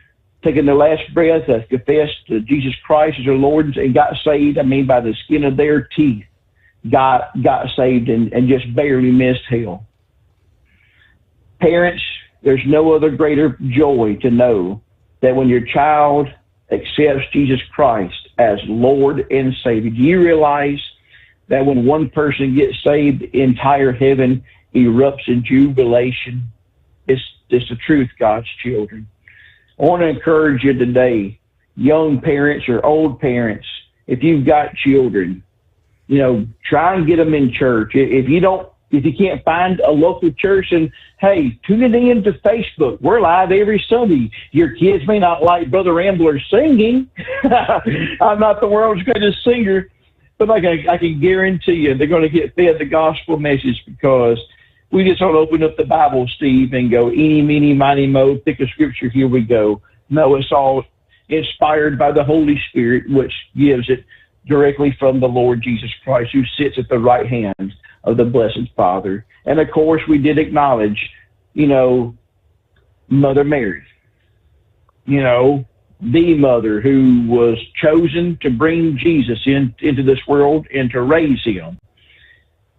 taking their last breath have confessed to Jesus Christ as their Lord and got saved. I mean, by the skin of their teeth, got saved and just barely missed hell. Parents, there's no other greater joy to know that when your child accepts Jesus Christ as Lord and Savior. Do you realize that when one person gets saved, the entire heaven erupts in jubilation? It's the truth, God's children. I want to encourage you today, young parents or old parents, if you've got children, try and get them in church. If you can't find a local church, then hey, tune it in to Facebook. We're live every Sunday. Your kids may not like Brother Ambler singing. I'm not the world's greatest singer, but I can guarantee you they're going to get fed the gospel message because we just don't open up the Bible, Steve, and go, eeny, meeny, miny, mo, pick a scripture, here we go. No, it's all inspired by the Holy Spirit, which gives it directly from the Lord Jesus Christ, who sits at the right hand of the Blessed Father. And, of course, we did acknowledge, Mother Mary, the mother who was chosen to bring Jesus into this world and to raise him.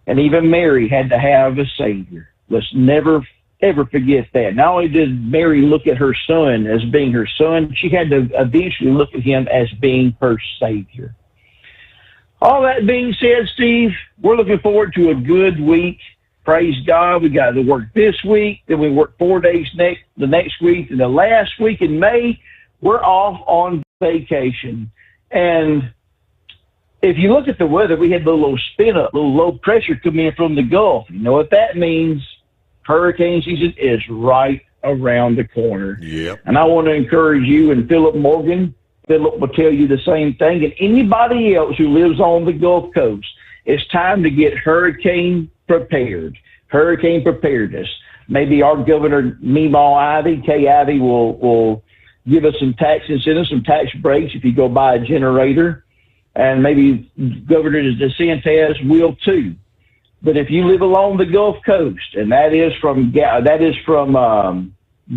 And even Mary had to have a Savior. Let's never, ever forget that. Not only did Mary look at her son as being her son, she had to eventually look at him as being her Savior. All that being said, Steve, we're looking forward to a good week. Praise God. We got to work this week. Then we work 4 days the next week. And the last week in May, we're off on vacation. And if you look at the weather, we had a little spin up, a little low pressure come in from the Gulf. You know what that means? Hurricane season is right around the corner. Yep. And I want to encourage you and Philip Morgan. Philip will tell you the same thing. And anybody else who lives on the Gulf Coast, it's time to get hurricane prepared, hurricane preparedness. Maybe our Governor Meemaw Kay Ivey, will give us some tax incentives, some tax breaks if you go buy a generator. And maybe Governor DeSantis will too. But if you live along the Gulf Coast, and that is from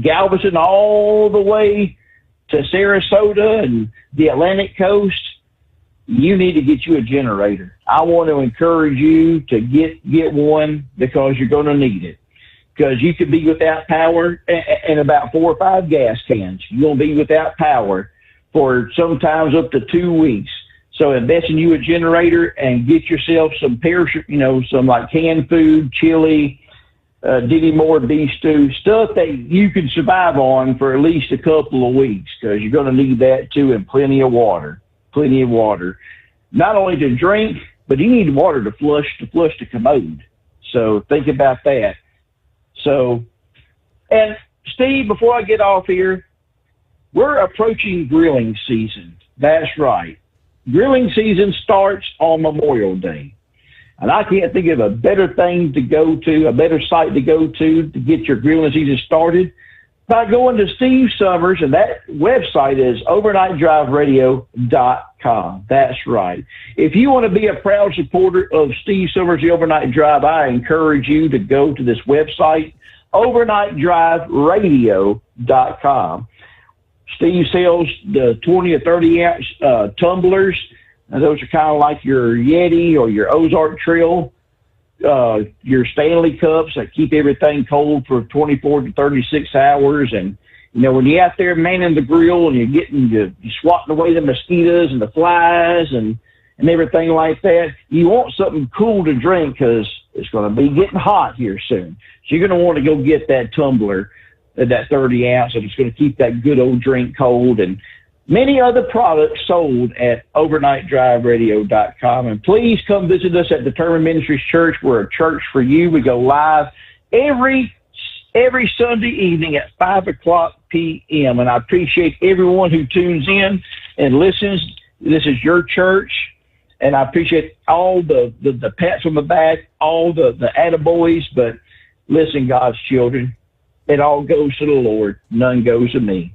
Galveston all the way to Sarasota and the Atlantic coast, you need to get you a generator. I want to encourage you to get one because you're going to need it. Because you could be without power and about 4 or 5 gas cans. You're going to be without power for sometimes up to 2 weeks. So invest in you a generator and get yourself some some like canned food, chili, Diddy Moore beef stew, stuff that you can survive on for at least a couple of weeks because you're going to need that too, and plenty of water. Not only to drink, but you need water to flush the commode. So think about that. So, and Steve, before I get off here, we're approaching grilling season. That's right. Grilling season starts on Memorial Day. And I can't think of a better thing to go to, a better site to go to get your grilling season started by going to Steve Sommers, and that website is overnightdriveradio.com. That's right. If you want to be a proud supporter of Steve Sommers, the Overnight Drive, I encourage you to go to this website, overnightdriveradio.com. Steve sells the 20 or 30 ounce tumblers. Now, those are kind of like your Yeti or your Ozark Trail your Stanley cups that keep everything cold for 24 to 36 hours. And, you know, when you're out there manning the grill and you're swatting away the mosquitoes and the flies and everything like that, you want something cool to drink because it's going to be getting hot here soon. So you're going to want to go get that tumbler, that 30 ounce, and it's going to keep that good old drink cold. And many other products sold at overnightdriveradio.com. And please come visit us at Determined Ministries Church. We're a church for you. We go live every Sunday evening at 5:00 p.m. And I appreciate everyone who tunes in and listens. This is your church. And I appreciate all the pats on the back, all the attaboys. But listen, God's children, it all goes to the Lord. None goes to me.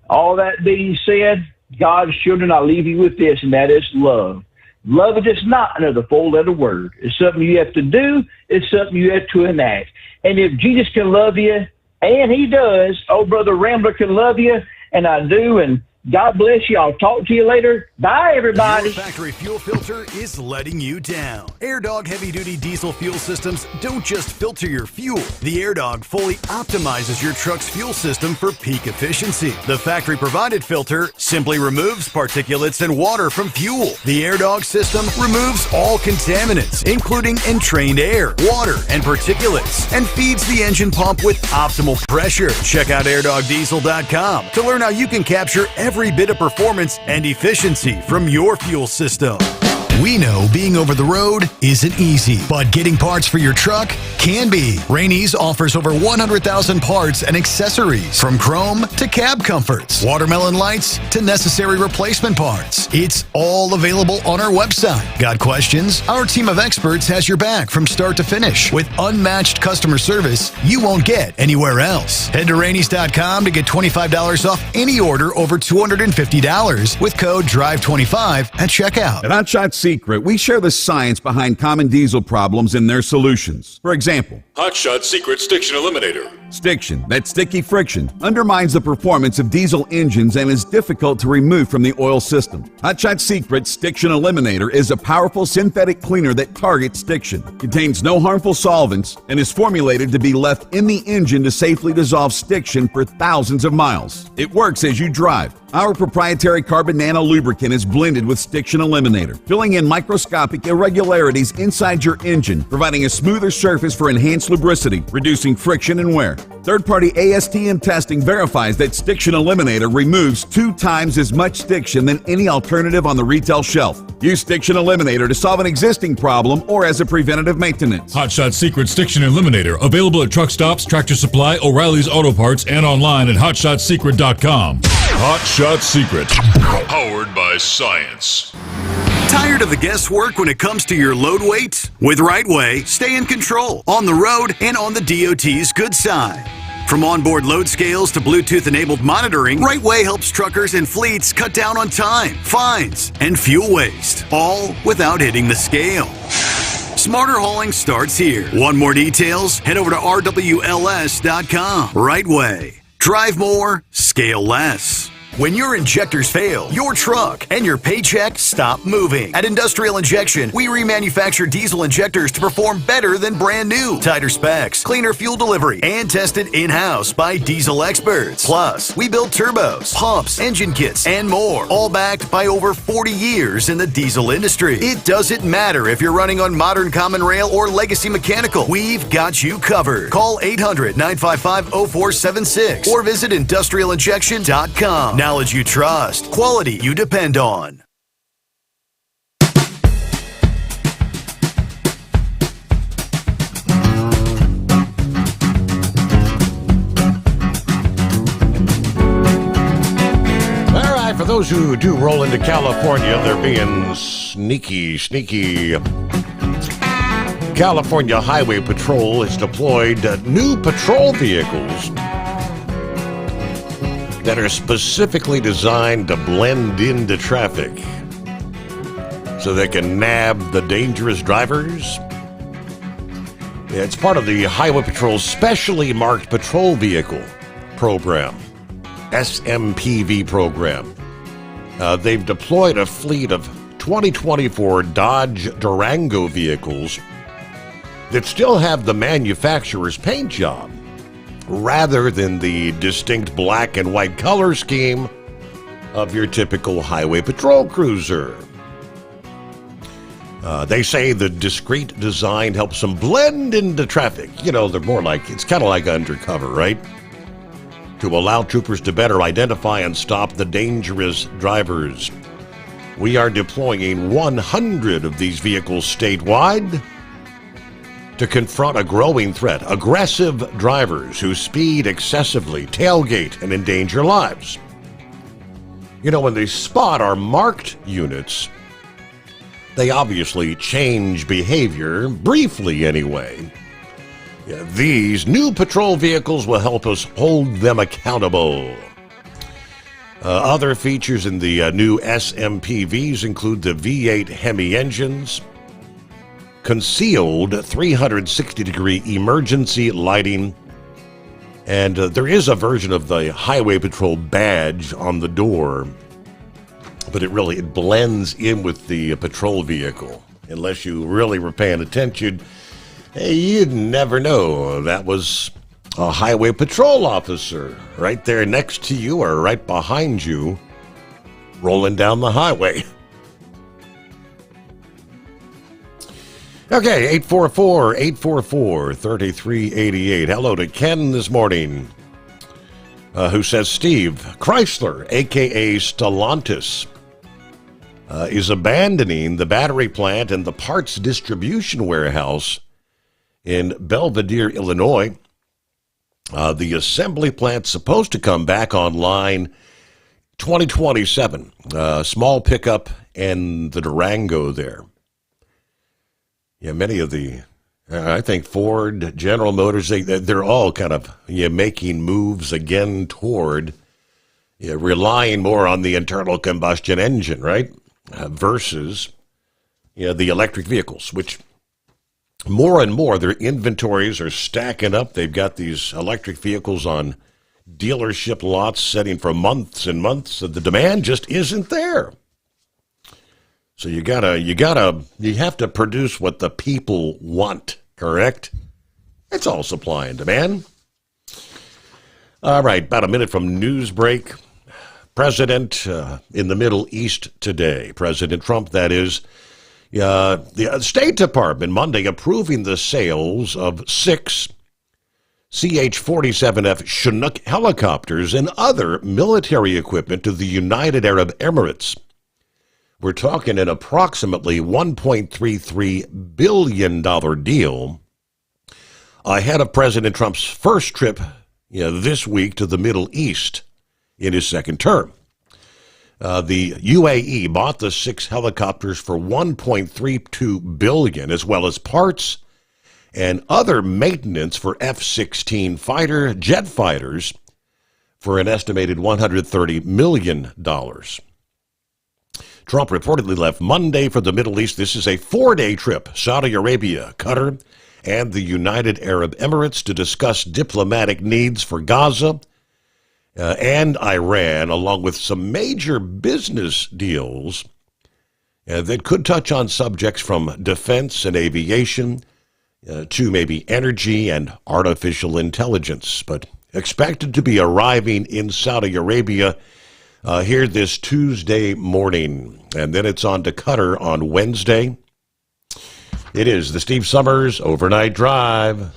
All that being said, God's children, I leave you with this, and that is love. Love is just not another four-letter word. It's something you have to do. It's something you have to enact. And if Jesus can love you, and he does, old Brother Rambler can love you, and I do, and God bless you. I'll talk to you later. Bye, everybody. Your factory fuel filter is letting you down. AirDog heavy-duty diesel fuel systems don't just filter your fuel. The AirDog fully optimizes your truck's fuel system for peak efficiency. The factory-provided filter simply removes particulates and water from fuel. The AirDog system removes all contaminants, including entrained air, water, and particulates, and feeds the engine pump with optimal pressure. Check out airdogdiesel.com to learn how you can capture every bit of performance and efficiency from your fuel system. We know being over the road isn't easy, but getting parts for your truck can be. Rainey's offers over 100,000 parts and accessories, from chrome to cab comforts, watermelon lights to necessary replacement parts. It's all available on our website. Got questions? Our team of experts has your back from start to finish with unmatched customer service you won't get anywhere else. Head to Rainey's.com to get $25 off any order over $250 with code DRIVE25 at checkout. At Hot Shot Secret, we share the science behind common diesel problems and their solutions. For example, Hot Shot Secret Stiction Eliminator. Stiction, that sticky friction, undermines the performance of diesel engines and is difficult to remove from the oil system. Hot Shot Secret Stiction Eliminator is a powerful synthetic cleaner that targets stiction, contains no harmful solvents, and is formulated to be left in the engine to safely dissolve stiction for thousands of miles. It works as you drive. Our proprietary carbon nano lubricant is blended with Stiction Eliminator, filling in microscopic irregularities inside your engine, providing a smoother surface for enhanced lubricity, reducing friction and wear. Third-party ASTM testing verifies that Stiction Eliminator removes 2 times as much stiction than any alternative on the retail shelf. Use Stiction Eliminator to solve an existing problem or as a preventative maintenance. Hot Shot Secret Stiction Eliminator, available at truck stops, Tractor Supply, O'Reilly's Auto Parts, and online at hotshotsecret.com. Hot Shot Secret, powered by science. Tired of the guesswork when it comes to your load weight? With Rightway, stay in control on the road and on the DOT's good side. From onboard load scales to Bluetooth-enabled monitoring, Rightway helps truckers and fleets cut down on time, fines, and fuel waste, all without hitting the scale. Smarter hauling starts here. Want more details? Head over to rwls.com. Rightway. Drive more, scale less. When your injectors fail, your truck and your paycheck stop moving. At Industrial Injection, we remanufacture diesel injectors to perform better than brand new. Tighter specs, cleaner fuel delivery, and tested in-house by diesel experts. Plus, we build turbos, pumps, engine kits, and more, all backed by over 40 years in the diesel industry. It doesn't matter if you're running on modern common rail or legacy mechanical. We've got you covered. Call 800-955-0476 or visit industrialinjection.com. Knowledge you trust, quality you depend on. All right, for those who do roll into California, they're being sneaky. California Highway Patrol has deployed new patrol vehicles that are specifically designed to blend into traffic so they can nab the dangerous drivers. Yeah, it's part of the Highway Patrol's Specially Marked Patrol Vehicle program, SMPV program. They've deployed a fleet of 2024 Dodge Durango vehicles that still have the manufacturer's paint job rather than the distinct black and white color scheme of your typical highway patrol cruiser. They say the discreet design helps them blend into traffic. You know, they're more like, it's kind of like undercover, right? To allow troopers to better identify and stop the dangerous drivers. We are deploying 100 of these vehicles statewide to confront a growing threat, aggressive drivers who speed excessively, tailgate, and endanger lives. You know, when they spot our marked units, they obviously change behavior, briefly anyway. Yeah, these new patrol vehicles will help us hold them accountable. Other features in the new SMPVs include the V8 Hemi engines, concealed 360-degree emergency lighting, and there is a version of the Highway Patrol badge on the door, but it blends in with the patrol vehicle. Unless you really were paying attention, you'd never know that was a highway patrol officer right there next to you or right behind you rolling down the highway. Okay, 844-844-3388. Hello to Ken this morning, who says, Steve, Chrysler, a.k.a. Stellantis, is abandoning the battery plant and the parts distribution warehouse in Belvidere, Illinois. The assembly plant's supposed to come back online 2027. Small pickup and the Durango there. Yeah, many of the, I think Ford, General Motors, they're all kind of making moves again toward relying more on the internal combustion engine, right? Versus the electric vehicles, which more and more their inventories are stacking up. They've got these electric vehicles on dealership lots sitting for months and months. The demand just isn't there. So you have to produce what the people want, correct? It's all supply and demand. All right, about a minute from news break. President in the Middle East today, President Trump, that is, the State Department Monday approving the sales of 6 CH-47F Chinook helicopters and other military equipment to the United Arab Emirates. We're talking an approximately $1.33 billion deal ahead of President Trump's first trip this week to the Middle East in his second term. The UAE bought the 6 helicopters for $1.32 billion, as well as parts and other maintenance for F-16 fighter jet fighters for an estimated $130 million. Trump reportedly left Monday for the Middle East. This is a 4-day trip, Saudi Arabia, Qatar, and the United Arab Emirates to discuss diplomatic needs for Gaza and Iran, along with some major business deals that could touch on subjects from defense and aviation to maybe energy and artificial intelligence, but expected to be arriving in Saudi Arabia here this Tuesday morning, and then it's on to Qatar on Wednesday. It is the Steve Sommers Overnight Drive.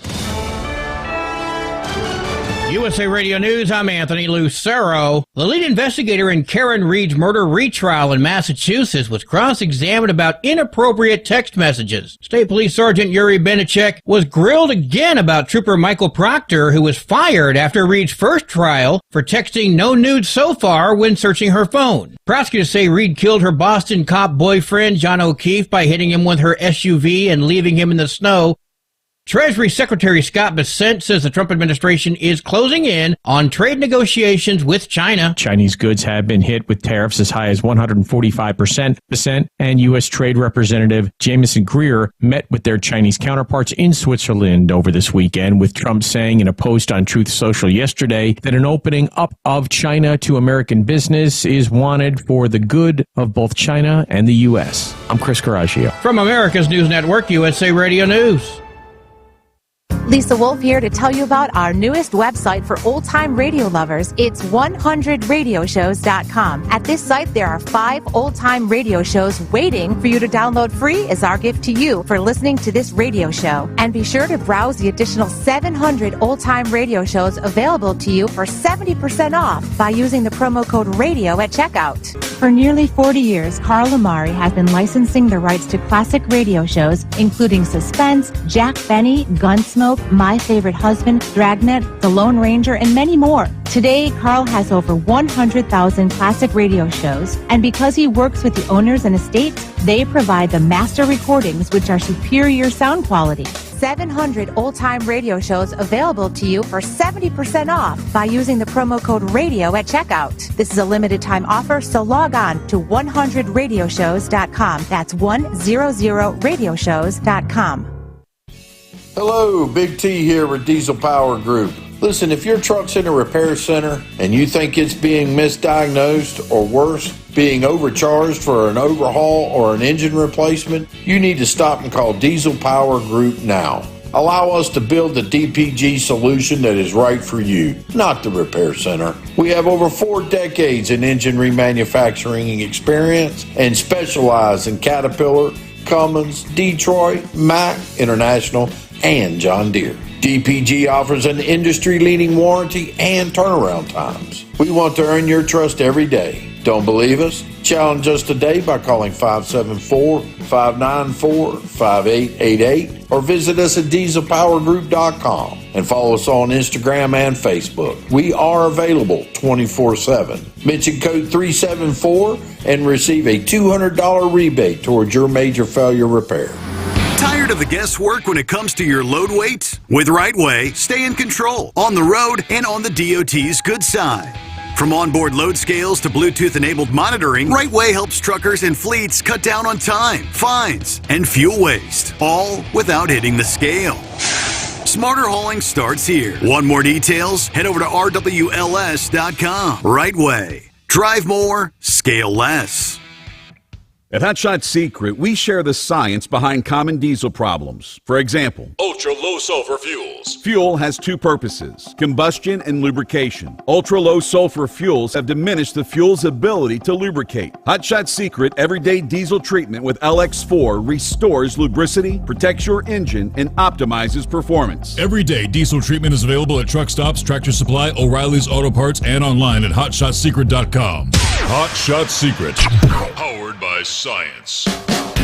USA Radio News, I'm Anthony Lucero. The lead investigator in Karen Reed's murder retrial in Massachusetts was cross-examined about inappropriate text messages. State Police Sergeant Yuri Benicek was grilled again about Trooper Michael Proctor, who was fired after Reed's first trial for texting no nudes so far when searching her phone. Prosecutors say Reed killed her Boston cop boyfriend, John O'Keefe, by hitting him with her SUV and leaving him in the snow. Treasury Secretary Scott Bessent says the Trump administration is closing in on trade negotiations with China. Chinese goods have been hit with tariffs as high as 145%, and U.S. Trade Representative Jameson Greer met with their Chinese counterparts in Switzerland over this weekend, with Trump saying in a post on Truth Social yesterday that an opening up of China to American business is wanted for the good of both China and the U.S. I'm Chris Carraggio. From America's News Network, USA Radio News. Lisa Wolf here to tell you about our newest website for old-time radio lovers. It's 100radioshows.com. At this site, there are 5 old-time radio shows waiting for you to download free as our gift to you for listening to this radio show. And be sure to browse the additional 700 old-time radio shows available to you for 70% off by using the promo code RADIO at checkout. For nearly 40 years, Carl Amari has been licensing the rights to classic radio shows, including Suspense, Jack Benny, Gunsmoke, My Favorite Husband, Dragnet, The Lone Ranger, and many more. Today, Carl has over 100,000 classic radio shows, and because he works with the owners and estates, they provide the master recordings, which are superior sound quality. 700 old-time radio shows available to you for 70% off by using the promo code RADIO at checkout. This is a limited-time offer, so log on to 100radioshows.com. That's 100radioshows.com. Hello, Big T here with Diesel Power Group. Listen, if your truck's in a repair center and you think it's being misdiagnosed or worse, being overcharged for an overhaul or an engine replacement, you need to stop and call Diesel Power Group now. Allow us to build the DPG solution that is right for you, not the repair center. We have over 4 decades in engine remanufacturing experience and specialize in Caterpillar, Cummins, Detroit, Mack, International, and John Deere. DPG offers an industry-leading warranty and turnaround times. We want to earn your trust every day. Don't believe us? Challenge us today by calling 574-594-5888 or visit us at dieselpowergroup.com and follow us on Instagram and Facebook. We are available 24/7. Mention code 374 and receive a $200 rebate towards your major failure repair. Tired of the guesswork when it comes to your load weight? With Rightway, stay in control on the road and on the DOT's good side. From onboard load scales to Bluetooth-enabled monitoring, Rightway helps truckers and fleets cut down on time, fines, and fuel waste, all without hitting the scale. Smarter hauling starts here. Want more details? Head over to rwls.com. Rightway. Drive more, scale less. At Hot Shot Secret, we share the science behind common diesel problems. For example, ultra-low sulfur fuels. Fuel has 2 purposes, combustion and lubrication. Ultra-low sulfur fuels have diminished the fuel's ability to lubricate. Hot Shot Secret Everyday Diesel Treatment with LX4 restores lubricity, protects your engine, and optimizes performance. Everyday diesel treatment is available at truck stops, Tractor Supply, O'Reilly's Auto Parts, and online at hotshotsecret.com. Hot Shot Secret. Powered by science.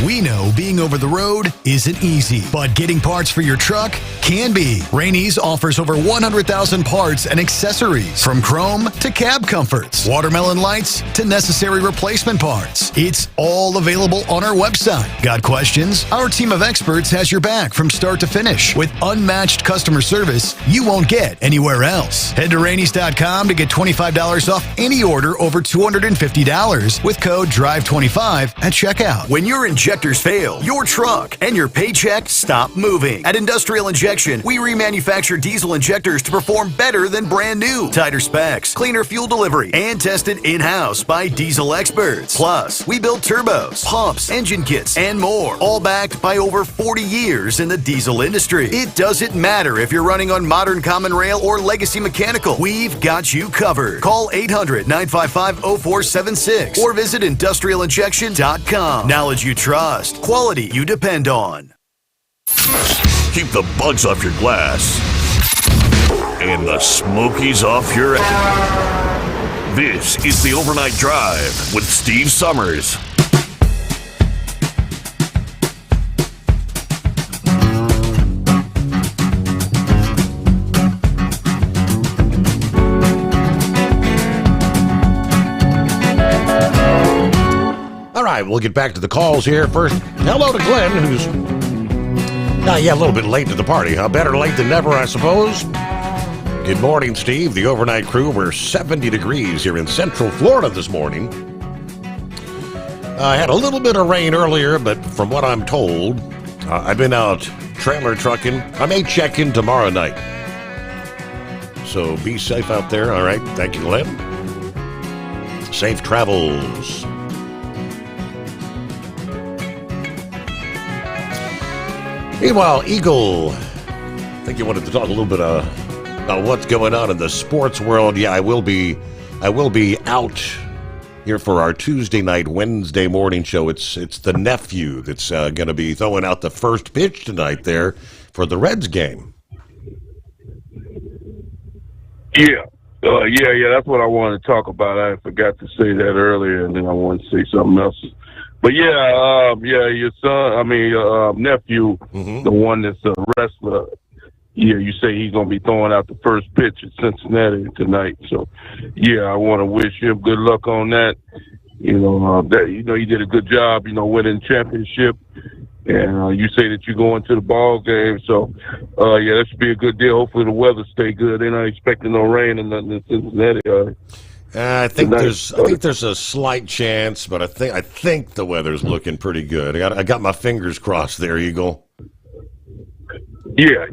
We know being over the road isn't easy, but getting parts for your truck can be. Rainey's offers over 100,000 parts and accessories, from chrome to cab comforts, watermelon lights to necessary replacement parts. It's all available on our website. Got questions? Our team of experts has your back from start to finish with unmatched customer service you won't get anywhere else. Head to Rainey's.com to get $25 off any order over $250 with code DRIVE25 at checkout. When your injectors fail, your truck and your paycheck stop moving. At Industrial Injection, we remanufacture diesel injectors to perform better than brand new. Tighter specs, cleaner fuel delivery, and tested in-house by diesel experts. Plus, we build turbos, pumps, engine kits, and more, all backed by over 40 years in the diesel industry. It doesn't matter if you're running on modern common rail or legacy mechanical. We've got you covered. Call 800-955-0476 or visit industrialinjection.com. Knowledge you trust, quality you depend on. Keep the bugs off your glass and the smokies off your ass. This is the Overnight Drive with Steve Sommers. All right, we'll get back to the calls here. First, hello to Glenn, who's a little bit late to the party, huh? Better late than never, I suppose. Good morning, Steve. The overnight crew, we're 70 degrees here in Central Florida this morning. I had a little bit of rain earlier, but from what I'm told, I've been out trailer trucking. I may check in tomorrow night. So be safe out there, all right? Thank you, Glenn. Safe travels. Meanwhile, Eagle think you wanted to talk a little bit about what's going on in the sports world. Yeah, I will be out here for our Tuesday night, Wednesday morning show. It's the nephew that's going to be throwing out the first pitch tonight there for the Reds game. Yeah. That's what I wanted to talk about. I forgot to say that earlier, and then I wanted to say something else. But your son, your nephew, the one that's a wrestler. Yeah, you say he's gonna be throwing out the first pitch at Cincinnati tonight. So, I want to wish him good luck on that. He did a good job. Winning championship, and you say that you're going to the ball game. So, that should be a good deal. Hopefully, the weather stay good. They're not expecting no rain and nothing in Cincinnati. I think there's a slight chance, but I think the weather's looking pretty good. I got my fingers crossed there, Eagle. Yeah.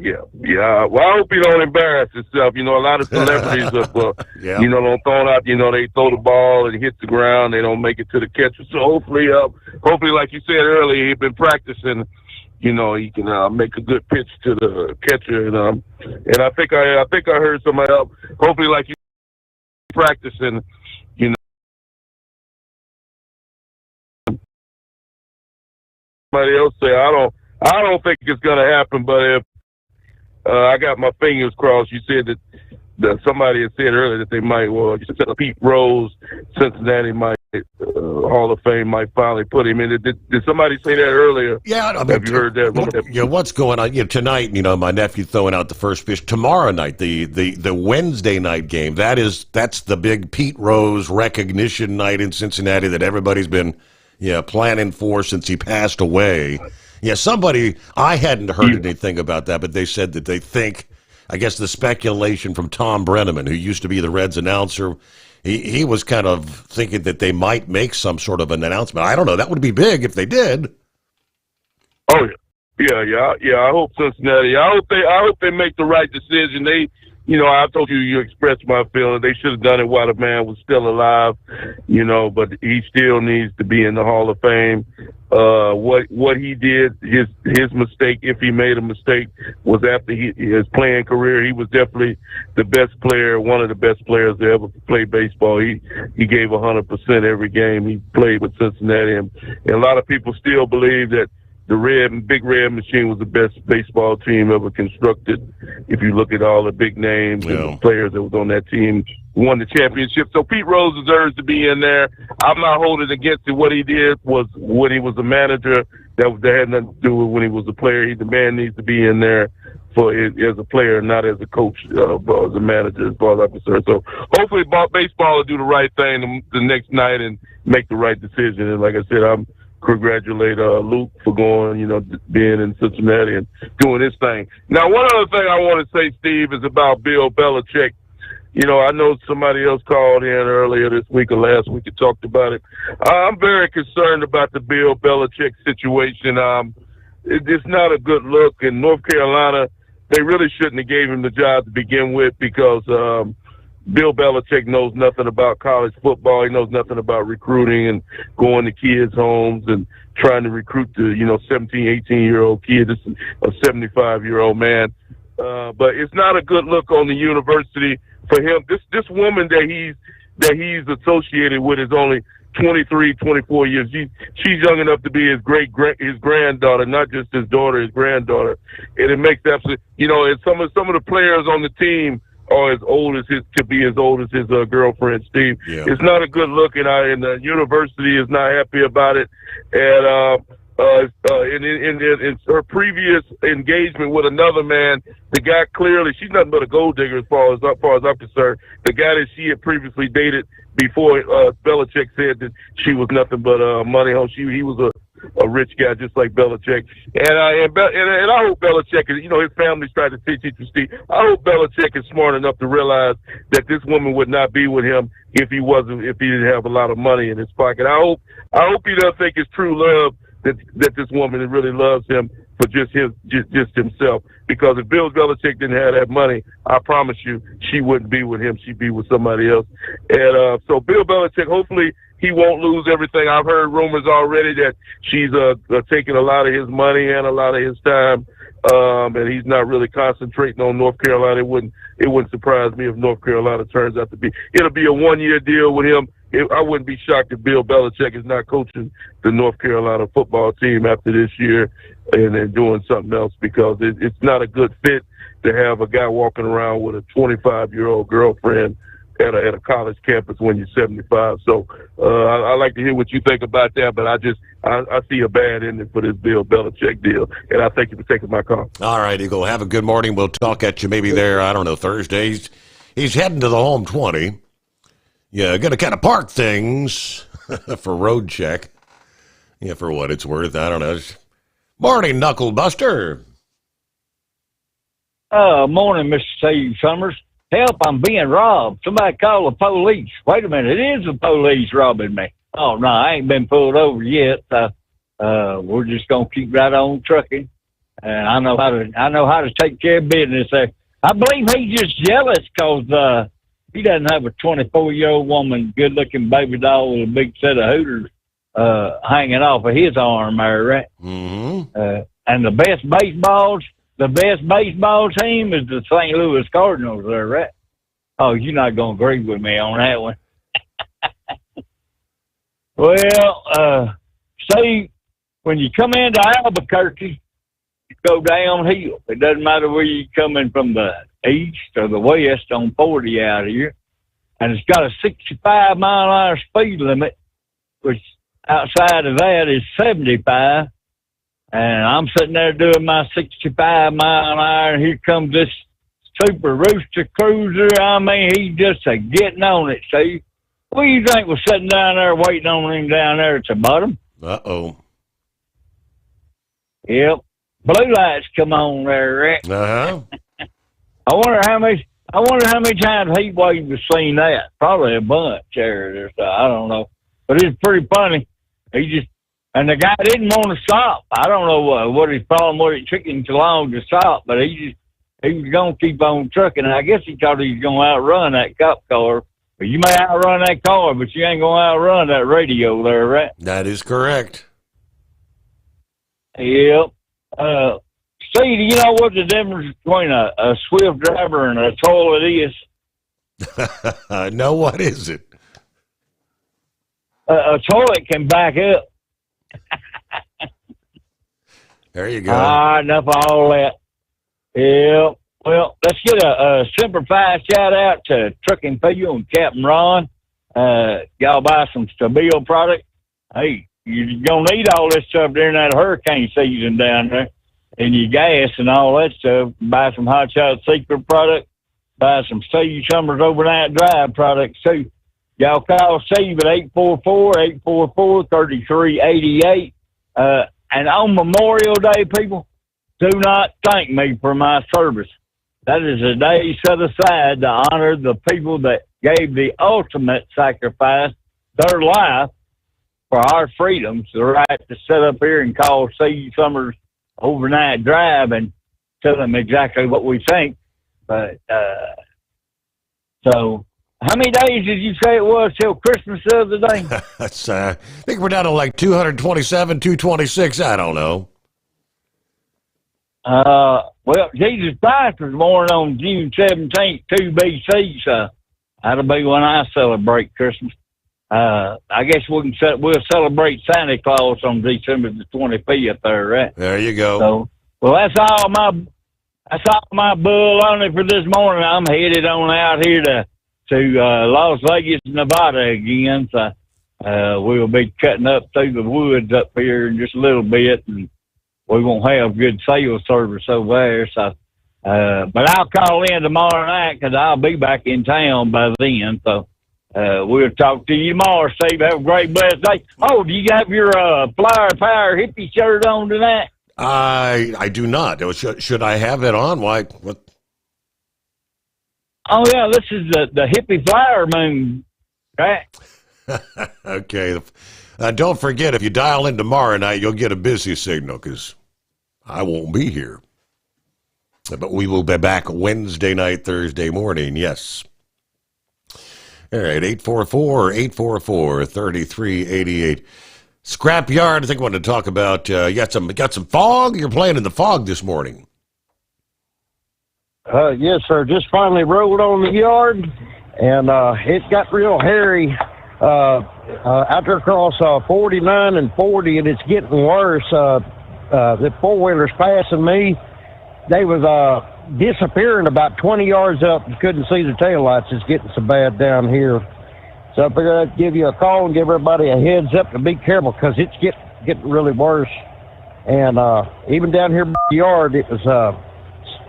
Well, I hope he don't embarrass himself. A lot of celebrities, don't throw it out. They throw the ball and it hits the ground. They don't make it to the catcher. So hopefully, like you said earlier, he's been practicing. He can make a good pitch to the catcher. And I think I heard somebody else. Hopefully, like you practicing. Somebody else say I don't think it's going to happen, but if I got my fingers crossed, you said that somebody had said earlier that they might, you said Pete Rose, Cincinnati might, Hall of Fame might finally put him in. Did somebody say that earlier? Yeah. Have you heard that? Yeah, what's going on? Tonight, my nephew throwing out the first pitch. Tomorrow night, the Wednesday night game, that's the big Pete Rose recognition night in Cincinnati that everybody's been planning for since he passed away. Yeah, I hadn't heard anything about that, but they said that they think, I guess the speculation from Tom Brenneman, who used to be the Reds announcer, he was kind of thinking that they might make some sort of an announcement. I don't know. That would be big if they did. Oh, yeah. I hope Cincinnati. I hope they make the right decision. I told you expressed my feeling. They should have done it while the man was still alive, but he still needs to be in the Hall of Fame. What he did, his mistake, if he made a mistake, was after his playing career. He was definitely the best player, one of the best players to ever play baseball. He gave 100% every game he played with Cincinnati, and a lot of people still believe that the Big Red Machine was the best baseball team ever constructed. If you look at all the big names and the players that was on that team, won the championship. So Pete Rose deserves to be in there. I'm not holding against it. What he did was when he was a manager, that had nothing to do with when he was a player. The man needs to be in there as a player, not as a coach, as a manager, as far as I'm concerned. So hopefully baseball will do the right thing the next night and make the right decision. And like I said, I'm congratulate Luke for going, being in Cincinnati and doing his thing. Now, one other thing I want to say, Steve, is about Bill Belichick. I know somebody else called in earlier this week or last week and talked about it. I'm very concerned about the Bill Belichick situation. It's not a good look. In North Carolina, they really shouldn't have gave him the job to begin with because Bill Belichick knows nothing about college football. He knows nothing about recruiting and going to kids' homes and trying to recruit the, 17, 18-year-old kid. This is a 75-year-old man. But it's not a good look on the university for him. This woman that he's associated with is only 23, 24 years. She's young enough to be his granddaughter, not just his daughter, his granddaughter. And it makes absolutely, and some of the players on the team are as old as his girlfriend, Steve. Yeah. It's not a good look, and the university is not happy about it. And in her previous engagement with another man, the guy clearly, she's nothing but a gold digger as far as I'm concerned. The guy that she had previously dated before Belichick said that she was nothing but money home. He was a rich guy just like Belichick. And I hope Belichick is, his family's trying to teach Steve. I hope Belichick is smart enough to realize that this woman would not be with him if he didn't have a lot of money in his pocket. I hope he doesn't think it's true love that this woman really loves him for just himself. Because if Bill Belichick didn't have that money, I promise you, she wouldn't be with him. She'd be with somebody else. And so Bill Belichick, hopefully he won't lose everything. I've heard rumors already that she's taking a lot of his money and a lot of his time. and he's not really concentrating on North Carolina. It wouldn't surprise me if North Carolina turns out to be. It'll be a 1-year deal with him. I wouldn't be shocked if Bill Belichick is not coaching the North Carolina football team after this year and then doing something else, because it's not a good fit to have a guy walking around with a 25-year-old girlfriend at a college campus when you're 75. So I like to hear what you think about that, but I see a bad ending for this Bill Belichick deal, and I thank you for taking my call. All right, Eagle. Have a good morning. We'll talk at you maybe there, I don't know, Thursday. He's heading to the home 20. Yeah, going to kind of park things for road check. Yeah, for what it's worth. I don't know. Morning, Knuckle Buster. Morning, Mr. Steve Sommers. Help, I'm being robbed. Somebody call the police. Wait a minute, it is the police robbing me. Oh, no, I ain't been pulled over yet. We're just going to keep right on trucking. And I know how to take care of business there. I believe he's just jealous because he doesn't have a 24-year-old woman, good-looking baby doll with a big set of hooters hanging off of his arm there, right? Mm-hmm. And the best baseball team is the St. Louis Cardinals there, right? Oh, you're not going to agree with me on that one. Well, see, when you come into Albuquerque, you go downhill. It doesn't matter where you're coming from, the east or the west on 40 out here. And it's got a 65-mile-an-hour speed limit, which outside of that is 75. And I'm sitting there doing my 65-mile-an-hour, and here comes this Super Rooster Cruiser. I mean, he's just getting on it, Steve. What do you think was sitting down there waiting on him down there at the bottom? Uh-oh. Yep. Blue lights come on there, Rick. Uh-huh. I wonder how many times Heat Wave has seen that. Probably a bunch there. I don't know. But it's pretty funny. And the guy didn't want to stop. I don't know what his problem was. It took him too long to stop, but he was going to keep on trucking. And I guess he thought he was going to outrun that cop car. But you may outrun that car, but you ain't going to outrun that radio there, right? That is correct. Yep. Steve, do you know what the difference between a swift driver and a toilet is? No, what is it? A toilet can back up. There you go. Enough of all that. Yeah. Well, let's get a simplified shout out to Trucking Phil and Captain Ron. Y'all buy some Stabile product. Hey, you're going to need all this stuff during that hurricane season down there. And your gas and all that stuff. Buy some Hot Shot Secret product. Buy some Steve Sommers Overnight Drive products too. Y'all call Steve at 844-844-3388. And on Memorial Day, people, do not thank me for my service. That is a day set aside to honor the people that gave the ultimate sacrifice, their life, for our freedoms, the right to sit up here and call Steve Sommers Overnight Drive and tell them exactly what we think. But, so, how many days did you say it was till Christmas the other day? That's, I think we're down to like 227, 226. I don't know. Well, Jesus Christ was born on June 17th, 2 BC, so that'll be when I celebrate Christmas. I guess we'll celebrate Santa Claus on December the 25th there, right? There you go. So, well, that's all my bull on it for this morning. I'm headed on out here to Las Vegas, Nevada again. So we'll be cutting up through the woods up here in just a little bit, and we won't have good sales service over there. So, but I'll call in tomorrow night because I'll be back in town by then. So we'll talk to you tomorrow, Steve. Have a great, blessed day. Oh, do you have your Flower Power hippie shirt on tonight? I do not. Should I have it on? Why? What? Oh, yeah, this is the hippie flower moon, right? Okay. Don't forget, if you dial in tomorrow night, you'll get a busy signal because I won't be here. But we will be back Wednesday night, Thursday morning, yes. All right, 844-844-3388. Scrapyard, I think I wanted to talk about, you got some fog? You're playing in the fog this morning. Yes, sir. Just finally rolled on the yard, and it got real hairy out there across 49 and 40, and it's getting worse. The four-wheelers passing me, they was disappearing about 20 yards up. You couldn't see the taillights. It's getting so bad down here. So I figured I'd give you a call and give everybody a heads up to be careful because it's getting really worse. And even down here in the yard, it was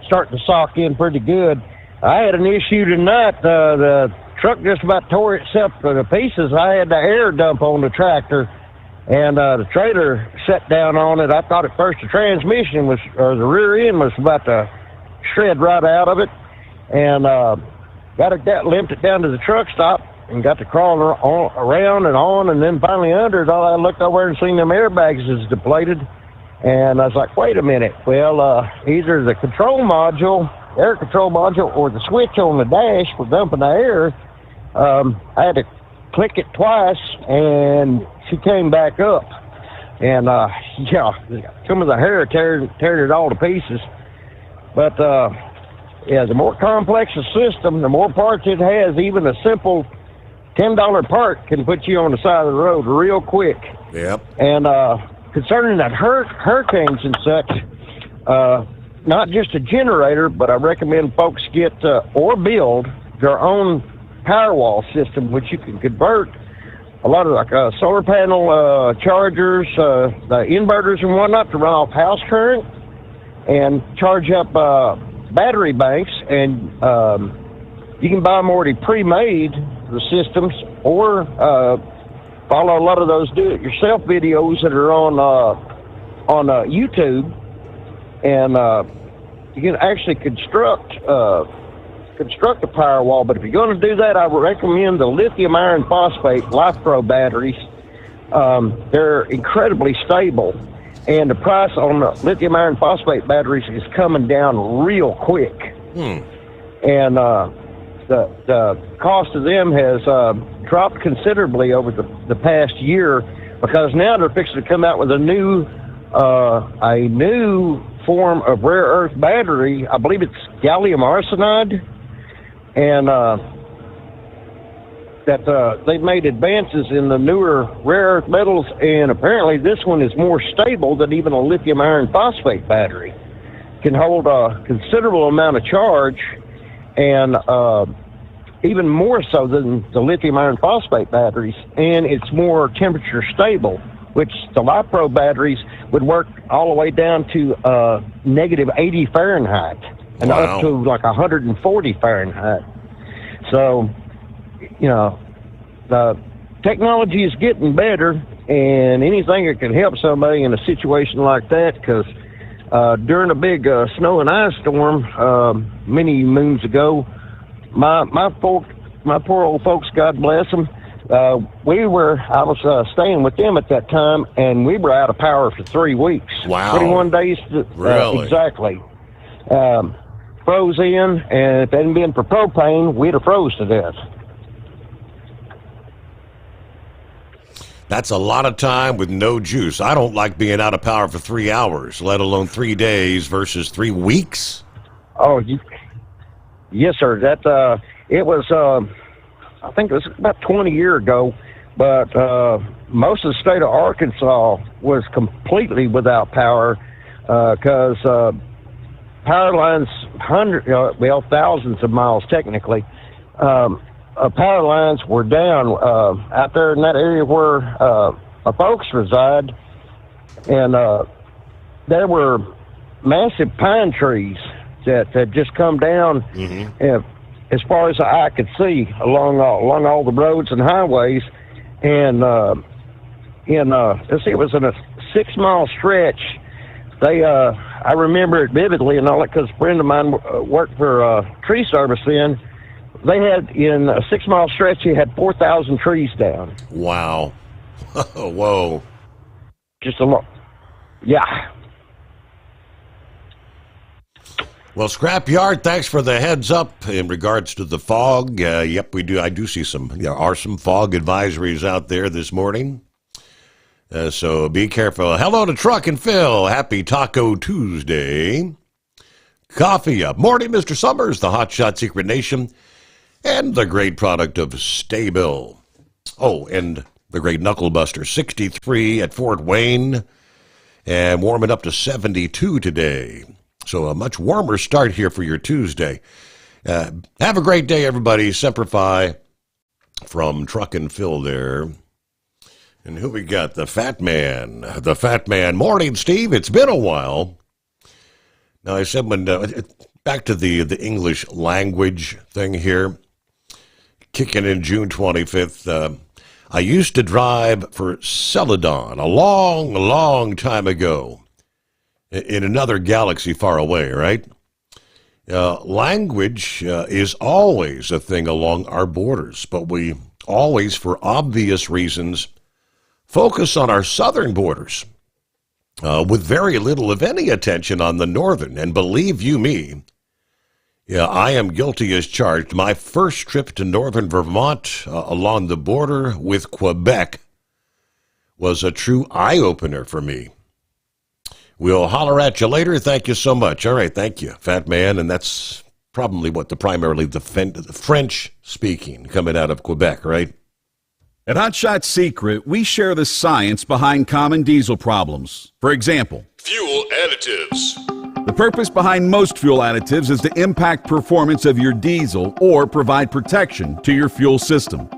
starting to sock in pretty good. I had an issue tonight. The truck just about tore itself to pieces. I had the air dump on the tractor, and the trailer set down on it. I thought at first the transmission or the rear end was about to shred right out of it, and limped it down to the truck stop and got to crawling around and on, and then finally under it. I looked over and seen them airbags is depleted, and I was like, wait a minute. Well, either the air control module, or the switch on the dash for dumping the air, I had to click it twice, and she came back up. And, some of the hair tearing it all to pieces. But, the more complex the system, the more parts it has. Even a simple $10 part can put you on the side of the road real quick. Yep. And concerning that hurricanes and such, not just a generator, but I recommend folks get or build their own Powerwall system, which you can convert a lot of solar panel chargers, the inverters and whatnot to run off house current and charge up battery banks. And you can buy them already pre-made, the systems, or follow a lot of those do-it-yourself videos that are on YouTube, and you can actually construct a Powerwall. But if you're going to do that, I would recommend the lithium iron phosphate LifePro batteries. They're incredibly stable, and the price on the lithium iron phosphate batteries is coming down real quick. And the cost of them has dropped considerably over the past year, because now they're fixing to come out with a new form of rare earth battery. I believe it's gallium arsenide, and that they've made advances in the newer rare earth metals, and apparently this one is more stable than even a lithium iron phosphate battery. Can hold a considerable amount of charge, and even more so than the lithium iron phosphate batteries, and it's more temperature stable, which the LiPro batteries would work all the way down to negative 80 Fahrenheit and up to like 140 Fahrenheit. So, the technology is getting better, and anything that can help somebody in a situation like that, because during a big snow and ice storm many moons ago, my poor old folks, God bless them, I was staying with them at that time, and we were out of power for 3 weeks. Wow. 21 days. Really? Exactly. Froze in, and if it hadn't been for propane, we'd have froze to death. That's a lot of time with no juice. I don't like being out of power for 3 hours, let alone 3 days versus 3 weeks. Oh, yes, sir. That it was. I think it was about 20 years ago, but most of the state of Arkansas was completely without power because power lines, thousands of miles technically, power lines were down out there in that area where my folks reside, and there were massive pine trees that had just come down. As far as the eye could see along all the roads and highways, and it was in a 6 mile stretch. I remember it vividly, and all that, because a friend of mine worked for tree service then. They had, in a 6 mile stretch, he had 4,000 trees down. Wow. Whoa. Just a lot. Yeah. Well, Scrapyard, thanks for the heads up in regards to the fog. Yep, we do. I do see there are some fog advisories out there this morning. So be careful. Hello to Truck and Phil. Happy Taco Tuesday. Coffee Up. Morning, Mr. Sommers, the Hot Shot Secret Nation, and the great product of Staybill. Oh, and the great Knuckle Buster, 63 at Fort Wayne, and warming up to 72 today. So a much warmer start here for your Tuesday. Have a great day, everybody. Semper Fi from Truck and Phil there. And who we got? The Fat Man. The Fat Man. Morning, Steve. It's been a while. Now, I said back to the English language thing here, kicking in June 25th. I used to drive for Celadon a long, long time ago in another galaxy far away, right? Language is always a thing along our borders, but we always, for obvious reasons, focus on our southern borders with very little, if any, attention on the northern. And believe you me, I am guilty as charged. My first trip to northern Vermont along the border with Quebec was a true eye-opener for me. We'll holler at you later. Thank you so much. All right, thank you, Fat Man. And that's probably what primarily the French speaking coming out of Quebec, right? At Hot Shot Secret, we share the science behind common diesel problems. For example, Fuel additives. the purpose behind most fuel additives is to impact performance of your diesel or provide protection to your fuel system.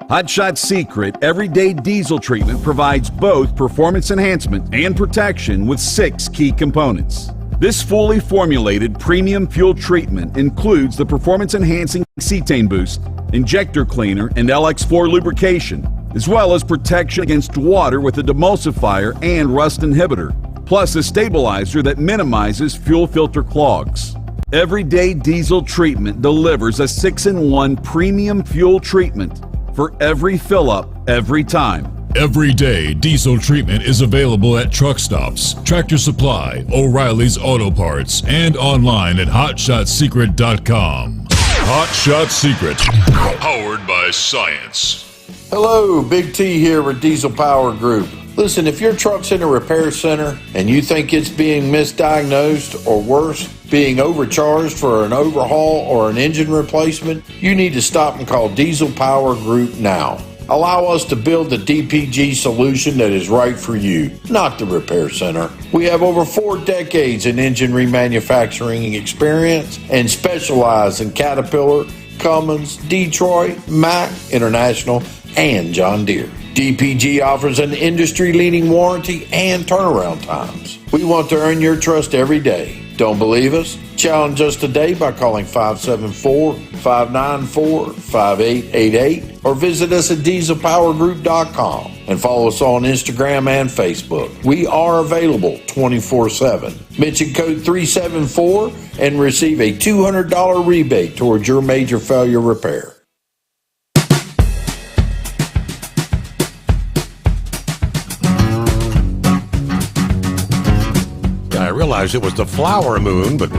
Hot Shot Secret Everyday Diesel Treatment provides both performance enhancement and protection with 6 key components. This fully formulated premium fuel treatment includes the performance-enhancing cetane boost, injector cleaner, and LX4 lubrication, as well as protection against water with a demulsifier and rust inhibitor, plus a stabilizer that minimizes fuel filter clogs. Everyday Diesel Treatment delivers a 6-in-1 premium fuel treatment for every fill-up, every time. Everyday diesel treatment is available at truck stops, Tractor Supply, O'Reilly's Auto Parts, and online at hotshotsecret.com. Hot Shot Secret, powered by science. Hello, Big T here with Diesel Power Group. Listen, if your truck's in a repair center and you think it's being misdiagnosed or worse, being overcharged for an overhaul or an engine replacement, you need to stop and call Diesel Power Group now. Allow us to build the DPG solution that is right for you, not the repair center. We have over 4 decades in engine remanufacturing experience and specialize in Caterpillar, Cummins, Detroit, Mack, International, and John Deere. DPG offers an industry-leading warranty and turnaround times. We want to earn your trust every day. Don't believe us? Challenge us today by calling 574-594-5888 or visit us at dieselpowergroup.com and follow us on Instagram and Facebook. We are available 24/7. Mention code 374 and receive a $200 rebate towards your major failure repair. I realized it was the flower moon, but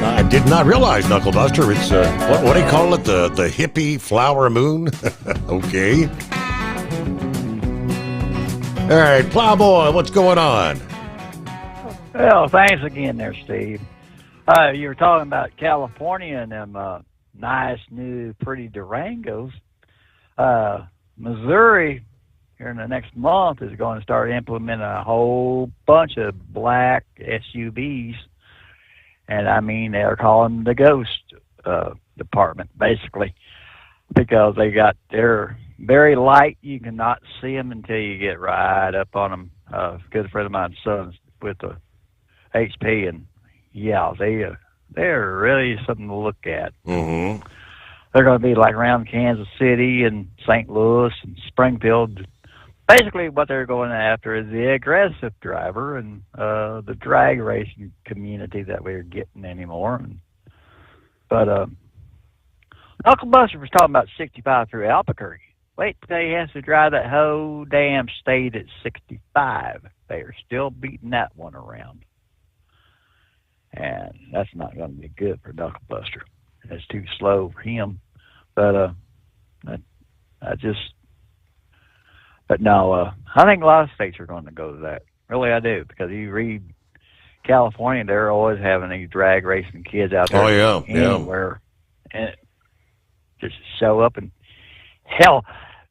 I did not realize, Knuckle Buster, it's, what do you call it, the hippie flower moon? Okay. All right, Plowboy, what's going on? Well, thanks again there, Steve. You were talking about California and them nice, new, pretty Durangos. Missouri, here in the next month, is going to start implementing a whole bunch of black SUVs. And I mean, they're calling the ghost department, basically, because they're very light. You cannot see them until you get right up on them. A good friend of mine's son's with the HP, and yeah, they're really something to look at. Mm-hmm. They're going to be like around Kansas City and St. Louis and Springfield. Basically, what they're going after is the aggressive driver and the drag racing community that we're getting anymore. But Uncle Buster was talking about 65 through Albuquerque. Wait till he has to drive that whole damn state at 65. They are still beating that one around. And that's not going to be good for Knuckle Buster. It's too slow for him. But But no, I think a lot of states are going to go to that. Really, I do, because you read California, they're always having these drag racing kids out there. Oh, yeah, anywhere, and just show up and hell,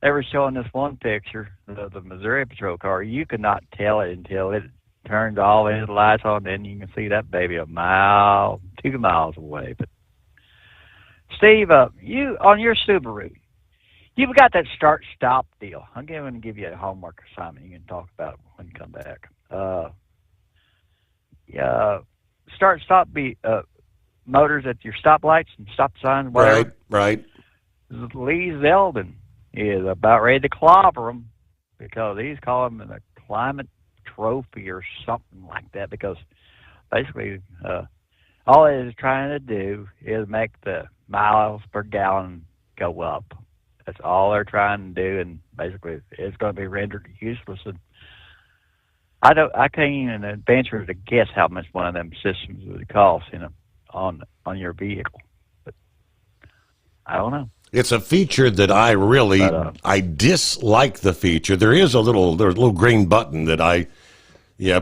they were showing this one picture of the Missouri Patrol car. You could not tell it until it turned all its lights on. Then you can see that baby a mile, 2 miles away. But Steve, you on your Subaru, you've got that start-stop deal. I'm going to give you a homework assignment. You can talk about it when you come back. Start-stop motors at your stoplights and stop signs. Whatever. Right. Lee Zeldin is about ready to clobber them because he's calling them a climate trophy or something like that, because basically all it is trying to do is make the miles per gallon go up. That's all they're trying to do, and basically it's going to be rendered useless. And I can't even venture to guess how much one of them systems would cost, on your vehicle. But I don't know. It's a feature that I really I dislike. The feature, there's a little green button that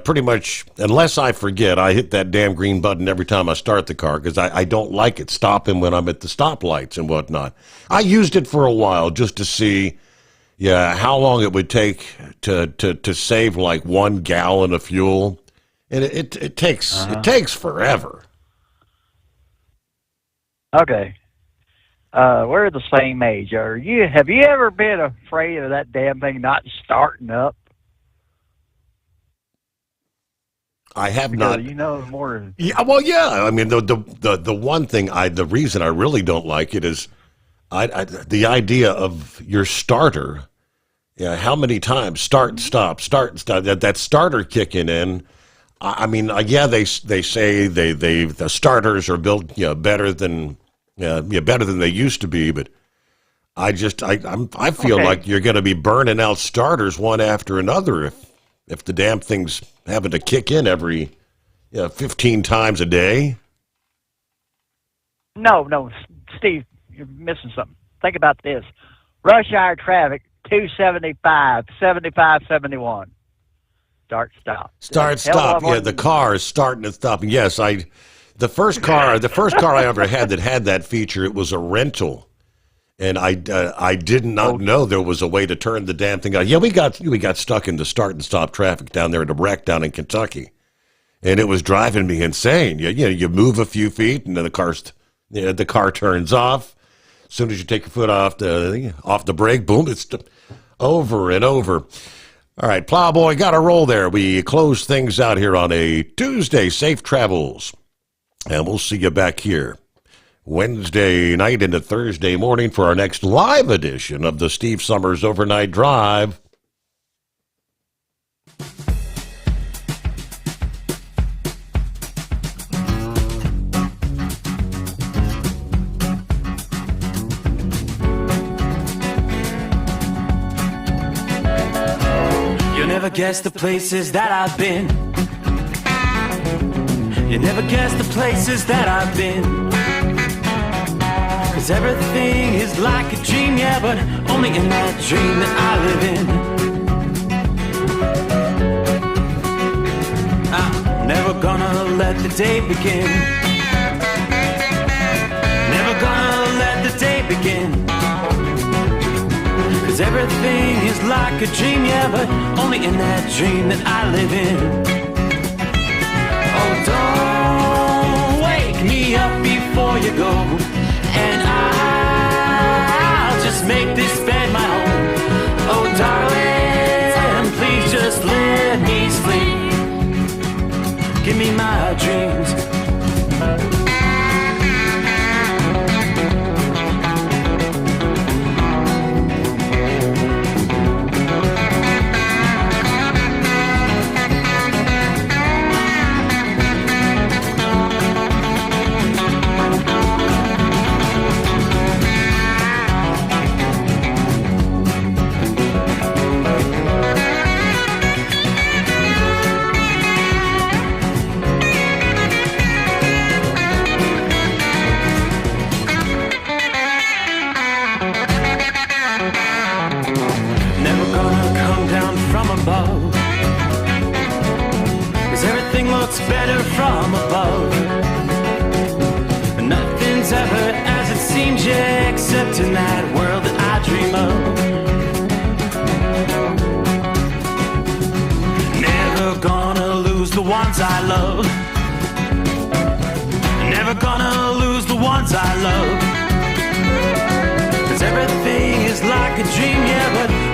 pretty much, unless I forget, I hit that damn green button every time I start the car because I don't like it stopping when I'm at the stoplights and whatnot. I used it for a while just to see how long it would take to save like 1 gallon of fuel, and it takes forever. Okay. We're the same age. Have you ever been afraid of that damn thing not starting up? I have because not. More. Yeah, well, yeah. I mean, the one thing the reason I really don't like it is the idea of your starter. Yeah, how many times start and stop, that starter kicking in. I mean, they say the starters are built better than they used to be, but I feel like you're going to be burning out starters one after another if the damn thing's having to kick in every 15 times a day. No, Steve, you're missing something. Think about this: rush hour traffic, 275, 75, 71. Start, stop. Yeah, the car is starting and stopping. Yes, the first car I ever had that had that feature, it was a rental, and I did not know there was a way to turn the damn thing on. Yeah, we got stuck in the start and stop traffic down there at a wreck down in Kentucky, and it was driving me insane. You move a few feet, and then the car turns off. As soon as you take your foot off the brake, boom, it's over and over. All right, Plowboy, got to roll there. We close things out here on a Tuesday. Safe travels. And we'll see you back here Wednesday night into Thursday morning for our next live edition of the Steve Sommers Overnight Drive. Never guess the places that I've been. You never guess the places that I've been. 'Cause everything is like a dream, yeah, but only in that dream that I live in. I'm never gonna let the day begin. Never gonna let the day begin. 'Cause everything is like a dream, yeah, but only in that dream that I live in. Oh, don't wake me up before you go, and I'll just make this bed my home. Oh, darling, please just let me sleep. Give me my dreams. everything looks better from above. Nothing's ever as it seems, yeah, except in that world that I dream of. Never gonna lose the ones I love. Never gonna lose the ones I love. 'Cause everything is like a dream, yeah, but